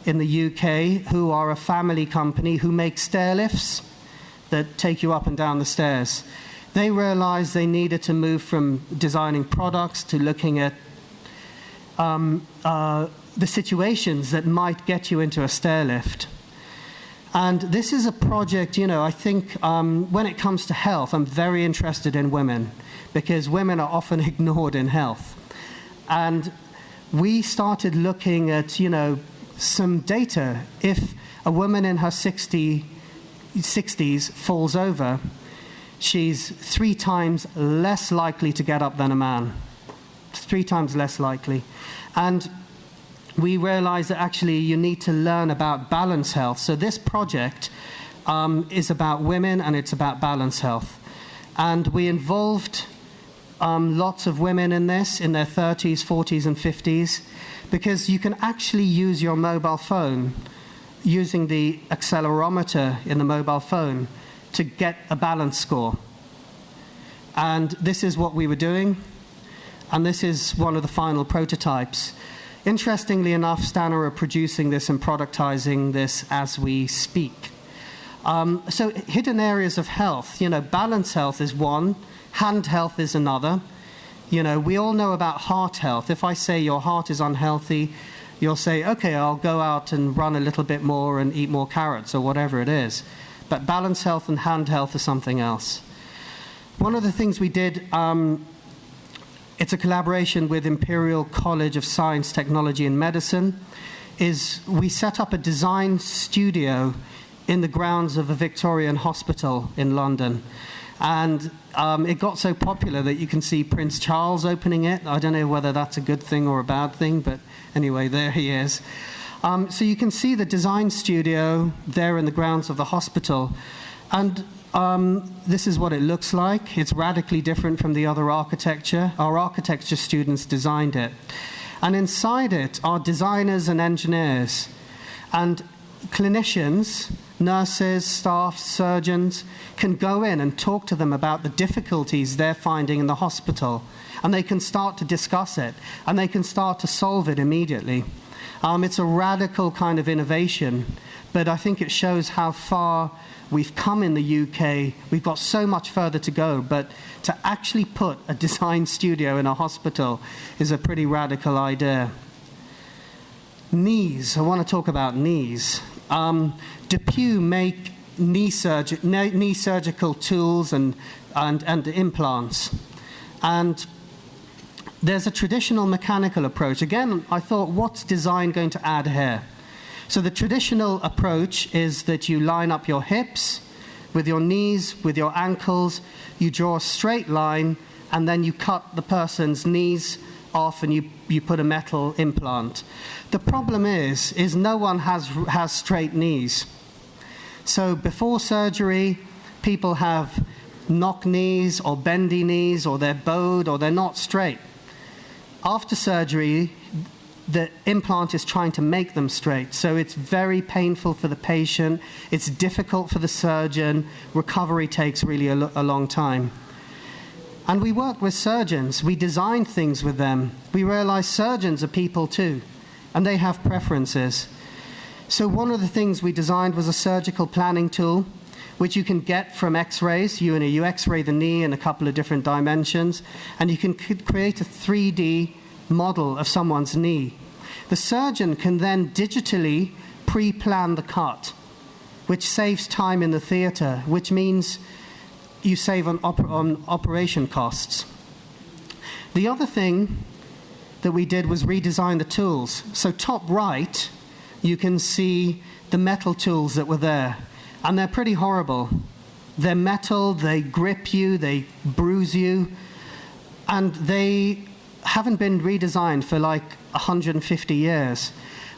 in the UK who are a family company who make stair lifts that take you up and down the stairs. They realized they needed to move from designing products to looking at the situations that might get you into a stair lift. And this is a project, I think when it comes to health, I'm very interested in women because women are often ignored in health. And we started looking at, some data. If a woman in her 60s falls over, she's 3 times less likely to get up than a man. 3 times less likely. And we realized that actually you need to learn about balance health. So this project is about women and it's about balance health. And we involved lots of women in this, in their 30s, 40s, and 50s, because you can actually use your mobile phone, using the accelerometer in the mobile phone, to get a balance score. And this is what we were doing, and this is one of the final prototypes. Interestingly enough, Stana are producing this and productizing this as we speak. So hidden areas of health, balance health is one, hand health is another. We all know about heart health. If I say your heart is unhealthy, you'll say, okay, I'll go out and run a little bit more and eat more carrots or whatever it is. But balance health and hand health is something else. One of the things we did, it's a collaboration with Imperial College of Science, Technology and Medicine, is we set up a design studio in the grounds of a Victorian hospital in London. And it got so popular that you can see Prince Charles opening it. I don't know whether that's a good thing or a bad thing, but anyway, there he is. So you can see the design studio there in the grounds of the hospital. And this is what it looks like. It's radically different from the other architecture. Our architecture students designed it. And inside it are designers and engineers and clinicians, nurses, staff, surgeons can go in and talk to them about the difficulties they're finding in the hospital. And they can start to discuss it, and they can start to solve it immediately. It's a radical kind of innovation, but I think it shows how far we've come in the UK. We've got so much further to go, but to actually put a design studio in a hospital is a pretty radical idea. Knees. I want to talk about knees. DePuy make knee surgical tools and implants. And there's a traditional mechanical approach. Again, I thought, what's design going to add here? So the traditional approach is that you line up your hips with your knees, with your ankles, you draw a straight line, and then you cut the person's knees off and you put a metal implant. The problem is no one has straight knees. So before surgery, people have knock knees or bendy knees, or they're bowed or they're not straight. After surgery, the implant is trying to make them straight. So it's very painful for the patient. It's difficult for the surgeon. Recovery takes really a long time. And we work with surgeons. We design things with them. We realize surgeons are people too, and they have preferences. So one of the things we designed was a surgical planning tool, which you can get from x-rays. You x-ray the knee in a couple of different dimensions, and you can create a 3D model of someone's knee. The surgeon can then digitally pre-plan the cut, which saves time in the theatre, which means you save on operation costs. The other thing that we did was redesign the tools. So top right, you can see the metal tools that were there, and they're pretty horrible. They're metal, they grip you, they bruise you, and they haven't been redesigned for like 150 years.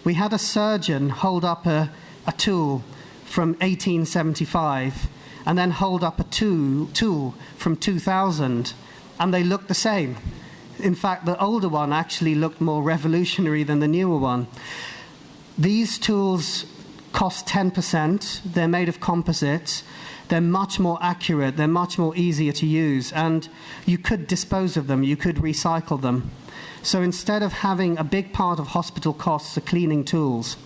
We had a surgeon hold up a tool from 1875 and then hold up a tool from 2000, and they looked the same. In fact, the older one actually looked more revolutionary than the newer one. These tools cost 10%. They're made of composites. They're much more accurate. They're much more easier to use. And you could dispose of them. You could recycle them. So instead of having a big part of hospital costs are cleaning tools,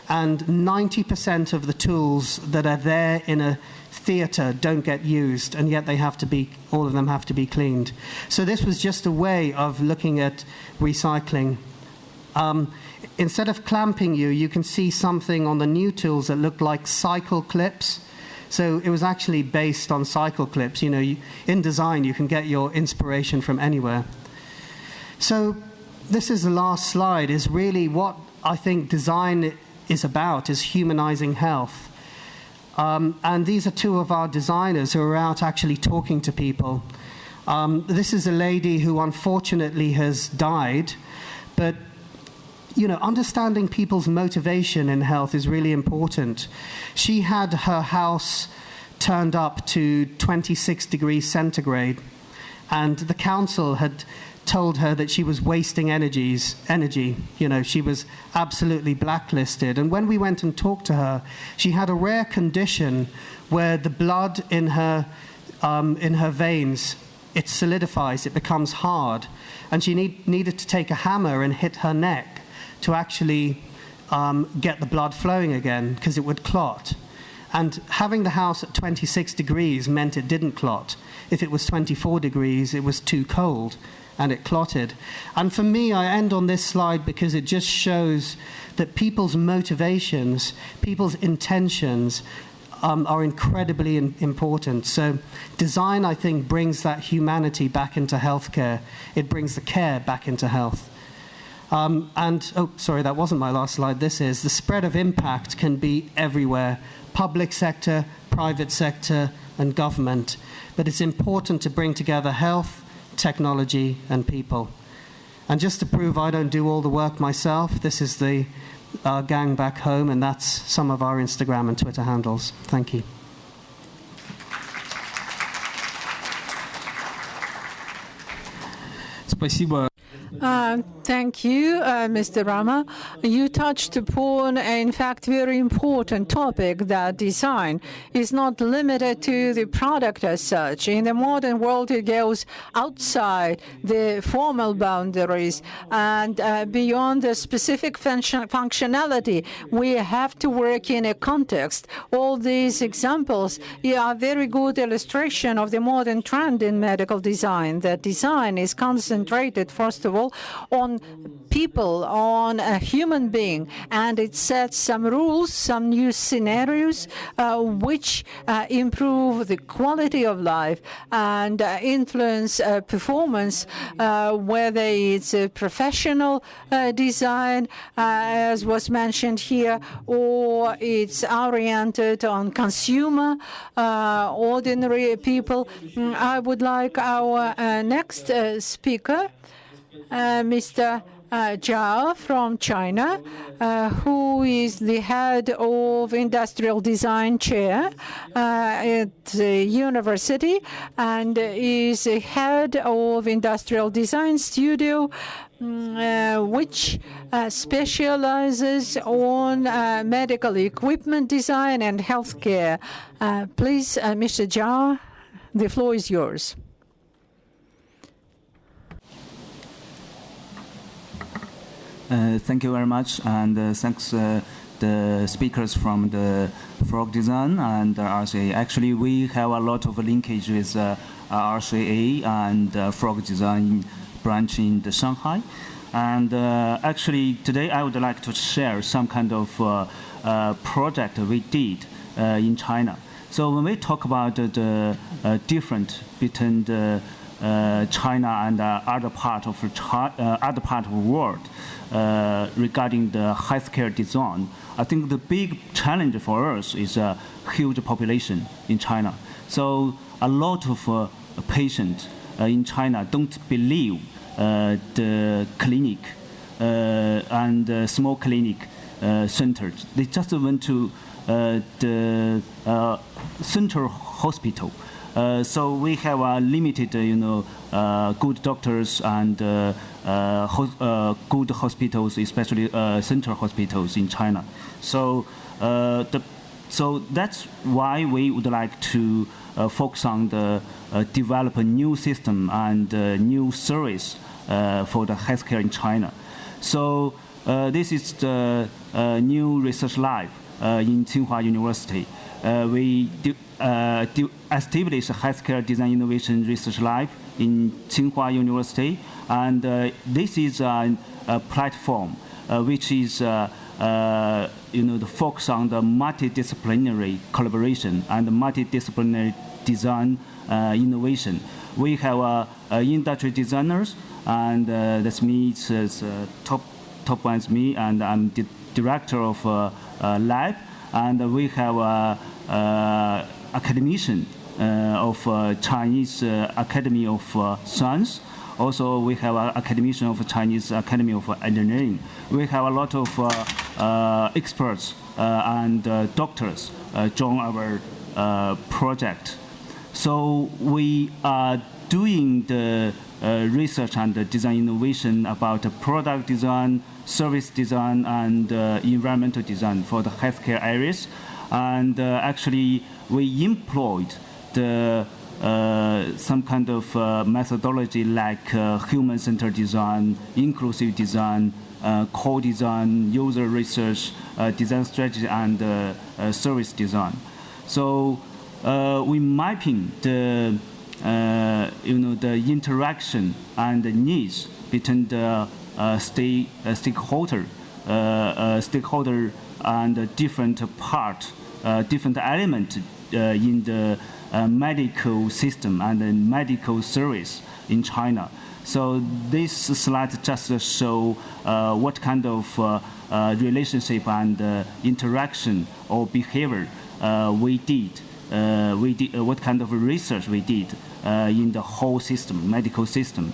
and 90% of the tools that are there in a theatre don't get used, and yet all of them have to be cleaned. So this was just a way of looking at recycling. Instead of clamping you can see something on the new tools that looked like cycle clips. So it was actually based on cycle clips. In design, you can get your inspiration from anywhere. So this is the last slide, is really what I think design is about, is humanizing health. And these are two of our designers who are out actually talking to people. This is a lady who unfortunately has died, but understanding people's motivation in health is really important. She had her house turned up to 26 degrees centigrade, and the council had told her that she was wasting energy. She was absolutely blacklisted. And when we went and talked to her, she had a rare condition where the blood in her veins, it solidifies, it becomes hard. And she needed to take a hammer and hit her neck to actually get the blood flowing again, because it would clot. And having the house at 26 degrees meant it didn't clot. If it was 24 degrees, it was too cold, and it clotted. And for me, I end on this slide because it just shows that people's motivations, people's intentions are incredibly that So design, I think, brings that humanity back into healthcare. It brings the care back into health. That wasn't my last slide. This is the spread of impact can be everywhere, public sector, private sector, and government. But it's important to bring together health, technology, and people. And just to prove I don't do all the work myself, this is the gang back home, and that's some of our Instagram and Twitter handles. Thank you. Спасибо. Thank you, Mr. Rama. You touched upon, in fact, very important topic that design is not limited to the product as such. In the modern world, it goes outside the formal boundaries and beyond the specific functionality. We have to work in a context. All these examples are very good illustration of the modern trend in medical design. That design is concentrated, first of all, on people, on a human being, and it sets some rules, some new scenarios which improve the quality of life and influence performance, whether it's a professional design, as was mentioned here, or it's oriented on consumer, ordinary people. I would like our next speaker, Mr. Zhao from China, who is the head of industrial design chair at the university and is a head of industrial design studio, which specializes on medical equipment design and healthcare. Please, Mr. Zhao, the floor is yours. Thank you very much, and thanks the speakers from the Frog Design and RCA. Actually, we have a lot of linkage with RCA and Frog Design branch in the Shanghai. And actually, today I would like to share some kind of project we did in China. So when we talk about the difference between the China and other part of the world regarding the healthcare design, I think the big challenge for us is a huge population in China. So a lot of patients in China don't believe the clinic and small clinic centers. They just went to the central hospital. So we have limited, good doctors and good hospitals, especially central hospitals in China. So, so that's why we would like to focus on the develop a new system and new service for the healthcare in China. So this is the new research lab in Tsinghua University. We established a healthcare design innovation research lab in Tsinghua University, and this is a platform which is the focus on the multidisciplinary collaboration and multidisciplinary design innovation. We have industry designers, and that's me. It's top one is me, and I'm the director of lab, and we have academician of Chinese Academy of Science. Also, we have an academician of Chinese Academy of Engineering. We have a lot of experts and doctors join our project. So we are doing the research and the design innovation about the product design, service design, and environmental design for the healthcare areas. And actually, we employed the some kind of methodology like human-centered design, inclusive design, co-design, user research, design strategy, and service design. So we mapping the the interaction and the needs between the stakeholder and different part, different element in the medical system and the medical service in China. So this slide just show what kind of relationship and interaction or behavior we did. What kind of research we did in the whole system, medical system.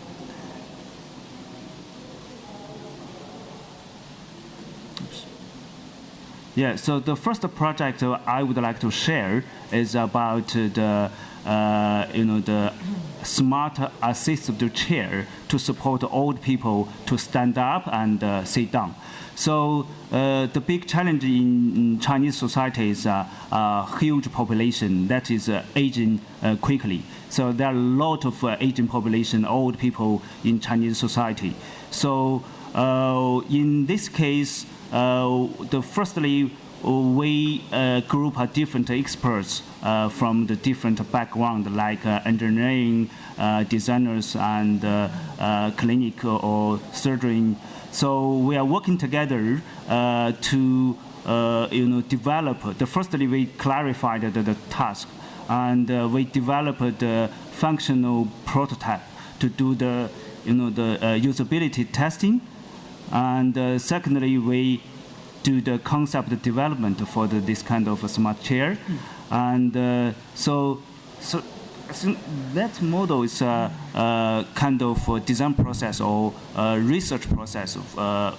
Yeah, so the first project I would like to share is about the the smart assistive chair to support old people to stand up and sit down. So the big challenge in Chinese society is a huge population that is aging quickly. So there are a lot of aging population, old people in Chinese society. So in this case, firstly, we group different experts from the different background, like engineering, designers, and clinic or surgery. So we are working together to develop. Firstly, we clarified the task, and we developed the functional prototype to do the usability testing. And secondly, we do the concept development for this kind of a smart chair. And so I think that model is a kind of design process or research process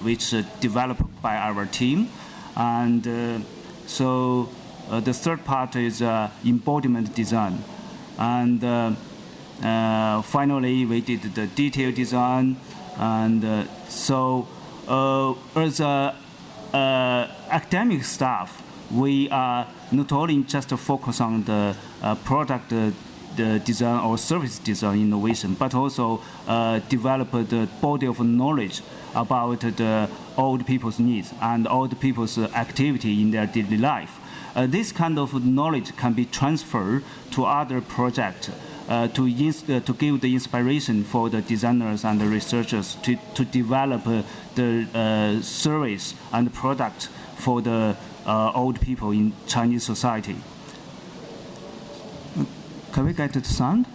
which developed by our team. And so the third part is embodiment design. And finally, we did the detail design. And so as academic staff, we are not only just focus on the product the design or service design innovation, but also develop the body of knowledge about the old people's needs and old people's activity in their daily life. This kind of knowledge can be transferred to other projects to give the inspiration for the designers and the researchers to develop the service and product for the old people in Chinese society. Can we get the sound?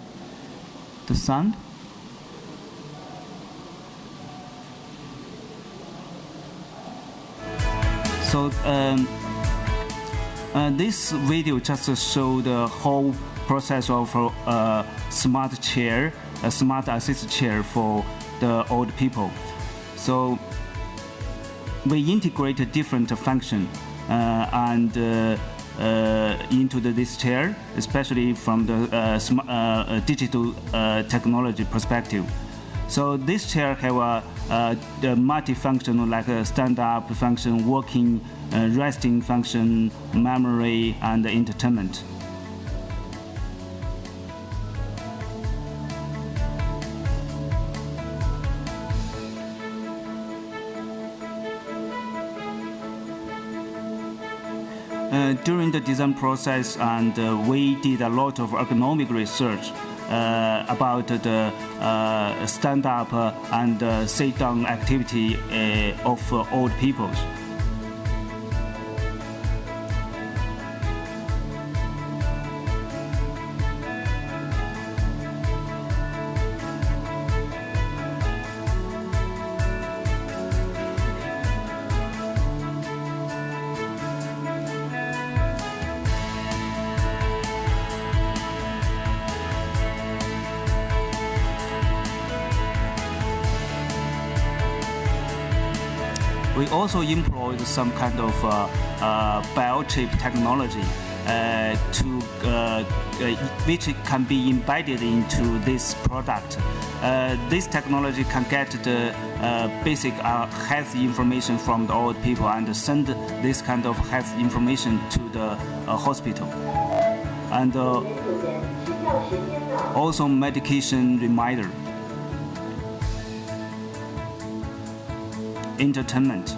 The sound? So this video just shows the whole process of a smart chair, a smart assist chair for the old people. So we integrate different functions and into this chair, especially from the digital technology perspective. So this chair have the multi-function, like a stand-up function, walking, resting function, memory, and entertainment. During the design process, and we did a lot of ergonomic research about the stand-up and sit-down activity of old people. We also employed some kind of biochip technology which can be embedded into this product. This technology can get the basic health information from the old people and send this kind of health information to the hospital. And also medication reminder. Entertainment.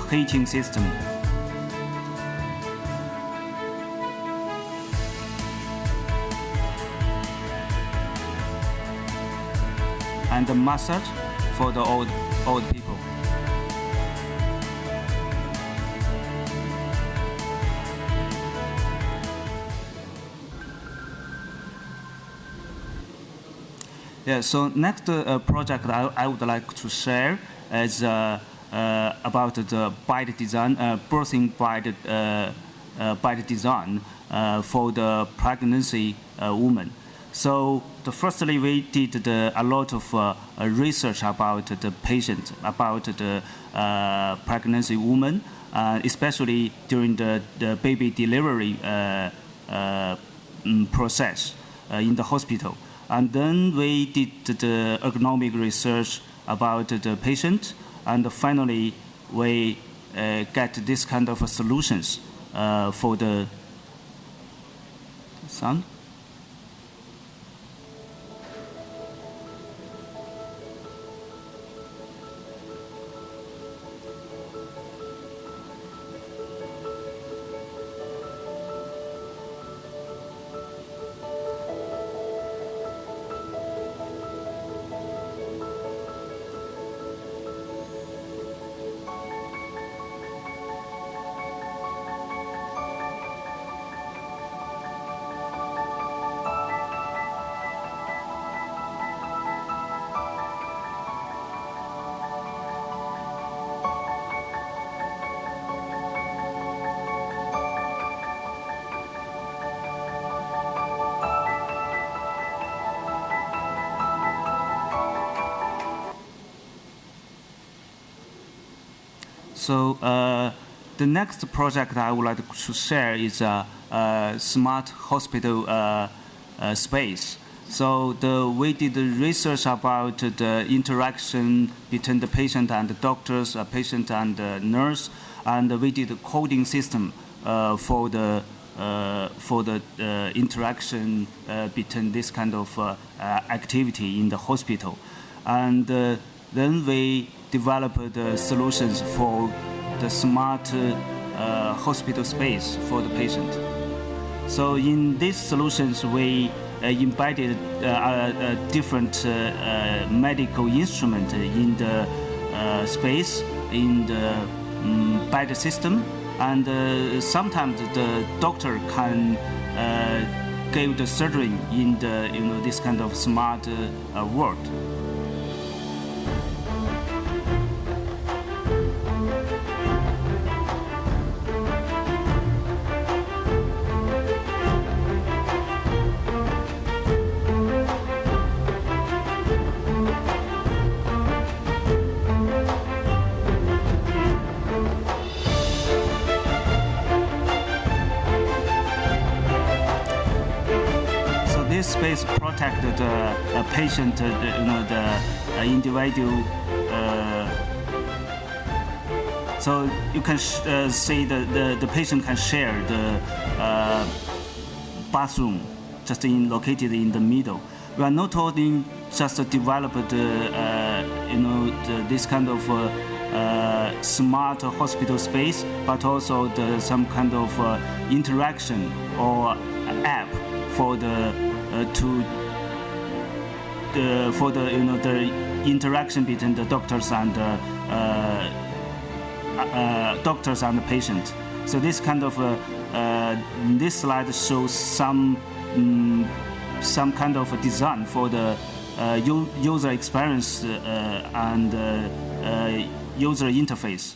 Heating system. And the massage for the old people. Yeah, so next project I would like to share is about the bite design, birthing bite design for the pregnancy woman. So firstly, we did a lot of research about the patient, about the pregnancy woman, especially during the baby delivery process in the hospital. And then we did the ergonomic research about the patient, and finally we get this kind of solutions for the sound. So the next project I would like to share is a smart hospital space. So we did research about the interaction between the patient and the doctors, patient and the nurse, and we did a coding system for the interaction between this kind of activity in the hospital. And then we developed solutions for the smart hospital space for the patient. So in these solutions, we embedded different medical instrument in the space, in the bed system, and sometimes the doctor can give the surgery in the this kind of smart world. This space protect the patient, the individual. So you can see the patient can share the bathroom, just located in the middle. We are not only just developed this kind of smart hospital space, but also some kind of interaction or app for the interaction between the doctors and the patient. So this kind of this slide shows some kind of design for the user experience and user interface.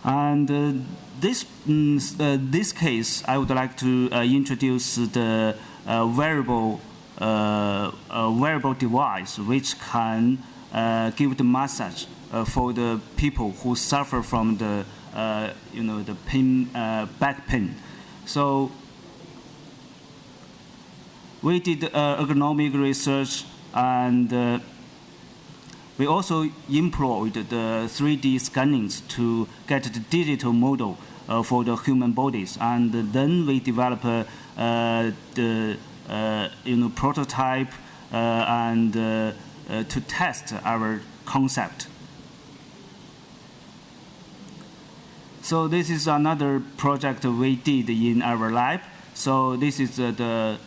And this case, I would like to introduce the wearable device which can give the massage for the people who suffer from the the pain, back pain. So we did ergonomic research, and we also employed the 3D scannings to get the digital model for the human bodies, and then we develop the prototype and to test our concept. So this is another project we did in our lab. So this is the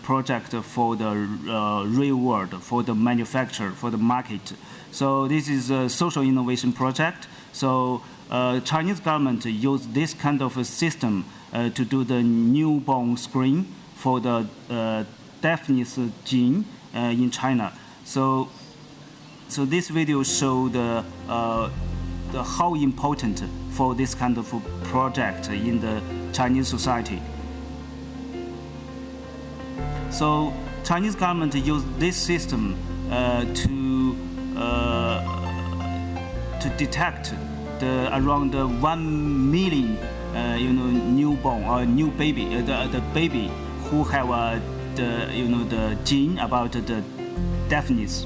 project for the real world, for the manufacturer, for the market. So this is a social innovation project. So Chinese government used this kind of a system to do the newborn screen for the deafness gene in China. So this video showed how important for this kind of project in the Chinese society. So Chinese government use this system to detect around 1 million newborn or new baby, the baby who have the gene about the deafness.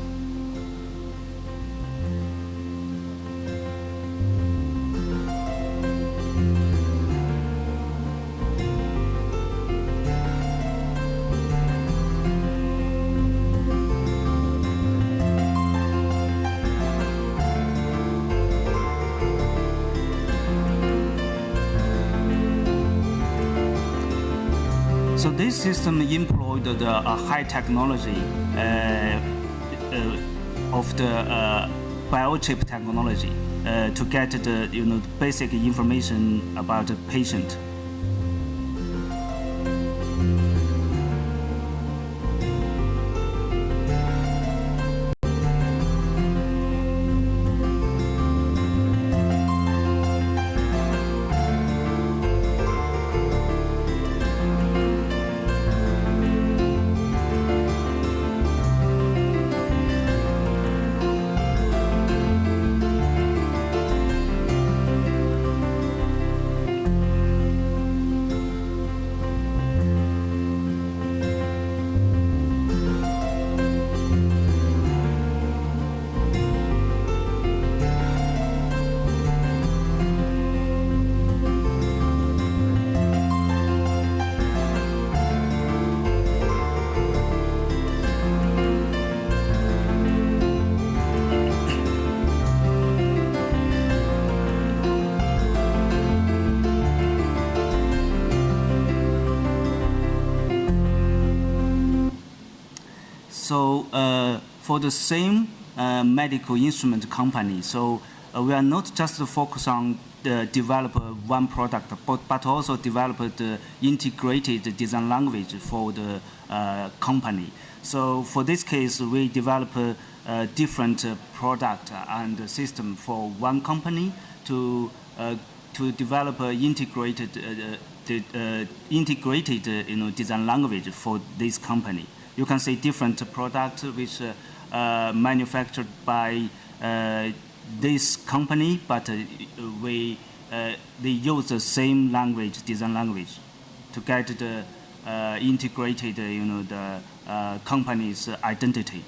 So this system employed the high technology of the biochip technology to get the basic information about the patient. So for the same medical instrument company, so we are not just focused on develop one product, but also develop the integrated design language for the company. So for this case, we develop a different product and system for one company to develop integrated design language for this company. You can see different products which manufactured by this company, but they use the same language, design language, to get the integrated, the company's identity.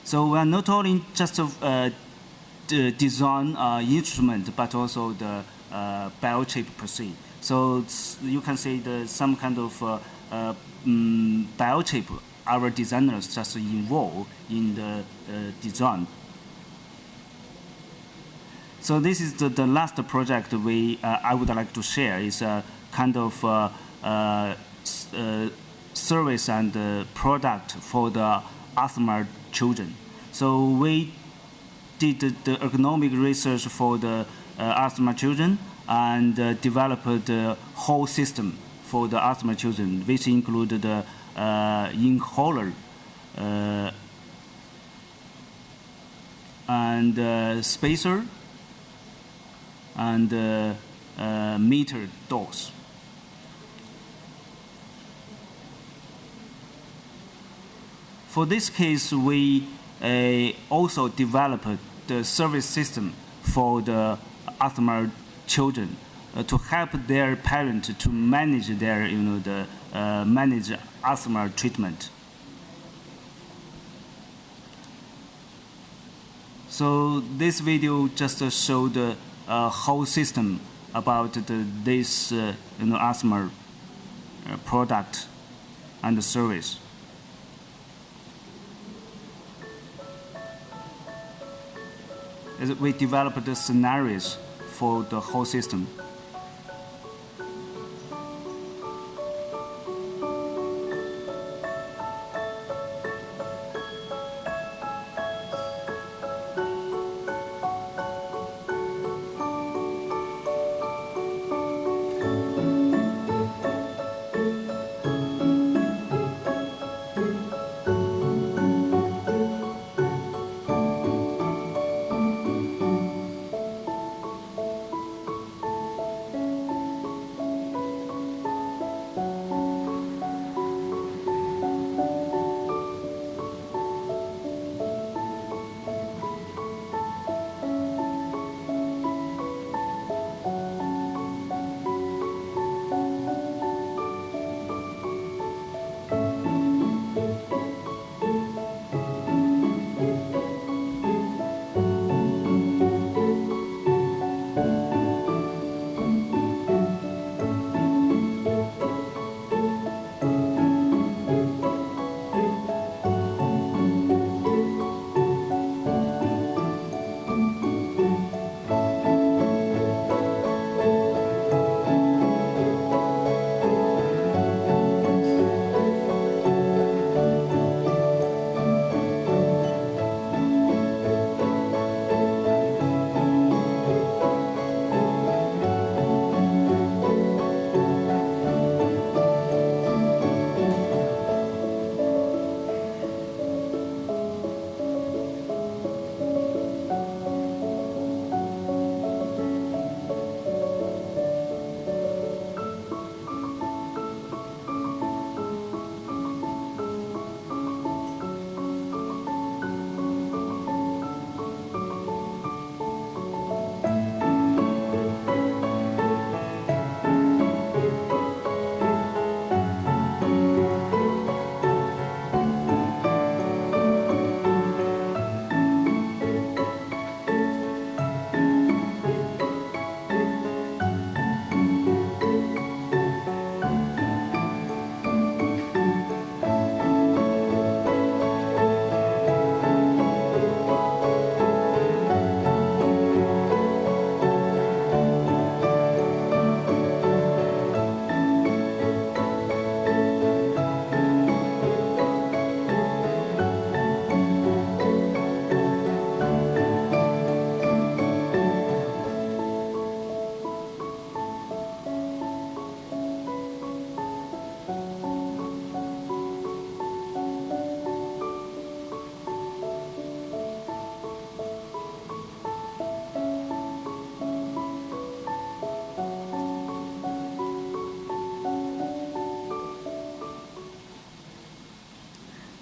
So we are not only just design instrument, but also the biochip per se. So you can say some kind of biochip our designers just involve in the design. So this is the last project I would like to share. Is a kind of service and product for the asthma children. So we did the ergonomic research for the asthma children and developed the whole system for the asthma children, which included the inhaler and spacer and meter dose. For this case, we also developed the service system for the asthma children to help their parents to manage their, manage asthma treatment. So this video just showed the whole system about this, asthma product and service. We developed the scenarios for the whole system.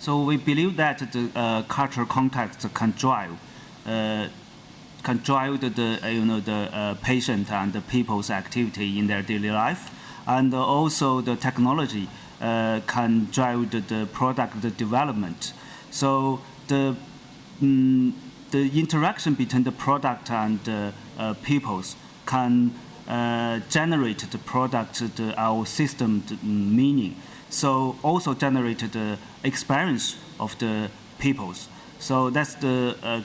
So we believe that the cultural context can drive the patient and the people's activity in their daily life, and also the technology can drive the product development. So the interaction between the product and peoples can generate the product, our system meaning. So also generate the experience of the peoples. So that's the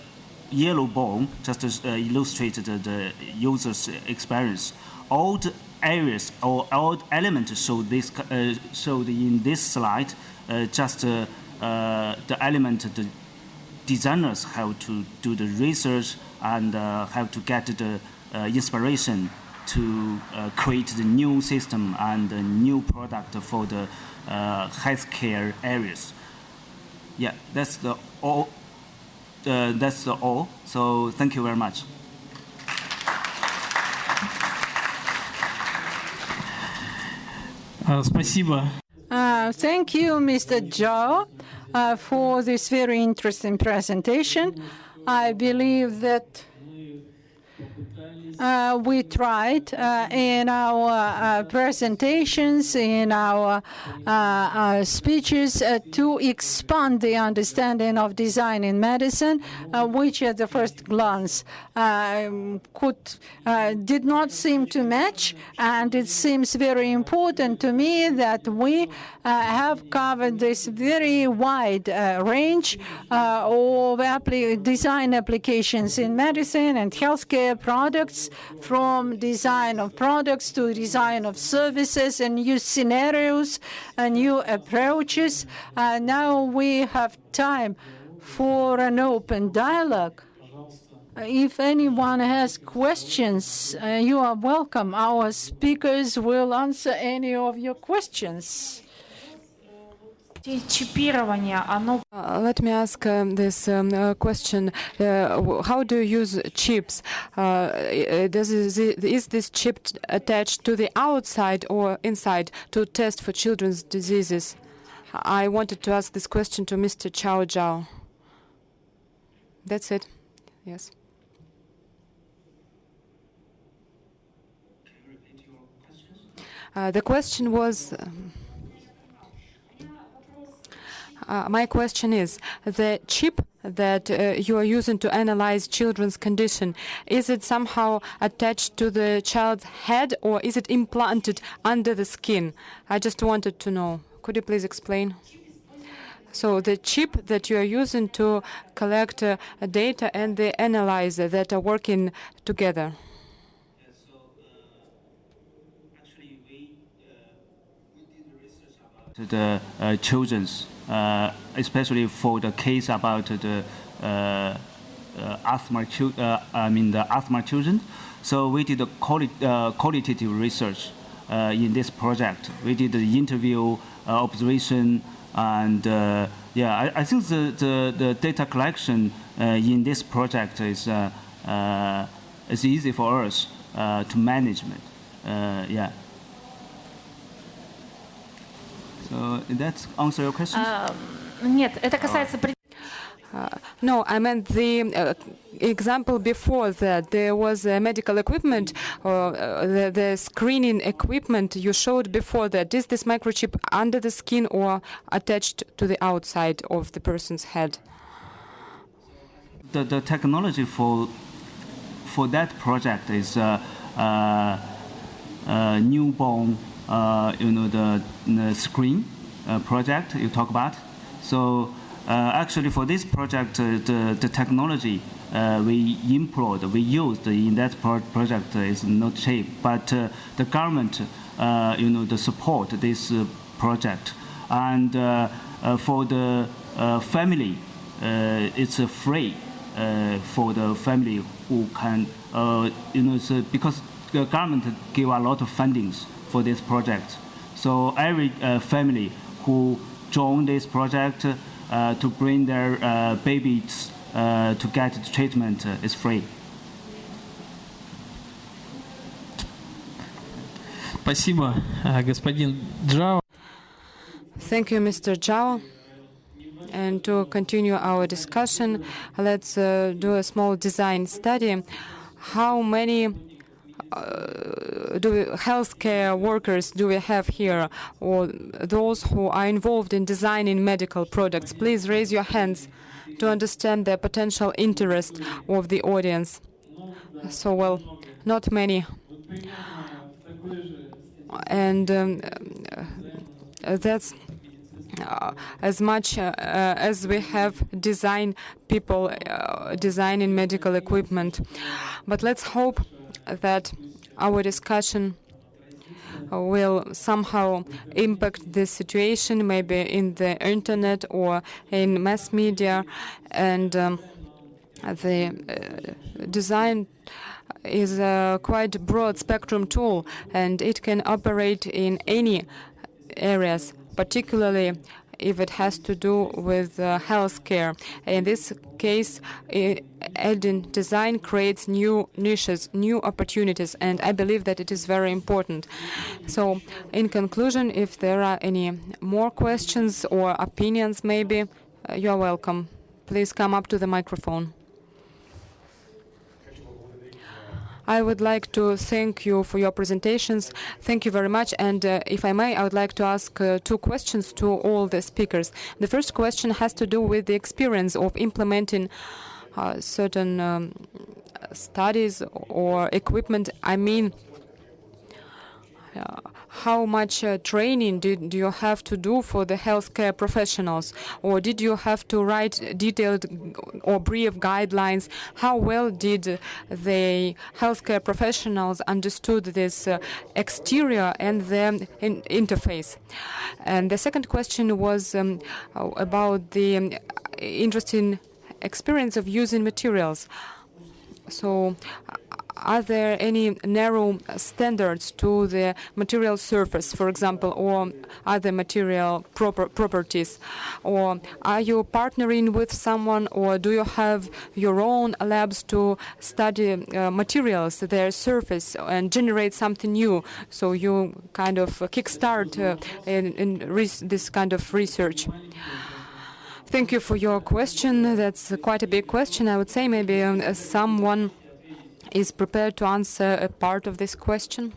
yellow bone, just to illustrate the user's experience. All the areas or all elements showed in this slide, just the element the designers have to do the research and have to get the inspiration to create the new system and the new product for the healthcare areas. Yeah, that's the all. That's the all. So thank you very much. Спасибо. Thank you, Mr. Zhao, for this very interesting presentation. I believe that we tried in our presentations, in our speeches, to expand the understanding of design in medicine, which at the first glance did not seem to match. And it seems very important to me that we have covered this very wide range of design applications in medicine and healthcare products, from design of products to design of services and new scenarios and new approaches. Now we have time for an open dialogue. If anyone has questions, you are welcome. Our speakers will answer any of your questions. Let me ask this question. How do you use chips? Is this chip attached to the outside or inside to test for children's diseases? I wanted to ask this question to Mr. Chao Zhao. That's it. Yes. The question was... my question is, the chip that you are using to analyze children's condition, is it somehow attached to the child's head or is it implanted under the skin? I just wanted to know. Could you please explain? So the chip that you are using to collect data and the analyzer that are working together. The children's, especially for the case about the asthma children. So we did a qualitative research in this project. We did the interview, observation, and I think the data collection in this project is easy for us to management. So did that answer your question? Нет, это касается... No, I meant the example before that. There was medical equipment, or the screening equipment you showed before that. Is this microchip under the skin or attached to the outside of the person's head? The technology for that project is newborn. The screen project you talk about. So actually for this project, the technology we used in that project is not cheap, but the government, the support this project, and for the family, it's free for the family who can, because the government give a lot of fundings for this project. So every family who join this project to bring their babies to get treatment is free. Спасибо, господин Zhao. Thank you, Mr. Zhao. And to continue our discussion, let's do a small design study. How many healthcare workers do we have here, or those who are involved in designing medical products? Please raise your hands to understand the potential interest of the audience. So, well, not many. And that's as much as we have design people designing medical equipment. But let's hope that our discussion will somehow impact this situation, maybe in the internet or in mass media. And the design is a quite broad spectrum tool, and it can operate in any areas, particularly if it has to do with healthcare. In this case, adding design creates new niches, new opportunities, and I believe that it is very important. So, in conclusion, if there are any more questions or opinions, maybe, you're welcome. Please come up to the microphone. I would like to thank you for your presentations. Thank you very much. And if I may, I would like to ask two questions to all the speakers. The first question has to do with the experience of implementing certain studies or equipment. I mean, how much training did you have to do for the healthcare professionals? Or did you have to write detailed or brief guidelines? How well did the healthcare professionals understood this exterior and the interface? And the second question was about the interesting experience of using materials. So, are there any narrow standards to the material surface, for example, or other material properties? Or are you partnering with someone, or do you have your own labs to study materials, their surface, and generate something new? So you kind of kickstart in this kind of research. Thank you for your question. That's quite a big question. I would say maybe someone is prepared to answer a part of this question.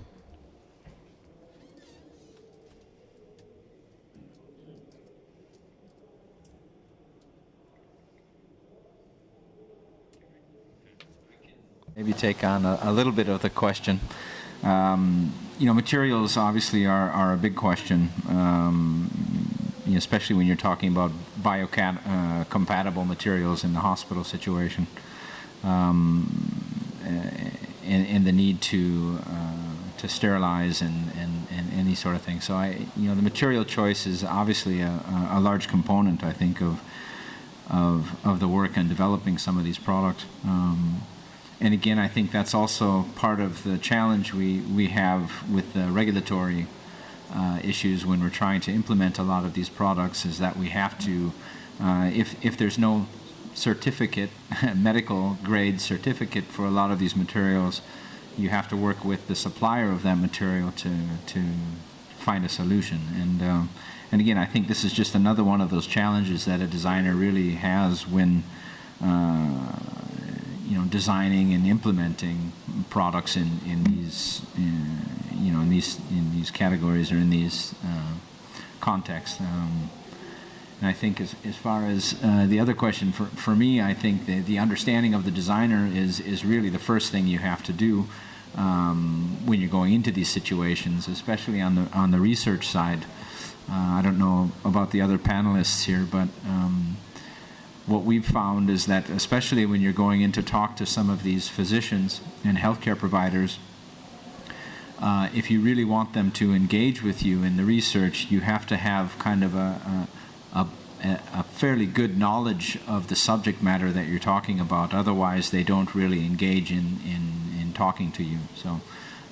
Maybe take on a little bit of the question. Materials obviously are a big question, especially when you're talking about biocompatible materials in the hospital situation. And the need to sterilize and these sort of things. So the material choice is obviously a large component, I think, of the work in developing some of these products. And again, I think that's also part of the challenge we have with the regulatory issues when we're trying to implement a lot of these products, is that we have to, if there's no certificate, medical grade certificate for a lot of these materials, you have to work with the supplier of that material to find a solution. And again, I think this is just another one of those challenges that a designer really has when designing and implementing products in these categories or in these contexts. And I think as far as the other question, for me, I think the understanding of the designer is really the first thing you have to do when you're going into these situations, especially on the research side. I don't know about the other panelists here, but what we've found is that especially when you're going in to talk to some of these physicians and healthcare providers, if you really want them to engage with you in the research, you have to have kind of a fairly good knowledge of the subject matter that you're talking about. Otherwise, they don't really engage in talking to you. So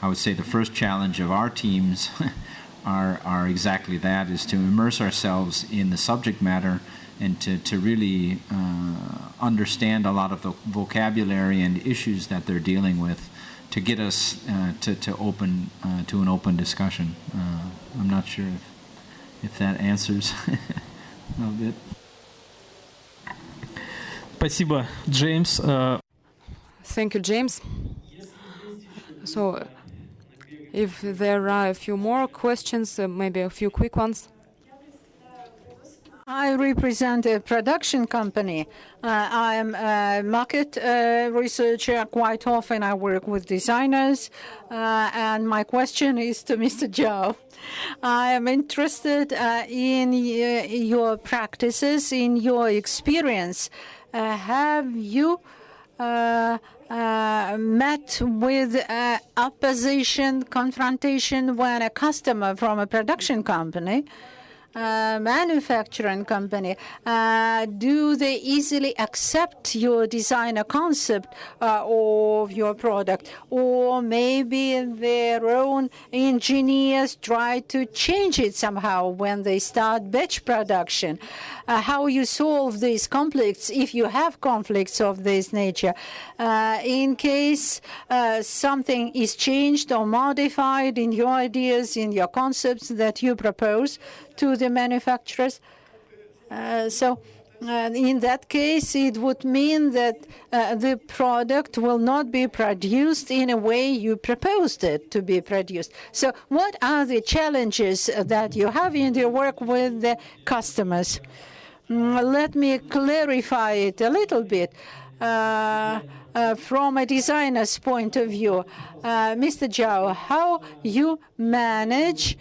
I would say the first challenge of our teams are exactly that, is to immerse ourselves in the subject matter and to really understand a lot of the vocabulary and issues that they're dealing with, to get us to an open discussion. I'm not sure if that answers a little bit. Спасибо, Джеймс. Thank you, James. So, if there are a few more questions, maybe a few quick ones. I represent a production company. I am a market researcher. Quite often I work with designers. And my question is to Mr. Zhao. I am interested in your practices, in your experience. Have you met with opposition, confrontation when a customer from a production company, manufacturing company, do they easily accept your designer concept of your product? Or maybe their own engineers try to change it somehow when they start batch production? How you solve these conflicts, if you have conflicts of this nature, in case something is changed or modified in your ideas, in your concepts that you propose to the manufacturers. In that case, it would mean that the product will not be produced in a way you proposed it to be produced. So what are the challenges that you have in your work with the customers? Let me clarify it a little bit. From a designer's point of view, Mr. Zhao, how you manage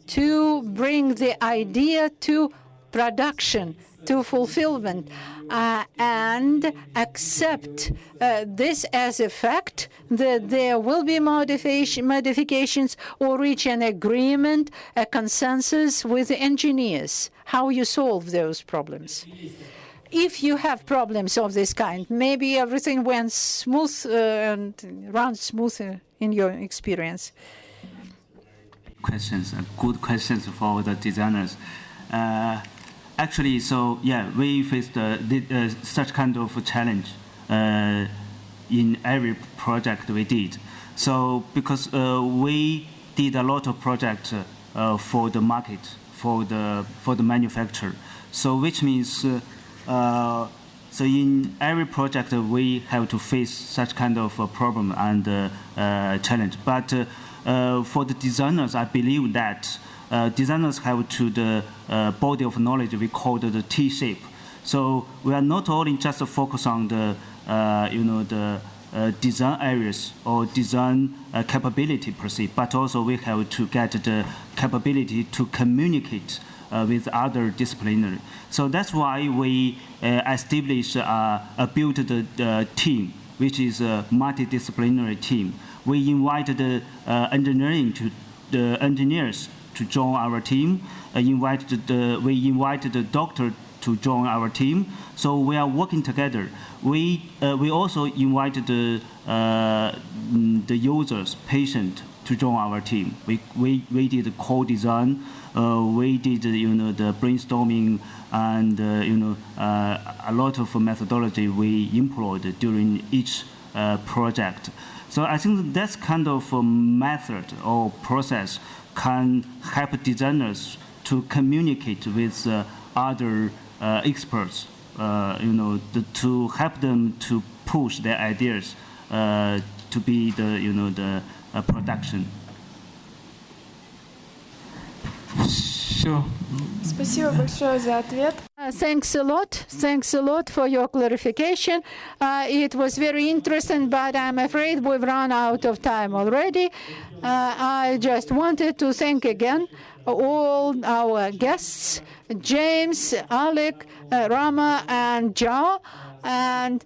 to bring the idea to production, to fulfillment, and accept this as a fact that there will be modifications or reach an agreement, a consensus with the engineers, how you solve those problems. If you have problems of this kind, maybe everything went smooth and runs smoother in your experience. Questions, good questions for the designers. Actually, we faced such kind of challenge in every project we did. So because we did a lot of projects for the market, for the manufacturer. So which means so in every project we have to face such kind of problem and challenge. But for the designers, I believe that designers have to the body of knowledge we call the T-shape. So we are not only just focus on the the design areas or design capability per se, but also we have to get the capability to communicate with other disciplinary. So that's why we established built the team, which is a multidisciplinary team. We invited the engineers to join our team. We invited the doctor to join our team. So we are working together. We also invited the users, patient, to join our team. We did co-design. We did the brainstorming and a lot of methodology we employed during each project. So I think that's kind of a method or process can help designers to communicate with other experts, to help them to push their ideas to be the production. Спасибо большое за ответ. Thanks a lot for your clarification. It was very interesting, but I'm afraid we've run out of time already. I just wanted to thank again all our guests, James, Alec, Rama, and Zhao, and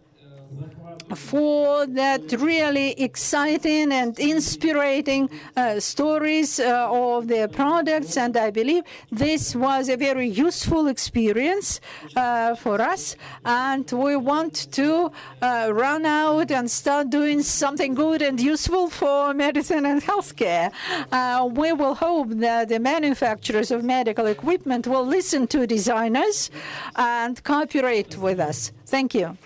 for that really exciting and inspiring stories of their products. And I believe this was a very useful experience for us. And we want to run out and start doing something good and useful for medicine and healthcare. We will hope that the manufacturers of medical equipment will listen to designers and cooperate with us. Thank you.